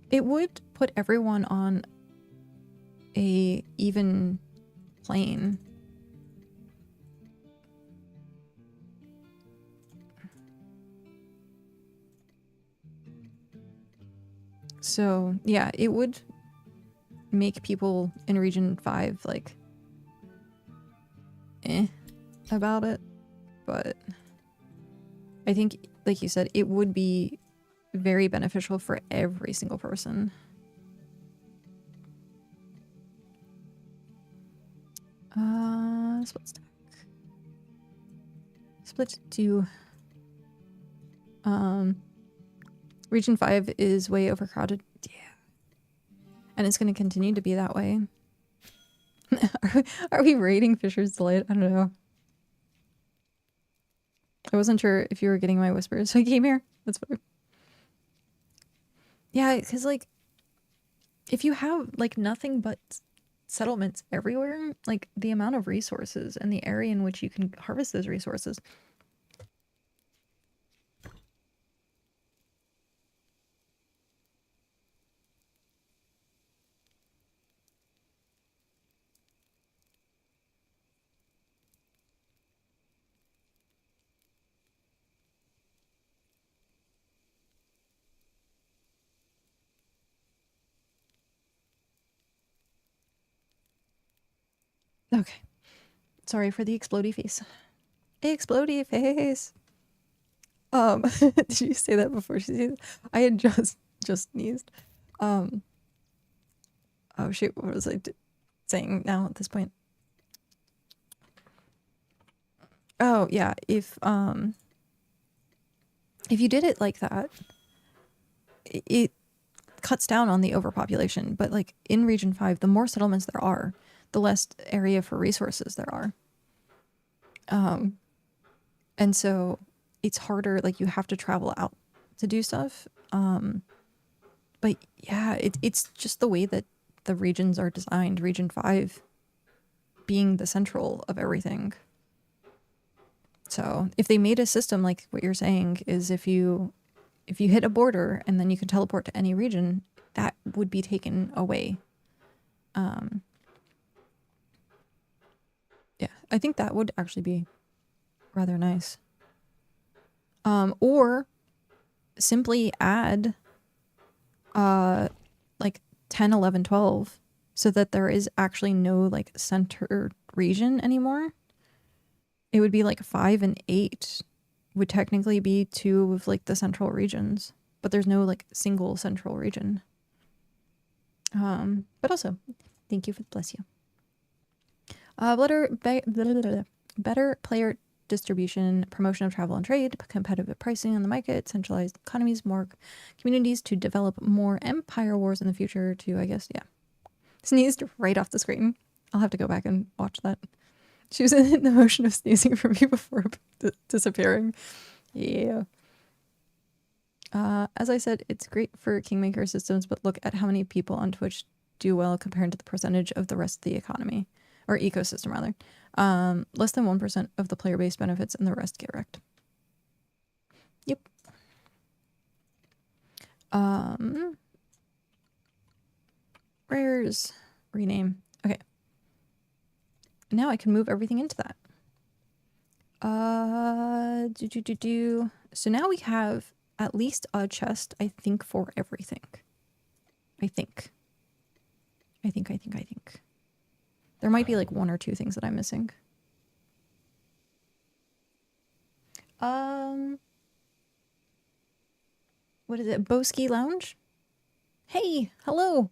It would put everyone on a even plane. So, yeah, it would make people in region 5 like about it, but I think, like you said, it would be very beneficial for every single person. Split stack. Split to region 5 is way overcrowded. Yeah. And it's going to continue to be that way. Are we raiding Fisher's Delight? I don't know. I wasn't sure if you were getting my whispers, so I came here. That's fine. Yeah, because, like, if you have, like, nothing but settlements everywhere, like, the amount of resources and the area in which you can harvest those resources. Okay. Sorry for the explodey face. Explodey face. Did you say that before she said it? I had just sneezed. Oh shoot, what was I saying now at this point? Oh yeah, if you did it like that, it cuts down on the overpopulation, but like in region 5, the more settlements there are, the less area for resources there are. And so it's harder, like you have to travel out to do stuff. But yeah, it's just the way that the regions are designed, region 5 being the central of everything. So if they made a system like what you're saying is if you hit a border and then you can teleport to any region, that would be taken away. Yeah, I think that would actually be rather nice. Or simply add like 10, 11, 12 so that there is actually no like center region anymore. It would be like 5 and 8 would technically be 2 of like the central regions, but there's no like single central region. But also, thank you for bless you. Better player distribution, promotion of travel and trade, competitive pricing on the market, centralized economies, more communities to develop more empire wars in the future to, I guess, yeah. Sneezed right off the screen. I'll have to go back and watch that. She was in the motion of sneezing for me before disappearing. Yeah. As I said, it's great for Kingmaker systems, but look at how many people on Twitch do well compared to the percentage of the rest of the economy. Or ecosystem, rather. Less than 1% of the player base benefits and the rest get wrecked. Yep. Rares. Rename. Okay. Now I can move everything into that. So now we have at least a chest, I think, for everything. I think. There might be like 1 or 2 things that I'm missing. What is it? Boski Lounge? Hey, hello.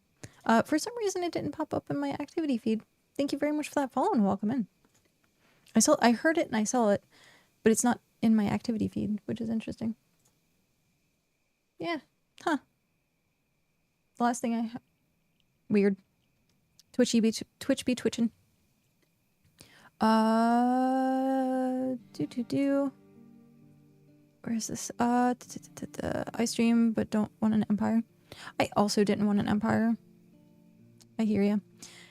For some reason it didn't pop up in my activity feed. Thank you very much for that follow and welcome in. I heard it and I saw it, but it's not in my activity feed, which is interesting. Yeah. Huh. The last thing I weird. Twitch be twitching. Where's this? I stream but don't want an empire. I also didn't want an empire. I hear ya.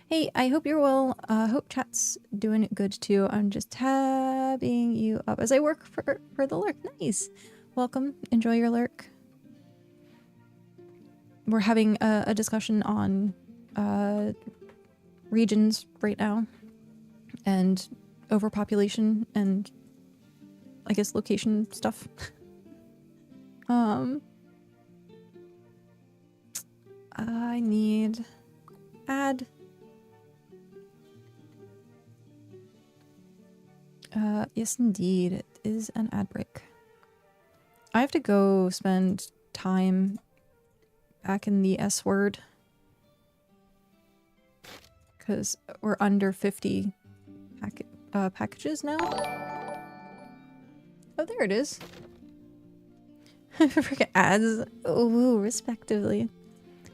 Hey, I hope you're well. Hope chat's doing good too. I'm just tabbing you up as I work for the lurk. Nice. Welcome. Enjoy your lurk. We're having a discussion on regions right now and overpopulation and I guess location stuff. I need add. Yes, indeed. It is an ad break. I have to go spend time back in the S word. Because we're under 50 packages now. Oh, there it is. Freaking ads. Ooh, respectively.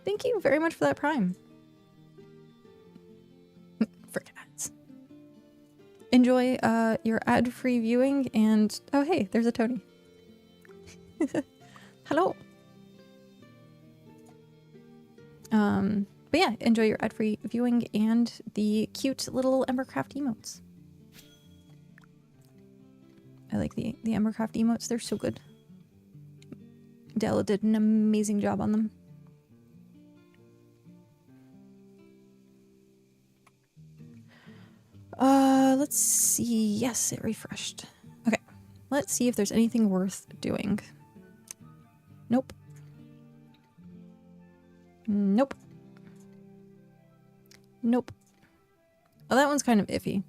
Thank you very much for that prime. Freaking ads. Enjoy your ad-free viewing and... Oh, hey, there's a Tony. Hello. But yeah, enjoy your ad-free viewing and the cute little emberKraft emotes. I like the emberKraft emotes. They're so good. Della did an amazing job on them. Let's see. Yes, it refreshed. Okay. Let's see if there's anything worth doing. Nope. Nope. Nope. Oh, that one's kind of iffy.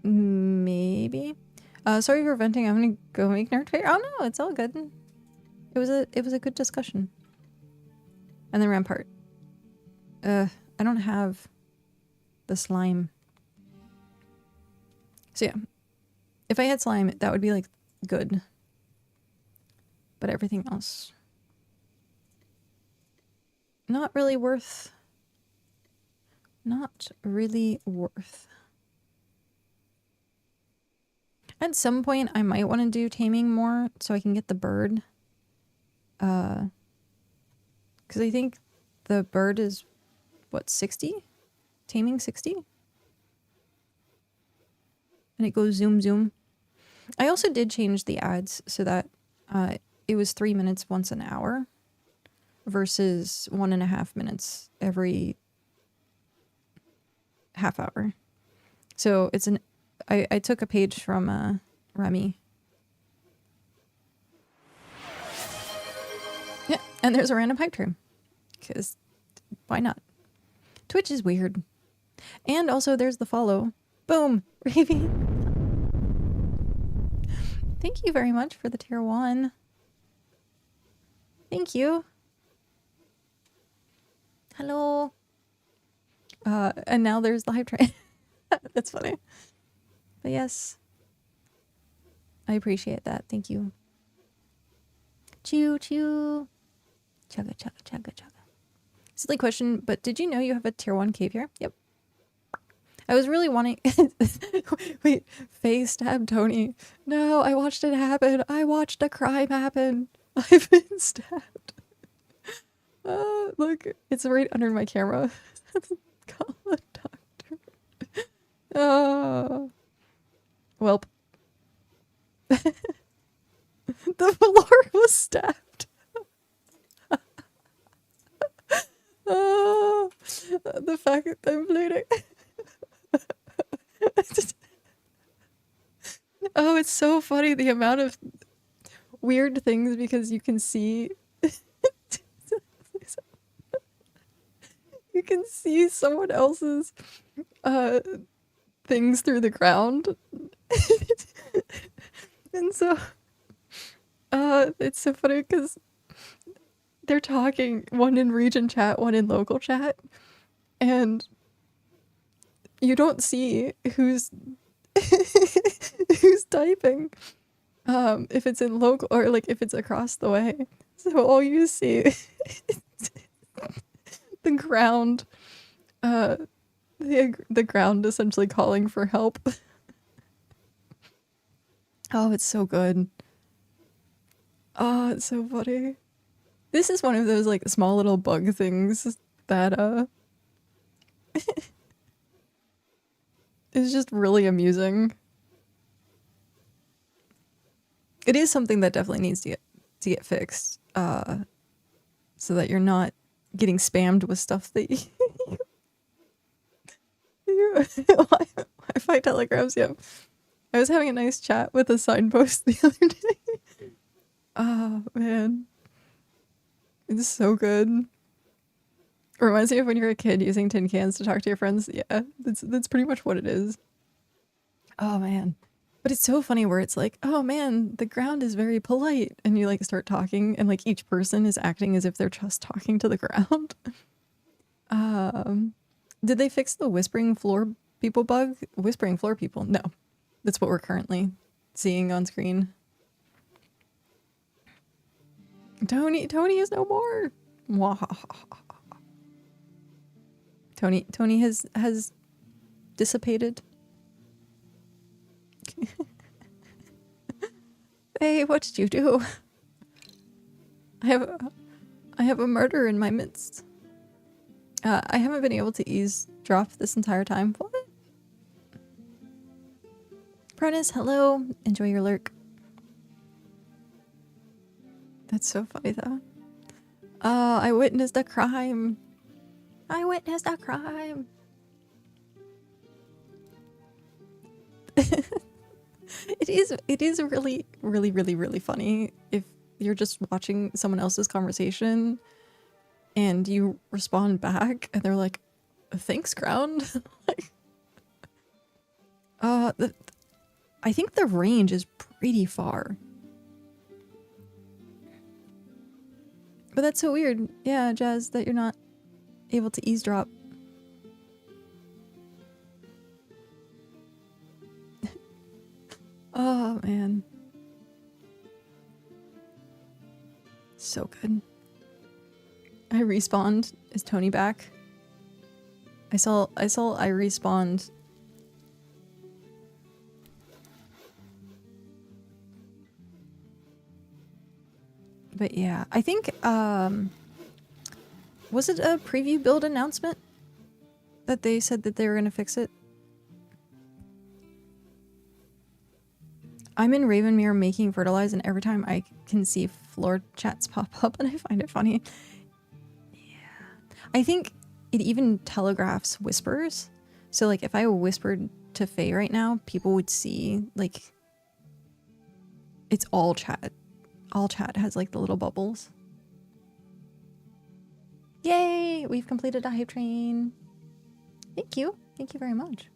Maybe. Sorry for venting. I'm gonna go make nerd fair. Oh no, it's all good. It was a good discussion. And then Rampart. I don't have the slime. So yeah. If I had slime, that would be like good. But everything else, not really worth. Not really worth. At some point, I might want to do taming more so I can get the bird. Because I think the bird is, what, 60? Taming 60? And it goes zoom zoom. I also did change the ads so that it was 3 minutes once an hour versus 1.5 minutes every half hour. So it's an... I took a page from Remy. Yeah, and there's a random hype train. Because why not? Twitch is weird. And also there's the follow. Boom! Ravy. Thank you very much for the tier 1. Thank you. Hello. And now there's the hype train. That's funny. But yes. I appreciate that. Thank you. Choo choo. Chugga chugga chugga chugga. Silly question, but did you know you have a tier 1 cave here? Yep. I was really wanting... Wait, face stab Tony. No, I watched it happen. I watched a crime happen. I've been stabbed. Look, it's right under my camera. Call a doctor. Welp. The floor was stabbed. The fact that I'm bleeding. Oh, it's so funny the amount of weird things because you can see you can see someone else's things through the ground. And so it's so funny because they're talking, one in region chat, one in local chat, and you don't see who's who's typing. If it's in local or like if it's across the way. So all you see is the ground, the ground essentially calling for help. Oh, it's so good. Oh, it's so funny. This is one of those like small little bug things that is just really amusing. It is something that definitely needs to get fixed, so that you're not getting spammed with stuff that you Wi-Fi telegrams. Yeah, I was having a nice chat with a signpost the other day. Oh man, it's so good. It reminds me of when you're a kid using tin cans to talk to your friends. Yeah, that's pretty much what it is. Oh man. But it's so funny where it's like, oh man, the ground is very polite. And you like start talking and like each person is acting as if they're just talking to the ground. Did they fix the whispering floor people bug? Whispering floor people? No. That's what we're currently seeing on screen. Tony is no more. Tony has dissipated. Hey, what did you do? I have a murder in my midst. I haven't been able to eavesdrop this entire time. What? Prentice, hello. Enjoy your lurk. That's so funny though. I witnessed a crime. I witnessed a crime. It is really funny if you're just watching someone else's conversation and you respond back and they're like, thanks, ground. Like, I think the range is pretty far. But that's so weird. Yeah, Jazz, that you're not able to eavesdrop. Oh, man. So good. I respawned. Is Tony back? I saw I respawned. But yeah, I think, was it a preview build announcement that they said that they were going to fix it? I'm in Ravenmere making fertilize, and every time I can see floor chats pop up, and I find it funny. Yeah. I think it even telegraphs whispers. So, like, if I whispered to Faye right now, people would see, like, it's all chat. All chat has, like, the little bubbles. Yay! We've completed a hype train. Thank you. Thank you very much.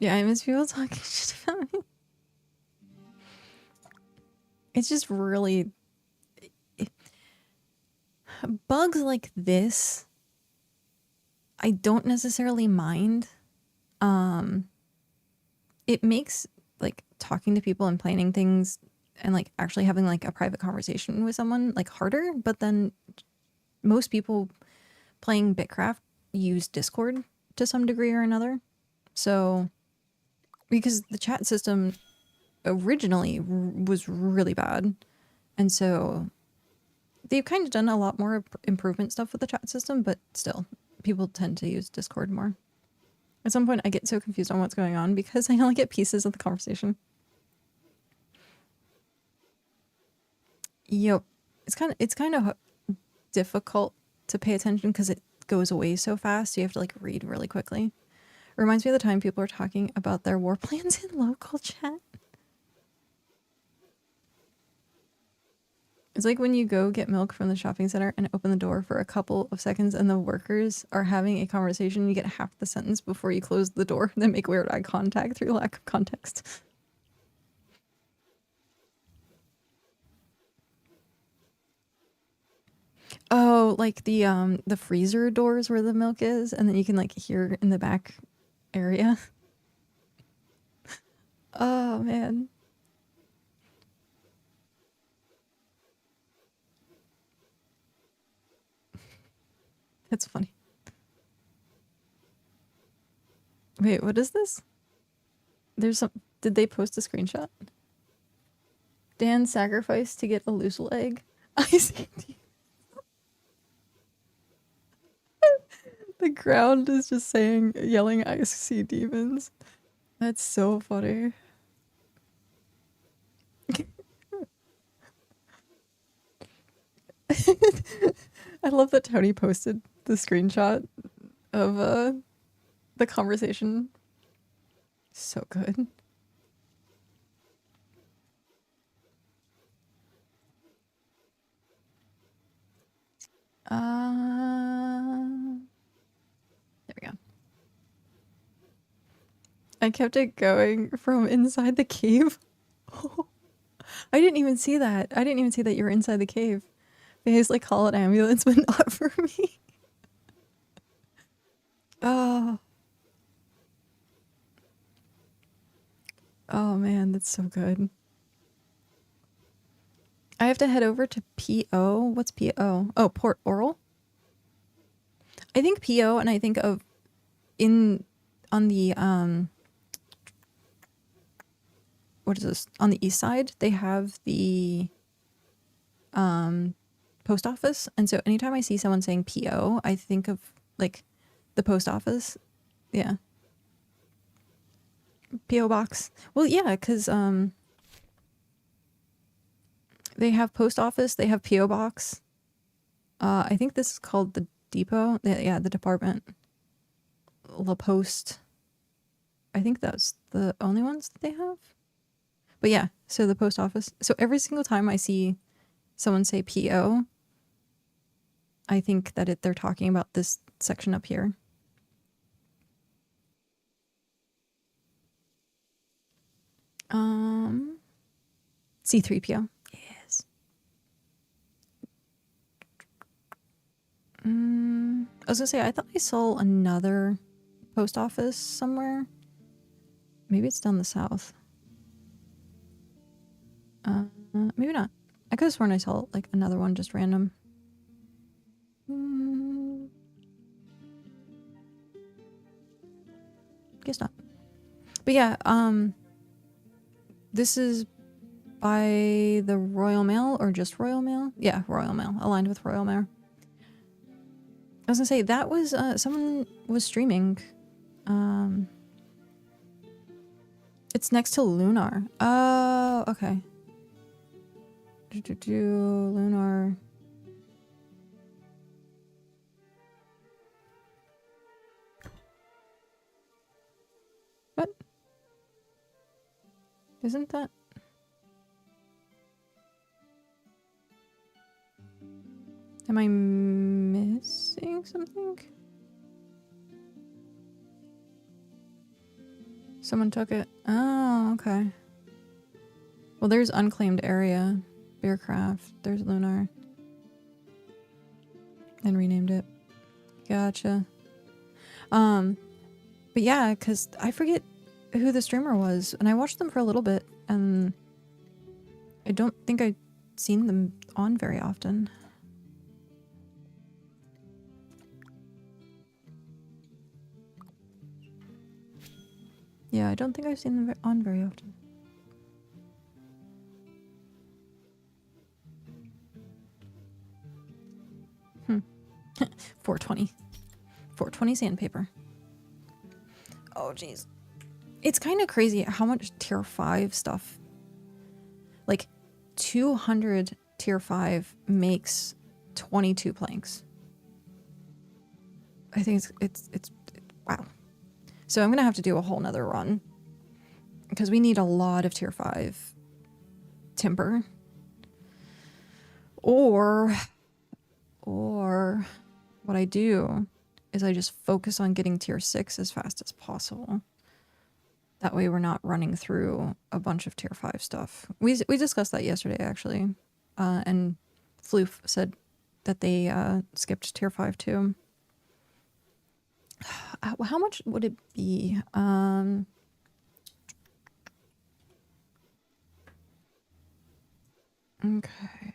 Yeah, I miss people talking shit about me. It's just really... bugs like this, I don't necessarily mind. It makes, like, talking to people and planning things and, like, actually having, like, a private conversation with someone, like, harder. But then most people playing BitCraft use Discord to some degree or another. So... because the chat system originally was really bad. And so they've kind of done a lot more improvement stuff with the chat system, but still, people tend to use Discord more. At some point, I get so confused on what's going on because I only get pieces of the conversation. Yep. It's kind of difficult to pay attention because it goes away so fast. So you have to, like, read really quickly. Reminds me of the time people are talking about their war plans in local chat. It's like when you go get milk from the shopping center and open the door for a couple of seconds and the workers are having a conversation. You get half the sentence before you close the door and then make weird eye contact through lack of context. Oh, Oh, like the freezer doors where the milk is, and then you can like hear in the back area. Oh man. That's funny. Wait, what is this? There's some. Did they post a screenshot? Dan sacrificed to get a loose leg. I see. The ground is just saying, yelling, I see demons. That's so funny. I love that Tony posted the screenshot of the conversation. So good. There we go. I kept it going from inside the cave. I didn't even see that. I didn't even see that you were inside the cave. They just like call an ambulance, but not for me. Oh. Oh man, that's so good. I have to head over to PO. What's PO? Oh, Port Oral. I think PO, and I think of on the what is this? On the east side, they have the post office, and so anytime I see someone saying PO, I think of like the post office. Yeah. PO box. Well, yeah, because they have post office, they have PO box. I think this is called the depot. Yeah, the department. La Poste. I think that's the only ones that they have. But yeah, so the post office. So every single time I see someone say PO, I think that they're talking about this section up here. C3PO. Yes. I was gonna say, I thought I saw another post office somewhere. Maybe it's down the south. Maybe not. I could have sworn I saw like another one just random. Guess not. But yeah, this is by the Royal Mail or just Royal Mail? Yeah, Royal Mail. Aligned with Royal Mail. I was gonna say, that was, someone was streaming. It's next to Lunar. Oh, okay. Lunar. What? Isn't that? Am I missing something? Someone took it. Oh, okay. Well, there's unclaimed area. BitCraft. There's Lunar. And renamed it. Gotcha. But yeah, because I forget who the streamer was, and I watched them for a little bit, and I don't think I've seen them on very often. Yeah, I don't think I've seen them on very often. 420. 420 sandpaper. Oh, jeez. It's kind of crazy how much tier 5 stuff. Like, 200 tier 5 makes 22 planks. I think it's wow. So I'm gonna have to do a whole nother run because we need a lot of tier 5 timber. Or what I do is I just focus on getting tier 6 as fast as possible. That way we're not running through a bunch of tier 5 stuff. We discussed that yesterday, actually. And Floof said that they skipped tier 5 too. How much would it be? Okay.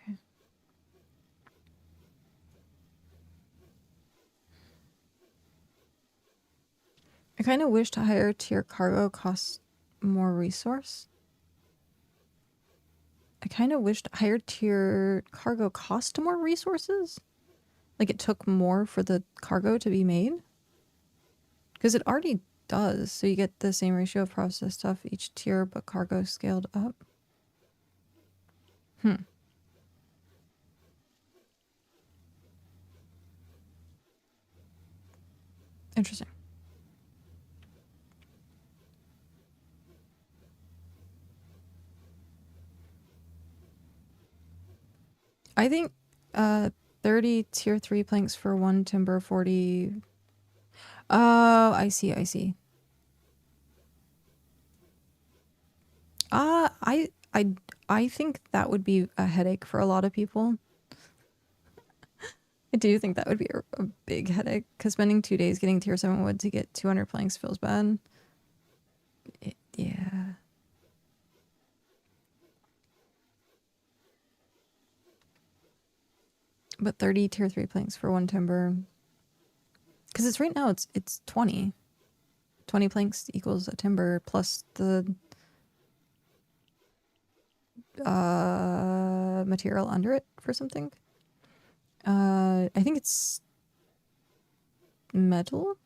I kind of wish higher tier cargo costs more resource. I kind of wished higher tier cargo cost more resources. Like it took more for the cargo to be made. Because it already does. So you get the same ratio of processed stuff each tier, but cargo scaled up. Interesting. I think 30 tier 3 planks for 1 timber, 40. Oh, I see, I see. I think that would be a headache for a lot of people. I do think that would be a big headache, because spending 2 days getting tier 7 wood to get 200 planks feels bad. Yeah. But 30 tier 3 planks for 1 timber. Because it's right now it's 20. 20 planks equals a timber plus the material under it for something. I think it's metal.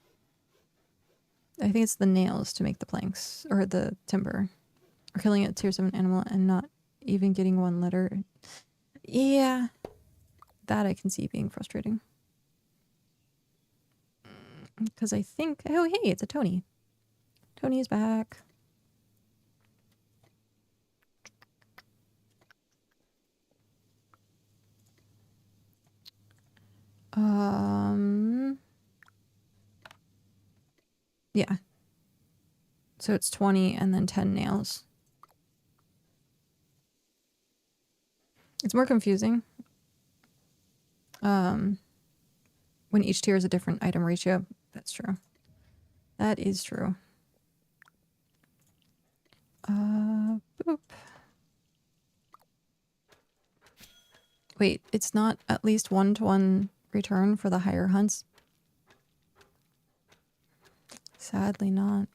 I think it's the nails to make the planks or the timber. Or killing a tier 7 animal and not even getting 1 letter. Yeah. That I can see being frustrating. Because I think... Oh, hey, it's a Tony. Tony is back. Yeah. So it's 20 and then 10 nails. It's more confusing. When each tier is a different item ratio. That's true. That is true. Boop. Wait, it's not at least 1-to-1 return for the higher hunts? Sadly not.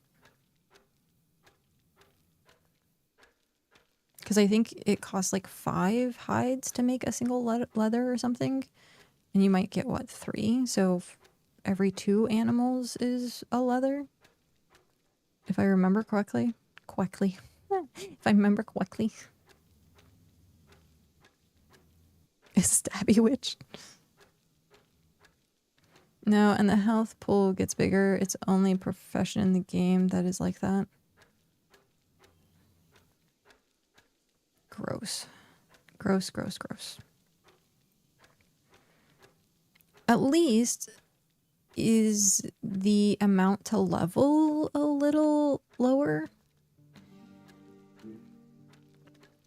Because I think it costs like 5 hides to make a single leather or something. And you might get, what, 3? So every 2 animals is a leather? If I remember correctly. If I remember correctly. Is Stabby Witch? No, and the health pool gets bigger. It's only profession in the game that is like that. Gross. Gross, gross, gross. At least is the amount to level a little lower.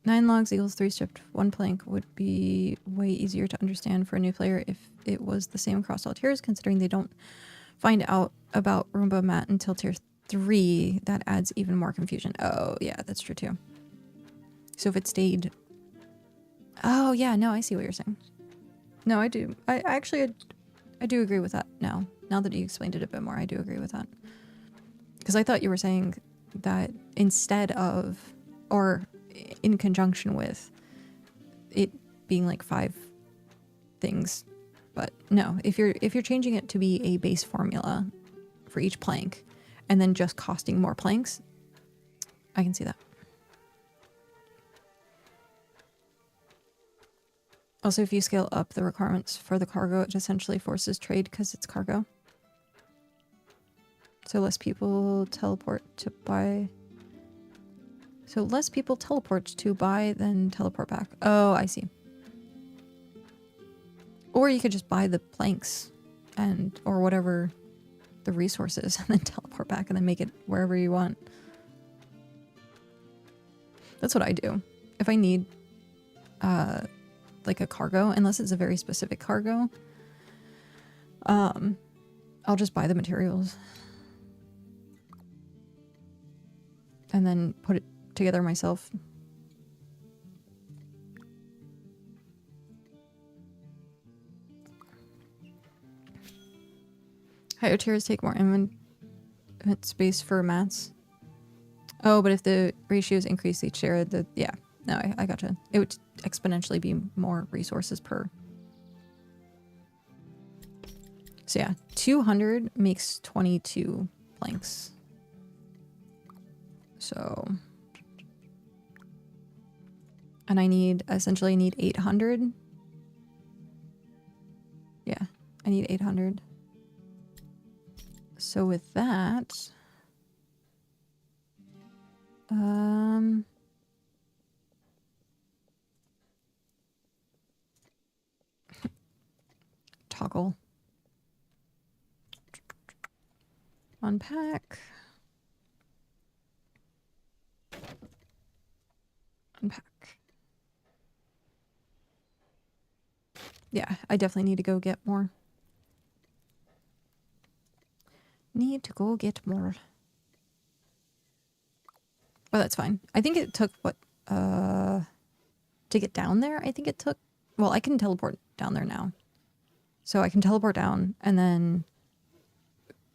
9 logs equals 3 stripped. 1 plank would be way easier to understand for a new player if it was the same across all tiers, considering they don't find out about Roomba Mat until tier 3. That adds even more confusion. Oh, yeah, that's true too. So if it stayed... Oh, yeah, no, I see what you're saying. No, I do. I do agree with that now. Now that you explained it a bit more, I do agree with that. Because I thought you were saying that instead of, or in conjunction with, it being like 5 things. But no, if you're changing it to be a base formula for each plank and then just costing more planks, I can see that. Also, if you scale up the requirements for the cargo, it essentially forces trade because it's cargo. So less people teleport to buy. So less people teleport to buy than teleport back. Oh, I see. Or you could just buy the planks and or whatever the resource is and then teleport back and then make it wherever you want. That's what I do. If I need like a cargo, unless it's a very specific cargo. I'll just buy the materials and then put it together myself. Higher tiers take more inventory space for mats. Oh, but if the ratios increase each tier, yeah, no, I gotcha. It would exponentially be more resources per. So yeah, 200 makes 22 planks. So, and I essentially need 800. Yeah, I need 800. So with that, toggle, unpack, unpack. Yeah, I definitely need to go get more. Need to go get more. But that's fine. I think it took what to get down there. I think it took, well, I can teleport down there now. So I can teleport down and then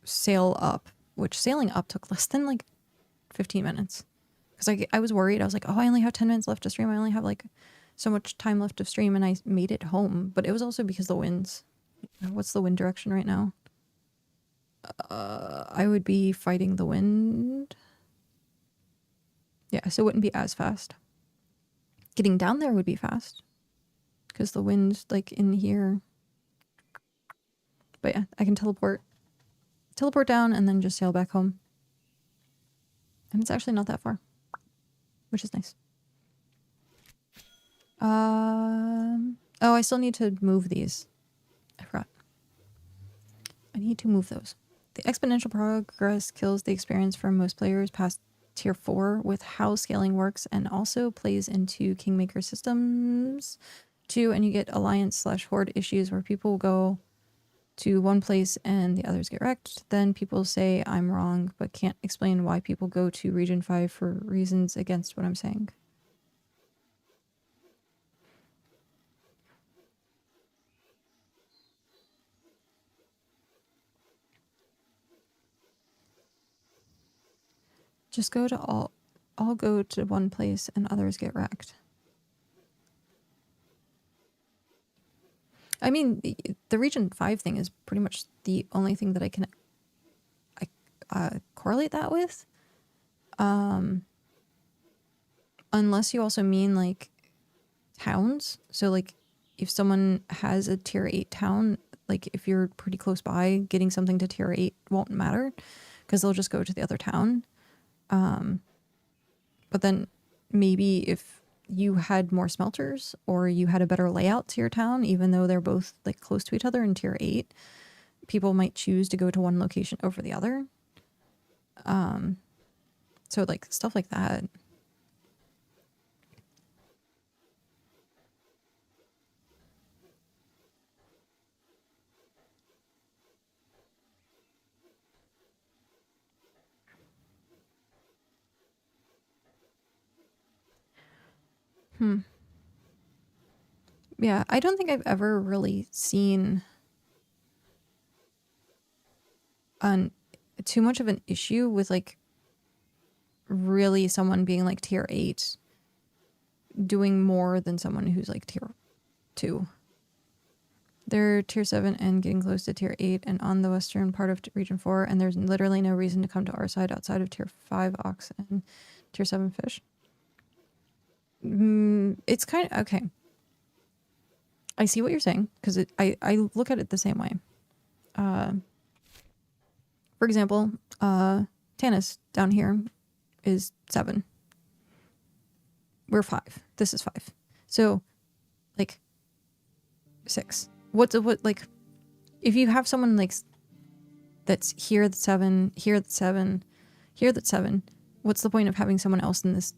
sail up, which sailing up took less than like 15 minutes. Because I was worried. I was like, oh, I only have 10 minutes left to stream. I only have like so much time left to stream, and I made it home. But it was also because the winds. What's the wind direction right now? I would be fighting the wind. Yeah, so it wouldn't be as fast. Getting down there would be fast. Because the wind's like in here. But yeah, I can teleport down and then just sail back home. And it's actually not that far, which is nice. Oh, I still need to move these. I forgot. I need to move those. The exponential progress kills the experience for most players past tier 4 with how scaling works, and also plays into Kingmaker systems too, and you get alliance/horde issues where people go to one place and the others get wrecked. Then people say I'm wrong, but can't explain why people go to region 5 for reasons against what I'm saying. Just go to all go to one place and others get wrecked. I mean, the region 5 thing is pretty much the only thing that I can correlate that with. Unless you also mean like towns. So like if someone has a tier 8 town, like if you're pretty close by, getting something to tier 8 won't matter because they'll just go to the other town. But then maybe if you had more smelters or you had a better layout to your town, even though they're both like close to each other in tier 8, people might choose to go to one location over the other. So like stuff like that. Yeah, I don't think I've ever really seen too much of an issue with like really someone being like tier 8 doing more than someone who's like tier 2. They're tier 7 and getting close to tier 8 and on the western part of region 4, and there's literally no reason to come to our side outside of tier 5 ox and tier 7 fish. It's kind of okay. I see what you're saying because I look at it the same way. For example, Tanis down here is 7. We're 5. This is 5. So, like, 6. What like, if you have someone like that's here that's 7, here that's 7, here that's 7, what's the point of having someone else in this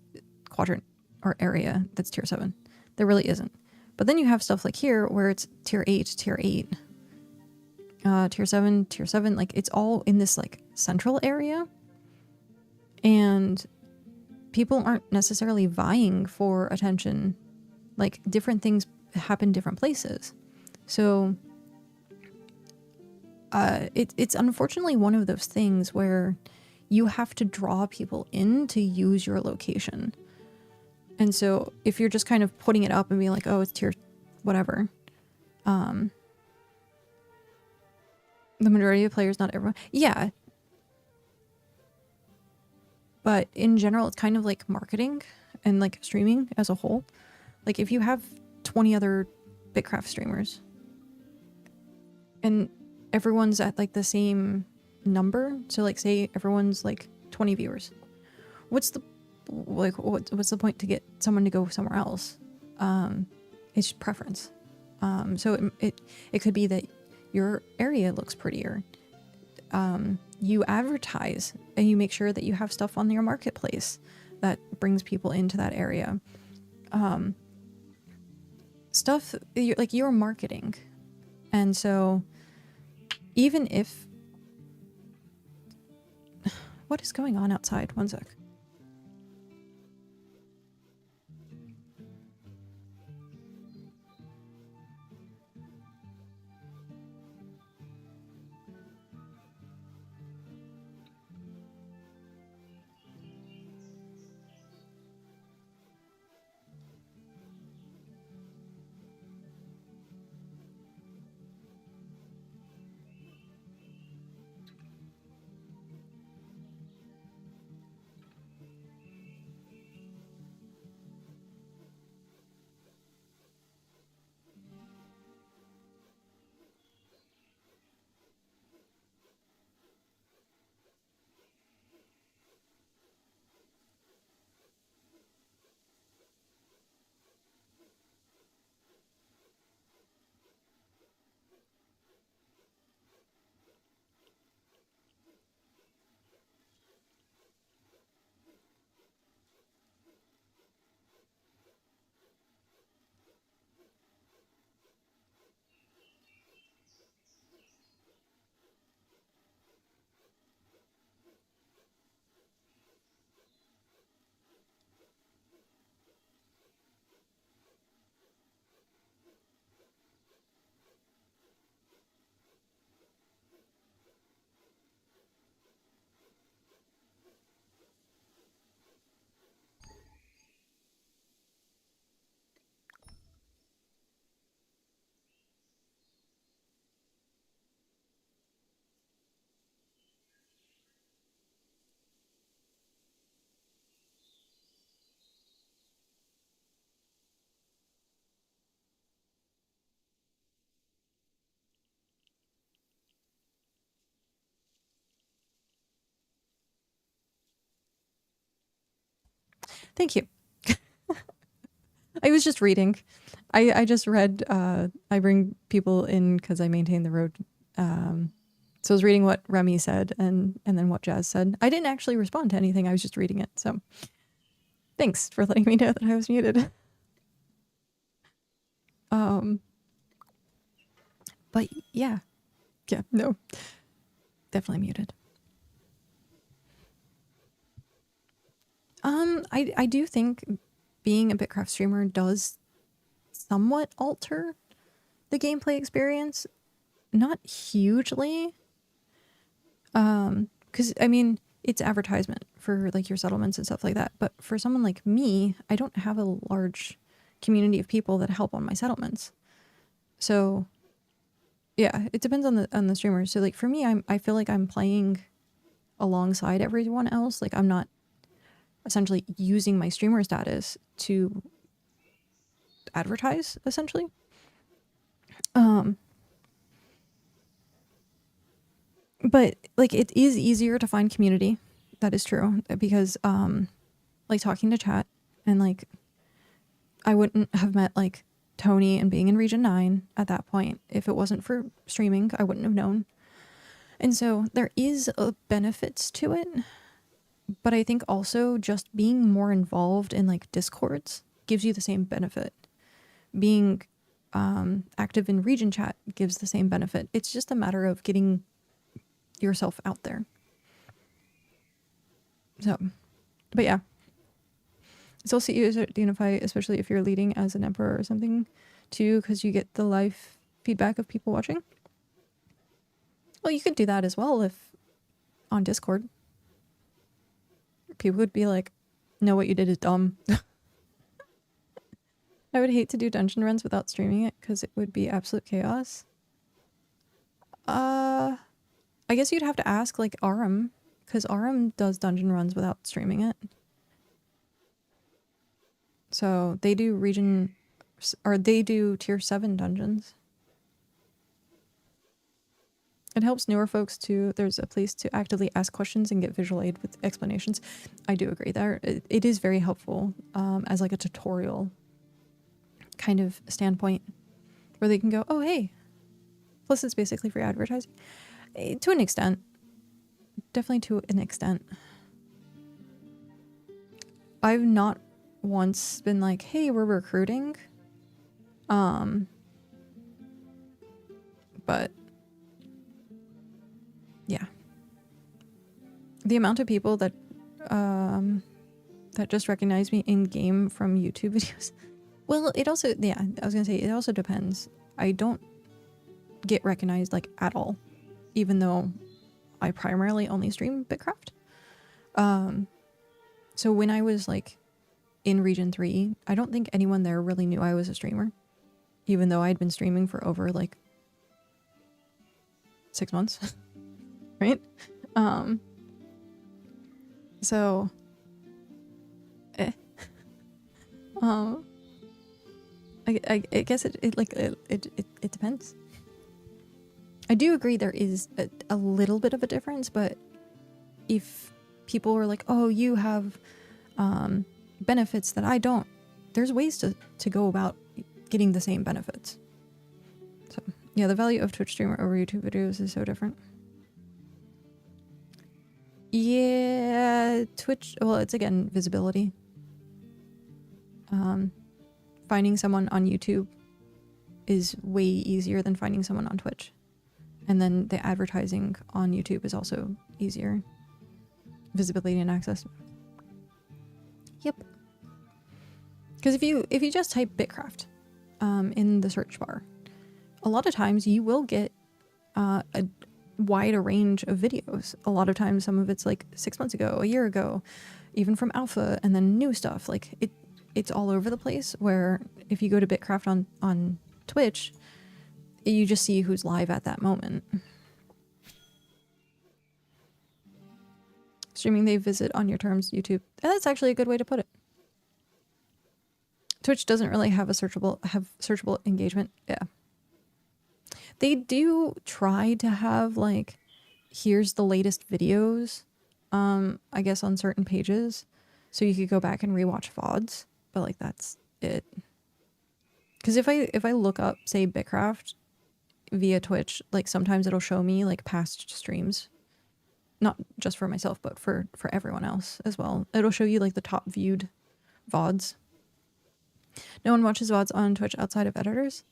quadrant or area that's tier 7? There really isn't. But then you have stuff like here where it's tier 8, tier 8, tier 7, tier 7. Like, it's all in this like central area. And people aren't necessarily vying for attention. Like, different things happen different places. So it's unfortunately one of those things where you have to draw people in to use your location. And so if you're just kind of putting it up and being like, oh, it's tier whatever, the majority of players, not everyone. Yeah. But in general, it's kind of like marketing and like streaming as a whole. Like, if you have 20 other BitCraft streamers and everyone's at like the same number, so like say everyone's like 20 viewers, what's the point to get someone to go somewhere else? It's just preference. So it could be that your area looks prettier. You advertise and you make sure that you have stuff on your marketplace that brings people into that area. Stuff like you're marketing. And so even if, what is going on outside? One sec. Thank you. I was just reading. I just read, I bring people in because I maintain the road. So I was reading what Remy said and then what Jazz said. I didn't actually respond to anything. I was just reading it. So thanks for letting me know that I was muted. But yeah, no, definitely muted. I do think being a BitCraft streamer does somewhat alter the gameplay experience. Not hugely. Because, I mean, it's advertisement for, like, your settlements and stuff like that. But for someone like me, I don't have a large community of people that help on my settlements. So, yeah, it depends on the streamer. So, like, for me, I feel like I'm playing alongside everyone else. Like, I'm not essentially using my streamer status to advertise, essentially. But like, it is easier to find community. That is true, because like, talking to chat, and like, I wouldn't have met like Tony and being in Region 9 at that point if it wasn't for streaming. I wouldn't have known. And so there is benefits to it, but I think also just being more involved in like Discords gives you the same benefit, being active in region chat gives the same benefit. It's just a matter of getting yourself out there. So, but yeah. It's also easier to unify, especially if you're leading as an emperor or something too, because you get the live feedback of people watching. Well, you could do that as well if on Discord. People would be like, no, what you did is dumb. I would hate to do dungeon runs without streaming it because it would be absolute chaos. I guess you'd have to ask like Aram, because Aram does dungeon runs without streaming it. So they do they do tier 7 dungeons. It helps newer folks too. There's a place to actively ask questions and get visual aid with explanations. I do agree there. It is very helpful as like a tutorial kind of standpoint where they can go, oh, hey. Plus it's basically free advertising. To an extent. Definitely to an extent. I've not once been like, hey, we're recruiting. But yeah. The amount of people that that just recognize me in game from YouTube videos. Well, it also, yeah, I was gonna say, it also depends. I don't get recognized like at all, even though I primarily only stream BitCraft. So when I was like in Region 3, I don't think anyone there really knew I was a streamer, even though I'd been streaming for over like 6 months, right? So, I guess it depends. I do agree there is a little bit of a difference, but if people were like, oh, you have benefits that I don't, there's ways to go about getting the same benefits. So yeah, the value of Twitch streamer over YouTube videos is so different. Yeah, Twitch, well, it's again visibility. Finding someone on YouTube is way easier than finding someone on Twitch. And then the advertising on YouTube is also easier. Visibility and access. Yep. Because if you just type BitCraft in the search bar, a lot of times you will get a wider range of videos. A lot of times some of it's like 6 months ago, a year ago, even from alpha, and then new stuff. Like it's all over the place, where if you go to BitCraft on Twitch, you just see who's live at that moment. Streaming they visit on your terms, YouTube. That's actually a good way to put it. Twitch doesn't really have searchable engagement. Yeah. They do try to have like, here's the latest videos, I guess on certain pages. So you could go back and rewatch VODs, but like that's it. Because if I look up, say, BitCraft via Twitch, like sometimes it'll show me like past streams. Not just for myself, but for everyone else as well. It'll show you like the top viewed VODs. No one watches VODs on Twitch outside of editors.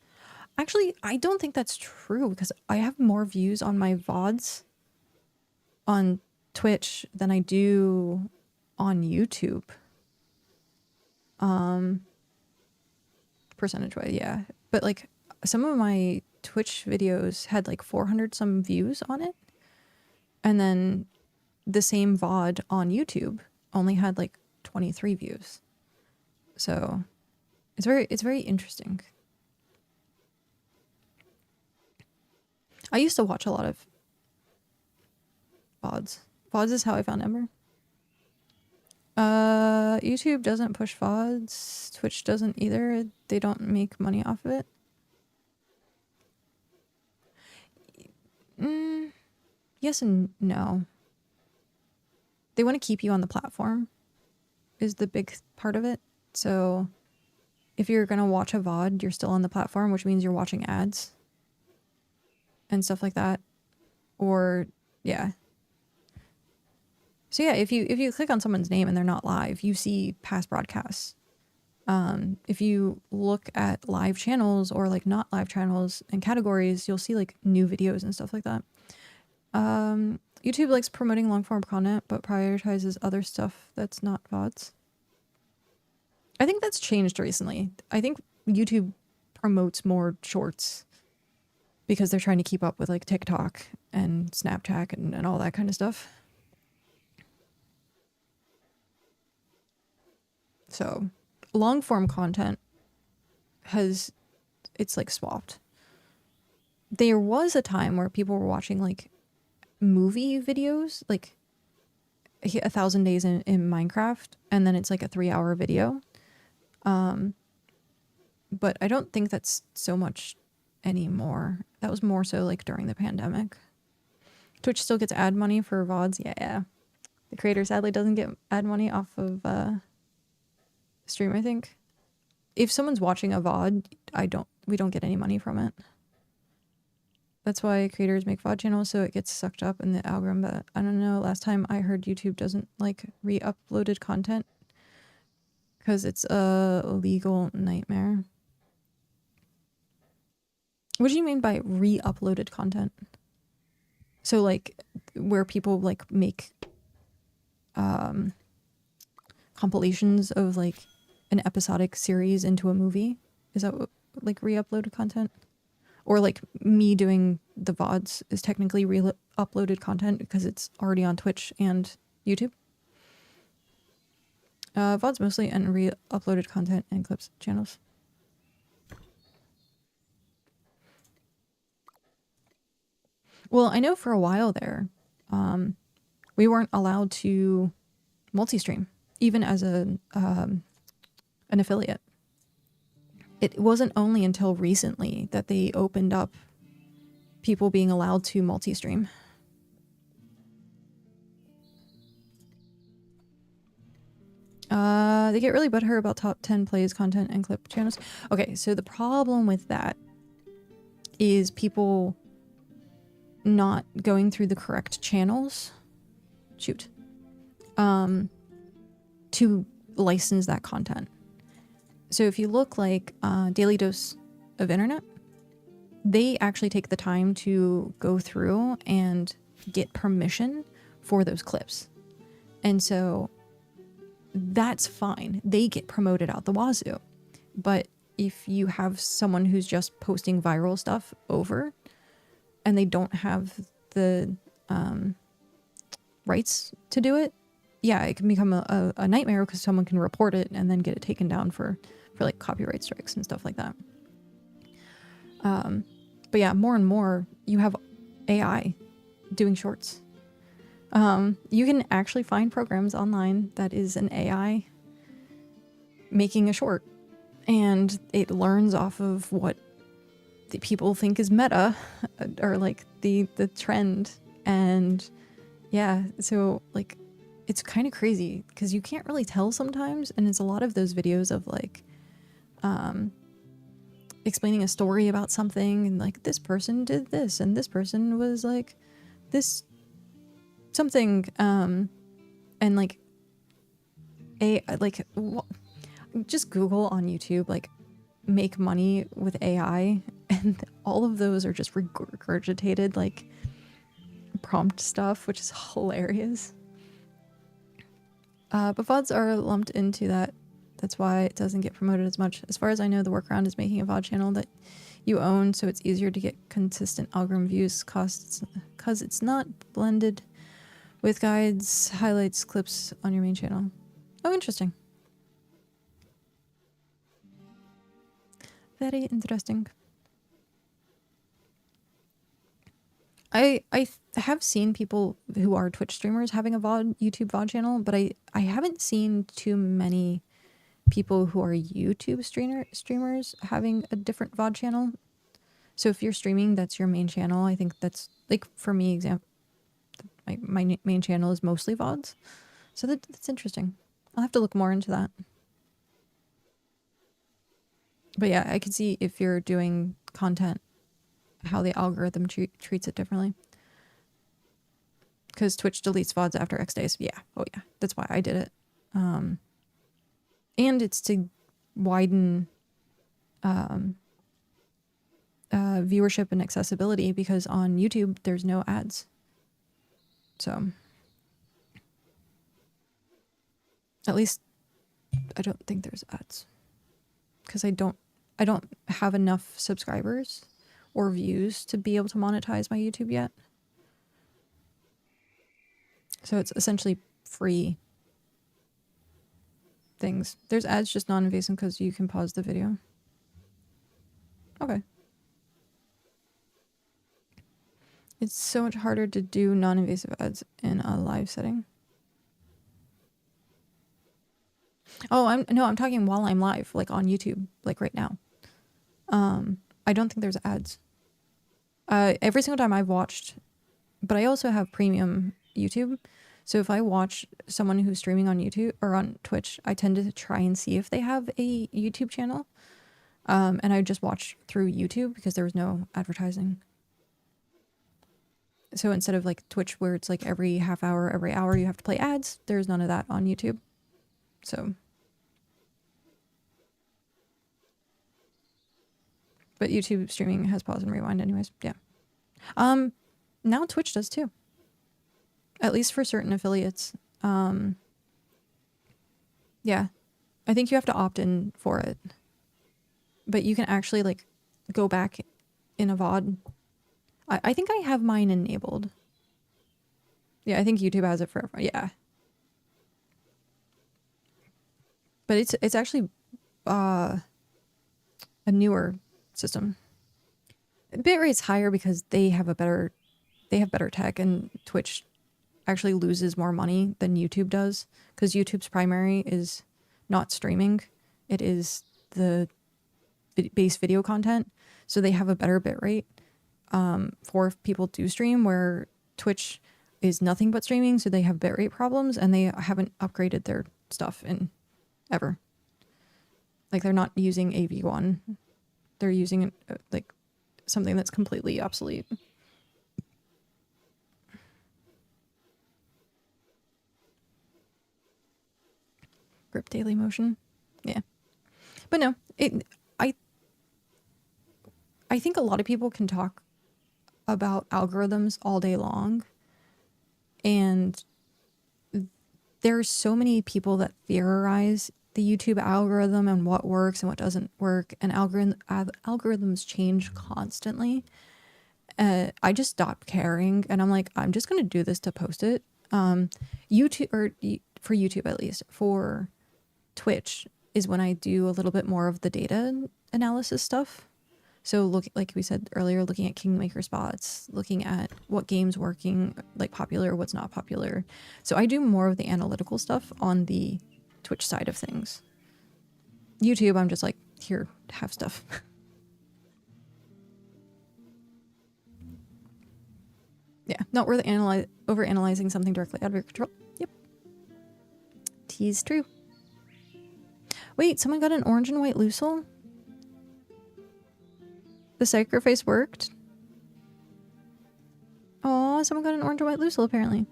Actually, I don't think that's true, because I have more views on my VODs on Twitch than I do on YouTube. Percentage wise, yeah. But like some of my Twitch videos had like 400 some views on it. And then the same VOD on YouTube only had like 23 views. So it's very interesting. I used to watch a lot of VODs. VODs is how I found Ember. YouTube doesn't push VODs. Twitch doesn't either. They don't make money off of it. Yes and no. They want to keep you on the platform is the big part of it. So if you're going to watch a VOD, you're still on the platform, which means you're watching ads and stuff like that. Or yeah. So yeah, if you click on someone's name and they're not live, you see past broadcasts If you look at live channels or like not live channels and categories, you'll see like new videos and stuff like that. YouTube likes promoting long form content, but prioritizes other stuff that's not VODs. I think that's changed recently. I think YouTube promotes more shorts because they're trying to keep up with like TikTok and Snapchat and all that kind of stuff. So long form content it's like swapped. There was a time where people were watching like movie videos, like 1,000 Days in Minecraft, and then it's like a 3-hour video. But I don't think that's so much anymore. That was more so like during the pandemic. Twitch still gets ad money for VODs. Yeah. The creator sadly doesn't get ad money off of stream, I think. If someone's watching a VOD, we don't get any money from it. That's why creators make VOD channels, so it gets sucked up in the algorithm. But I don't know, last time I heard YouTube doesn't like re-uploaded content because it's a legal nightmare. What do you mean by re-uploaded content? So like where people like make compilations of like an episodic series into a movie? Is that what, like re-uploaded content? Or like me doing the VODs is technically re-uploaded content because it's already on Twitch and YouTube? VODs mostly and re-uploaded content and clips channels. Well, I know for a while there, we weren't allowed to multi-stream, even as an affiliate. It wasn't only until recently that they opened up people being allowed to multi-stream. They get really butthurt about top 10 plays, content, and clip channels. Okay, so the problem with that is people not going through the correct channels. Shoot. To license that content. So if you look like Daily Dose of Internet, they actually take the time to go through and get permission for those clips. And so that's fine. They get promoted out the wazoo. But if you have someone who's just posting viral stuff over and they don't have the rights to do it, yeah, it can become a nightmare because someone can report it and then get it taken down for like copyright strikes and stuff like that. But yeah, more and more you have AI doing shorts. You can actually find programs online that is an AI making a short, and it learns off of what the people think is meta or like the trend. And yeah, so like it's kind of crazy because you can't really tell sometimes, and it's a lot of those videos of like explaining a story about something and like this person did this and this person was like this something and like just Google on YouTube like make money with AI, and all of those are just regurgitated like prompt stuff, which is hilarious. But VODs are lumped into that. That's why it doesn't get promoted as much. As far as I know, the workaround is making a VOD channel that you own, so it's easier to get consistent algorithm views costs because it's not blended with guides, highlights, clips on your main channel. Oh, interesting. Very interesting. I have seen people who are Twitch streamers having a YouTube VOD channel, but I haven't seen too many people who are YouTube streamers having a different VOD channel. So if you're streaming, that's your main channel. I think that's like for me, my main channel is mostly VODs. So that's interesting. I'll have to look more into that. But yeah, I can see if you're doing content, how the algorithm treats it differently. Because Twitch deletes VODs after X days. Yeah. Oh yeah. That's why I did it. And it's to widen viewership and accessibility, because on YouTube there's no ads. So at least I don't think there's ads, because I don't have enough subscribers or views to be able to monetize my YouTube yet. So it's essentially free things. There's ads, just non-invasive, because you can pause the video. Okay. It's so much harder to do non-invasive ads in a live setting. Oh, I'm talking while I'm live, like on YouTube, like right now. I don't think there's ads. Every single time I've watched, but I also have premium YouTube. So if I watch someone who's streaming on YouTube or on Twitch, I tend to try and see if they have a YouTube channel. And I just watch through YouTube because there was no advertising. So instead of like Twitch, where it's like every half hour, every hour you have to play ads, there's none of that on YouTube. So, but YouTube streaming has pause and rewind anyways. Yeah. Now Twitch does too. At least for certain affiliates. Yeah. I think you have to opt in for it. But you can actually like go back in a VOD. I think I have mine enabled. Yeah, I think YouTube has it forever. Yeah. But it's actually a newer system. Bitrate's higher because they have better tech, and Twitch actually loses more money than YouTube does, because YouTube's primary is not streaming. It is the base video content. So they have a better bitrate for if people do stream, where Twitch is nothing but streaming. So they have bitrate problems, and they haven't upgraded their stuff in ever. Like they're not using AV1. They're using like something that's completely obsolete. Grip daily motion. Yeah. But no, I think a lot of people can talk about algorithms all day long, and there's so many people that theorize the YouTube algorithm and what works and what doesn't work, and algorithms change constantly. I just stopped caring, and I'm like, I'm just gonna do this to post it. YouTube, or for YouTube at least. For Twitch is when I do a little bit more of the data analysis stuff. So look, like we said earlier, looking at kingmaker spots, looking at what game's working, like popular, what's not popular. So I do more of the analytical stuff on the Twitch side of things. YouTube, I'm just like, here, have stuff. Yeah, not worth over-analyzing something directly out of your control. Yep. Tease true. Wait, someone got an orange and white Lucille? The sacrifice worked? Oh, someone got an orange and white Lucille apparently.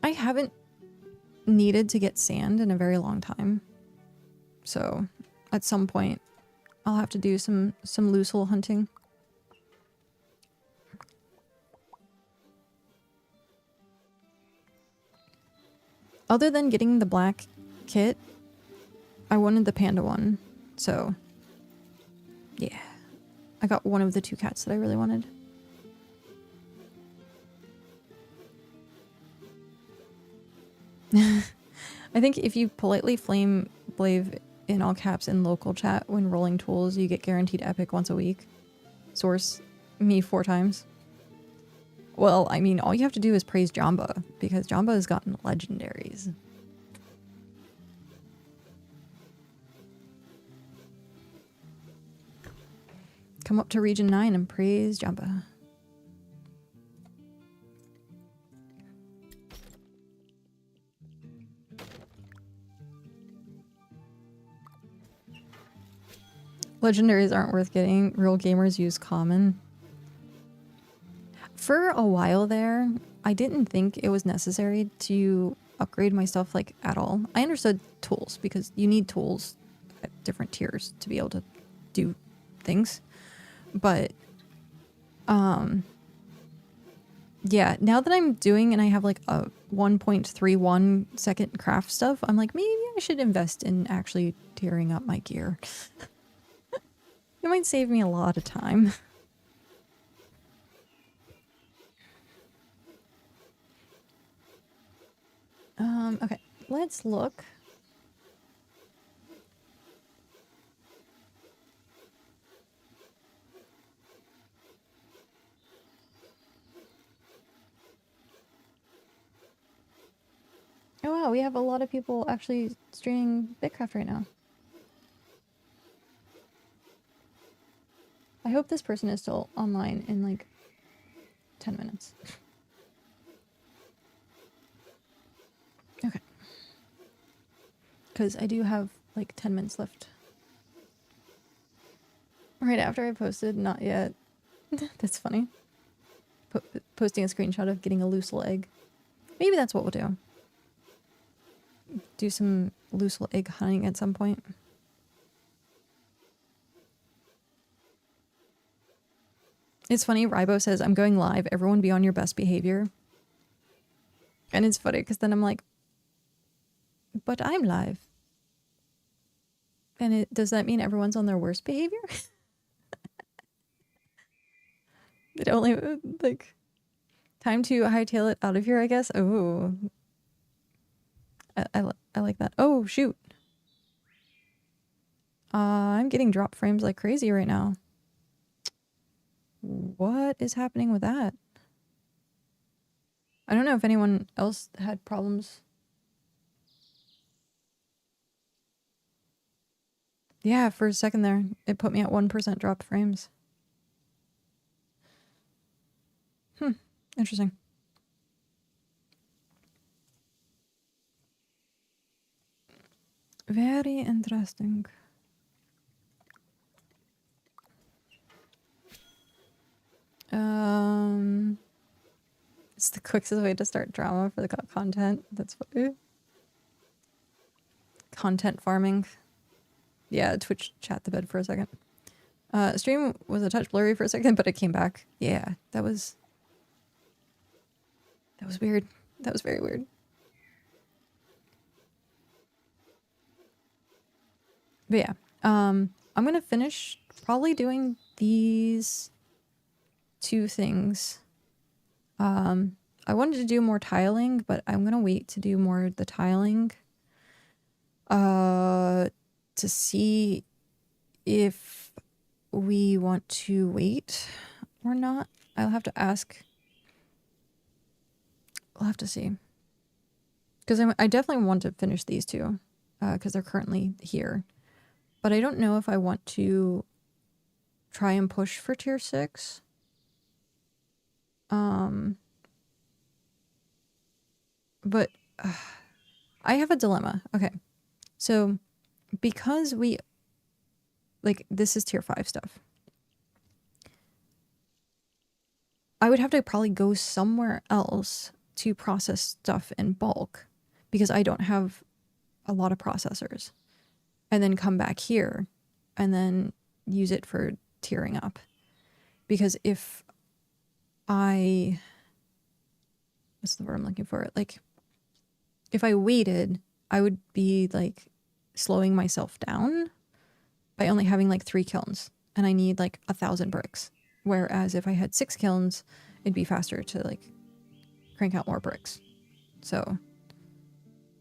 I haven't needed to get sand in a very long time. So at some point I'll have to do some Lucille hunting. Other than getting the black kit, I wanted the panda one. So yeah, I got one of the 2 cats that I really wanted. I think if you politely flame Blave in all caps in local chat when rolling tools, you get guaranteed epic once a week. Source me 4 times. Well, I mean, all you have to do is praise Jamba, because Jamba has gotten legendaries. Come up to Region 9 and praise Jamba. Legendaries aren't worth getting. Real gamers use common. For a while there, I didn't think it was necessary to upgrade my stuff like at all. I understood tools because you need tools at different tiers to be able to do things. But yeah, now that I'm doing and I have like a 1.31 second craft stuff, I'm like, maybe I should invest in actually tiering up my gear. It might save me a lot of time. Okay, let's look. Oh wow, we have a lot of people actually streaming BitCraft right now. I hope this person is still online in like 10 minutes. Okay. Because I do have like 10 minutes left. Right after I posted, not yet. That's funny. Posting a screenshot of getting a loose egg. Maybe that's what we'll do. Do some loose egg hunting at some point. It's funny, Rybo says, I'm going live. Everyone be on your best behavior. And it's funny because then I'm like, but I'm live. And does that mean everyone's on their worst behavior? It only, like, time to hightail it out of here, I guess. Oh, I like that. Oh, shoot. I'm getting drop frames like crazy right now. What is happening with that? I don't know if anyone else had problems. Yeah, for a second there, it put me at 1% drop frames. Interesting. Very interesting. It's the quickest way to start drama for the content. That's funny. Content farming. Yeah, Twitch chat the bed for a second. Stream was a touch blurry for a second, but it came back. Yeah, that was weird. That was very weird. But yeah, I'm gonna finish probably doing these two things. I wanted to do more tiling, but I'm gonna wait to do more of the tiling. To see if we want to wait or not. I'll have to ask. I'll have to see. Because I definitely want to finish these two, because they're currently here. But I don't know if I want to try and push for tier 6. But I have a dilemma. Okay. So because this is tier 5 stuff. I would have to probably go somewhere else to process stuff in bulk because I don't have a lot of processors, and then come back here and then use it for tiering up. Because if what's the word I'm looking for? Like, if I waited, I would be like slowing myself down by only having like 3 kilns, and I need like 1,000 bricks. Whereas if I had 6 kilns, it'd be faster to like crank out more bricks. So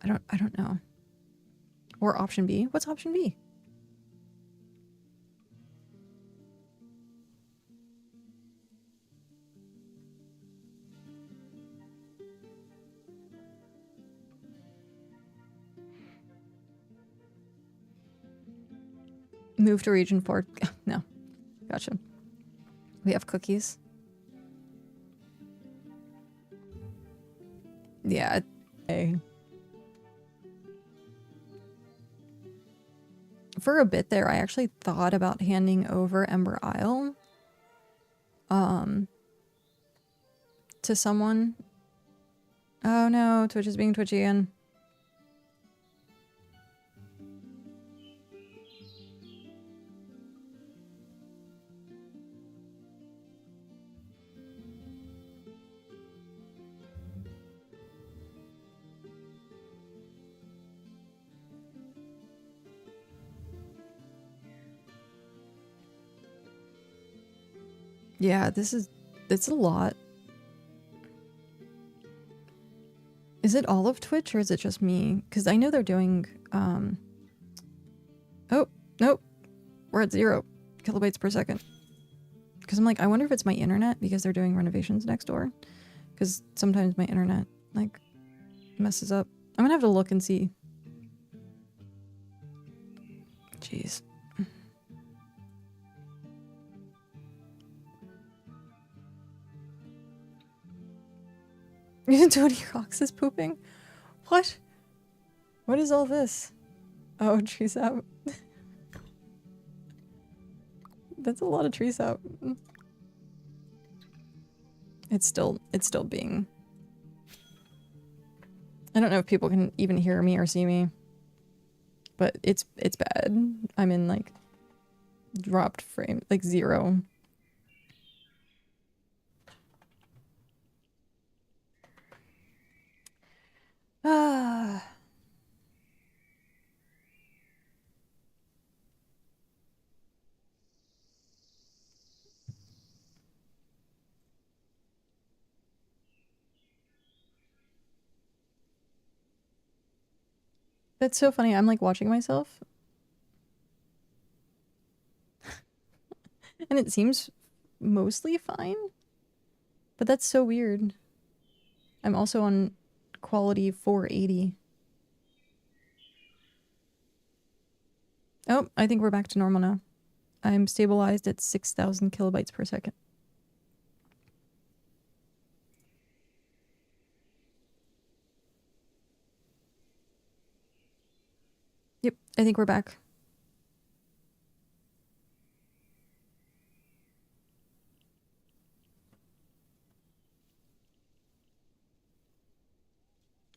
I don't know. Or option B. What's option B? Move to region 4. No. Gotcha. We have cookies. Yeah. Okay. For a bit there, I actually thought about handing over Ember Isle. to someone. Oh no, Twitch is being twitchy again. Yeah, it's a lot. Is it all of Twitch or is it just me? Because I know they're doing, oh, nope. We're at 0 kilobytes per second. Because I'm like, I wonder if it's my internet because they're doing renovations next door. Because sometimes my internet, like, messes up. I'm gonna have to look and see. Jeez. Tony Rocks is pooping? What? What is all this? Oh, tree sap. That's a lot of tree sap. It's still being... I don't know if people can even hear me or see me. But it's bad. I'm in like dropped frame, like 0. Ah. That's so funny. I'm like watching myself. And it seems mostly fine. But that's so weird. I'm also on quality 480. Oh, I think we're back to normal now. I'm stabilized at 6,000 kilobytes per second. Yep, I think we're back.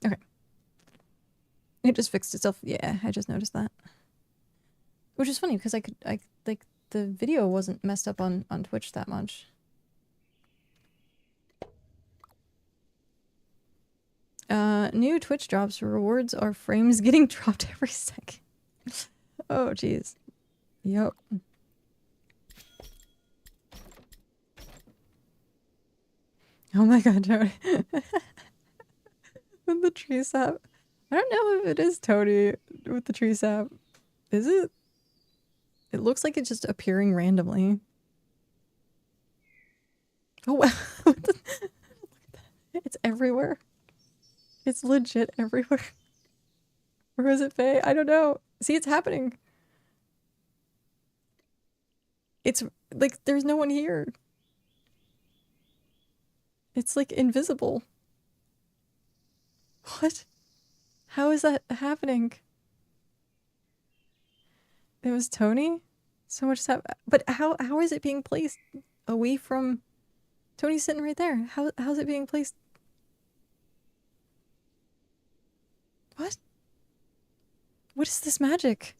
Okay. It just fixed itself. Yeah, I just noticed that. Which is funny because I like the video wasn't messed up on Twitch that much. New Twitch drops rewards are frames getting dropped every second. Oh jeez. Yep. Oh my god, Tony. With the tree sap. I don't know if it is Tony with the tree sap. Is it? It looks like it's just appearing randomly. Oh wow. Look at that. It's everywhere. It's legit everywhere. Or is it Faye? I don't know. See, it's happening. It's like there's no one here. It's like invisible. What? How is that happening? It was Tony? So much stuff. But how is it being placed away from... Tony's sitting right there. How's it being placed? What? What is this magic?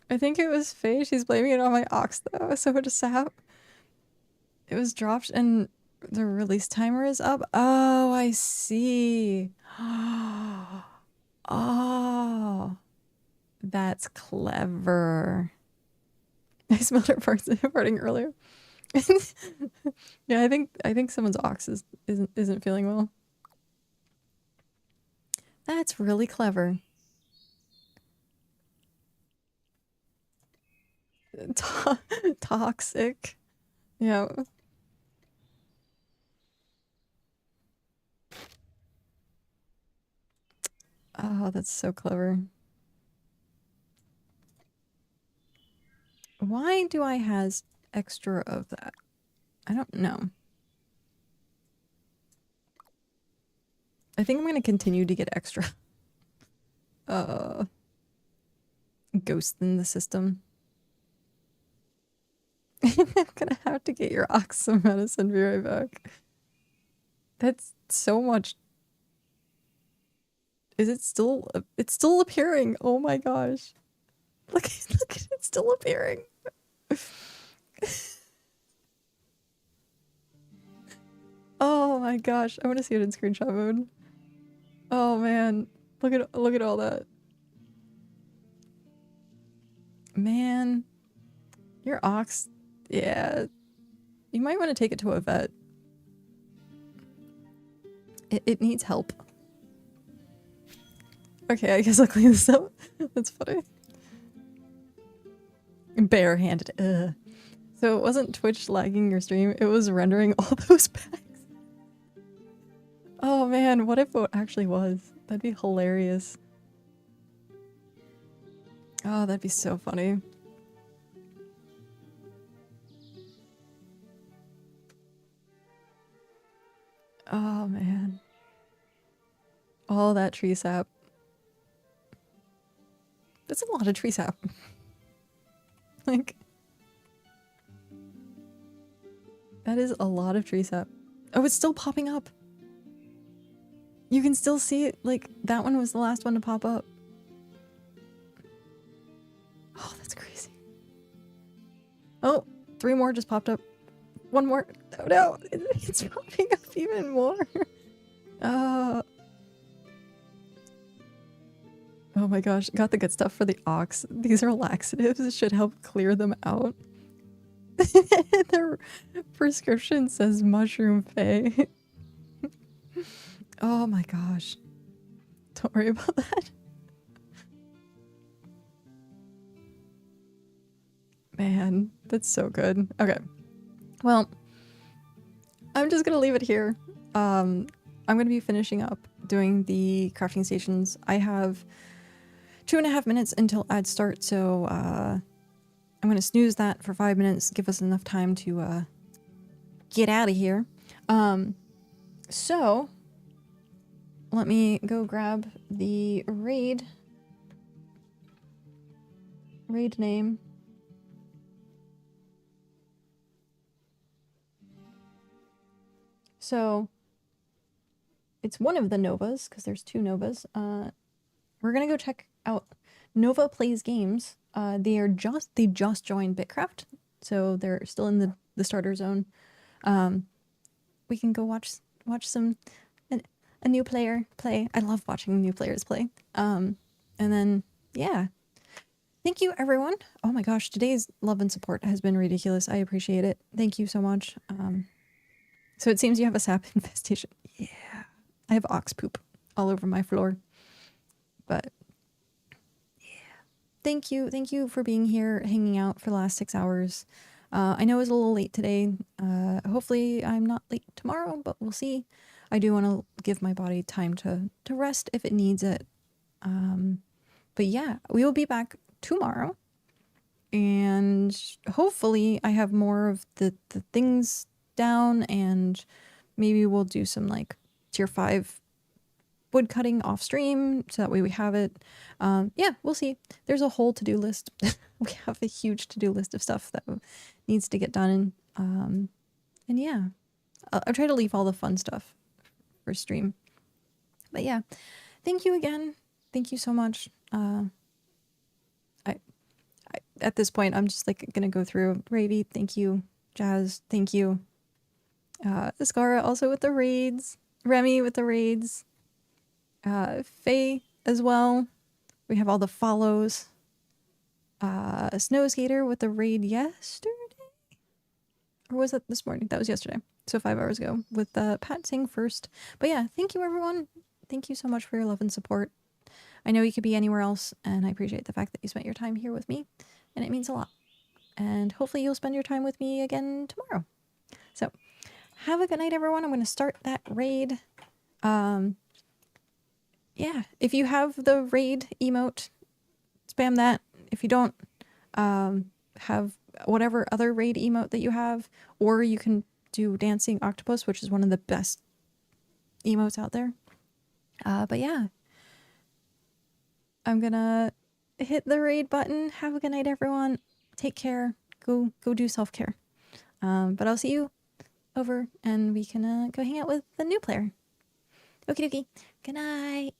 I think it was Faye. She's blaming it on my ox though. So much sap. It was dropped and the release timer is up. Oh, I see. Oh. That's clever. I smelled her farting earlier. Yeah, I think someone's ox isn't feeling well. That's really clever. Toxic. Yeah. Oh, that's so clever. Why do I has extra of that? I don't know. I think I'm gonna continue to get extra. Ghost in the system. I'm gonna have to get your ox some medicine. Be right back. That's so much. Is it still? It's still appearing. Oh my gosh! Look at it. It's still appearing. Oh my gosh! I want to see it in screenshot mode. Oh man, look at all that. Man, your ox. Yeah, you might want to take it to a vet. It needs help. Okay, I guess I'll clean this up. That's funny. Barehanded. Ugh. So it wasn't Twitch lagging your stream, it was rendering all those packs. Oh man, what if it actually was? That'd be hilarious. Oh, that'd be so funny. Oh man. All that tree sap. That's a lot of tree sap. Like, that is a lot of tree sap. Oh, it's still popping up. You can still see it. Like, that one was the last one to pop up. Oh, that's crazy. Oh, 3 more just popped up. 1 more. Oh no, it's popping up even more. Oh my gosh, got the good stuff for the ox. These are laxatives. It should help clear them out. Their prescription says mushroom fae. Oh my gosh. Don't worry about that. Man, that's so good. Okay. Well, I'm just gonna leave it here. I'm gonna be finishing up doing the crafting stations. I have 2.5 minutes until ad start, so I'm gonna snooze that for 5 minutes, give us enough time to get out of here. So let me go grab the raid name. So it's one of the Novas, because there's 2 Novas. We're gonna go check out Nova Plays Games. They just joined BitCraft, so they're still in the starter zone. We can go watch some a new player play. I love watching new players play. And then yeah. Thank you everyone. Oh my gosh, today's love and support has been ridiculous. I appreciate it. Thank you so much. So it seems you have a sap infestation. Yeah. I have ox poop all over my floor. But yeah. Thank you for being here, hanging out for the last 6 hours. I know it was a little late today. Hopefully I'm not late tomorrow, but we'll see. I do want to give my body time to rest if it needs it. But yeah, we will be back tomorrow. And hopefully I have more of the things down, and maybe we'll do some like tier 5 wood cutting off stream, so that way we have it. Yeah, we'll see. There's a whole to-do list. We have a huge to-do list of stuff that needs to get done. And yeah, I'll try to leave all the fun stuff for stream. But yeah, thank you again. Thank you so much. I at this point, I'm just like gonna go through. Ravy, thank you. Jazz, thank you. Iskara also with the raids. Remy with the raids. Faye as well. We have all the follows. Snow Skater with the raid yesterday? Or was that this morning? That was yesterday. So 5 hours ago with Pat saying first. But yeah, thank you everyone. Thank you so much for your love and support. I know you could be anywhere else, and I appreciate the fact that you spent your time here with me, and it means a lot. And hopefully you'll spend your time with me again tomorrow. So have a good night, everyone. I'm going to start that raid. Yeah, if you have the raid emote, spam that. If you don't, have whatever other raid emote that you have, or you can do Dancing Octopus, which is one of the best emotes out there. But yeah, I'm gonna hit the raid button. Have a good night, everyone. Take care. Go do self-care. But I'll see you over and we can go hang out with the new player. Okie dokie. Good night.